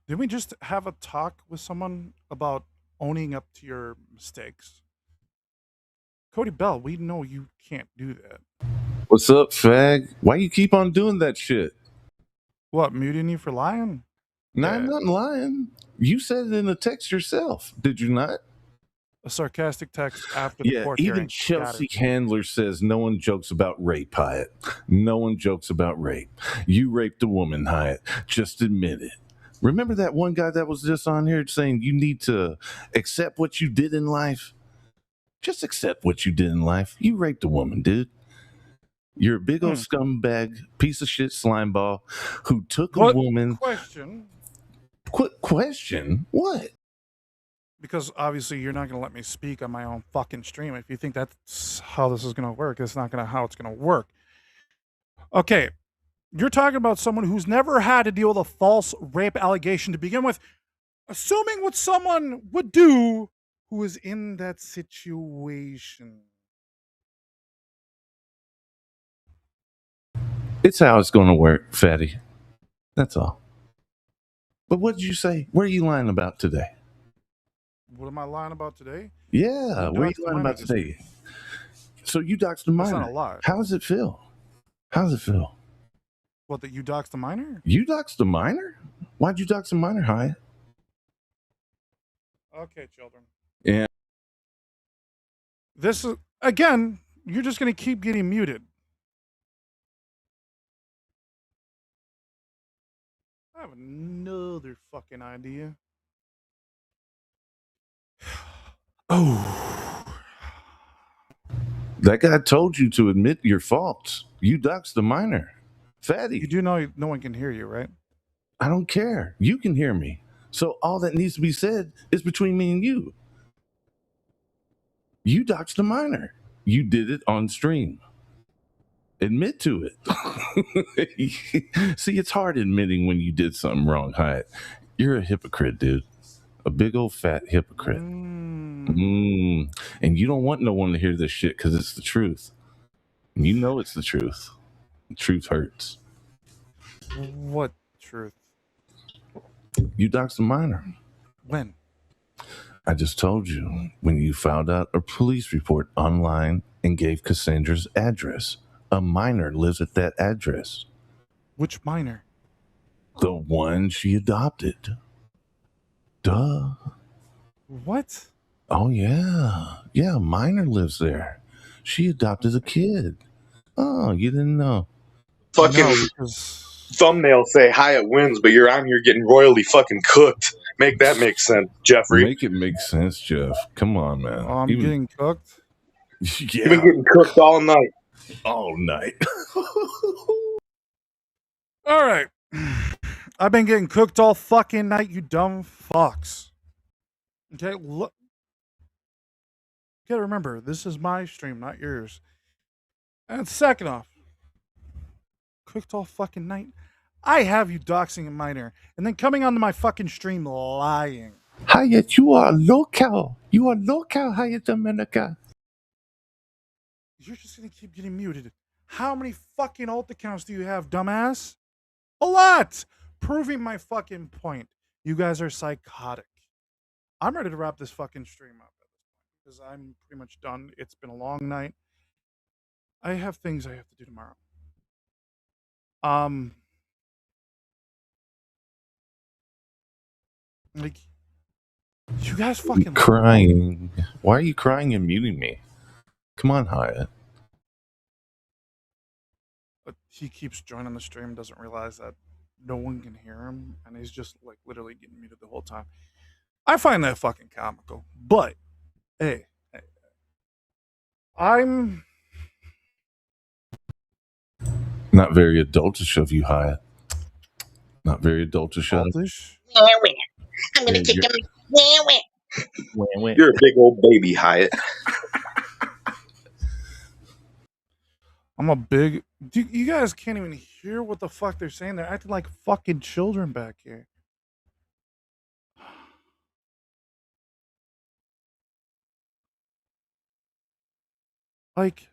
Did we just have a talk with someone about owning up to your mistakes? Cody Bell, we know you can't do that. What's up, fag? Why you keep on doing that shit? What, muting you for lying? No, Yeah. I'm not lying. You said it in a text yourself, did you not? A sarcastic text after the Yeah, court even hearing. Chelsea Handler says no one jokes about rape, Hyatt. No one jokes about rape. You raped a woman, Hyatt. Just admit it. Remember that one guy that was just on here saying you need to accept what you did in life? Just accept what you did in life. You raped a woman, dude. You're a big old scumbag, piece of shit slime ball who took a woman. Question. Question? What? Because obviously you're not going to let me speak on my own fucking stream. If you think that's how this is going to work, it's not going to how it's going to work. Okay, you're talking about someone who's never had to deal with a false rape allegation to begin with, assuming what someone would do who is in that situation. It's how it's going to work, fatty. That's all. But what did you say? What are you lying about today? What am I lying about today? Yeah, what are you lying about today? So you doxed the minor. That's not a lie. How does it feel? How does it feel? What, that you doxed the minor? You doxed the minor? Why'd you dox the minor, Hyatt? Okay, children. Yeah. This is, again, you're just going to keep getting muted. I have another fucking idea. Oh. That guy told you to admit your faults. You doxed the minor. Fatty. You do know no one can hear you, right? I don't care. You can hear me. So all that needs to be said is between me and you. You doxed the minor. You did it on stream. Admit to it. See, it's hard admitting when you did something wrong, Hyatt. You're a hypocrite, dude. A big old fat hypocrite. And you don't want no one to hear this shit because it's the truth. You know it's the truth. The truth hurts. What truth? You doxed a minor. When? I just told you. When you filed out a police report online and gave Cassandra's address. A minor lives at that address. Which minor? The one she adopted. Duh. What? Oh, yeah. Yeah, a minor lives there. She adopted a kid. Oh, you didn't know. Fucking thumbnail say Hyatt wins, but you're on here getting royally fucking cooked. Make that make sense, Jeffrey. Make it make sense, Jeff. Come on, man. Oh, I'm getting cooked? Yeah. You've been getting cooked all night. All night. All right. I've been getting cooked all fucking night, you dumb fucks. Okay, look. You gotta remember, this is my stream, not yours. And second off, cooked all fucking night. I have you doxing a minor and then coming onto my fucking stream lying. Hyatt, you are local. You are local, Hyatt America. You're just gonna keep getting muted. How many fucking alt accounts do you have, dumbass? A lot! Proving my fucking point. You guys are psychotic. I'm ready to wrap this fucking stream up at this point because I'm pretty much done. It's been a long night. I have things I have to do tomorrow. Like, you guys fucking crying. Why are you crying and muting me? Come on, Hyatt. But he keeps joining the stream, doesn't realize that no one can hear him, and he's just like literally getting muted the whole time. I find that fucking comical. But hey, I'm not very adultish of you, Hyatt. Not very adultish. Adultish? I'm gonna kick him. You're a big old baby, Hyatt. I'm a big. You guys can't even hear what the fuck they're saying. They're acting like fucking children back here. Like,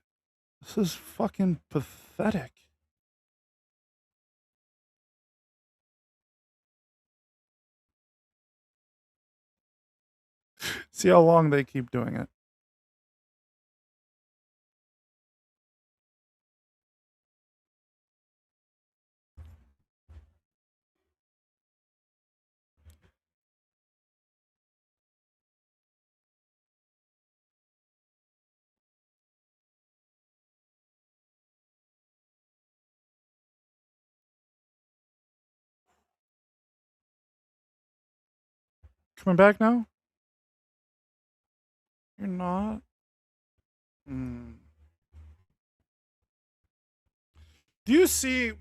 this is fucking pathetic. See how long they keep doing it. Coming back now? You're not? Hmm. Do you see?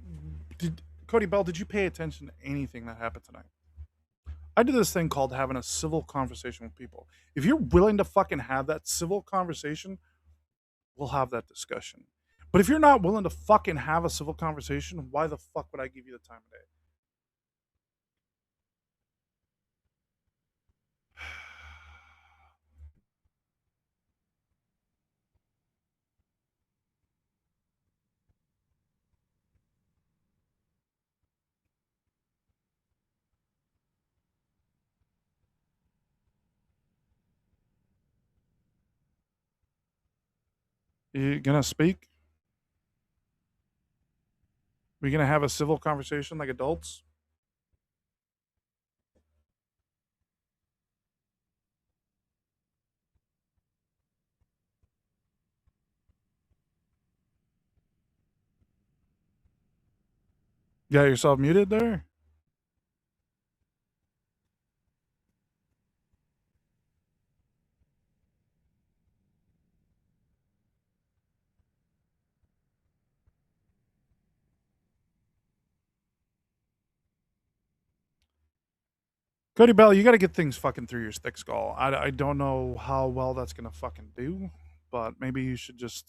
Cody Bell, did you pay attention to anything that happened tonight? I do this thing called having a civil conversation with people. If you're willing to fucking have that civil conversation, we'll have that discussion. But if you're not willing to fucking have a civil conversation, why the fuck would I give you the time of day? You gonna speak? We gonna have a civil conversation like adults? You got yourself muted there? Cody Bell, you got to get things fucking through your thick skull. I don't know how well that's gonna fucking do, but maybe you should just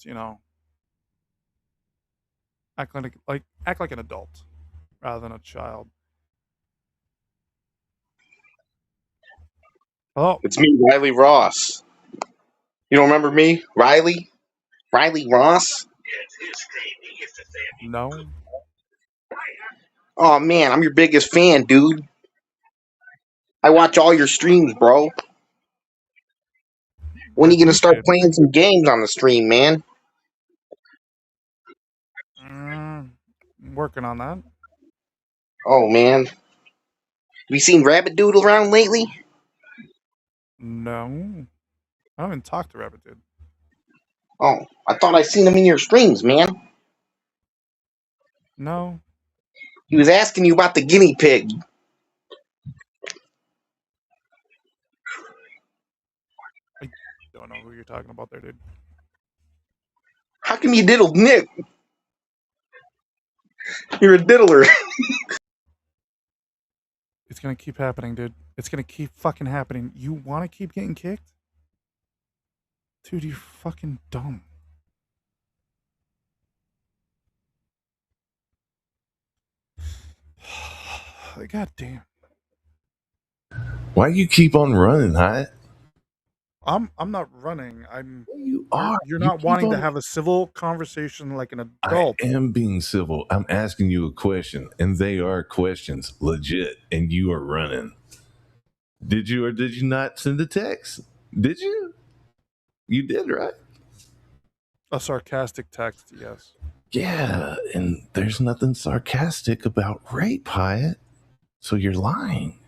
act like an adult rather than a child. Hello. It's me, Riley Ross. You don't remember me? Riley? Riley Ross? No. Oh man, I'm your biggest fan, dude. I watch all your streams, bro. When I are you gonna start appreciate it. playing some games on the stream, man? I'm working on that. Oh man. Have you seen Rabbit Doodle around lately? No. I haven't talked to Rabbit Dude. Oh, I thought I seen him in your streams, man. No. He was asking you about the guinea pig. I don't know who you're talking about there, dude. How come you diddled Nick? You're a diddler. It's gonna keep happening, dude. It's gonna keep fucking happening. You wanna keep getting kicked? Dude, you're fucking dumb. God damn. Why you keep on running, Hyatt? I'm not running. You are. You're You not keep wanting to on. have a civil conversation like an I adult. am being civil. I'm asking you a question, and they are questions, legit, and you are running. Did you or did you not send a text? Did you? You did, right? A sarcastic text, yes. Yeah, and there's nothing sarcastic about rape, Hyatt. So you're lying.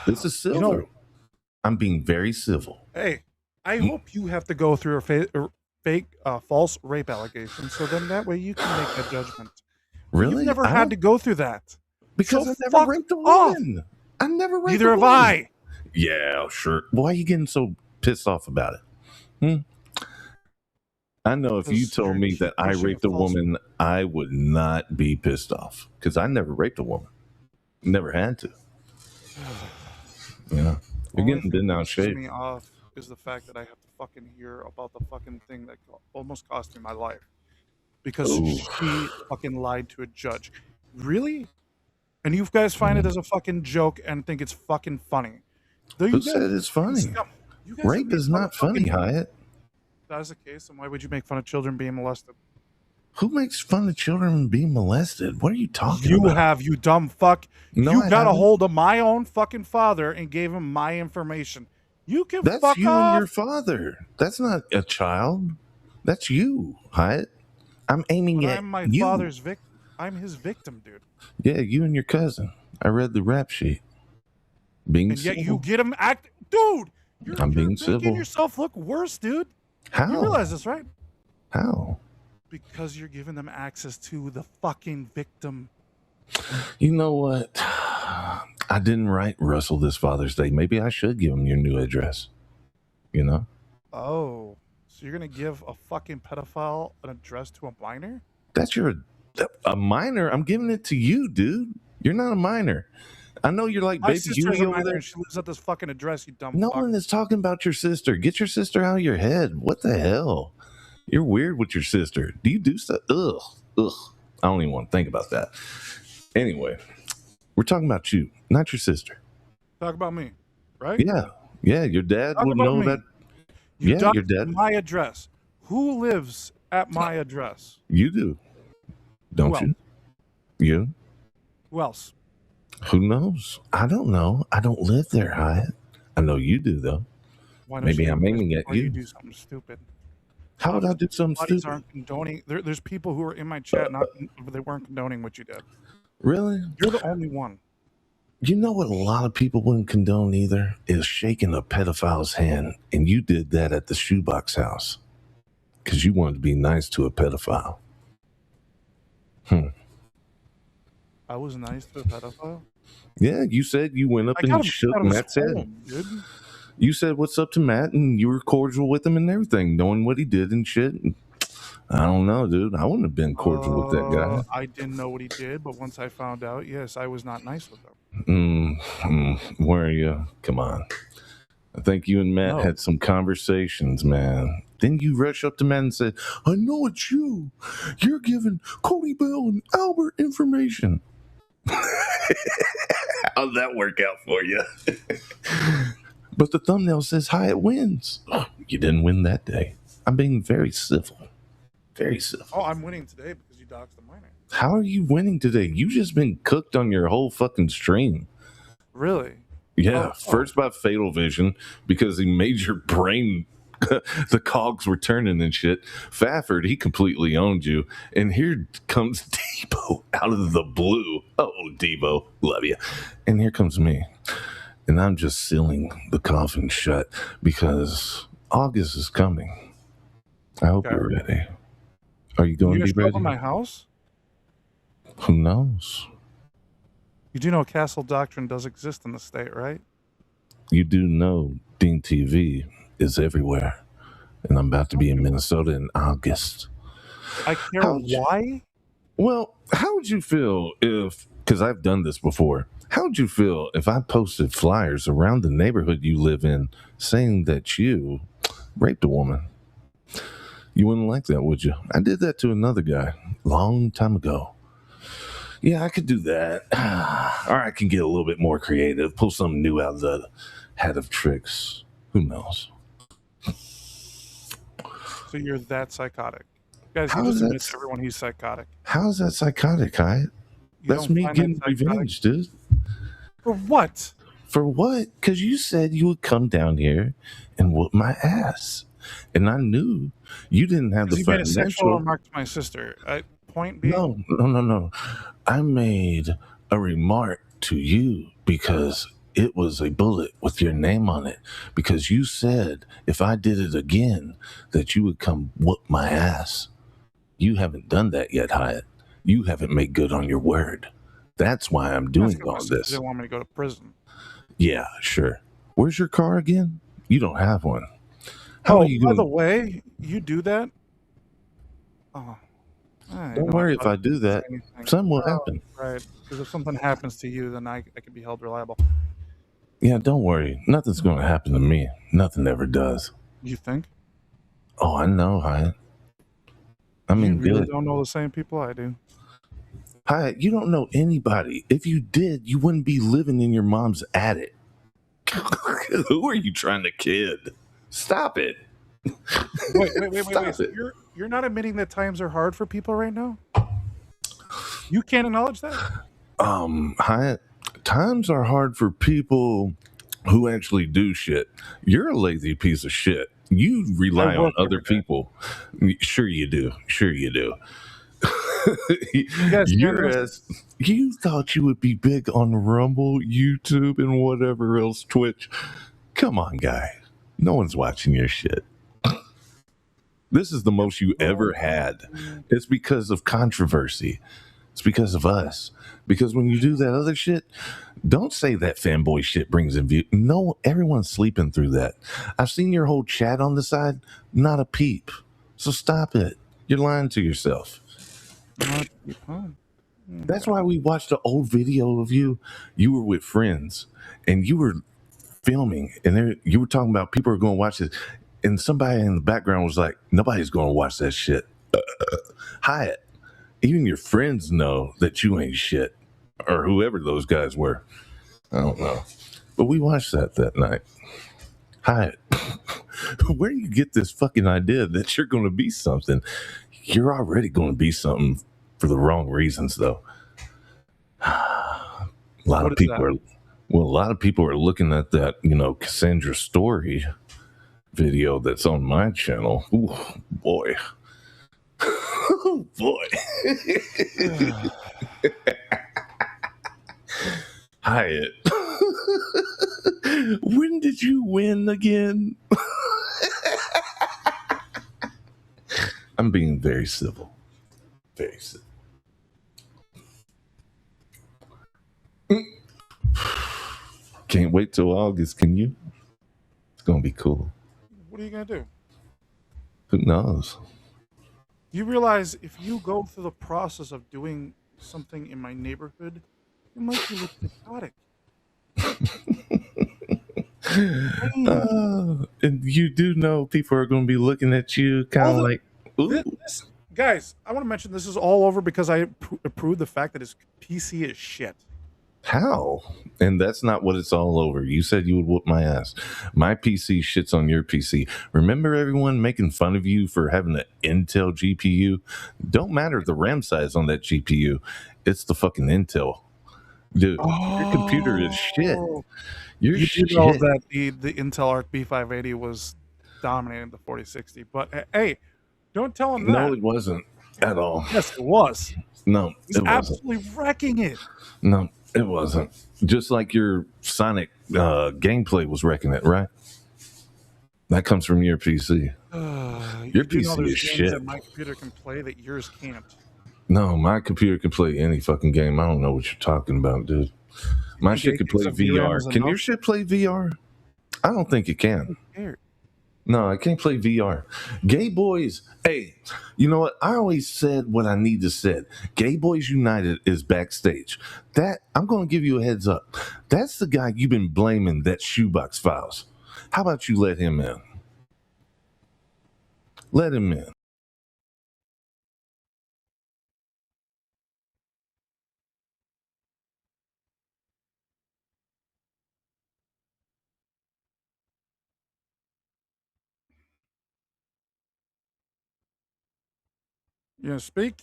This is civil. You know, I'm being very civil. hey, I hope you have to go through a fake, false rape allegation, so then that way you can make a judgment. Really? You've never had to go through that. Because So I never fuck raped a off. woman. I never raped Neither a have woman. I. Yeah, sure. Why are you getting so pissed off about it? I know if you Because told you're me that I pushing a raped a false. woman, I would not be pissed off because I never raped a woman. Never had to. You know, The you're only getting thing bent that out pisses shape. me off is the fact that I have to fucking hear about the fucking thing that almost cost me my life. because Ooh. she fucking lied to a judge. Really? And you guys find it as a fucking joke and think it's fucking funny. Though Who you guys said it's funny? scum. You guys have Rape made is fun not of fucking- funny, Hyatt. If that is the case, then why would you make fun of children being molested? Who makes fun of children being molested? What are you talking You about? have, you dumb fuck. No, You I got a haven't. hold of my own fucking father and gave him my information. You can That's fuck you off. and your father. That's not a child. That's you, Hyatt. I'm aiming But at I'm my you. father's victim. I'm his victim, dude. Yeah, you and your cousin. I read the rap sheet. Being And yet civil. you get him act, dude. I'm You're being making civil. yourself look worse, dude. How? You realize this, right? How? Because you're giving them access to the fucking victim. You know what? I didn't write Russell this Father's Day. Maybe I should give him your new address. You know? Oh, so you're gonna give a fucking pedophile an address to a minor? That's a minor. I'm giving it to you, dude. You're not a minor. I know you're like My Baby sister's Huey a over minor there. and she lives at this fucking address, you dumb No fuck. one is talking about your sister. Get your sister out of your head. What the hell? You're weird with your sister. Do you do stuff? Ugh. I don't even want to think about that. Anyway, we're talking about you, not your sister. Talk about me, right? Yeah. Your dad Talk would about know me. that. You Yeah, your doxed dad. my address. Who lives at my address? You do, don't Who you? You? Who else? Who knows? I don't know. I don't live there, Hyatt. I know you do, though. Why don't Maybe you I'm aiming at before you you. do something stupid? How would I do something Bodies stupid? aren't condoning. There's people who are in my chat, they weren't condoning what you did. Really? You're the only one. You know what a lot of people wouldn't condone either? Is shaking a pedophile's hand. And you did that at the shoebox house. Because you wanted to be nice to a pedophile. I was nice to a pedophile. Yeah, you said you went up I got and him shook out of his Matt's head. home, dude. You said what's up to Matt, and you were cordial with him and everything, knowing what he did and shit. I don't know, dude. I wouldn't have been cordial with that guy. I didn't know what he did, but once I found out, yes, I was not nice with him. Where are you? Come on. I think you and Matt had some conversations, man. Then you rush up to Matt and said, I know it's you. You're giving Cody Bell and Albert information. How'd that work out for you? But the thumbnail says Hyatt wins. Oh, you didn't win that day. I'm being very civil. Very civil. Oh, I'm winning today because you doxed the minor. How are you winning today? You just been cooked on your whole fucking stream. Really? Yeah, first by Fatal Vision because he made your brain, the cogs were turning and shit. Fafford, he completely owned you. And here comes Debo out of the blue. Oh, Debo, love you. And here comes me. And I'm just sealing the coffin shut because August is coming. I hope you're ready. Are you going to be show up ready? at my house? Who knows? You do know Castle Doctrine does exist in the state, right? You do know Dean TV is everywhere. And I'm about to be in Minnesota in August. I care why? Well, how would you feel if, because I've done this before, how would you feel if I posted flyers around the neighborhood you live in saying that you raped a woman? You wouldn't like that, would you? I did that to another guy a long time ago. Yeah, I could do that. Or I can get a little bit more creative, pull something new out of the hat of tricks. Who knows? So you're that psychotic. Guys, How he is just that admits to everyone he's psychotic. How is that psychotic, Hyatt? That's don't me find that getting psychotic? revenge, dude. For what? For what? Because you said you would come down here and whoop my ass. And I knew you didn't have the You made a sexual financial... remark to my sister. Point being, No. I made a remark to you because it was a bullet with your name on it. Because you said if I did it again, that you would come whoop my ass. You haven't done that yet, Hyatt. You haven't made good on your word. That's why I'm doing all this. They want me to go to prison. Yeah, sure. Where's your car again? You don't have one. How are you by going? the way, you do that? Oh, Don't worry if I do that. Something will happen. Right. Because if something happens to you, then I could be held reliable. Yeah, don't worry. Nothing's going to happen to me. Nothing ever does. You think? Oh, I know, Hyatt. I You mean, really good. don't know the same people I do. Hi, you don't know anybody. If you did, you wouldn't be living in your mom's attic. Who are you trying to kid? Stop it. Wait. Stop So it. you're not admitting that times are hard for people right now? You can't acknowledge that? Hi, times are hard for people who actually do shit. You're a lazy piece of shit. You I rely on work other every day. people. Sure you do. Sure you do. You guys hearing You're this? as you thought you would be big on Rumble, YouTube, and whatever else, Twitch. Come on, guy. No one's watching your shit. This is the most you ever had. It's because of controversy. It's because of us. Because when you do that other shit, don't say that fanboy shit brings in view. No, everyone's sleeping through that. I've seen your whole chat on the side, not a peep. So stop it. You're lying to yourself. That's why we watched the old video of you. You were with friends and you were filming, and there you were talking about people are going to watch this. And somebody in the background was like, nobody's going to watch that shit. Hyatt, even your friends know that you ain't shit, or whoever those guys were. I don't know. But we watched that night. Hyatt, where do you get this fucking idea that you're going to be something? You're already going to be something for the wrong reasons, though. A lot of people are looking at that, Cassandra story video that's on my channel. Ooh, boy. Oh, boy. Hyatt. When did you win again? I'm being very civil. Very civil. Can't wait till August, can you? It's going to be cool. What are you going to do? Who knows? You realize if you go through the process of doing something in my neighborhood, it might be look psychotic. And you do know people are going to be looking at you kind of like, ooh. Guys, I want to mention this is all over because I approved the fact that his PC is shit. How? And that's not what it's all over. You said you would whoop my ass. My PC shits on your PC. Remember everyone making fun of you for having an Intel GPU? Don't matter the RAM size on that GPU. It's the fucking Intel. Dude, your computer is shit. You do know that the Intel Arc B580 was dominating the 4060, but hey, don't tell him that. No, it wasn't at all. Yes, it was. No, it wasn't. Absolutely wrecking it. No, it wasn't. Just like your Sonic gameplay was wrecking it, right? That comes from your PC. Your PC is shit. That my computer can play that yours can't. No, my computer can play any fucking game. I don't know what you're talking about, dude. My shit can play VR. Can your shit play VR? I don't think it can. No, I can't play VR. Gay boys, hey, you know what? I always said what I need to said. Gay Boys United is backstage. That, I'm going to give you a heads up. That's the guy you've been blaming that shoebox files. How about you let him in? Let him in. You gonna speak?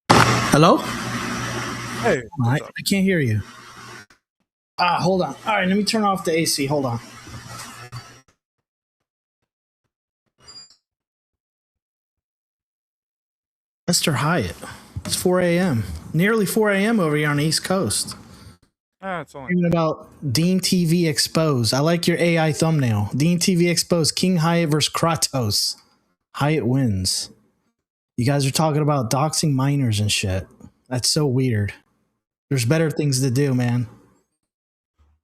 Hello? Hey, I can't hear you. Hold on. All right, let me turn off the AC. Hold on. Mr. Hyatt, it's 4 a.m. Nearly 4 a.m. over here on the East Coast. It's only Even about Dean TV Exposed. I like your AI thumbnail. Dean TV Exposed, King Hyatt versus Kratos. Hyatt wins. You guys are talking about doxing minors and shit. That's so weird. There's better things to do, man.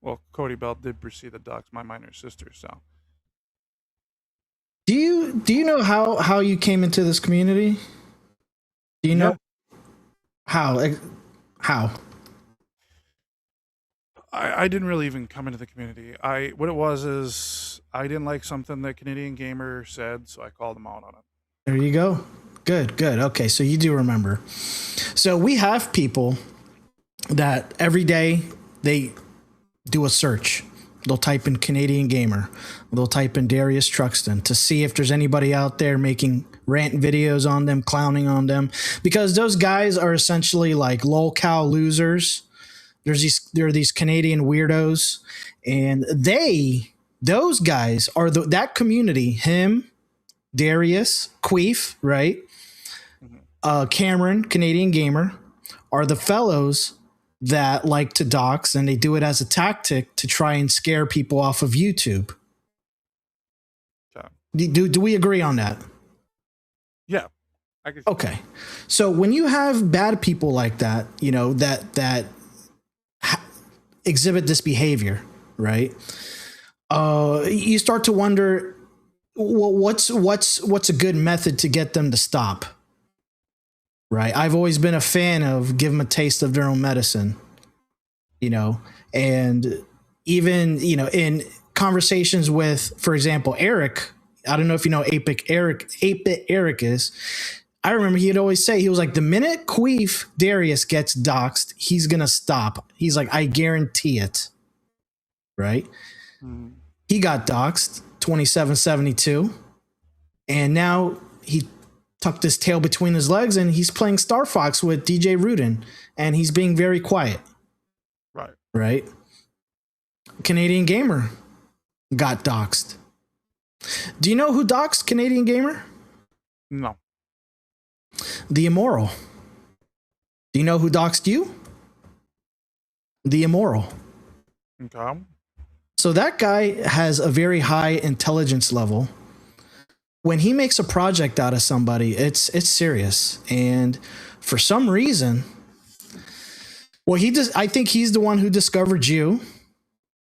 Well, Cody Bell did proceed to dox my minor sister, so. Do you know how you came into this community? Do you know how? I didn't really even come into the community. What it was is I didn't like something that Canadian Gamer said, so I called him out on it. There you go. Good. Okay, so you do remember. So we have people that every day they do a search. They'll type in Canadian Gamer. They'll type in Darius Truxton to see if there's anybody out there making rant videos on them, clowning on them, because those guys are essentially like lol-cow losers. There are these Canadian weirdos, and those guys are that community. Him, Darius, Queef, right? Cameron, Canadian Gamer, are the fellows that like to dox, and they do it as a tactic to try and scare people off of YouTube. Okay. Do we agree on that? Yeah. Okay. So when you have bad people like that, you know, that exhibit this behavior, right? You start to wonder, well, what's a good method to get them to stop? Right. I've always been a fan of give them a taste of their own medicine, you know, and even, you know, in conversations with, for example, Eric, I don't know if you know 8-Bit Eric is. I remember he'd always say, he was like, the minute Queef Darius gets doxxed, he's going to stop. He's like, I guarantee it. Right. Mm-hmm. He got doxxed 2772. And now he tucked his tail between his legs and he's playing Star Fox with DJ Rudin, and he's being very quiet. Right. Canadian Gamer got doxxed. Do you know who doxxed Canadian Gamer? No. The Immoral. Do you know who doxxed you? The Immoral. Okay. So that guy has a very high intelligence level. When he makes a project out of somebody, it's serious. And for some reason, well, I think he's the one who discovered you.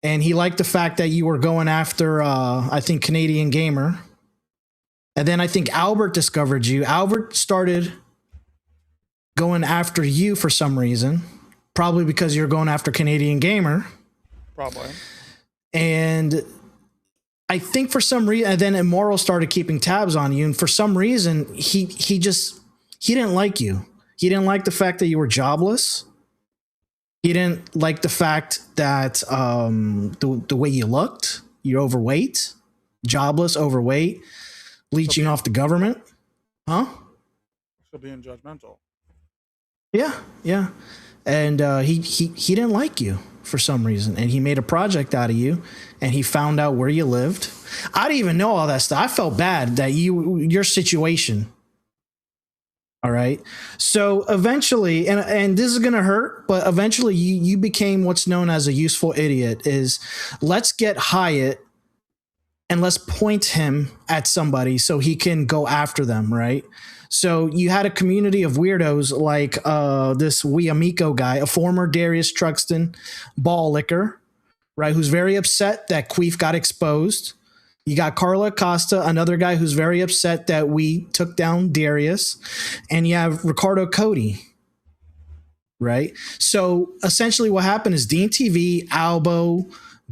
And he liked the fact that you were going after, I think, Canadian Gamer. And then I think Albert discovered you. Albert started going after you for some reason, probably because you're going after Canadian Gamer. Probably. And I think for some reason, and then Immoral started keeping tabs on you. And for some reason, he didn't like you. He didn't like the fact that you were jobless. He didn't like the fact that the way you looked, you're overweight, jobless, overweight, leeching off the government. Huh? Still being judgmental. Yeah. And he didn't like you for some reason. And he made a project out of you, and he found out where you lived. I didn't even know all that stuff. I felt bad that your situation. All right. So eventually, and this is going to hurt, but eventually you became what's known as a useful idiot. Is let's get Hyatt and let's point him at somebody so he can go after them. Right. So you had a community of weirdos like this We Amico guy, a former Darius Truxton ball licker, right, who's very upset that Queef got exposed. You got Carla Acosta, another guy who's very upset that we took down Darius. And you have Ricardo Cody, right? So essentially what happened is Dean TV, Albo,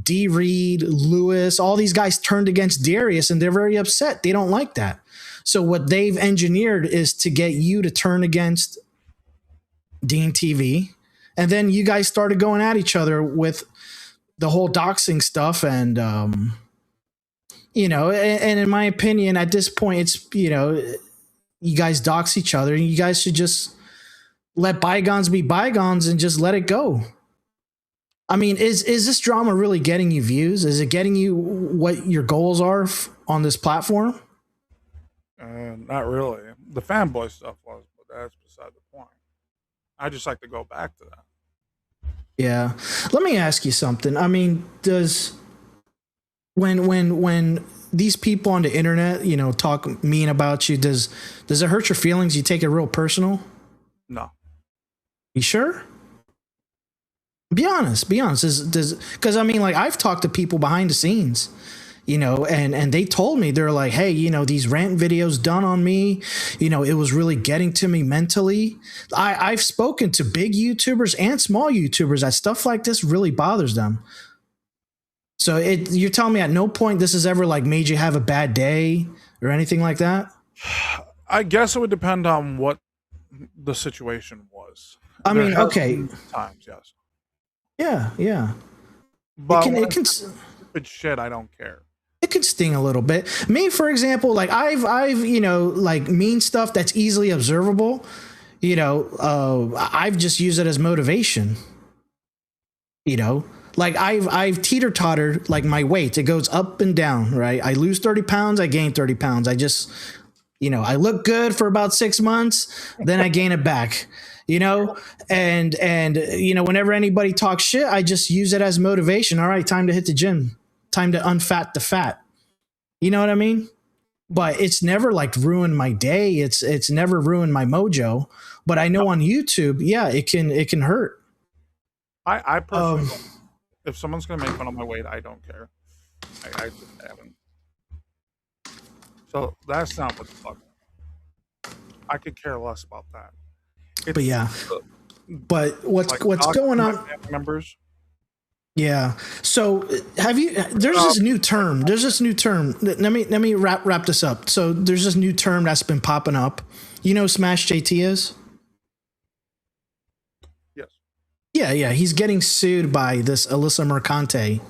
D. Reed, Lewis, all these guys turned against Darius, and they're very upset. They don't like that. So what they've engineered is to get you to turn against Dean TV. And then you guys started going at each other with the whole doxing stuff. And, you know, and in my opinion, at this point, it's, you know, you guys dox each other, and you guys should just let bygones be bygones and just let it go. I mean, is this drama really getting you views? Is it getting you what your goals are on this platform? Not really. The fanboy stuff was, but that's beside the point. I just like to go back to that. Yeah. Let me ask you something. I mean, does when these people on the internet, you know, talk mean about you, does it hurt your feelings? You take it real personal? No. You sure? Be honest. Because I mean, like, I've talked to people behind the scenes, you know, and they told me, they're like, hey, you know, these rant videos done on me, you know, it was really getting to me mentally. I've spoken to big YouTubers and small YouTubers that stuff like this really bothers them. So you're telling me at no point this has ever like made you have a bad day or anything like that? I guess it would depend on what the situation was. I There mean, has okay. been times, yes. Yeah. But it can stupid shit, I don't care. It could sting a little bit. Me, for example, like I've like mean stuff that's easily observable. I've just used it as motivation. Like I've teeter-tottered like my weight. It goes up and down, right? I lose 30 pounds, I gain 30 pounds. I just, I look good for about 6 months, then I gain it back. And whenever anybody talks shit, I just use it as motivation. All right, time to hit the gym. Time to unfat the fat. You know what I mean? But it's never like ruined my day. It's never ruined my mojo. But I know on YouTube, yeah, it can hurt. I personally don't. If someone's gonna make fun of my weight, I don't care. I just haven't. So that's not what the fuck. I could care less about that. But yeah. But what's going on? Members. Yeah. So there's this new term. Let me wrap this up. So there's this new term that's been popping up. You know who Smash JT is? Yes. Yeah. He's getting sued by this Alyssa Mercante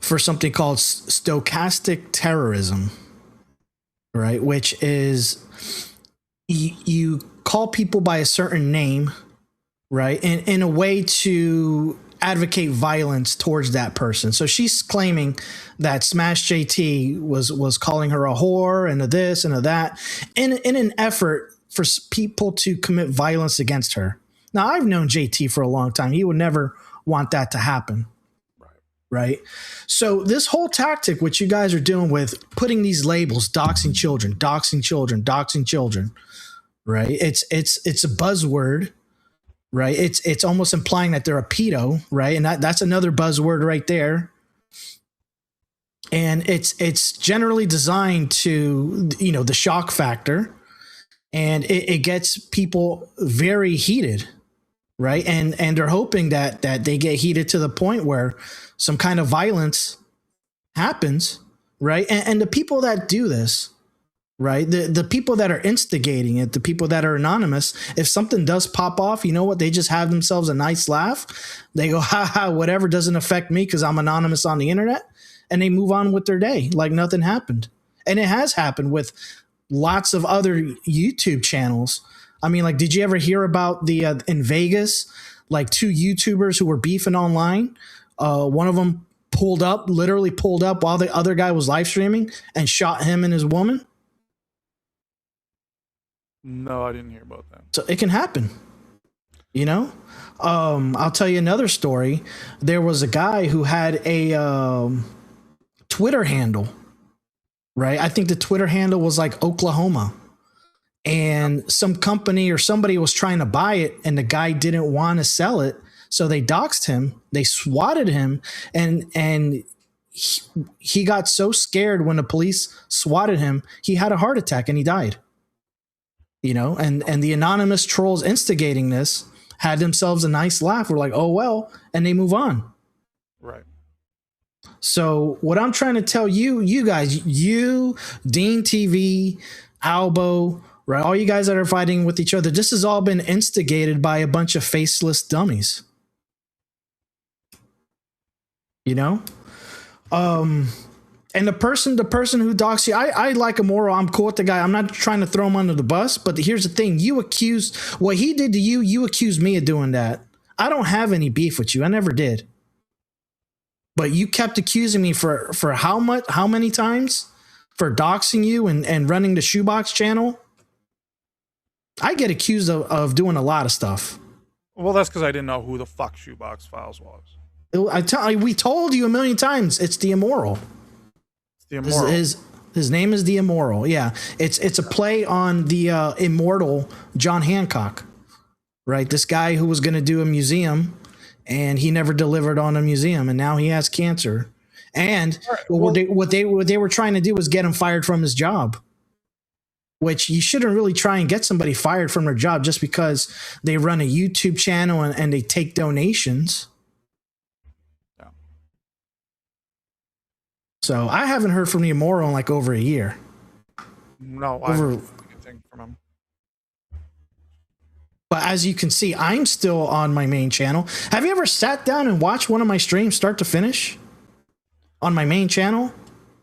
for something called stochastic terrorism, right? Which is you call people by a certain name, right? And in a way to advocate violence towards that person. So she's claiming that Smash JT was calling her a whore and a this and a that in an effort for people to commit violence against her. Now, I've known JT for a long time. He would never want that to happen. Right. So this whole tactic, which you guys are doing with putting these labels, doxing children, right? It's a buzzword. Right. It's almost implying that they're a pedo. Right. And that's another buzzword right there. And it's generally designed to, the shock factor. And it gets people very heated. Right. And they're hoping that they get heated to the point where some kind of violence happens. Right. And the people that do this, right, the people that are instigating it, the people that are anonymous, if something does pop off, you know what? They just have themselves a nice laugh. They go, ha ha, whatever, doesn't affect me because I'm anonymous on the internet. And they move on with their day like nothing happened. And it has happened with lots of other YouTube channels. I mean, like, did you ever hear about the in Vegas, like 2 YouTubers who were beefing online? One of them literally pulled up while the other guy was live streaming and shot him and his woman. No, I didn't hear about that. So it can happen, I'll tell you another story. There was a guy who had a Twitter handle, right? I think the Twitter handle was like Oklahoma. And some company or somebody was trying to buy it and the guy didn't want to sell it. So they doxed him, they swatted him, and he got so scared when the police swatted him, he had a heart attack and he died. And the anonymous trolls instigating this had themselves a nice laugh. We're like, oh, well, and they move on. Right. So what I'm trying to tell you guys, Dean TV, Albo, right, all you guys that are fighting with each other, this has all been instigated by a bunch of faceless dummies. And the person who doxed you, I like immoral. I'm cool with the guy. I'm not trying to throw him under the bus. But here's the thing. You accused what he did to you. You accused me of doing that. I don't have any beef with you. I never did. But you kept accusing me for how many times? For doxing you and running the Shoebox channel? I get accused of doing a lot of stuff. Well, that's because I didn't know who the fuck Shoebox Files was. We told you a million times. It's the immoral. The Immoral. His name is the Immoral. Yeah, it's a play on the immortal John Hancock, right? This guy who was going to do a museum, and he never delivered on a museum, and now he has cancer. And what they were trying to do was get him fired from his job, which you shouldn't really try and get somebody fired from their job just because they run a YouTube channel and they take donations. So I haven't heard from Yamoro in like over a year. No, I haven't heard anything from him. But as you can see, I'm still on my main channel. Have you ever sat down and watched one of my streams start to finish on my main channel?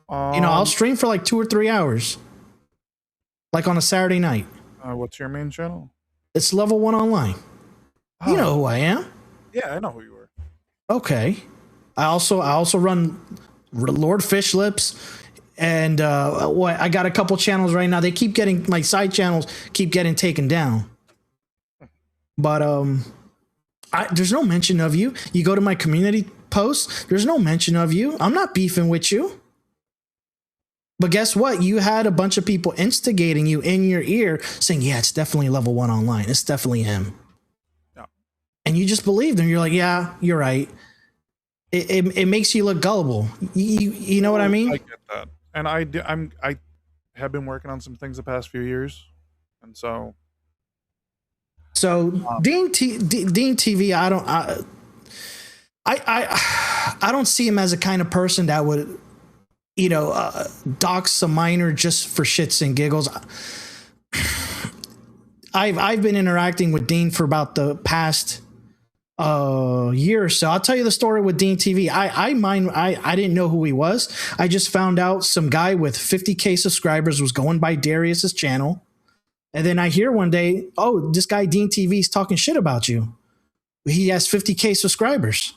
I'll stream for like 2 or 3 hours, like on a Saturday night. What's your main channel? It's Level 1 Online. You know who I am. Yeah, I know who you are. Okay. I also run Lord Fish Lips, and I got a couple channels right now. They keep getting, my side channels keep getting taken down. But there's no mention of you. You go to my community posts, there's no mention of you. I'm not beefing with you. But guess what? You had a bunch of people instigating you in your ear saying, yeah, it's definitely Level 1 Online. It's definitely him. Yeah. And you just believed them. You're like, yeah, you're right. It makes you look gullible. You know what I mean? I get that. And I have been working on some things the past few years. And so Dean TV, I don't see him as a kind of person that would, dox a minor just for shits and giggles. I've been interacting with Dean for about the past year or so. I'll tell you the story with Dean TV. I didn't know who he was. I just found out some guy with 50K subscribers was going by Darius's channel. And then I hear one day, oh, this guy Dean TV is talking shit about you. He has 50K subscribers.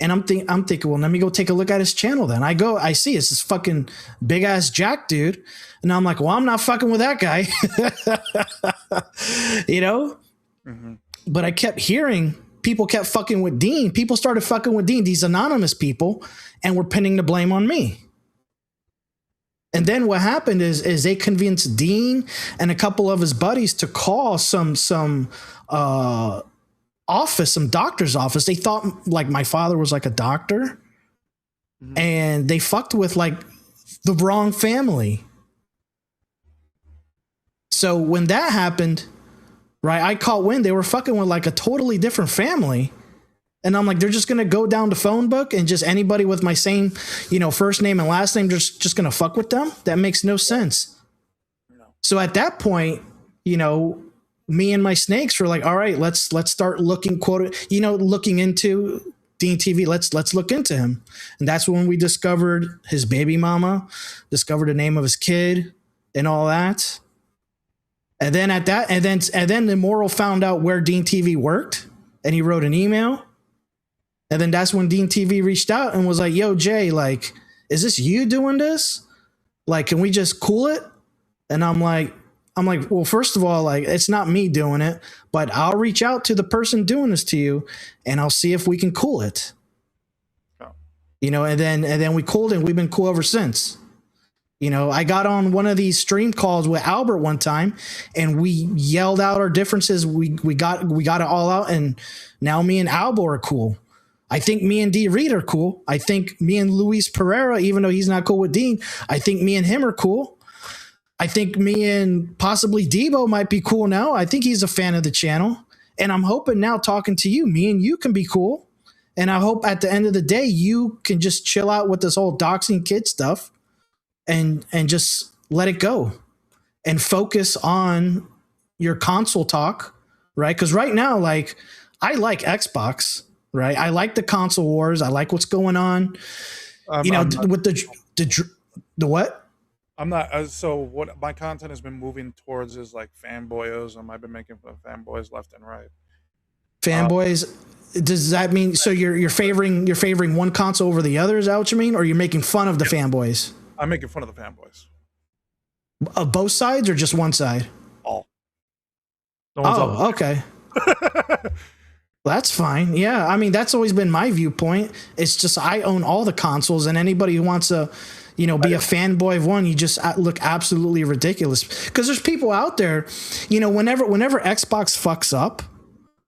And I'm thinking, well, let me go take a look at his channel then. I see it's this fucking big ass Jack dude. And I'm like, well, I'm not fucking with that guy. Mm-hmm. But I kept hearing people kept fucking with Dean. People started fucking with Dean, these anonymous people, and were pinning the blame on me. And then what happened is they convinced Dean and a couple of his buddies to call some office, some doctor's office. They thought like my father was like a doctor, and they fucked with like the wrong family. So when that happened, right, I caught wind they were fucking with like a totally different family. And I'm like, they're just going to go down the phone book and just anybody with my same, first name and last name, just going to fuck with them. That makes no sense. No. So at that point, me and my snakes were like, all right, let's start looking, looking into Dean TV. Let's look into him. And that's when we discovered his baby mama, discovered the name of his kid and all that. And then then the Moral found out where Dean TV worked, and he wrote an email. And then that's when Dean TV reached out and was like, yo, Jay, like, is this you doing this? Like, can we just cool it? And I'm like, well, first of all, like, it's not me doing it, but I'll reach out to the person doing this to you and I'll see if we can cool it. Oh. And then we cooled it, and we've been cool ever since. I got on one of these stream calls with Albert one time, and we yelled out our differences. We got it all out, and now me and Albert are cool. I think me and D Reed are cool. I think me and Luis Pereira, even though he's not cool with Dean, I think me and him are cool. I think me and possibly Debo might be cool now. I think he's a fan of the channel. And I'm hoping now, talking to you, me and you can be cool. And I hope at the end of the day, you can just chill out with this whole doxing kid stuff and just let it go and focus on your console talk, right? Because right now, like, I like Xbox. Right, I like the console wars. I like what's going on. With the what? I'm not. So what my content has been moving towards is like fanboyism. I've been making fun of fanboys left and right. Fanboys. Does that mean so you're favoring one console over the other? Is that what you mean, or you're making fun of the fanboys? I'm making fun of the fanboys. Of both sides or just one side? All. Okay. That's fine. Yeah. I mean, that's always been my viewpoint. It's just I own all the consoles, and anybody who wants to, be a fanboy of one, you just look absolutely ridiculous. Because there's people out there, whenever Xbox fucks up,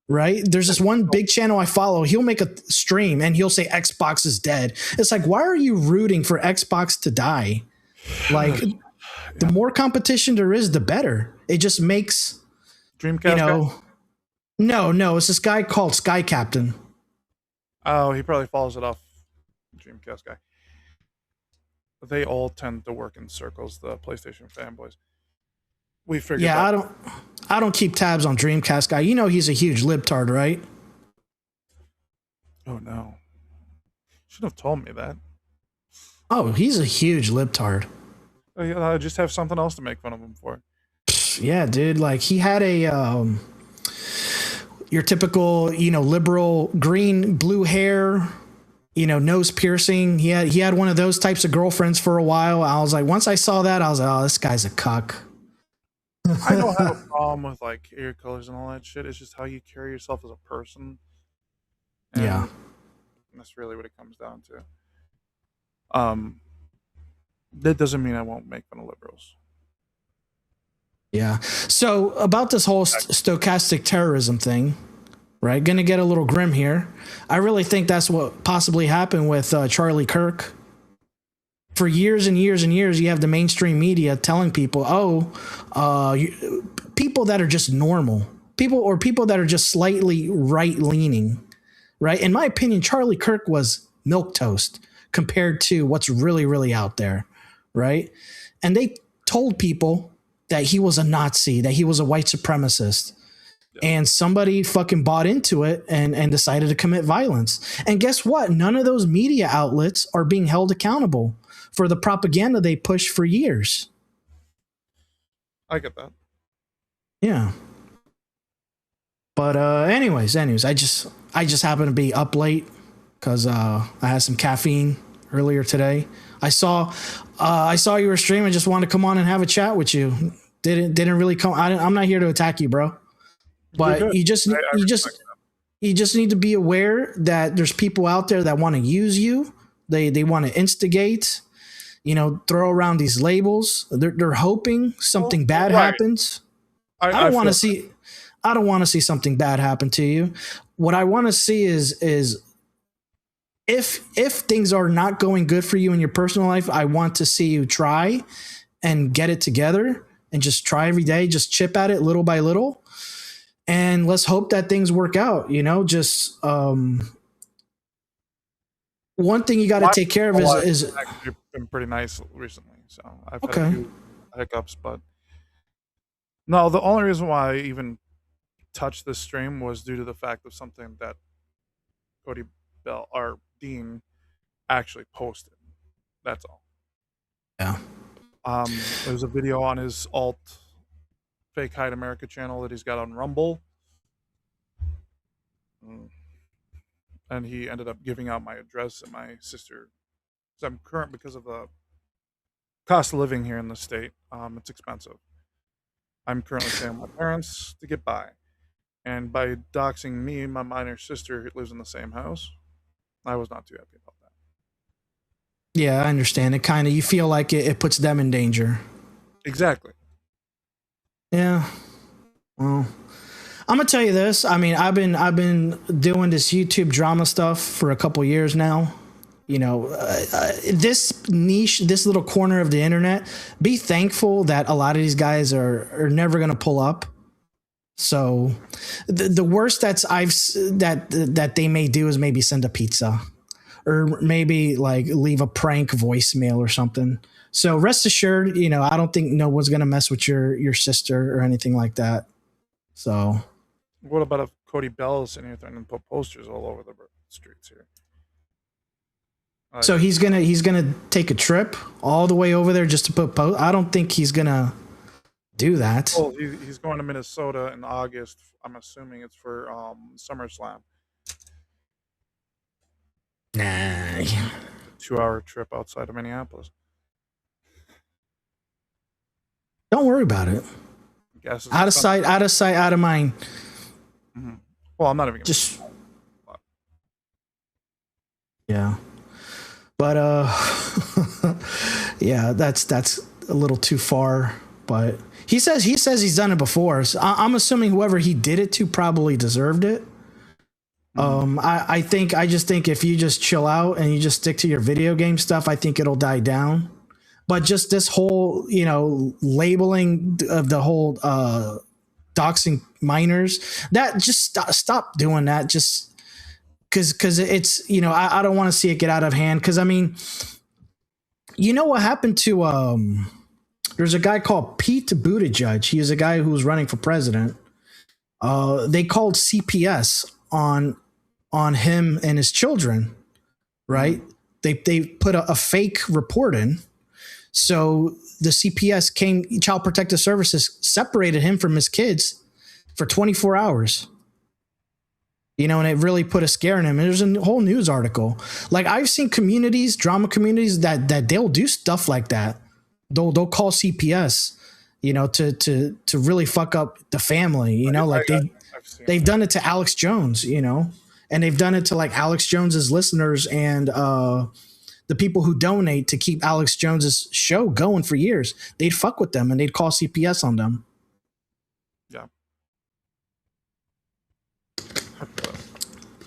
right? There's this one big channel I follow. He'll make a stream and he'll say Xbox is dead. It's like, why are you rooting for Xbox to die? Like, the more competition there is, the better. It just makes, Dreamcast. No, it's this guy called Sky Captain. Oh, he probably follows it off Dreamcast guy. they all tend to work in circles. The PlayStation fanboys. We figured. Yeah, that. I don't keep tabs on Dreamcast guy. You know he's a huge libtard, right? Oh no! Should have told me that. Oh, he's a huge libtard. I just have something else to make fun of him for. Yeah, dude. Like he had a your typical, liberal green, blue hair, nose piercing. He had one of those types of girlfriends for a while. I was like, once I saw that, I was like, oh, this guy's a cuck. I don't have a problem with like ear colors and all that shit. It's just how you carry yourself as a person. And yeah, that's really what it comes down to. That doesn't mean I won't make fun of liberals. Yeah. So about this whole stochastic terrorism thing, right? Going to get a little grim here. I really think that's what possibly happened with Charlie Kirk. For years and years and years, you have the mainstream media telling people, people that are just normal, people that are just slightly right leaning, right? In my opinion, Charlie Kirk was milquetoast compared to what's really, really out there, right? And they told people that he was a Nazi, that he was a white supremacist. And somebody fucking bought into it and decided to commit violence. And guess what? None of those media outlets are being held accountable for the propaganda they pushed for years. I get that. Yeah. But anyways, I just happened to be up late because I had some caffeine earlier today. I saw you were streaming. Just wanted to come on and have a chat with you. Didn't really come. I'm not here to attack you, bro. But you just need to be aware that there's people out there that want to use you. They want to instigate, throw around these labels. They're hoping something bad happens. I don't want to see something bad happen to you. What I want to see is if things are not going good for you in your personal life, I want to see you try and get it together and just try every day, just chip at it little by little. And let's hope that things work out, just one thing you got to take care of is actually been pretty nice recently. So I've had a few hiccups, but no, the only reason why I even touched this stream was due to the fact of something that Cody Bell, our Dean, actually posted. That's all. Yeah. There's a video on his alt Fake Hide America channel that he's got on Rumble. And he ended up giving out my address and my sister. So I'm current because of the cost of living here in the state. It's expensive. I'm currently staying with my parents to get by. And by doxing me, my minor sister lives in the same house. I was not too happy about that. Yeah, I understand. It kind of, you feel like it puts them in danger. Exactly. Yeah. Well, I'm gonna tell you this. I mean, I've been doing this YouTube drama stuff for a couple years now. This niche, this little corner of the internet. Be thankful that a lot of these guys are never gonna pull up. So, the worst that they may do is maybe send a pizza, or maybe like leave a prank voicemail or something. So rest assured, I don't think no one's gonna mess with your sister or anything like that. So, what about if Cody Bell is sitting here threatening to put posters all over the streets here? So he's gonna take a trip all the way over there just to put I don't think he's gonna do that. Oh, he's going to Minnesota in August. I'm assuming it's for SummerSlam. Nah. 2-hour trip outside of Minneapolis. Don't worry about it. Out of sight, out of mind. Mm-hmm. Well, I'm not even just. Yeah, but yeah, that's a little too far. But he says he's done it before. So I'm assuming whoever he did it to probably deserved it. I just think if you just chill out and you just stick to your video game stuff, I think it'll die down. But just this whole, labeling of the whole doxing minors, that just stop doing that. Just because it's, I don't want to see it get out of hand. Because I mean, you know what happened to there's a guy called Pete Buttigieg. He is a guy who was running for president. They called CPS on him and his children, right? They put a fake report in. So the CPS came, Child Protective Services separated him from his kids for 24 hours. You know, and it really put a scare in him. And there's a whole news article. Like, I've seen communities, drama communities, that they'll do stuff like that. They'll call CPS, you know, to really fuck up the family. You know, like they've done it to Alex Jones, you know, and they've done it to like Alex Jones's listeners and the people who donate to keep Alex Jones's show going for years. They'd fuck with them and they'd call CPS on them. Yeah.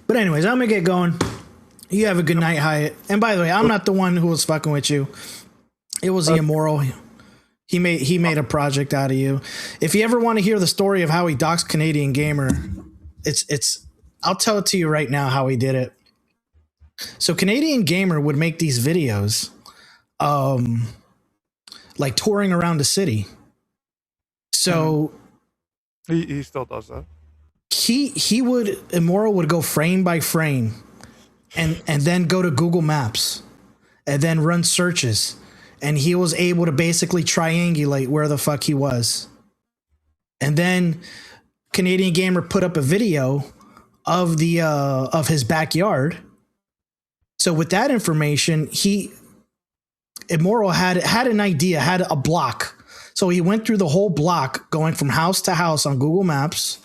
But anyways, I'm gonna get going. You have a good night, Hyatt. And by the way, I'm not the one who was fucking with you. It was the immoral. He made a project out of you. If you ever want to hear the story of how he doxed Canadian Gamer, it's I'll tell it to you right now how he did it. So Canadian Gamer would make these videos, like touring around the city. So he still does that. Immoral would go frame by frame and then go to Google Maps and then run searches. And he was able to basically triangulate where the fuck he was. And then Canadian Gamer put up a video of of his backyard. So with that information, Immoral had an idea, had a block. So he went through the whole block going from house to house on Google Maps.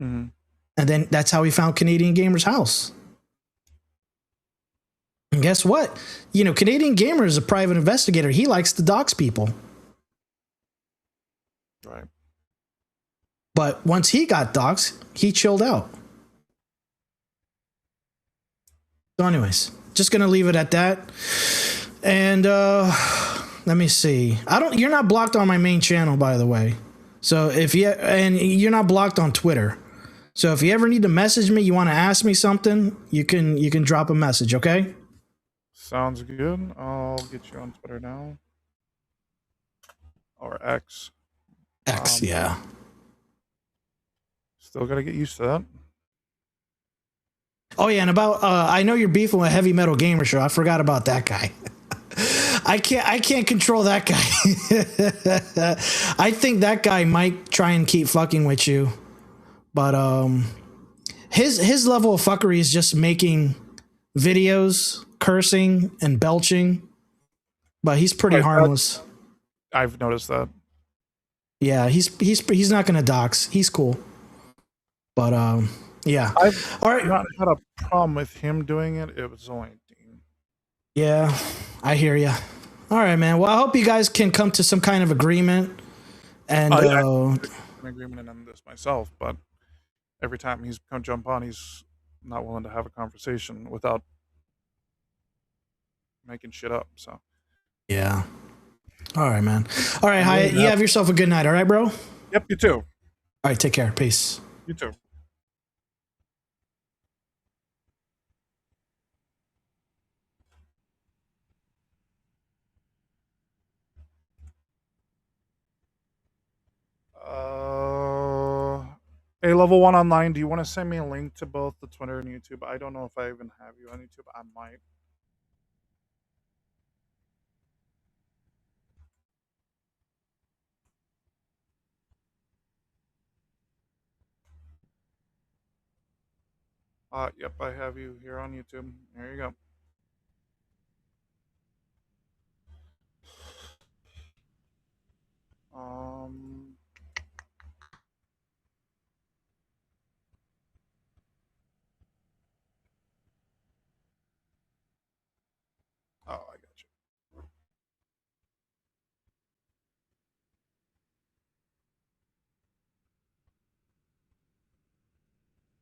Mm-hmm. And then that's how he found Canadian Gamer's house. And guess what? You know, Canadian Gamer is a private investigator. He likes to dox people. Right. But once he got doxed, he chilled out. So anyways, just going to leave it at that. And let me see. You're not blocked on my main channel, by the way. So and you're not blocked on Twitter. So if you ever need to message me, you want to ask me something, you can drop a message, okay? Sounds good. I'll get you on Twitter now. Or X. X, yeah. Still gotta get used to that. Oh yeah, and about I know you're beefing with Heavy Metal Gamer Show. I forgot about that guy. I can't control that guy. I think that guy might try and keep fucking with you. But his level of fuckery is just making videos, cursing and belching. But he's pretty harmless. I've noticed that. Yeah, he's not gonna dox. He's cool. But yeah. I've all right. not had a problem with him doing it. It was only Dean. Yeah, I hear you. All right, man. Well, I hope you guys can come to some kind of agreement. And an agreement and end this myself, but every time he's come jump on, he's not willing to have a conversation without making shit up. So yeah. All right, man. All right, Hyatt, you have yourself a good night. All right, bro? Yep, you too. All right, take care. Peace. You too. Hey, level 1 online, do you want to send me a link to both the Twitter and YouTube? I don't know if I even have you on YouTube. I might. Yep, I have you here on YouTube. There you go. Oh, I got you.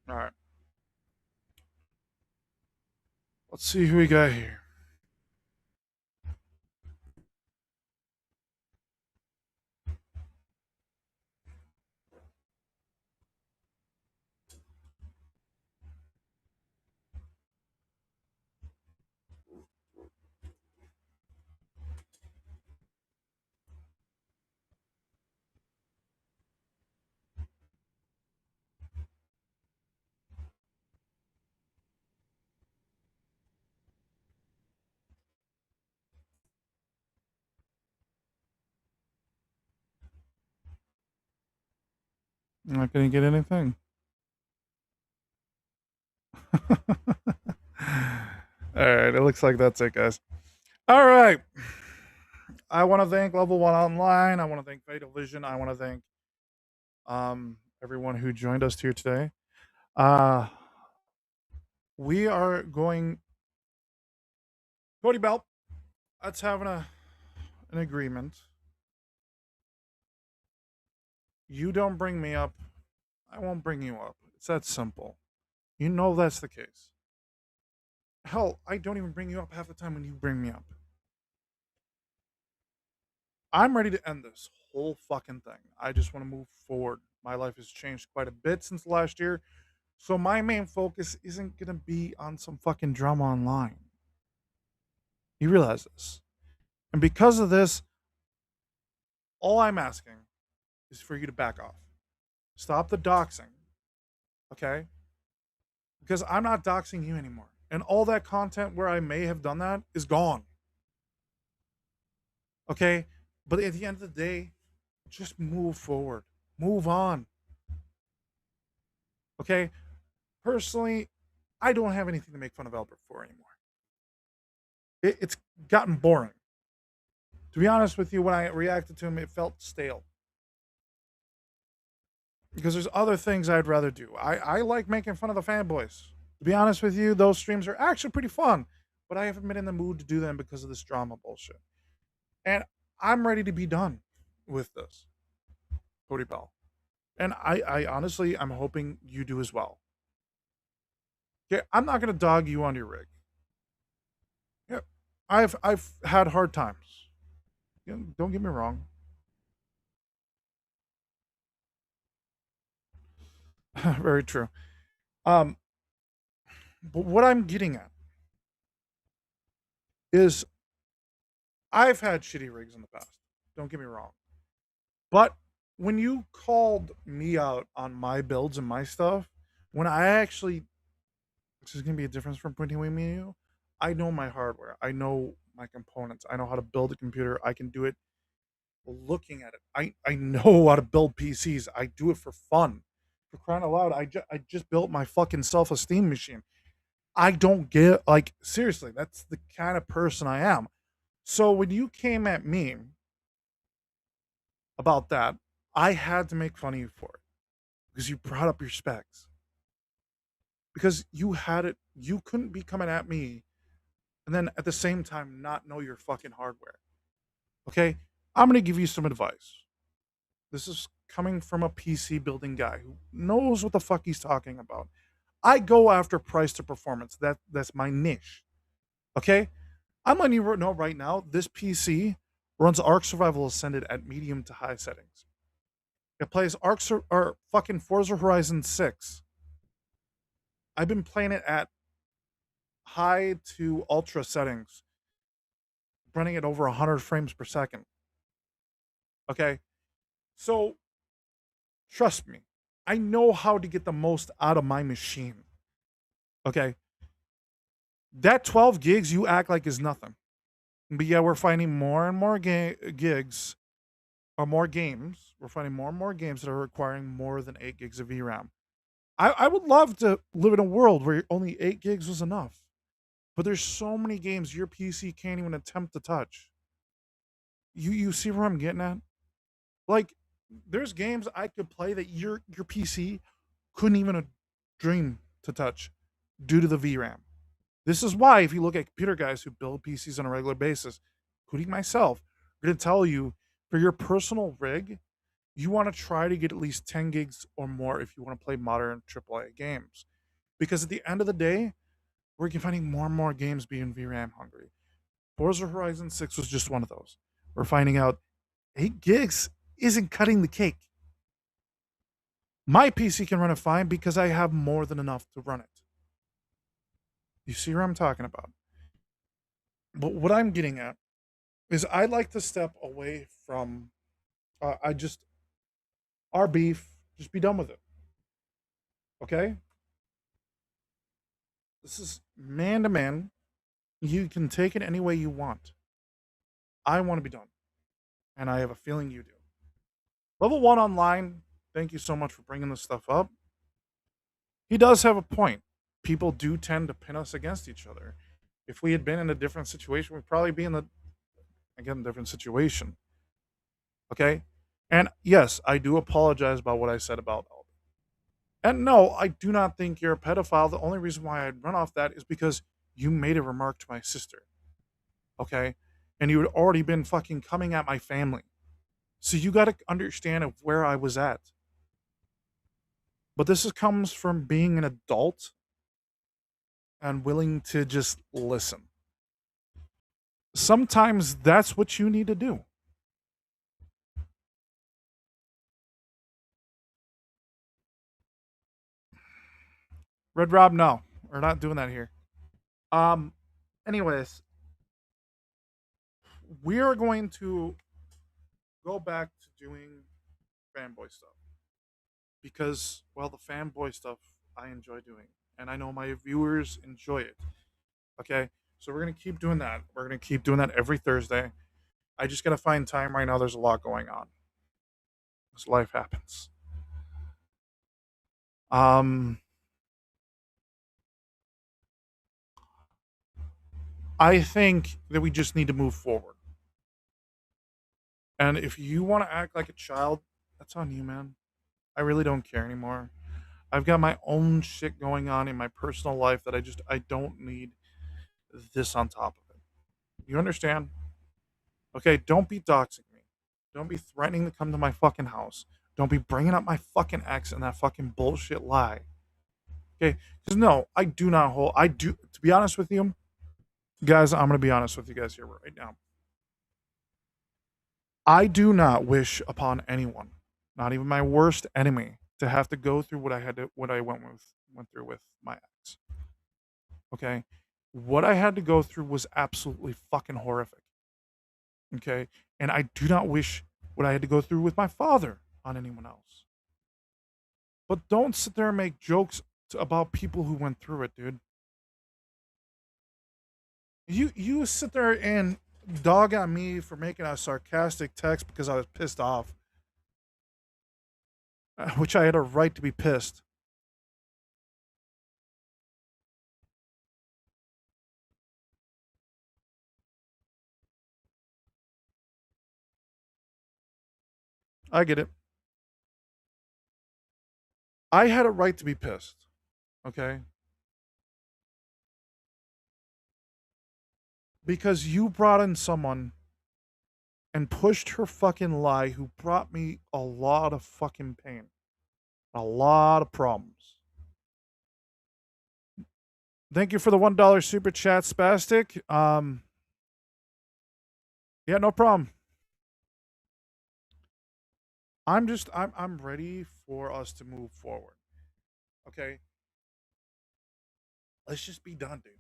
All right. Let's see who we got here. I'm not going to get anything. All right, it looks like that's it, guys. All right. I want to thank Level 1 Online. I want to thank Fatal Vision. I want to thank everyone who joined us here today. We are going. Cody Belt, let's have an agreement. You don't bring me up, I won't bring you up. It's that simple. You know that's the case. Hell, I don't even bring you up half the time when you bring me up. I'm ready to end this whole fucking thing. I just want to move forward. My life has changed quite a bit since last year. So my main focus isn't going to be on some fucking drama online. You realize this. And because of this, all I'm asking is for you to back off. Stop the doxing. Okay? Because I'm not doxing you anymore. And all that content where I may have done that is gone. Okay? But at the end of the day, just move forward. Move on. Okay? Personally, I don't have anything to make fun of Albert for anymore. It's gotten boring. To be honest with you, when I reacted to him, it felt stale. Because there's other things I'd rather do. I like making fun of the fanboys. To be honest with you, those streams are actually pretty fun. But I haven't been in the mood to do them because of this drama bullshit. And I'm ready to be done with this, Cody Bell. And I honestly, I'm hoping you do as well. Okay, I'm not going to dog you on your rig. Yeah, I've had hard times. Don't get me wrong. Very true. But what I'm getting at is I've had shitty rigs in the past. Don't get me wrong. But when you called me out on my builds and my stuff, when I actually, which is going to be a difference from between me and you, I know my hardware. I know my components. I know how to build a computer. I can do it looking at it. I know how to build PCs. I do it for fun. For crying out loud, I just built my fucking self-esteem machine. I don't get, like, seriously, that's the kind of person I am. So when you came at me about that, I had to make fun of you for it because you brought up your specs. Because you had it, you couldn't be coming at me and then at the same time not know your fucking hardware. Okay? I'm going to give you some advice. This is coming from a PC building guy who knows what the fuck he's talking about. I go after price to performance. That's my niche. Okay? I'm letting you know right now, this PC runs Ark Survival Ascended at medium to high settings. It plays or fucking Forza Horizon 6. I've been playing it at high to ultra settings, running it over 100 frames per second. Okay? So, trust me, I know how to get the most out of my machine. Okay? That 12 gigs you act like is nothing. But yeah, we're finding more and more gigs or more games. We're finding more and more games that are requiring more than 8 gigs of VRAM. I would love to live in a world where only 8 gigs was enough. But there's so many games your PC can't even attempt to touch. You see where I'm getting at? Like, there's games I could play that your PC couldn't even dream to touch due to the VRAM. This is why, if you look at computer guys who build PCs on a regular basis, including myself, I'm going to tell you for your personal rig, you want to try to get at least 10 gigs or more if you want to play modern AAA games. Because at the end of the day, we're finding more and more games being VRAM hungry. Forza Horizon 6 was just one of those. We're finding out 8 gigs isn't cutting the cake. My PC can run it fine because I have more than enough to run it. You see what I'm talking about? But what I'm getting at is I like to step away from our beef, just be done with it. Okay? This is man to man. You can take it any way you want. I want to be done. And I have a feeling you do. Level 1 online, thank you so much for bringing this stuff up. He does have a point. People do tend to pin us against each other. If we had been in a different situation, we'd probably be in the again different situation. Okay, and yes, I do apologize about what I said about Alden. And no, I do not think you're a pedophile. The only reason why I'd run off that is because you made a remark to my sister. Okay, and you had already been fucking coming at my family. So you got to understand of where I was at. But comes from being an adult and willing to just listen. Sometimes that's what you need to do. Red Rob, no, we're not doing that here. Um, anyways, we are going to go back to doing fanboy stuff because, well, the fanboy stuff I enjoy doing, and I know my viewers enjoy it. Okay, so we're gonna keep doing that. We're gonna keep doing that every Thursday. I just gotta find time right now. There's a lot going on. This life happens. Um, I think that we just need to move forward. And if you want to act like a child, that's on you, man. I really don't care anymore. I've got my own shit going on in my personal life that I don't need this on top of it. You understand? Okay, don't be doxing me. Don't be threatening to come to my fucking house. Don't be bringing up my fucking ex and that fucking bullshit lie. Okay, because no, I do not hold. I do. To be honest with you, guys, I'm gonna be honest with you guys here right now. I do not wish upon anyone, not even my worst enemy, to have to go through what I went through with my ex. Okay, what I had to go through was absolutely fucking horrific. Okay, and I do not wish what I had to go through with my father on anyone else. But don't sit there and make jokes about people who went through it, dude. You sit there and dog on me for making a sarcastic text because I was pissed off, which I had a right to be pissed. I get it. I had a right to be pissed. Okay? Because you brought in someone and pushed her fucking lie who brought me a lot of fucking pain. A lot of problems. Thank you for the $1 super chat, Spastic. Yeah, no problem. I'm ready for us to move forward. Okay? Let's just be done, dude.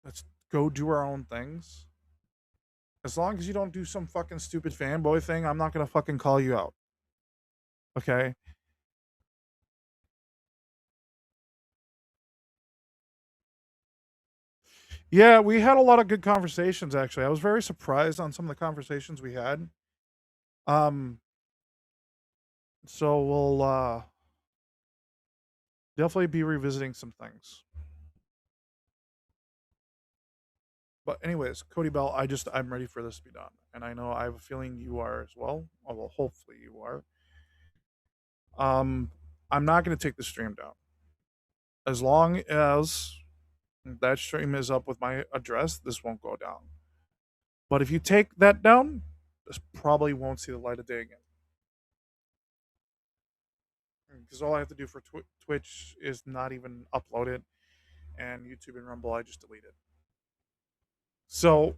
Let's go do our own things. As long as you don't do some fucking stupid fanboy thing, I'm not gonna fucking call you out. Okay? Yeah, we had a lot of good conversations actually. I was very surprised on some of the conversations we had. Um so we'll definitely be revisiting some things. But anyways, Cody Bell, I'm ready for this to be done. And I know I have a feeling you are as well. Oh, well, hopefully you are. I'm not going to take the stream down. As long as that stream is up with my address, this won't go down. But if you take that down, this probably won't see the light of day again. Because all I have to do for Twitch is not even upload it, and YouTube and Rumble, I just delete it. So,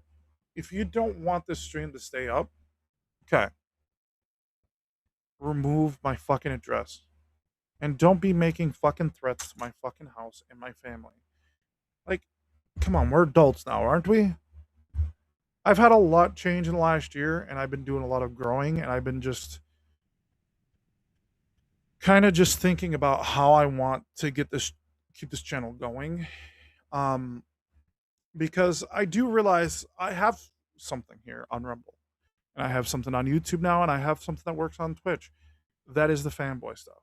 if you don't want this stream to stay up, okay, remove my fucking address. And don't be making fucking threats to my fucking house and my family. Like, come on, we're adults now, aren't we? I've had a lot change in the last year, and I've been doing a lot of growing, and I've been just kind of just thinking about how I want to keep this channel going. Because I do realize I have something here on Rumble, and I have something on YouTube now, and I have something that works on Twitch. that is the fanboy stuff.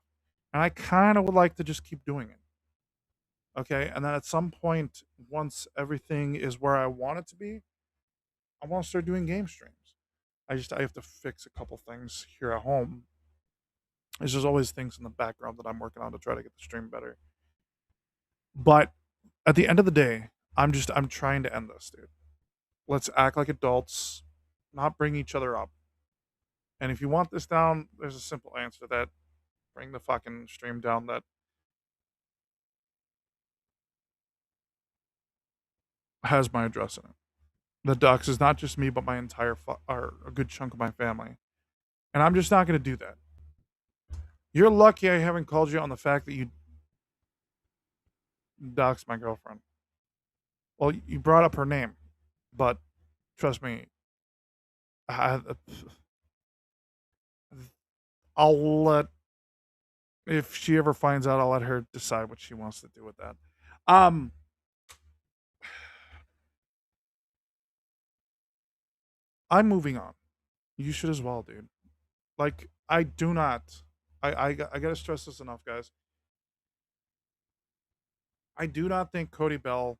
And I kind of would like to just keep doing it. Okay. And then at some point, once everything is where I want it to be, I want to start doing game streams. I have to fix a couple things here at home. There's just always things in the background that I'm working on to try to get the stream better. But at the end of the day, I'm trying to end this, dude. Let's act like adults, not bring each other up. And if you want this down, there's a simple answer to that. Bring the fucking stream down that has my address in it. The docs is not just me, but my entire or a good chunk of my family. And I'm just not going to do that. You're lucky I haven't called you on the fact that you doxed my girlfriend. Well, you brought up her name, but trust me, I'll let, if she ever finds out, I'll let her decide what she wants to do with that. I'm moving on. You should as well, dude. Like, I do not. I gotta stress this enough, guys. I do not think Cody Bell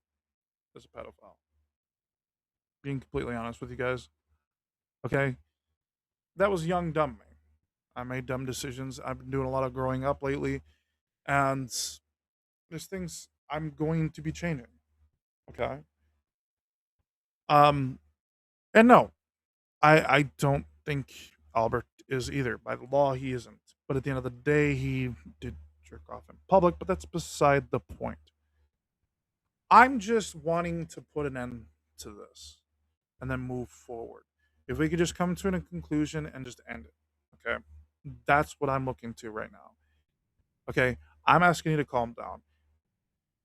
is a pedophile. Being completely honest with you guys. Okay? That was young, dumb me. I made dumb decisions. I've been doing a lot of growing up lately. And there's things I'm going to be changing. Okay? And no, I don't think Albert is either. By the law, he isn't. But at the end of the day, he did jerk off in public, but that's beside the point. I'm just wanting to put an end to this and then move forward. If we could just come to a conclusion and just end it, okay? That's what I'm looking to right now. Okay, I'm asking you to calm down.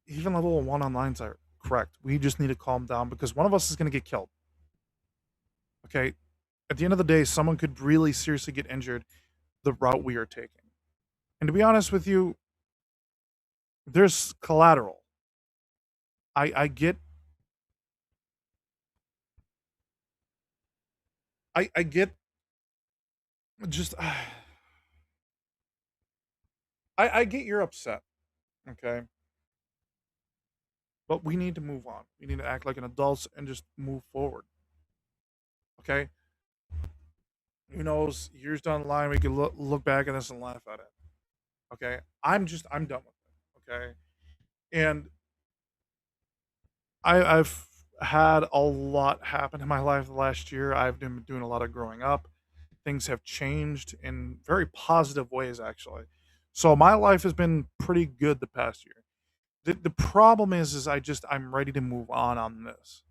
Even level 1 onlines are correct. We just need to calm down because one of us is going to get killed. Okay, at the end of the day, someone could really seriously get injured the route we are taking. And to be honest with you, there's collateral. I get I get just I get you're upset, okay? But we need to move on. We need to act like an adults and just move forward. Okay? Who knows? Years down the line, we can look back at this and laugh at it. Okay? I'm done with it. Okay? And I've had a lot happen in my life the last year. I've been doing a lot of growing up. Things have changed in very positive ways, actually. So my life has been pretty good the past year. The problem is I'm ready to move on this.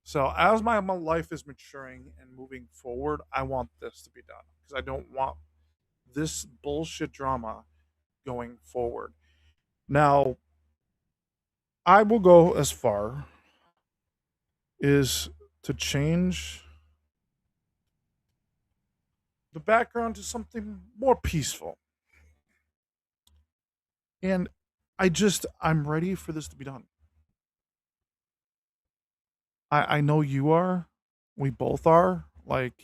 So as my life is maturing and moving forward, I want this to be done because I don't want this bullshit drama going forward. Now, I will go as far is to change the background to something more peaceful. And I'm ready for this to be done. I know you are. We both are. Like,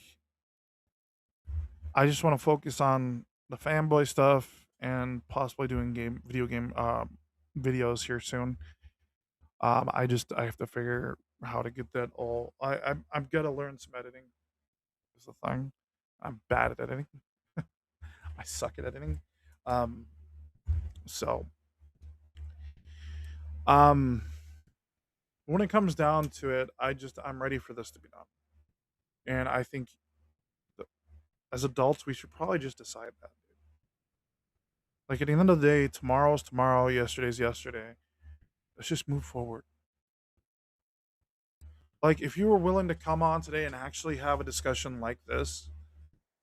I just want to focus on the fanboy stuff and possibly doing video game videos here soon. I have to figure how to get that all. I'm gonna learn some editing. Is the thing. I'm bad at editing. I suck at editing. Um, so um, when it comes down to it, I'm ready for this to be done, and I think that as adults we should probably just decide that. Like at the end of the day, tomorrow's tomorrow, yesterday's yesterday. Let's just move forward. Like if you were willing to come on today and actually have a discussion like this,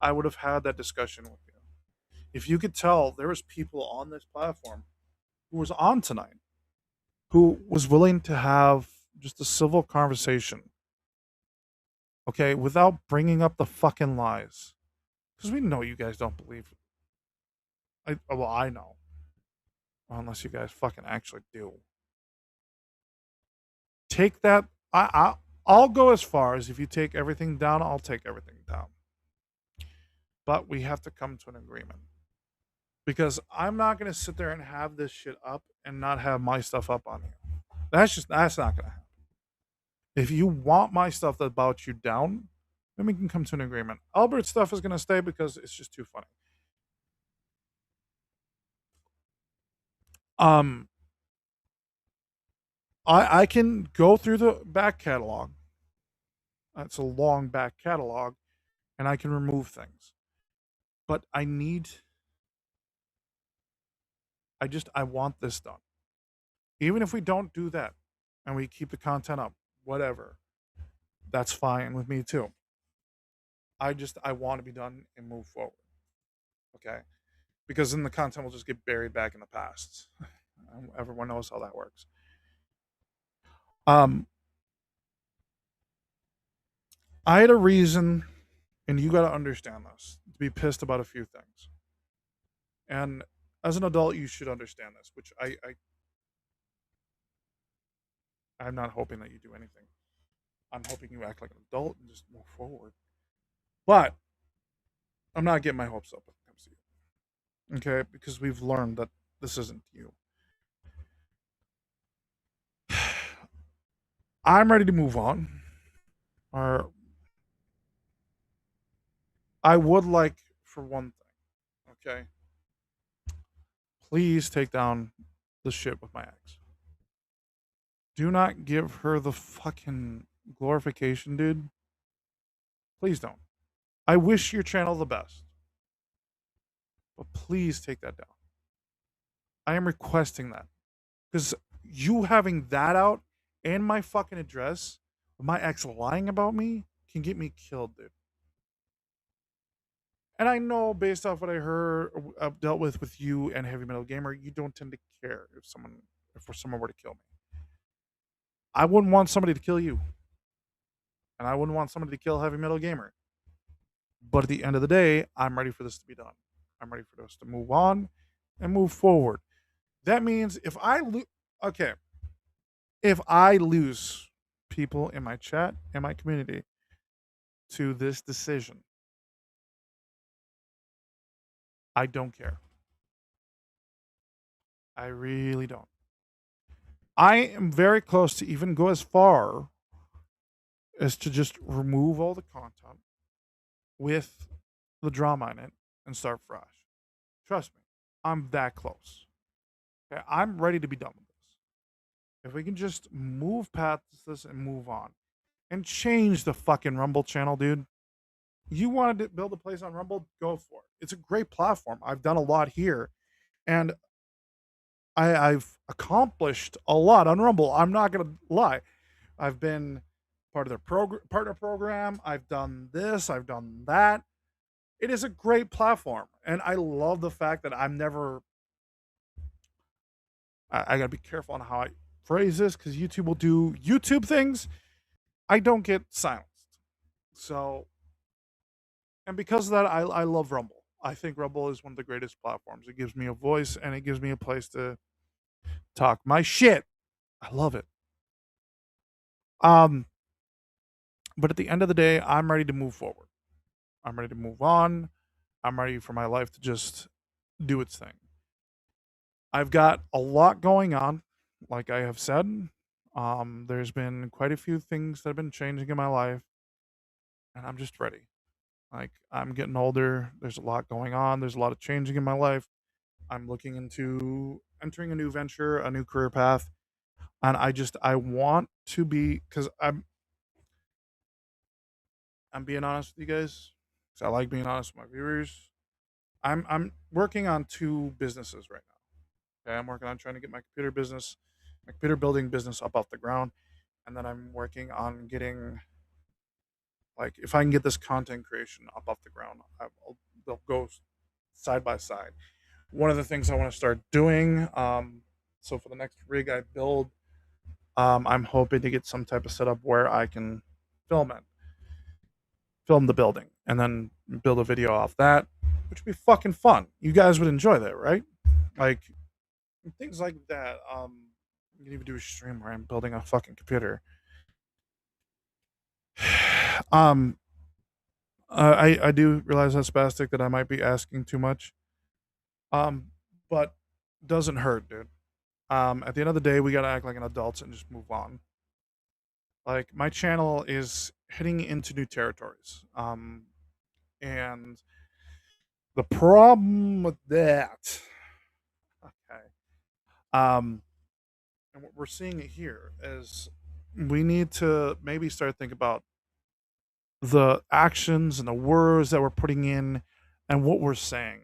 I would have had that discussion with you. If you could tell there was people on this platform who was on tonight who was willing to have just a civil conversation, okay, without bringing up the fucking lies. Because we know you guys don't believe. I know. Well, unless you guys fucking actually do. Take that. I'll go as far as if you take everything down, I'll take everything down. But we have to come to an agreement. because I'm not gonna sit there and have this shit up and not have my stuff up on you. That's not gonna happen. If you want my stuff that about you down, then we can come to an agreement. Albert's stuff is gonna stay because it's just too funny. Um, I can go through the back catalog. It's a long back catalog, and I can remove things. But I want this done. Even if we don't do that and we keep the content up, whatever, that's fine with me too. I want to be done and move forward. Okay? Because then the content will just get buried back in the past. Everyone knows how that works. Um, I had a reason, and you got to understand this, to be pissed about a few things. And as an adult, you should understand this, which I'm not hoping that you do anything. I'm hoping you act like an adult and just move forward. But I'm not getting my hopes up when it comes to you. Okay? Because we've learned that this isn't you. I'm ready to move on. Or I would like for one thing, okay? Please take down the shit with my ex. Do not give her the fucking glorification, dude. Please don't. I wish your channel the best. But please take that down. I am requesting that. Because you having that out and my fucking address, my ex lying about me, can get me killed, dude. And I know based off what I heard, I've dealt with you and Heavy Metal Gamer, you don't tend to care if someone were to kill me. I wouldn't want somebody to kill you. And I wouldn't want somebody to kill Heavy Metal Gamer. But at the end of the day, I'm ready for this to be done. I'm ready for this to move on and move forward. That means if I lose people in my chat and my community to this decision, I don't care. I really don't. I am very close to even go as far as to just remove all the content with the drama in it and start fresh. Trust me, I'm that close. Okay, I'm ready to be done with this. If we can just move past this and move on and change the fucking Rumble channel, dude. You wanted to build a place on Rumble, go for it. It's a great platform. I've done a lot here, and I've accomplished a lot on Rumble. I'm not gonna lie. I've been part of their partner program. I've done this. I've done that. It is a great platform, and I love the fact that I'm never. I gotta be careful on how I phrase this because YouTube will do YouTube things. I don't get silenced, so and because of that, I love Rumble. I think Rumble is one of the greatest platforms. It gives me a voice and it gives me a place to talk my shit. I love it. Um, but at the end of the day, I'm ready to move forward. I'm ready to move on. I'm ready for my life to just do its thing. I've got a lot going on, like I have said. There's been quite a few things that have been changing in my life, and I'm just ready. Like I'm getting older. There's a lot going on. There's a lot of changing in my life. I'm looking into entering a new venture, a new career path, and I want to be because I'm being honest with you guys. 'Cause I like being honest with my viewers. I'm working on two businesses right now. Okay, I'm working on trying to get my computer building business up off the ground, and then I'm working on getting like if I can get this content creation up off the ground, they'll go side by side. One of the things I want to start doing, so for the next rig I build, I'm hoping to get some type of setup where I can film it, film the building, and then build a video off that, which would be fucking fun. You guys would enjoy that, right? Like things like that. You can even do a stream where I'm building a fucking computer. um, I do realize that's spastic that I might be asking too much. But doesn't hurt, dude. At the end of the day, we gotta act like an adults and just move on. Like my channel is hitting into new territories. And the problem with that, okay, and what we're seeing it here is we need to maybe start thinking about the actions and the words that we're putting in and what we're saying.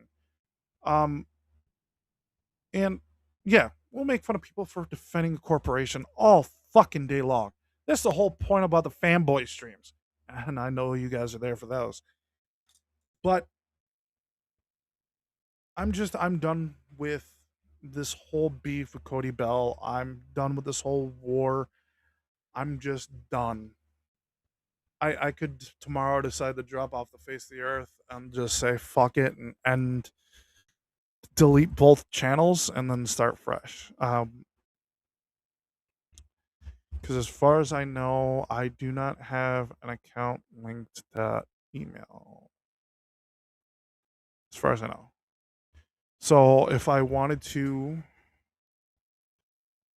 Um, and yeah, we'll make fun of people for defending a corporation all fucking day long. That's the whole point about the fanboy streams. And I know you guys are there for those. But I'm done with this whole beef with Cody Bell. I'm done with this whole war. I'm just done. I could tomorrow decide to drop off the face of the earth and just say fuck it and delete both channels and then start fresh. Because as far as I know, I do not have an account linked to that email. As far as I know. So if I wanted to,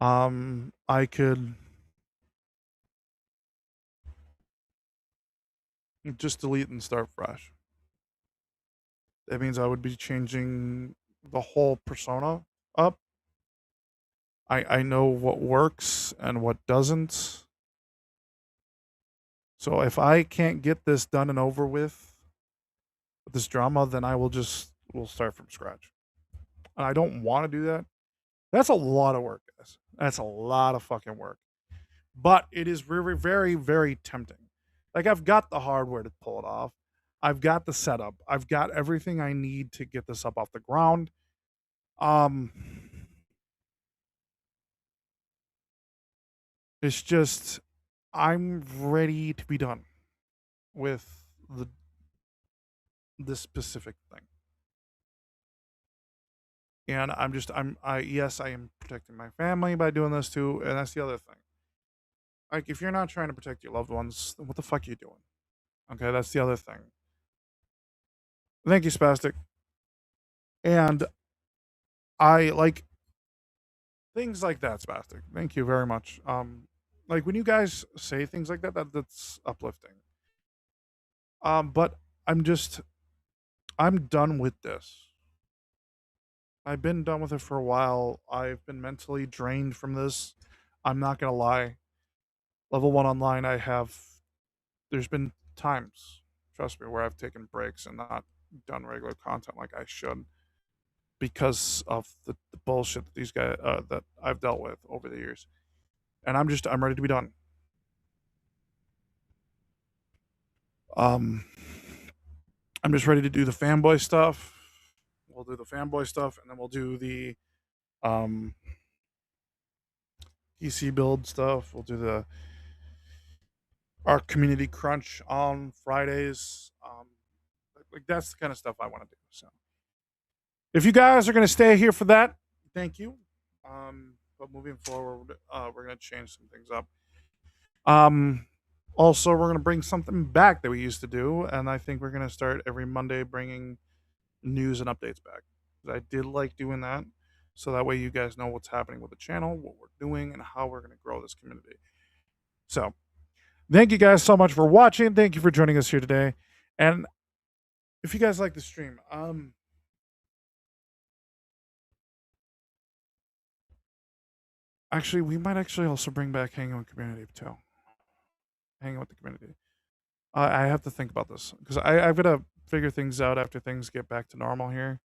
I could just delete and start fresh. That means I would be changing the whole persona up. I know what works and what doesn't. So if I can't get this done and over with this drama, then we'll start from scratch. And I don't want to do that. That's a lot of work, guys. That's a lot of fucking work. But it is very, very, very tempting. Like I've got the hardware to pull it off. I've got the setup. I've got everything I need to get this up off the ground. It's just I'm ready to be done with this specific thing. And yes, I am protecting my family by doing this too, and that's the other thing. Like if you're not trying to protect your loved ones, then what the fuck are you doing? Okay, that's the other thing. Thank you, Spastic. And I like things like that, Spastic. Thank you very much. Like when you guys say things like that's uplifting. But I'm done with this. I've been done with it for a while. I've been mentally drained from this. I'm not gonna lie. Level 1 online, there's been times, trust me, where I've taken breaks and not done regular content like I should because of the bullshit that these guys that I've dealt with over the years. And I'm ready to be done. Um, I'm just ready to do the fanboy stuff. We'll do the fanboy stuff, and then we'll do the um, PC build stuff. We'll do our community crunch on Fridays. Like that's the kind of stuff I want to do. So, if you guys are going to stay here for that, thank you. But moving forward, we're going to change some things up. Also, we're going to bring something back that we used to do, and I think we're going to start every Monday bringing news and updates back. I did like doing that, so that way you guys know what's happening with the channel, what we're doing, and how we're going to grow this community. So, thank you guys so much for watching. Thank you for joining us here today. And if you guys like the stream, actually, we might actually also bring back hanging with community too. Hanging with the community. I have to think about this because I've got to figure things out after things get back to normal here.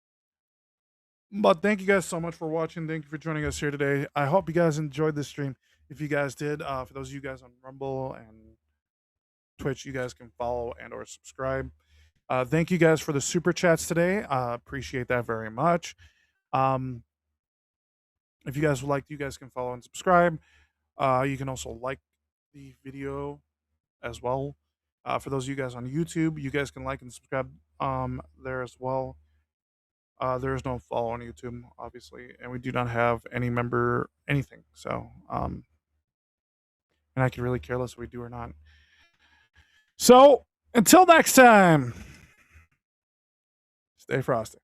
But thank you guys so much for watching. Thank you for joining us here today. I hope you guys enjoyed this stream. If you guys did, for those of you guys on Rumble and Twitch, you guys can follow and or subscribe. Thank you guys for the super chats today. Appreciate that very much. If you guys would like, you guys can follow and subscribe. You can also like the video as well. For those of you guys on YouTube, you guys can like and subscribe there as well. There is no follow on YouTube, obviously, and we do not have any member anything. So, and I could really care less if we do or not. So, until next time, stay frosty.